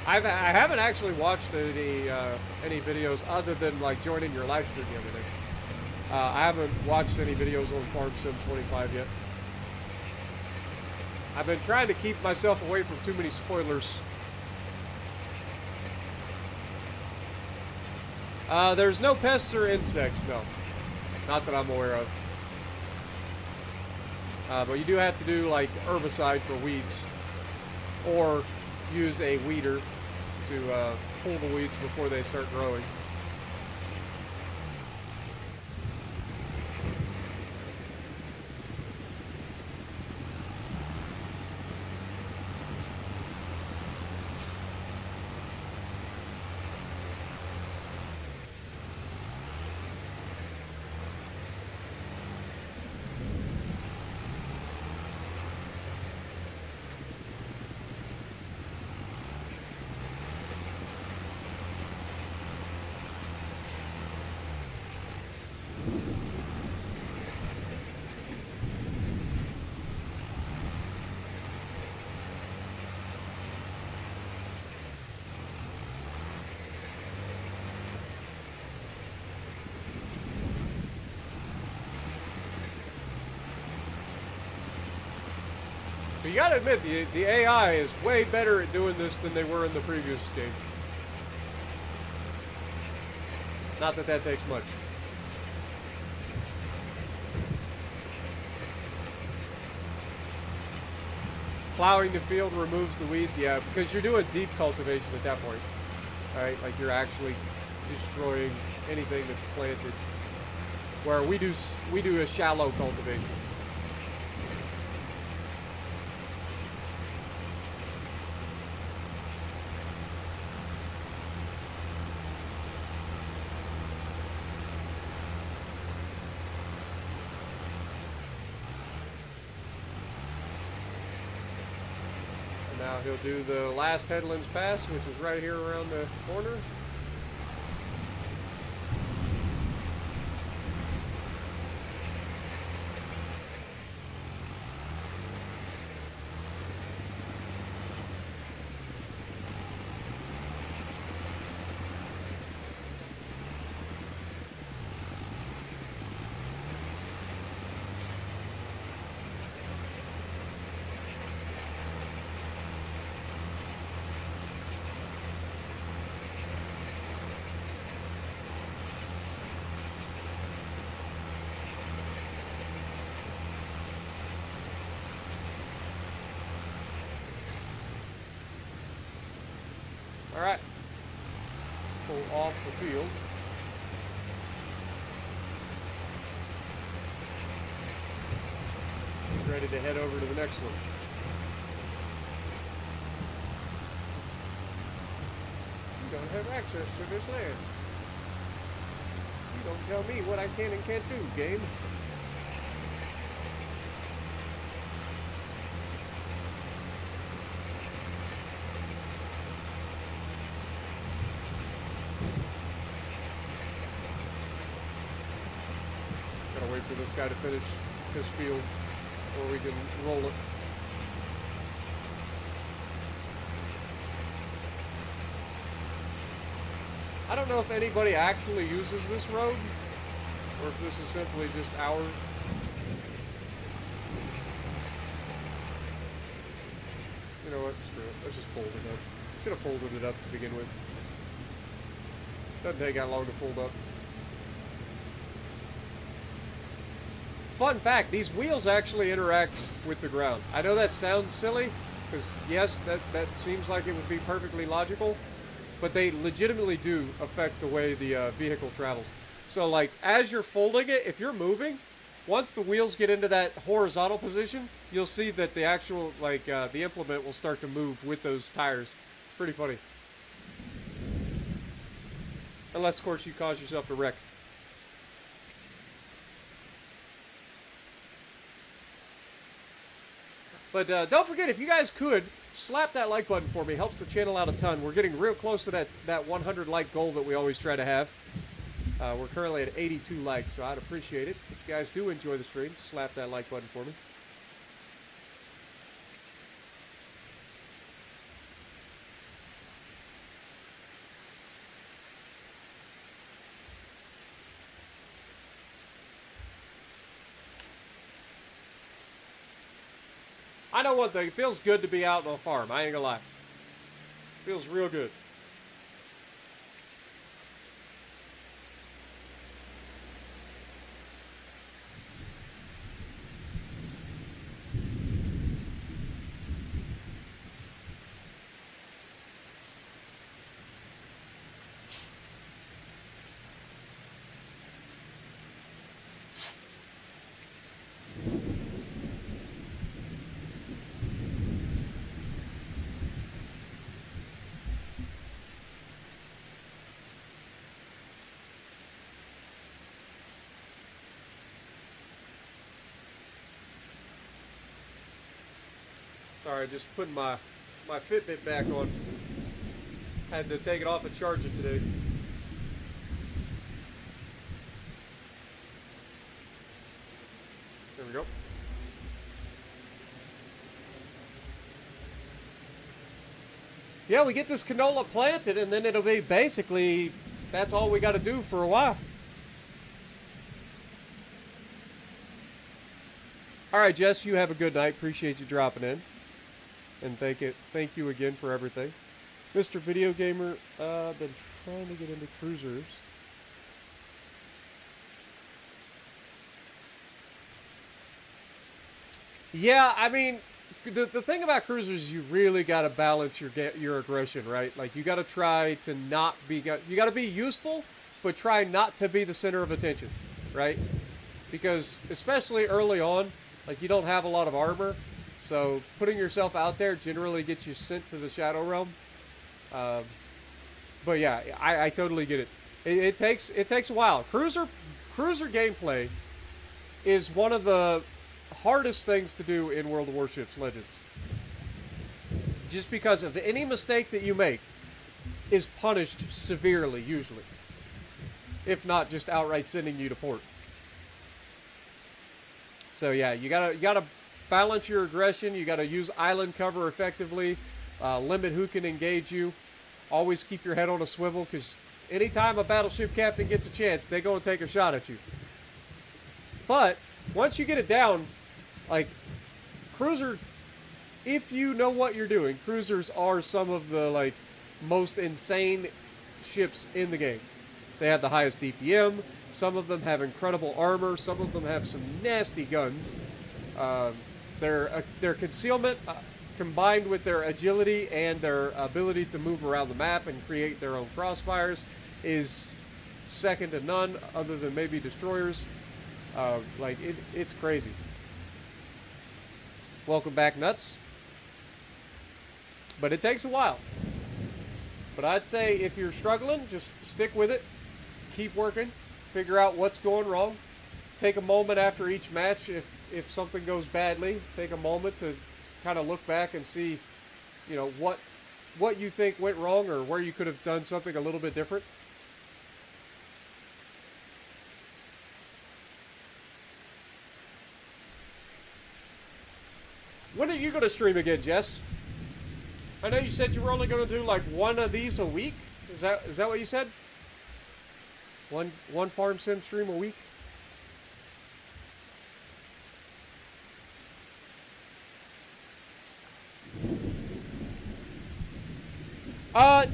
Speaker 1: I haven't actually watched any videos other than like joining your live stream the other day. I haven't watched any videos on Farm Sim 25 yet. I've been trying to keep myself away from too many spoilers. There's no pests or insects, no. Not that I'm aware of. But you do have to do like herbicide for weeds, or use a weeder to pull the weeds before they start growing. But you gotta admit, the AI is way better at doing this than they were in the previous game. Not that that takes much. Plowing the field removes the weeds, yeah, because you're doing deep cultivation at that point. Alright, like you're actually destroying anything that's planted. Where we do a shallow cultivation. Now he'll do the last Headlands Pass, which is right here around the corner. Alright. Pull off the field. Get ready to head over to the next one. You don't have access to this land. You don't tell me what I can and can't do, game. Wait for this guy to finish his field, or we can roll it. I don't know if anybody actually uses this road, or if this is simply just ours. You know what? Screw it. Let's just fold it up. Should have folded it up to begin with. Doesn't take that long to fold up. Fun fact, these wheels actually interact with the ground. I know that sounds silly, because yes, that seems like it would be perfectly logical, but they legitimately do affect the way the vehicle travels. So like, as you're folding it, if you're moving, once the wheels get into that horizontal position, you'll see that the actual, like, the implement will start to move with those tires. It's pretty funny. Unless, of course, you cause yourself to wreck. But don't forget, if you guys could, slap that like button for me. Helps the channel out a ton. We're getting real close to that 100 like goal that we always try to have. We're currently at 82 likes, so I'd appreciate it. If you guys do enjoy the stream, slap that like button for me. I know one thing, it feels good to be out on a farm, I ain't gonna lie. Feels real good. Sorry, just putting my Fitbit back on. Had to take it off and charge it today. There we go. Yeah, we get this canola planted, and then it'll be basically, that's all we got to do for a while. All right, Jess, you have a good night. Appreciate you dropping in. And thank you again for everything. Mr. Video Gamer, been trying to get into cruisers. Yeah, I mean, the thing about cruisers is you really got to balance your aggression, right? Like you got to try to not be you got to be useful, but try not to be the center of attention, right? Because especially early on, like you don't have a lot of armor, so putting yourself out there generally gets you sent to the Shadow Realm. But yeah, I totally get it. It takes a while. Cruiser gameplay is one of the hardest things to do in World of Warships Legends. Just because of any mistake that you make is punished severely, usually. If not just outright sending you to port. So yeah, you gotta balance your aggression. You gotta use island cover effectively. Limit who can engage you. Always keep your head on a swivel, because anytime a battleship captain gets a chance, they're going to take a shot at you. But once you get it down, like cruiser, if you know what you're doing, cruisers are some of the like most insane ships in the game. They have the highest DPM. Some of them have incredible armor. Some of them have some nasty guns. Their concealment, combined with their agility and their ability to move around the map and create their own crossfires, is second to none, other than maybe destroyers. It's crazy. Welcome back, Nuts. But it takes a while. But I'd say if you're struggling, just stick with it. Keep working. Figure out what's going wrong. Take a moment after each match if something goes badly. Take a moment to kind of look back and see, you know, what you think went wrong or where you could have done something a little bit different. When are you going to stream again, Jess? I know you said you were only going to do like one of these a week. Is that what you said? One farm sim stream a week?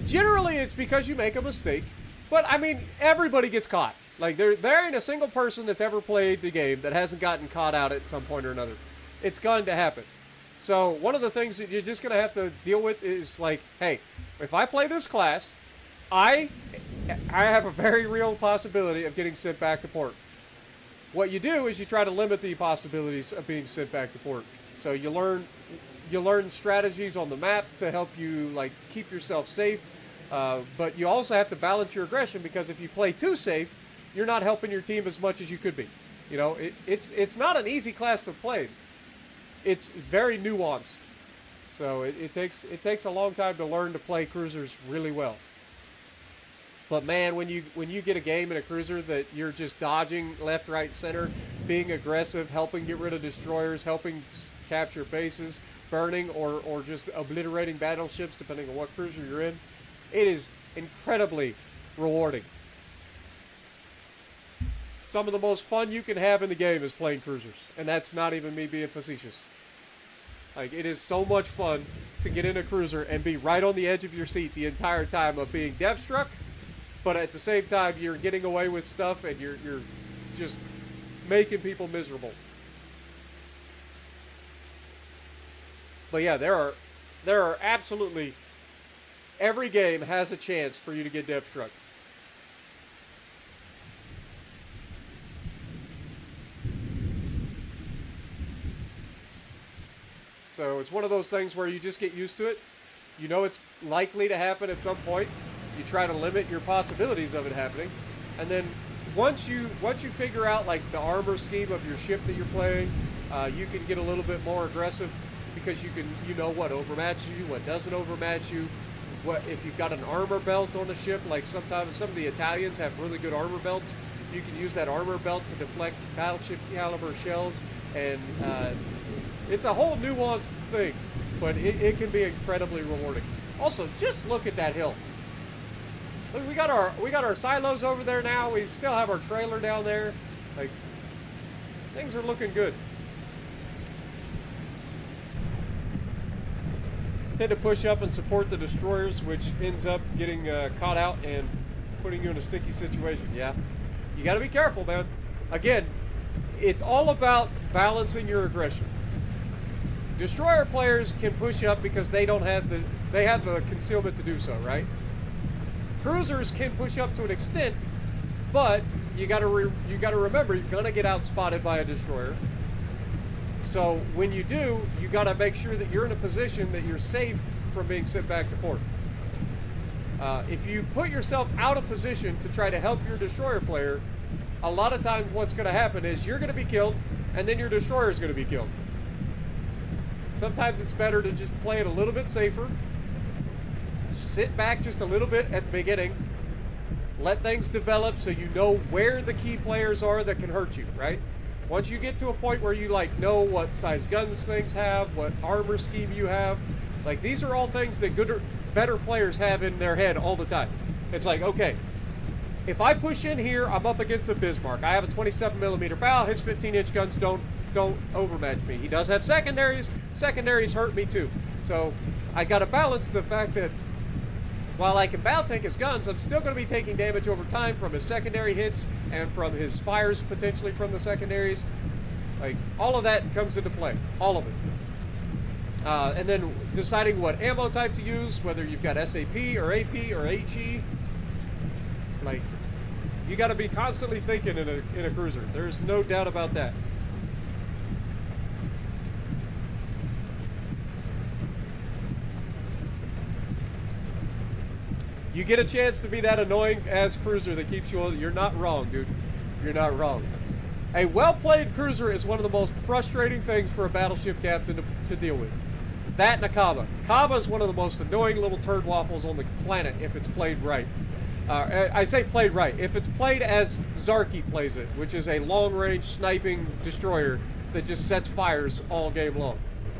Speaker 1: Generally it's because you make a mistake. But I mean, everybody gets caught. Like there ain't a single person that's ever played the game that hasn't gotten caught out at some point or another. It's going to happen. So one of the things that you're just going to have to deal with is like, hey, if I play this class, I have a very real possibility of getting sent back to port. What you do is you try to limit the possibilities of being sent back to port. So you learn strategies on the map to help you like keep yourself safe. But you also have to balance your aggression, because if you play too safe, you're not helping your team as much as you could be. You know, it's not an easy class to play. It's very nuanced. So it takes a long time to learn to play cruisers really well. But man, when you get a game in a cruiser that you're just dodging left, right, center, being aggressive, helping get rid of destroyers, helping capture bases, burning or just obliterating battleships, depending on what cruiser you're in, it is incredibly rewarding. Some of the most fun you can have in the game is playing cruisers, and that's not even me being facetious. Like, it is so much fun to get in a cruiser and be right on the edge of your seat the entire time of being death struck, but at the same time you're getting away with stuff and you're just making people miserable. But yeah, there are absolutely, every game has a chance for you to get death struck. So it's one of those things where you just get used to it. You know it's likely to happen at some point. You try to limit your possibilities of it happening. And then once you figure out like the armor scheme of your ship that you're playing, you can get a little bit more aggressive, because you know what overmatches you, what doesn't overmatch you. What if you've got an armor belt on a ship, like sometimes some of the Italians have really good armor belts. You can use that armor belt to deflect battleship caliber shells, and it's a whole nuanced thing, but it can be incredibly rewarding. Also, just look at that hill. Look, we got our silos over there now. We still have our trailer down there. Like, things are looking good. Tend to push up and support the destroyers, which ends up getting caught out and putting you in a sticky situation. Yeah, you got to be careful, man. Again, it's all about balancing your aggression. destroyer players can push up because they have the concealment to do so, right? Cruisers can push up to an extent, but you gotta remember you're gonna get outspotted by a destroyer. So when you do, you gotta make sure that you're in a position that you're safe from being sent back to port. If you put yourself out of position to try to help your destroyer player, a lot of times what's gonna happen is you're gonna be killed, and then your destroyer is gonna be killed. Sometimes it's better to just play it a little bit safer. Sit back just a little bit at the beginning. Let things develop so you know where the key players are that can hurt you, right? Once you get to a point where you like know what size guns things have, what armor scheme you have, like these are all things that better players have in their head all the time. It's like, okay, if I push in here, I'm up against a Bismarck. I have a 27mm bow. His 15-inch guns don't overmatch me. He does have secondaries. Secondaries hurt me too. So I got to balance the fact that while I can bow tank his guns, I'm still going to be taking damage over time from his secondary hits and from his fires potentially from the secondaries. Like, all of that comes into play. All of it. And then deciding what ammo type to use, whether you've got SAP or AP or HE. Like, you got to be constantly thinking in a cruiser. There's no doubt about that. You get a chance to be that annoying ass cruiser that keeps you on. You're not wrong, dude. You're not wrong. A well-played cruiser is one of the most frustrating things for a battleship captain to deal with. That and a Kaba. Kaba is one of the most annoying little turd waffles on the planet if it's played right. I say played right. If it's played as Zarky plays it, which is a long-range sniping destroyer that just sets fires all game long.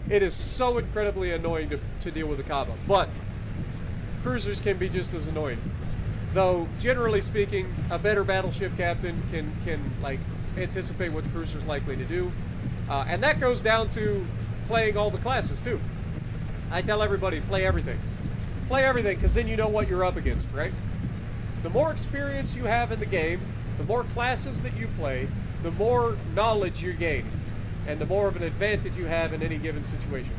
Speaker 1: It is so incredibly annoying to deal with a Kaba. But cruisers can be just as annoying. Though, generally speaking, a better battleship captain can like anticipate what the cruiser's likely to do. And that goes down to playing all the classes, too. I tell everybody, play everything. Play everything, because then you know what you're up against, right? The more experience you have in the game, the more classes that you play, the more knowledge you gain, and the more of an advantage you have in any given situation.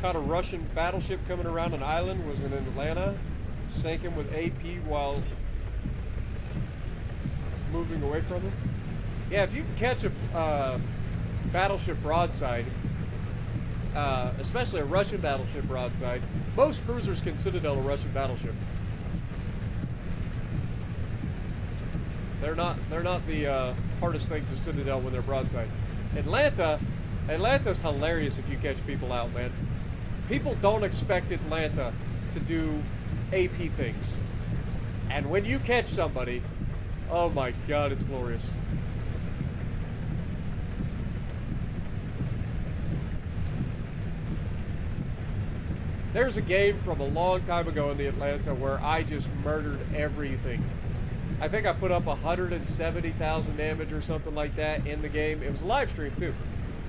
Speaker 1: Caught a Russian battleship coming around an island, was in Atlanta, sank him with AP while moving away from him. Yeah, if you can catch a battleship broadside, especially a Russian battleship broadside, most cruisers can Citadel a Russian battleship. They're not the hardest things to Citadel when they're broadside. Atlanta's hilarious if you catch people out, man. People don't expect Atlanta to do AP things. And when you catch somebody, oh my god, it's glorious. There's a game from a long time ago in the Atlanta where I just murdered everything. I think I put up 170,000 damage or something like that in the game. It was a live stream too.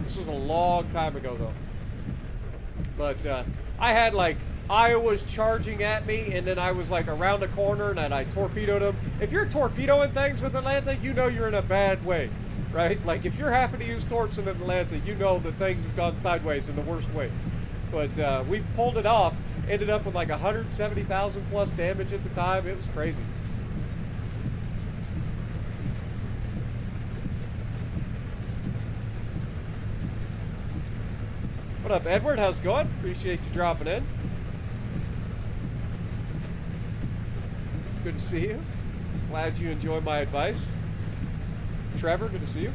Speaker 1: This was a long time ago though. But I had like Iowas charging at me, and then I was like around the corner and I torpedoed them. If you're torpedoing things with Atlanta, you know you're in a bad way, right? Like if you're having to use torps in Atlanta, you know that things have gone sideways in the worst way. But we pulled it off, ended up with like 170,000 plus damage at the time. It was crazy. What up, Edward? How's it going? Appreciate you dropping in. Good to see you. Glad you enjoy my advice. Trevor, good to see you.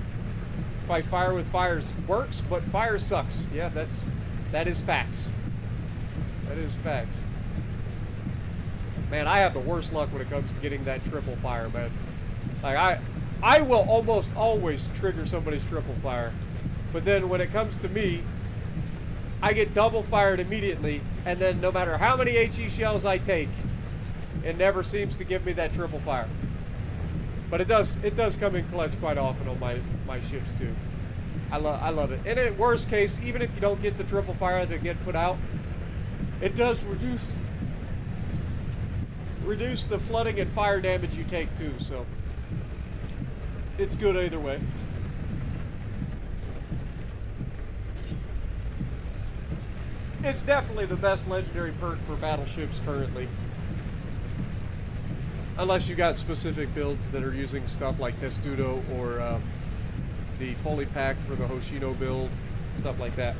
Speaker 1: Fight fire with fires works, but fire sucks. Yeah, that is facts. That is facts. Man, I have the worst luck when it comes to getting that triple fire, man. Like I will almost always trigger somebody's triple fire, but then when it comes to me, I get double fired immediately, and then no matter how many HE shells I take, it never seems to give me that triple fire. But it does come in clutch quite often on my ships too. I love it. And in worst case, even if you don't get the triple fire that get put out, it does reduce the flooding and fire damage you take too, so it's good either way. It's definitely the best legendary perk for battleships currently. Unless you got specific builds that are using stuff like Testudo or the fully packed for the Hoshino build, stuff like that.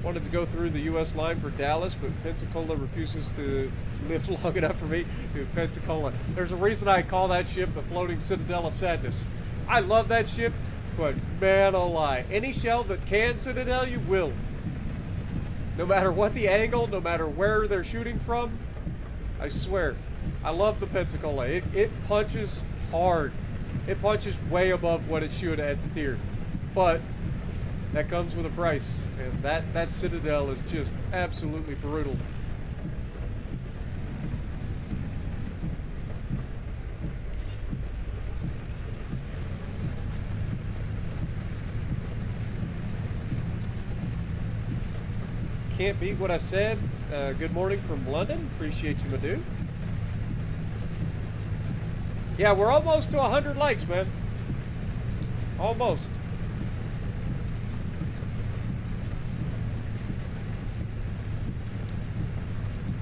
Speaker 1: Wanted to go through the U.S. line for Dallas, but Pensacola refuses to live long enough for me. Dude, Pensacola. There's a reason I call that ship the Floating Citadel of Sadness. I love that ship, but man, oh lie. Any shell that can Citadel you will. No matter what the angle, no matter where they're shooting from, I swear. I love the Pensacola. It punches hard. It punches way above what it should at the tier. But that comes with a price, and that Citadel is just absolutely brutal. Can't beat what I said. Good morning from London. Appreciate you, my dude. Yeah, we're almost to 100 likes, man. Almost.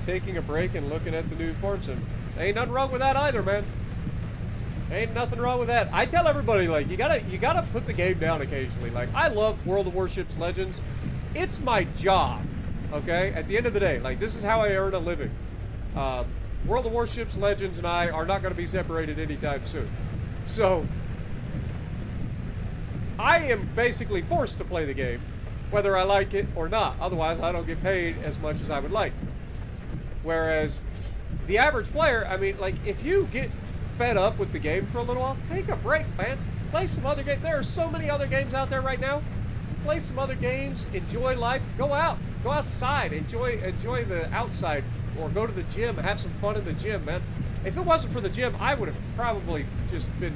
Speaker 1: Taking a break and looking at the new form sim. Ain't nothing wrong with that either, man. Ain't nothing wrong with that. I tell everybody, like, you gotta put the game down occasionally. Like, I love World of Warships Legends. It's my job, okay? At the end of the day, like, this is how I earn a living. World of Warships Legends and I are not going to be separated anytime soon. So, I am basically forced to play the game, whether I like it or not. Otherwise, I don't get paid as much as I would like. Whereas, the average player, I mean, like, if you get fed up with the game for a little while, take a break, man. Play some other games. There are so many other games out there right now. Play some other games. Enjoy life. Go out. Go outside. Enjoy the outside. Or go to the gym, have some fun in the gym, man. If it wasn't for the gym, I would have probably just been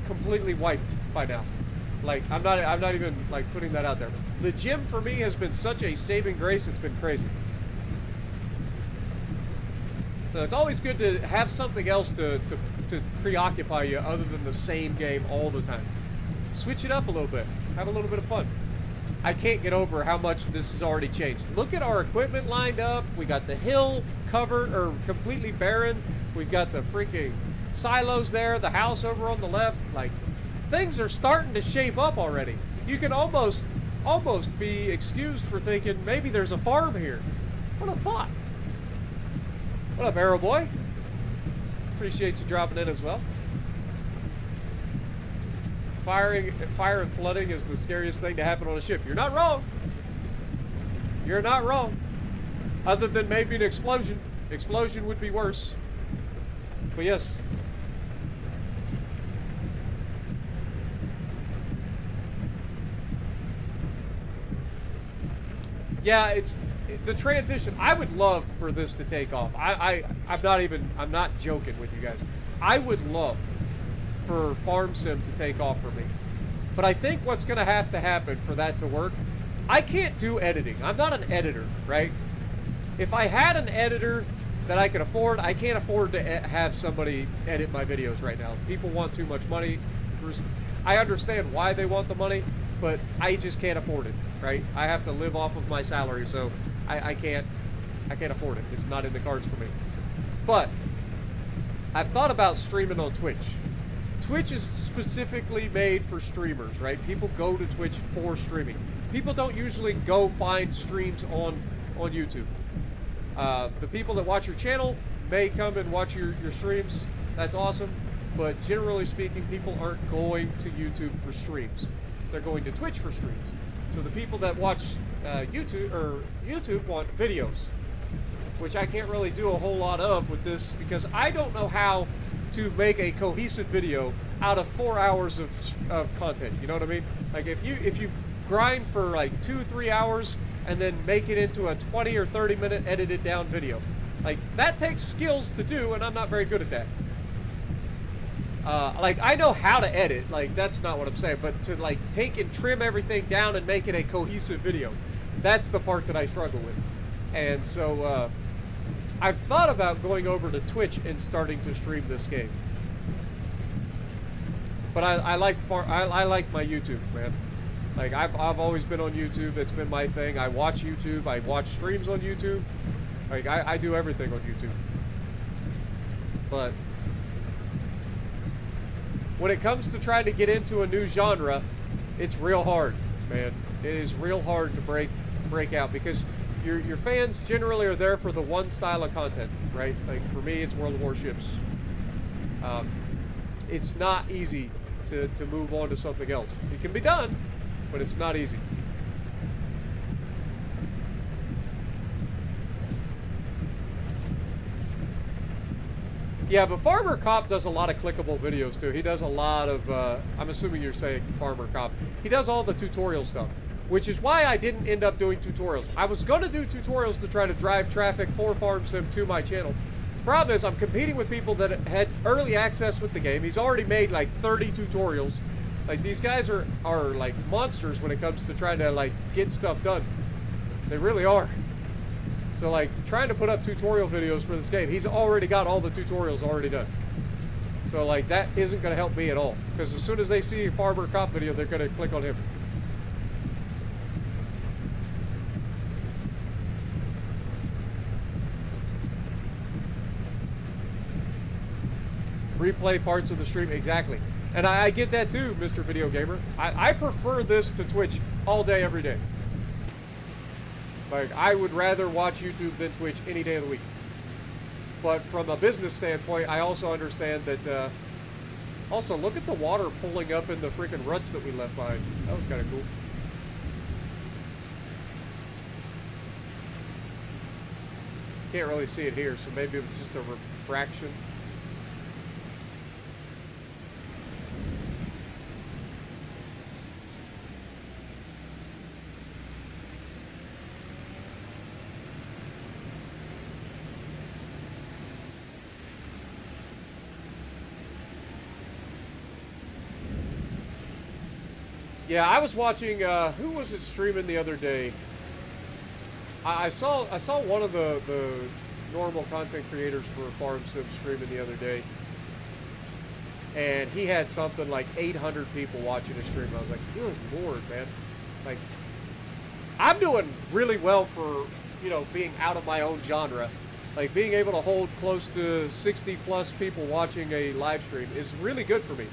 Speaker 1: completely wiped by now. Like, I'm not even like putting that out there. The gym for me has been such a saving grace, it's been crazy. So it's always good to have something else to preoccupy you other than the same game all the time. Switch it up a little bit. Have a little bit of fun. I can't get over how much this has already changed. Look at our equipment lined up. We got the hill covered or completely barren. We've got the freaking silos there, the house over on the left. Like, things are starting to shape up already. You can almost be excused for thinking maybe there's a farm here. What a thought. What up, Arrow Boy? Appreciate you dropping in as well. Fire and flooding is the scariest thing to happen on a ship. You're not wrong. You're not wrong. Other than maybe an explosion. Explosion would be worse. But yes. Yeah, it's the transition. I would love for this to take off. I'm not joking with you guys. I would love for Farm Sim to take off for me. But I think what's going to happen for that to work, I can't do editing. I'm not an editor, right? If I had an editor that I could afford, I can't afford to have somebody edit my videos right now. People want too much money. I understand why they want the money, but I just can't afford it, right? I have to live off of my salary, so I can't afford it. It's not in the cards for me. But I've thought about streaming on Twitch. Twitch is specifically made for streamers, right? People go to Twitch for streaming. People don't usually go find streams on YouTube. The people that watch your channel may come and watch your streams. That's awesome. but generally speaking, people aren't going to YouTube for streams. They're going to Twitch for streams. So the people that watch YouTube want videos, which I can't really do a whole lot of with this because I don't know how to make a cohesive video out of 4 hours of content. You know what I mean? Like if you grind for like 2-3 hours and then make it into a 20 or 30 minute edited down video, like that takes skills to do, and I'm not very good at that. Like I know how to edit, like that's not what I'm saying, but to like take and trim everything down and make it a cohesive video, that's the part that I struggle with. And so I've thought about going over to Twitch and starting to stream this game. But I like my YouTube, man. Like I've always been on YouTube. It's been my thing. I watch YouTube. I watch streams on YouTube. Like I do everything on YouTube. But when it comes to trying to get into a new genre, it's real hard, man. It is real hard to break out because your fans generally are there for the one style of content, right? Like for me, it's World of Warships. It's not easy to move on to something else. It can be done, but it's not easy. Yeah, but Farmer Cop does a lot of clickable videos too. He does a lot of, I'm assuming you're saying Farmer Cop. He does all the tutorial stuff, which is why I didn't end up doing tutorials. I was going to do tutorials to try to drive traffic for Farm Sim to my channel. The problem is I'm competing with people that had early access with the game. He's already made like 30 tutorials. Like these guys are like monsters when it comes to trying to like get stuff done. They really are. So like trying to put up tutorial videos for this game, he's already got all the tutorials already done. So like that isn't going to help me at all. Because as soon as they see a Farmer Cop video, they're going to click on him. Replay parts of the stream, exactly. And I get that too, Mr. Video Gamer. I prefer this to Twitch all day, every day. Like, I would rather watch YouTube than Twitch any day of the week. But from a business standpoint, I also understand that, also, look at the water pulling up in the freaking ruts that we left behind. That was kind of cool. Can't really see it here, so maybe it was just a refraction. Yeah, I was watching, who was it streaming the other day? I saw one of the normal content creators for Farm Sim streaming the other day. And he had something like 800 people watching his stream. I was like, good lord, man. Like, I'm doing really well for, you know, being out of my own genre. Like, being able to hold close to 60 plus people watching a live stream is really good for me.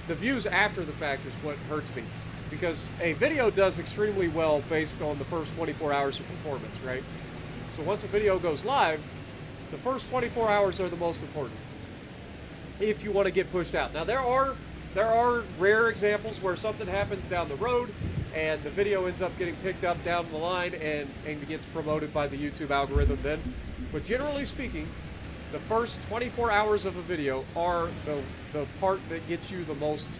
Speaker 1: The views after the fact is what hurts me, because a video does extremely well based on the first 24 hours of performance, right? So once a video goes live, the first 24 hours are the most important if you want to get pushed out. Now there are rare examples where something happens down the road and the video ends up getting picked up down the line and gets promoted by the YouTube algorithm then. But generally speaking, the first 24 hours of a video are the part that gets you the most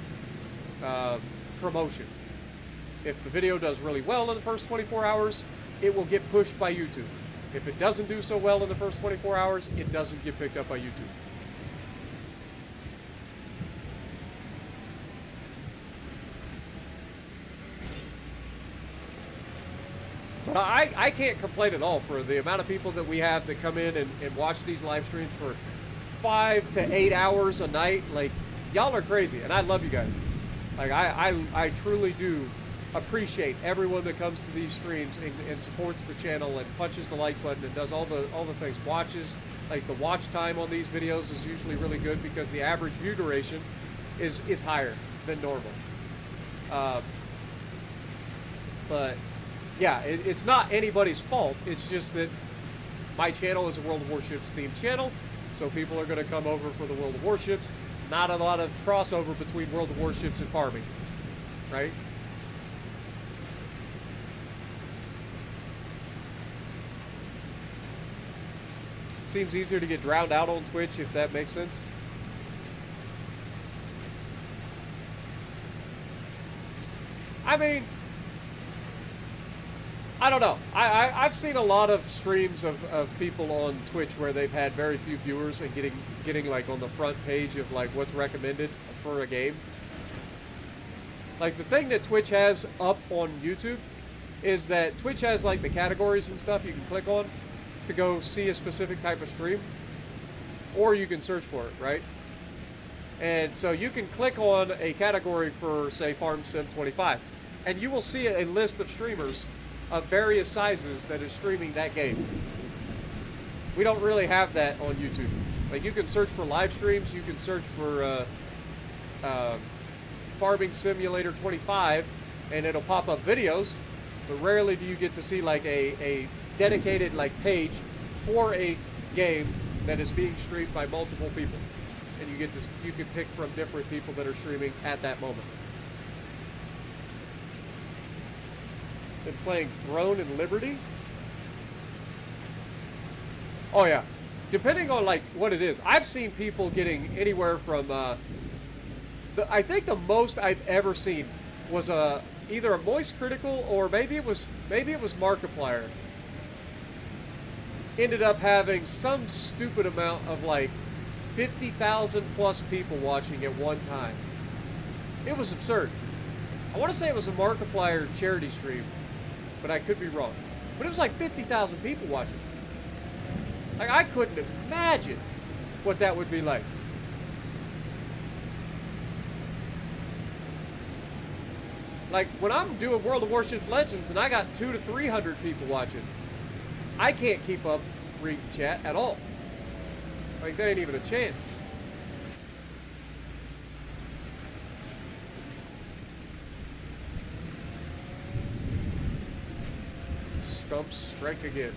Speaker 1: promotion. If the video does really well in the first 24 hours, it will get pushed by YouTube. If it doesn't do so well in the first 24 hours, it doesn't get picked up by YouTube. But I can't complain at all for the amount of people that we have that come in and watch these live streams for 5 to 8 hours a night. Like, y'all are crazy, and I love you guys. Like, I truly do appreciate everyone that comes to these streams and supports the channel and punches the like button and does all the things. Watches, like the watch time on these videos is usually really good because the average view duration is higher than normal. But yeah, it's not anybody's fault. It's just that my channel is a World of Warships themed channel, So people are going to come over for the World of Warships. Not a lot of crossover between World of Warships and farming, right? Seems easier to get drowned out on Twitch, if that makes sense. I mean, I don't know. I've seen a lot of streams of people on Twitch where they've had very few viewers and getting like on the front page of like what's recommended for a game. Like the thing that Twitch has up on YouTube is that Twitch has like the categories and stuff you can click on to go see a specific type of stream, or you can search for it, right? And so you can click on a category for, say, Farm Sim 25, and you will see a list of streamers of various sizes that is streaming that game. We don't really have that on YouTube. Like, you can search for live streams, you can search for Farming Simulator 25, and it'll pop up videos, but rarely do you get to see like a dedicated like page for a game that is being streamed by multiple people, and you can pick from different people that are streaming at that moment. Been playing Throne and Liberty. Oh yeah, depending on like what it is, I've seen people getting anywhere from I think the most I've ever seen was either a Moist Critical or maybe it was Markiplier. Ended up having some stupid amount of like 50,000 plus people watching at one time. It was absurd. I want to say it was a Markiplier charity stream, but I could be wrong. But it was like 50,000 people watching. Like, I couldn't imagine what that would be like. Like, when I'm doing World of Warships Legends and I got 200 to 300 people watching, I can't keep up reading chat at all. Like, there ain't even a chance. Stumps strike again.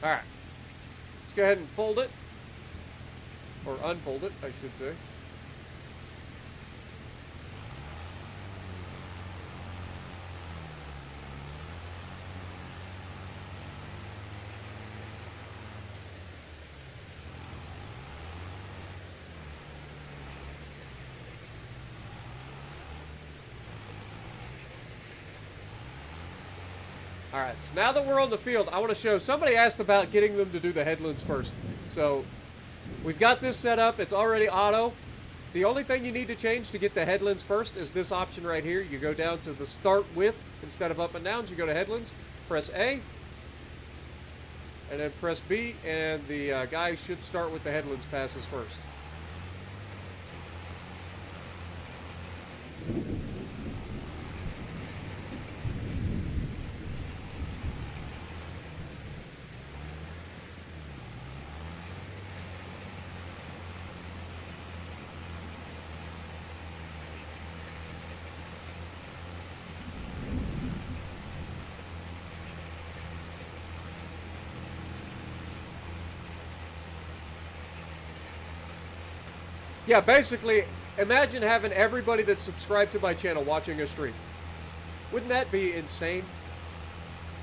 Speaker 1: Alright, let's go ahead and fold it, or unfold it, I should say. Alright, so now that we're on the field, I want to show, somebody asked about getting them to do the headlands first. So, we've got this set up, it's already auto. The only thing you need to change to get the headlands first is this option right here. You go down to the start with, instead of up and downs, you go to headlands, press A, and then press B, and the guy should start with the headlands passes first. Yeah, basically, imagine having everybody that's subscribed to my channel watching a stream. Wouldn't that be insane?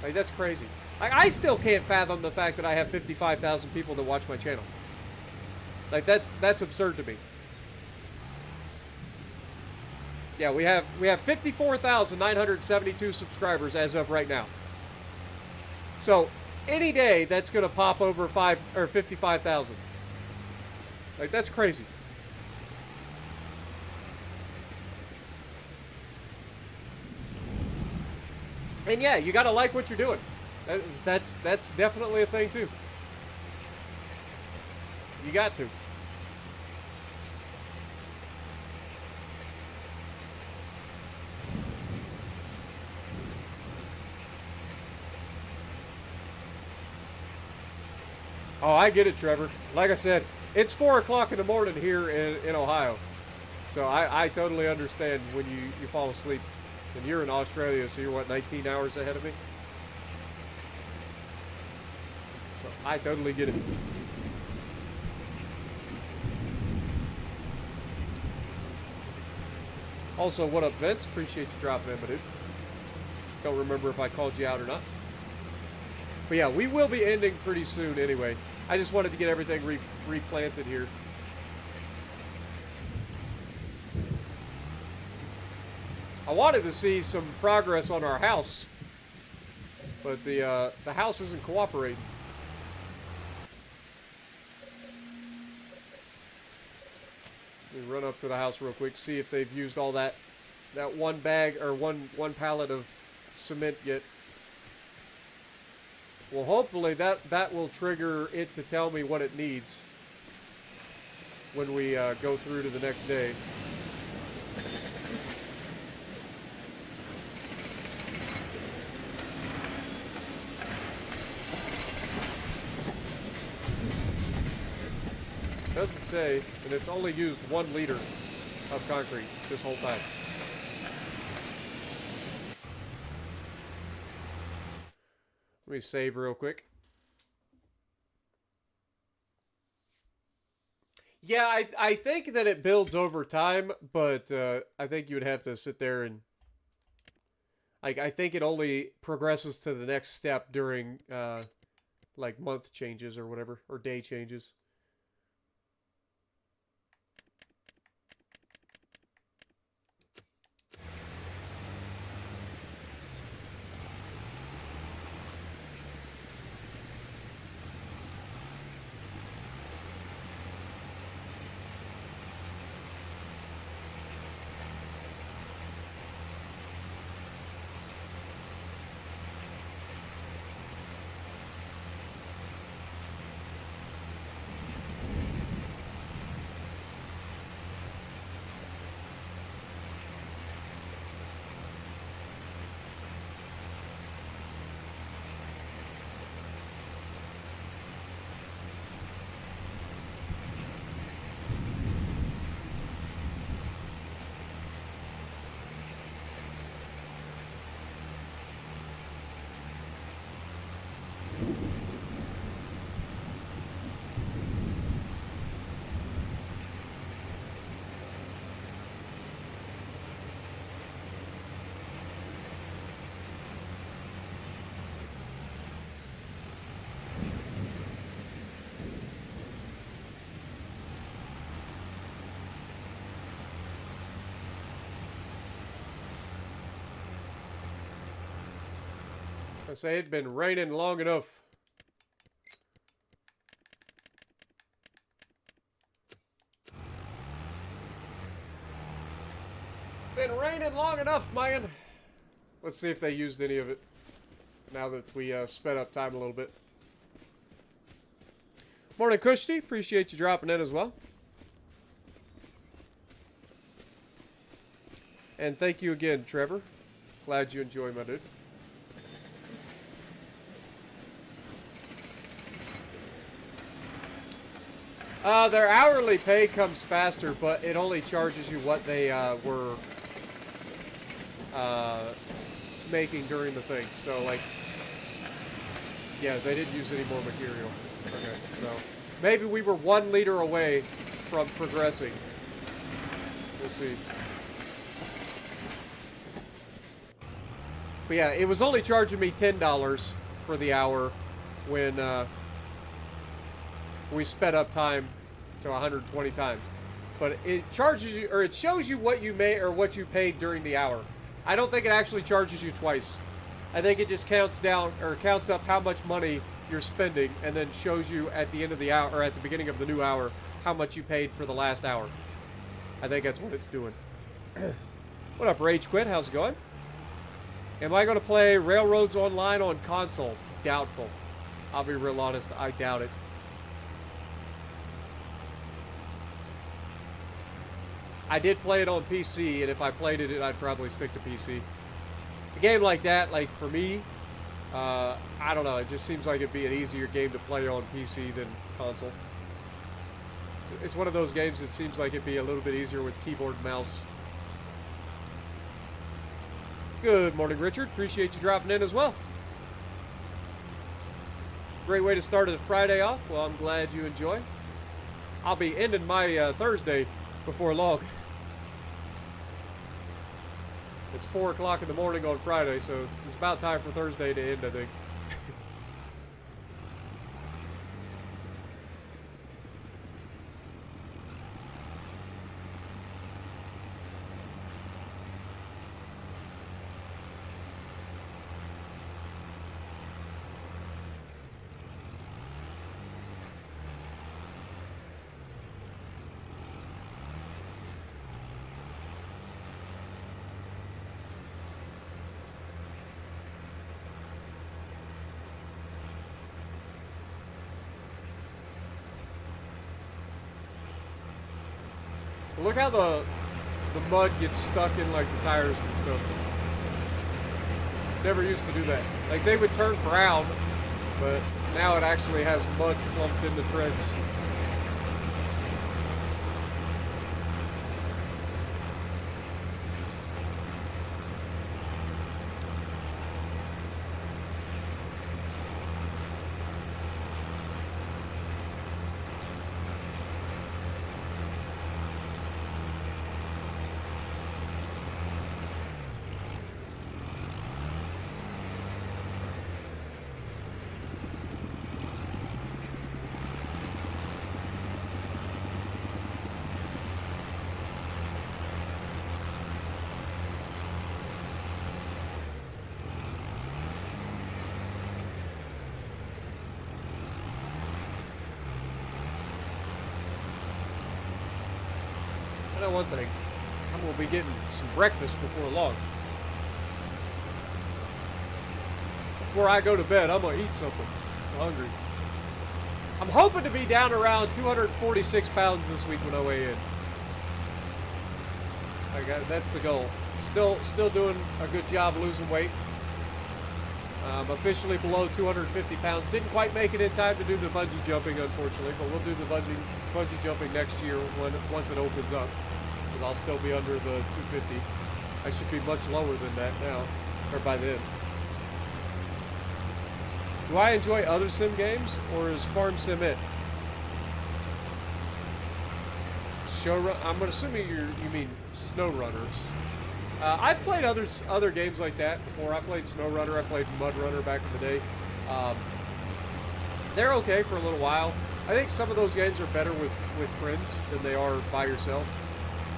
Speaker 1: Like, that's crazy. I still can't fathom the fact that I have 55,000 people that watch my channel. Like, that's absurd to me. Yeah, we have 54,972 subscribers as of right now. So, any day that's going to pop over 55,000. Like, that's crazy. And yeah, you gotta like what you're doing. That's definitely a thing too. You got to. Oh, I get it, Trevor. Like I said, it's 4 o'clock in the morning here in Ohio. So I totally understand when you fall asleep. And you're in Australia, so you're, what, 19 hours ahead of me? So I totally get it. Also, what up, Vince? Appreciate you dropping in, my dude. Don't remember if I called you out or not. But yeah, we will be ending pretty soon anyway. I just wanted to get everything replanted here. I wanted to see some progress on our house, but the house isn't cooperating. Let me run up to the house real quick, see if they've used all that one bag or one pallet of cement yet. Well, hopefully that will trigger it to tell me what it needs when we go through to the next day. Doesn't say, and it's only used 1 liter of concrete this whole time. Let me save real quick. Yeah, I think that it builds over time, but I think you would have to sit there and... I think it only progresses to the next step during, like, month changes or whatever, or day changes. I say it'd been raining long enough. Been raining long enough, man. Let's see if they used any of it now that we sped up time a little bit. Morning, Kushti. Appreciate you dropping in as well. And thank you again, Trevor. Glad you enjoy, my dude. Their hourly pay comes faster, but it only charges you what they were making during the thing. So, like, yeah, they didn't use any more material. Okay, so maybe we were 1 liter away from progressing. We'll see. But yeah, it was only charging me $10 for the hour when we sped up time to 120 times. But it charges you, or it shows you what you made or what you paid during the hour. I don't think it actually charges you twice. I think it just counts down or counts up how much money you're spending and then shows you at the end of the hour or at the beginning of the new hour how much you paid for the last hour. I think that's what it's doing. What up, Rage Quit? How's it going? Am I going to play Railroads Online on console? Doubtful. I'll be real honest, I doubt it. I did play it on PC, and if I played it, I'd probably stick to PC. A game like that, like for me, I don't know, it just seems like it'd be an easier game to play on PC than console. It's one of those games that seems like it'd be a little bit easier with keyboard and mouse. Good morning, Richard. Appreciate you dropping in as well. Great way to start a Friday off. Well, I'm glad you enjoy. I'll be ending my Thursday before long. It's 4 o'clock in the morning on Friday, so it's about time for Thursday to end, I think. Look how the mud gets stuck in like the tires and stuff. Never used to do that. Like they would turn brown, but now it actually has mud clumped in the treads. I know one thing. I'm going to be getting some breakfast before long. Before I go to bed, I'm going to eat something. I'm hungry. I'm hoping to be down around 246 pounds this week when I weigh in. That's the goal. Still doing a good job losing weight. I'm officially below 250 pounds. Didn't quite make it in time to do the bungee jumping, unfortunately, but we'll do the bungee jumping next year once it opens up, because I'll still be under the 250. I should be much lower than that now, or by then. Do I enjoy other sim games, or is Farm Sim it? Showrun? I'm assuming you mean SnowRunners. I've played other games like that before. I played SnowRunner, I played MudRunner back in the day. They're okay for a little while. I think some of those games are better with friends than they are by yourself.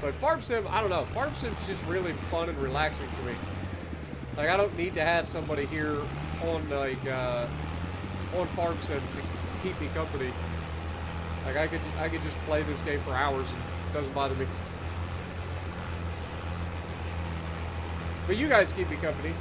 Speaker 1: But Farm Sim, I don't know. Farm Sim's just really fun and relaxing for me. Like, I don't need to have somebody here on on Farm Sim to keep me company. Like, I could just play this game for hours and it doesn't bother me. But you guys keep me company.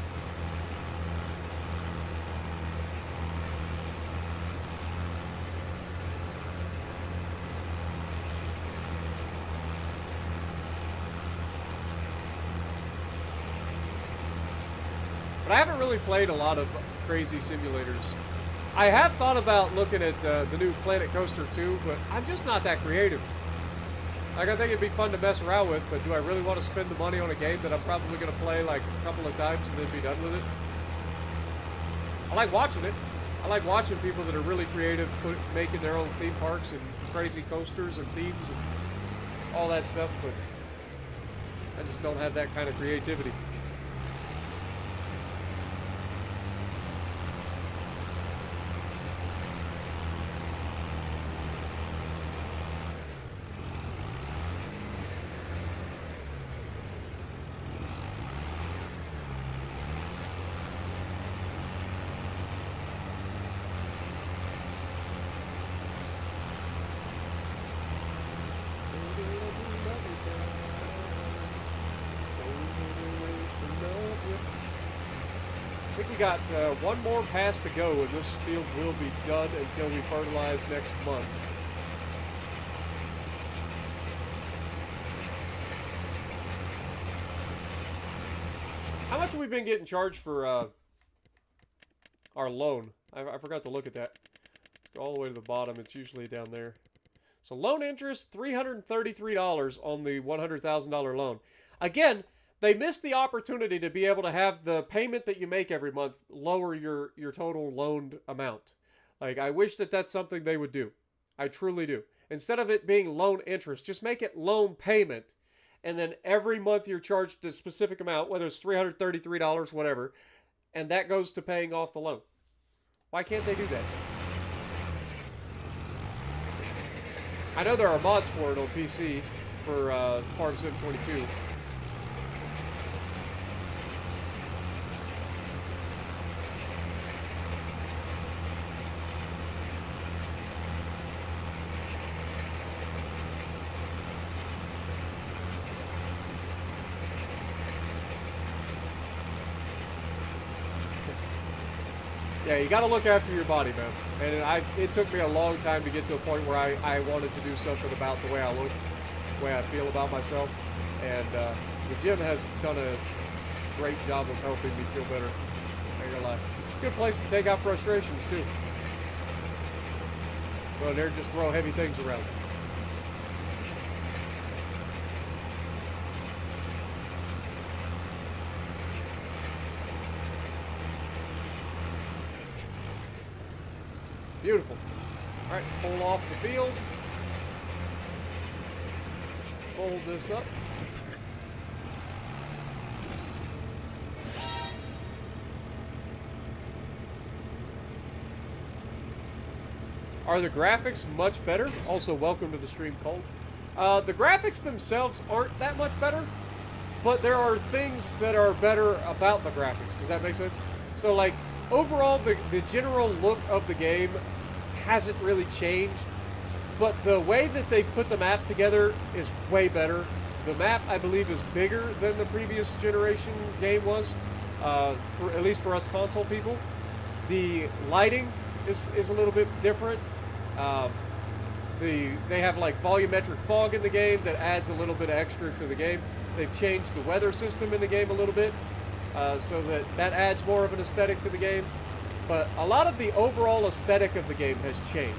Speaker 1: But I haven't really played a lot of crazy simulators. I have thought about looking at the new Planet Coaster 2, but I'm just not that creative. Like, I think it'd be fun to mess around with, but do I really want to spend the money on a game that I'm probably going to play like a couple of times and then be done with it? I like watching it. I like watching people that are really creative, making their own theme parks and crazy coasters and themes and all that stuff, but I just don't have that kind of creativity. got one more pass to go, and this field will be done until we fertilize next month. How much have we been getting charged for our loan? I forgot to look at that. Go all the way to the bottom. It's usually down there. So loan interest, $333 on the $100,000 loan. Again, they missed the opportunity to be able to have the payment that you make every month lower your total loaned amount. Like, I wish that that's something they would do. I truly do. Instead of it being loan interest, just make it loan payment. And then every month you're charged a specific amount, whether it's $333, whatever, and that goes to paying off the loan. Why can't they do that? I know there are mods for it on PC for Farm Sim 22. Yeah, you got to look after your body, man. And it took me a long time to get to a point where I wanted to do something about the way I looked, the way I feel about myself. And the gym has done a great job of helping me feel better. I ain't gonna lie. Good place to take out frustrations, too. Go in there and just throw heavy things around. Beautiful. All right, pull off the field. Fold this up. Are the graphics much better? Also, welcome to the stream, Colt. The graphics themselves aren't that much better, but there are things that are better about the graphics. Does that make sense? So, like, overall, the general look of the game hasn't really changed, but the way that they've put the map together is way better. The map, I believe, is bigger than the previous generation game was, at least for us console people. The lighting is a little bit different. They have like volumetric fog in the game that adds a little bit of extra to the game. They've changed the weather system in the game a little bit, so that adds more of an aesthetic to the game. But a lot of the overall aesthetic of the game has changed.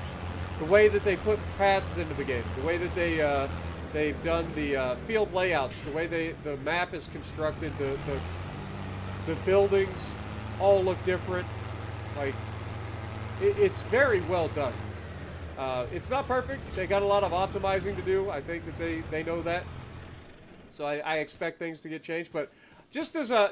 Speaker 1: The way that they put paths into the game, the way that they've done the field layouts, the way the map is constructed, the buildings all look different. Like, it's very well done. It's not perfect. They got a lot of optimizing to do. I think that they know that. So I expect things to get changed. But just as a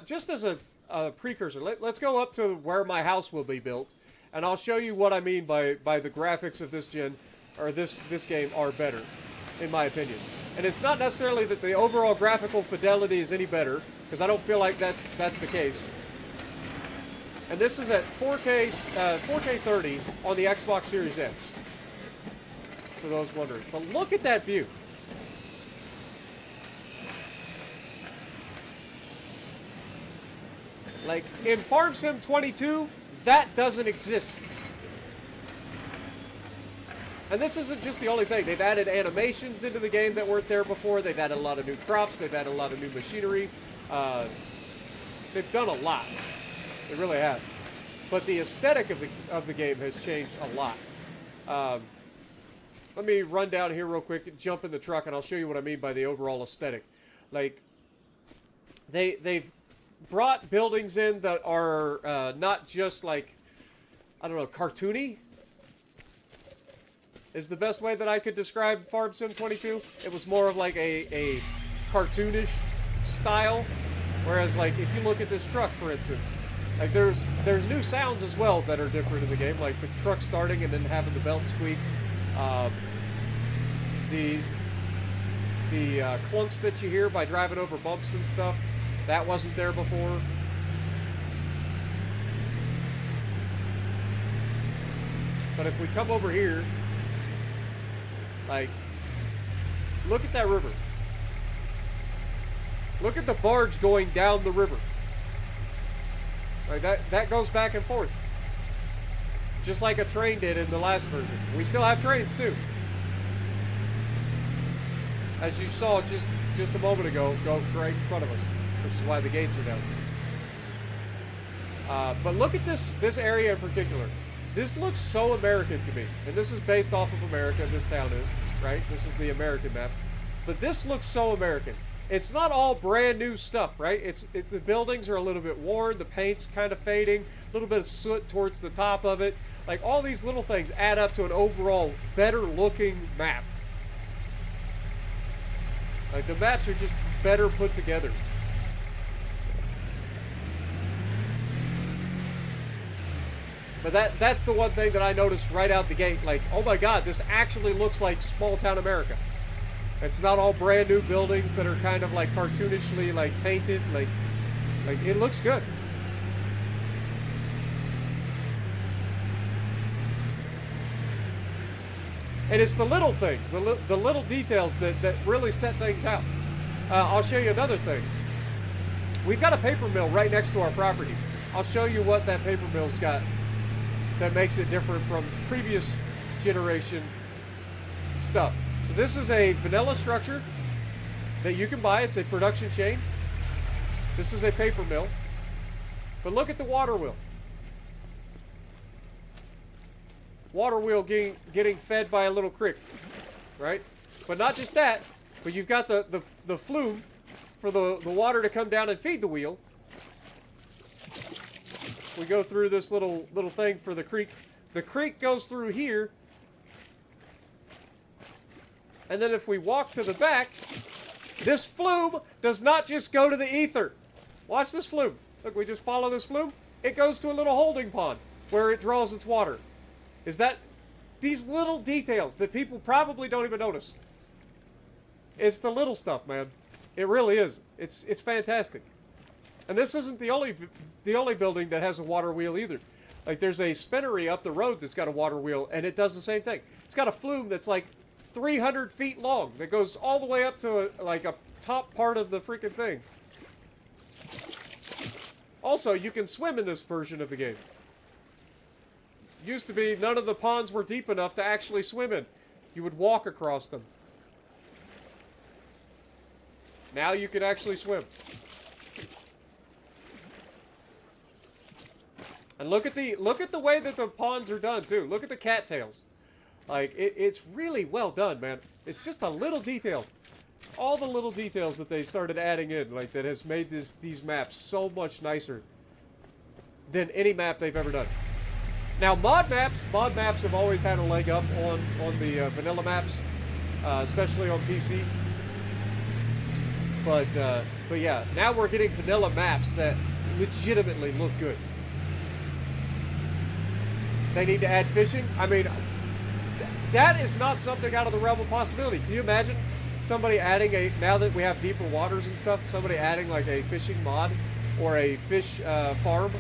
Speaker 1: precursor, let's go up to where my house will be built, and I'll show you what I mean by the graphics of this gen, or this game are better, in my opinion. And it's not necessarily that the overall graphical fidelity is any better, because I don't feel like that's the case. And this is at 4K 30 on the Xbox Series X, for those wondering. But look at that view. Like, in Farm Sim 22, that doesn't exist. And this isn't just the only thing. They've added animations into the game that weren't there before. They've added a lot of new crops. They've added a lot of new machinery. They've done a lot. They really have. But the aesthetic of the game has changed a lot. Let me run down here real quick, jump in the truck, and I'll show you what I mean by the overall aesthetic. Like, they've brought buildings in that are not just like, I don't know, cartoony is the best way that I could describe Farm Sim 22. It was more of like a cartoonish style, whereas like if you look at this truck, for instance, like there's new sounds as well that are different in the game, like the truck starting and then having the belt squeak. The clunks that you hear by driving over bumps and stuff, that wasn't there before. But if we come over here, like, look at that river. Look at the barge going down the river. Like that goes back and forth. Just like a train did in the last version. We still have trains too. As you saw just a moment ago, go right in front of us, which is why the gates are down. But look at this area in particular. This looks so American to me. And this is based off of America, this town is, right? This is the American map. But this looks so American. It's not all brand new stuff, right? The buildings are a little bit worn, the paint's kind of fading, a little bit of soot towards the top of it. Like, all these little things add up to an overall better looking map. Like, the maps are just better put together. But that's the one thing that I noticed right out the gate. Like, oh my god, this actually looks like small town America. It's not all brand new buildings that are kind of like cartoonishly like painted. Like it looks good. And it's the little things, the little details that really set things out. I'll show you another thing. We've got a paper mill right next to our property. I'll show you what that paper mill's got that makes it different from previous generation stuff. So this is a vanilla structure that you can buy. It's a production chain. This is a paper mill. But look at the water wheel. Water wheel getting fed by a little creek, right? But not just that, but you've got the flume for the water to come down and feed the wheel. We go through this little thing for the creek. The creek goes through here. And then if we walk to the back, this flume does not just go to the ether. Watch this flume. Look, we just follow this flume. It goes to a little holding pond where it draws its water. Is that these little details that people probably don't even notice? It's the little stuff, man. It really is. It's fantastic. And this isn't the only building that has a water wheel either. Like, there's a spinnery up the road that's got a water wheel, and it does the same thing. It's got a flume that's like 300 feet long that goes all the way up to a top part of the freaking thing. Also, you can swim in this version of the game. Used to be none of the ponds were deep enough to actually swim in. You would walk across them. Now you can actually swim. And look at the way that the ponds are done too. Look at the cattails. Like, it's really well done, man. It's just the little details. All the little details that they started adding in, like, that has made these maps so much nicer than any map they've ever done. Now, mod maps have always had a leg up on the vanilla maps, especially on PC. But yeah, now we're getting vanilla maps that legitimately look good. They need to add fishing. I mean, that is not something out of the realm of possibility. Can you imagine somebody adding now that we have deeper waters and stuff, somebody adding like a fishing mod or a fish farm?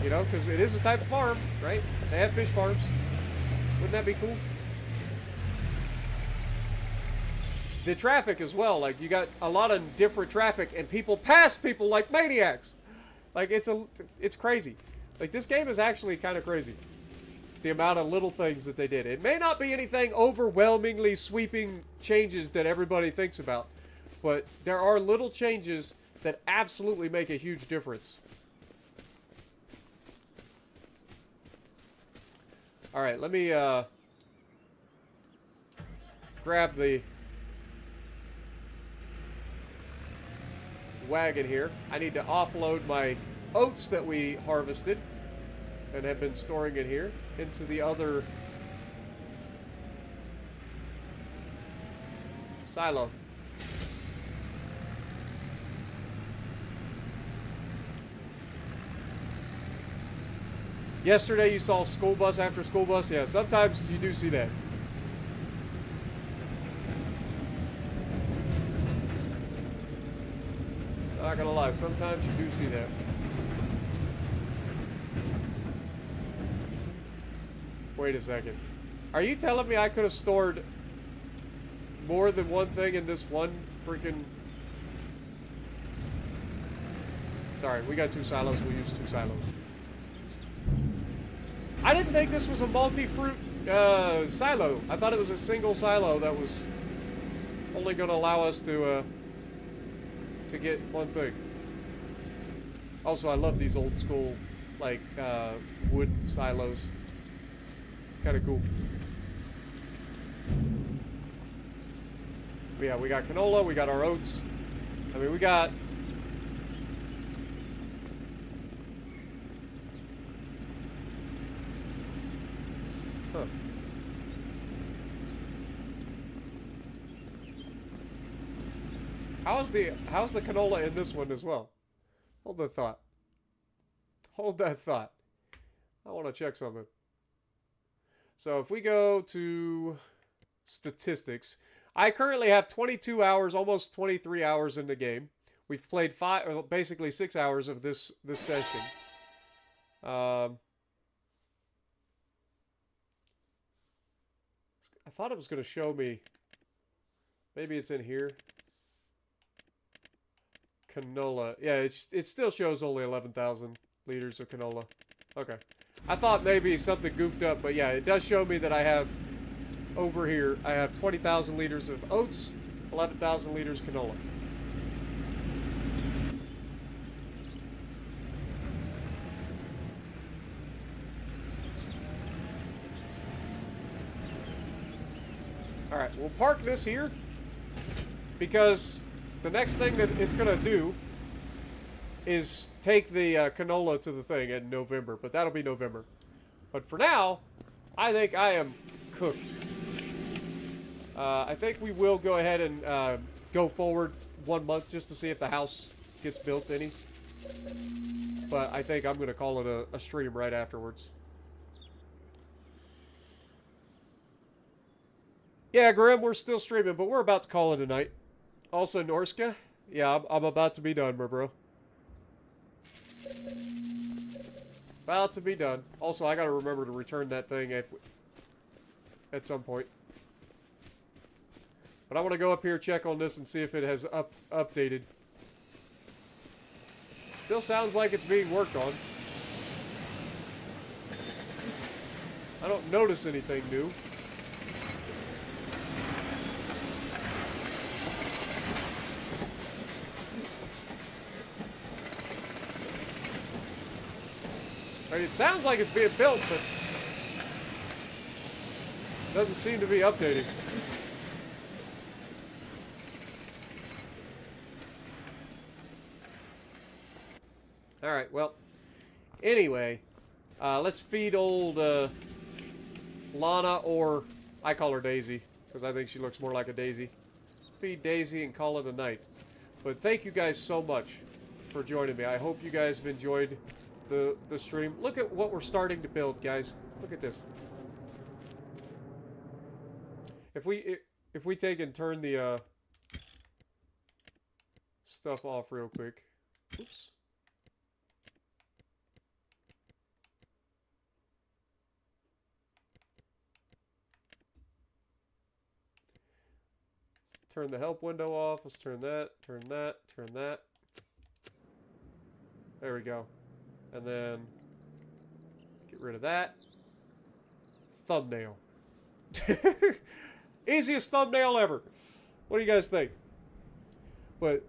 Speaker 1: You know, because it is a type of farm, right? They have fish farms. Wouldn't that be cool? The traffic as well. Like, you got a lot of different traffic, and people pass people like maniacs. Like, it's crazy. Like, this game is actually kind of crazy. The amount of little things that they did. It may not be anything overwhelmingly sweeping changes that everybody thinks about, but there are little changes that absolutely make a huge difference. All right, let me grab the wagon here. I need to offload my oats that we harvested and have been storing in here into the other silo. Yesterday you saw school bus after school bus. Yeah, sometimes you do see that. Not gonna lie, sometimes you do see that. Wait a second. Are you telling me I could have stored more than one thing in this one freaking Sorry, we got 2 silos. We'll use 2 silos. I didn't think this was a multi-fruit silo. I thought it was a single silo that was only going to allow us to get one thing. Also, I love these old school, like, wood silos. Kind of cool. But yeah, we got canola, we got our oats. I mean, we got... Huh. How's the canola in this one as well? Hold that thought. Hold that thought. I want to check something. So if we go to statistics, I currently have 22 hours, almost 23 hours in the game. We've played basically 6 hours of this session. I thought it was going to show me. Maybe it's in here. Canola. Yeah, it still shows only 11,000 liters of canola. Okay. I thought maybe something goofed up, but yeah, it does show me that I have, over here, I have 20,000 liters of oats, 11,000 liters canola. Alright, we'll park this here, because the next thing that it's going to do is take the canola to the thing in November, but that'll be November. But for now, I think I am cooked. I think we will go ahead and go forward 1 month just to see if the house gets built any. But I think I'm going to call it a stream right afterwards. Yeah, Grim, we're still streaming, but we're about to call it a night. Also, Norska, yeah, I'm about to be done, my bro. About to be done. Also, I gotta remember to return that thing at some point. But I want to go up here, check on this, and see if it has updated. Still sounds like it's being worked on. I don't notice anything new. I mean, it sounds like it's being built, but doesn't seem to be updating. Alright, well, anyway, let's feed old Lana, or I call her Daisy, because I think she looks more like a daisy. Feed Daisy and call it a night. But thank you guys so much for joining me. I hope you guys have enjoyed the stream. Look at what we're starting to build, guys. Look at this. If we take and turn the stuff off real quick. Oops. Let's turn the help window off. Let's turn that, turn that, turn that. There we go. And then get rid of that. Thumbnail. Easiest thumbnail ever. What do you guys think? But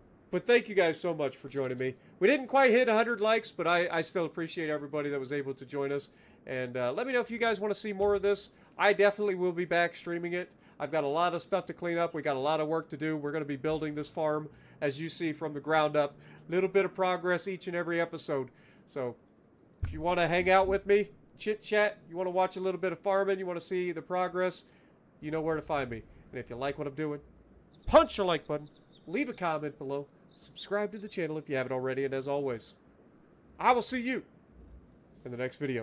Speaker 1: thank you guys so much for joining me. We didn't quite hit 100 likes, but I still appreciate everybody that was able to join us. And let me know if you guys want to see more of this. I definitely will be back streaming it. I've got a lot of stuff to clean up. We got a lot of work to do. We're going to be building this farm, as you see, from the ground up. Little bit of progress each and every episode. So, if you want to hang out with me, chit-chat, you want to watch a little bit of farming, you want to see the progress, you know where to find me. And if you like what I'm doing, punch the like button, leave a comment below, subscribe to the channel if you haven't already, and as always, I will see you in the next video.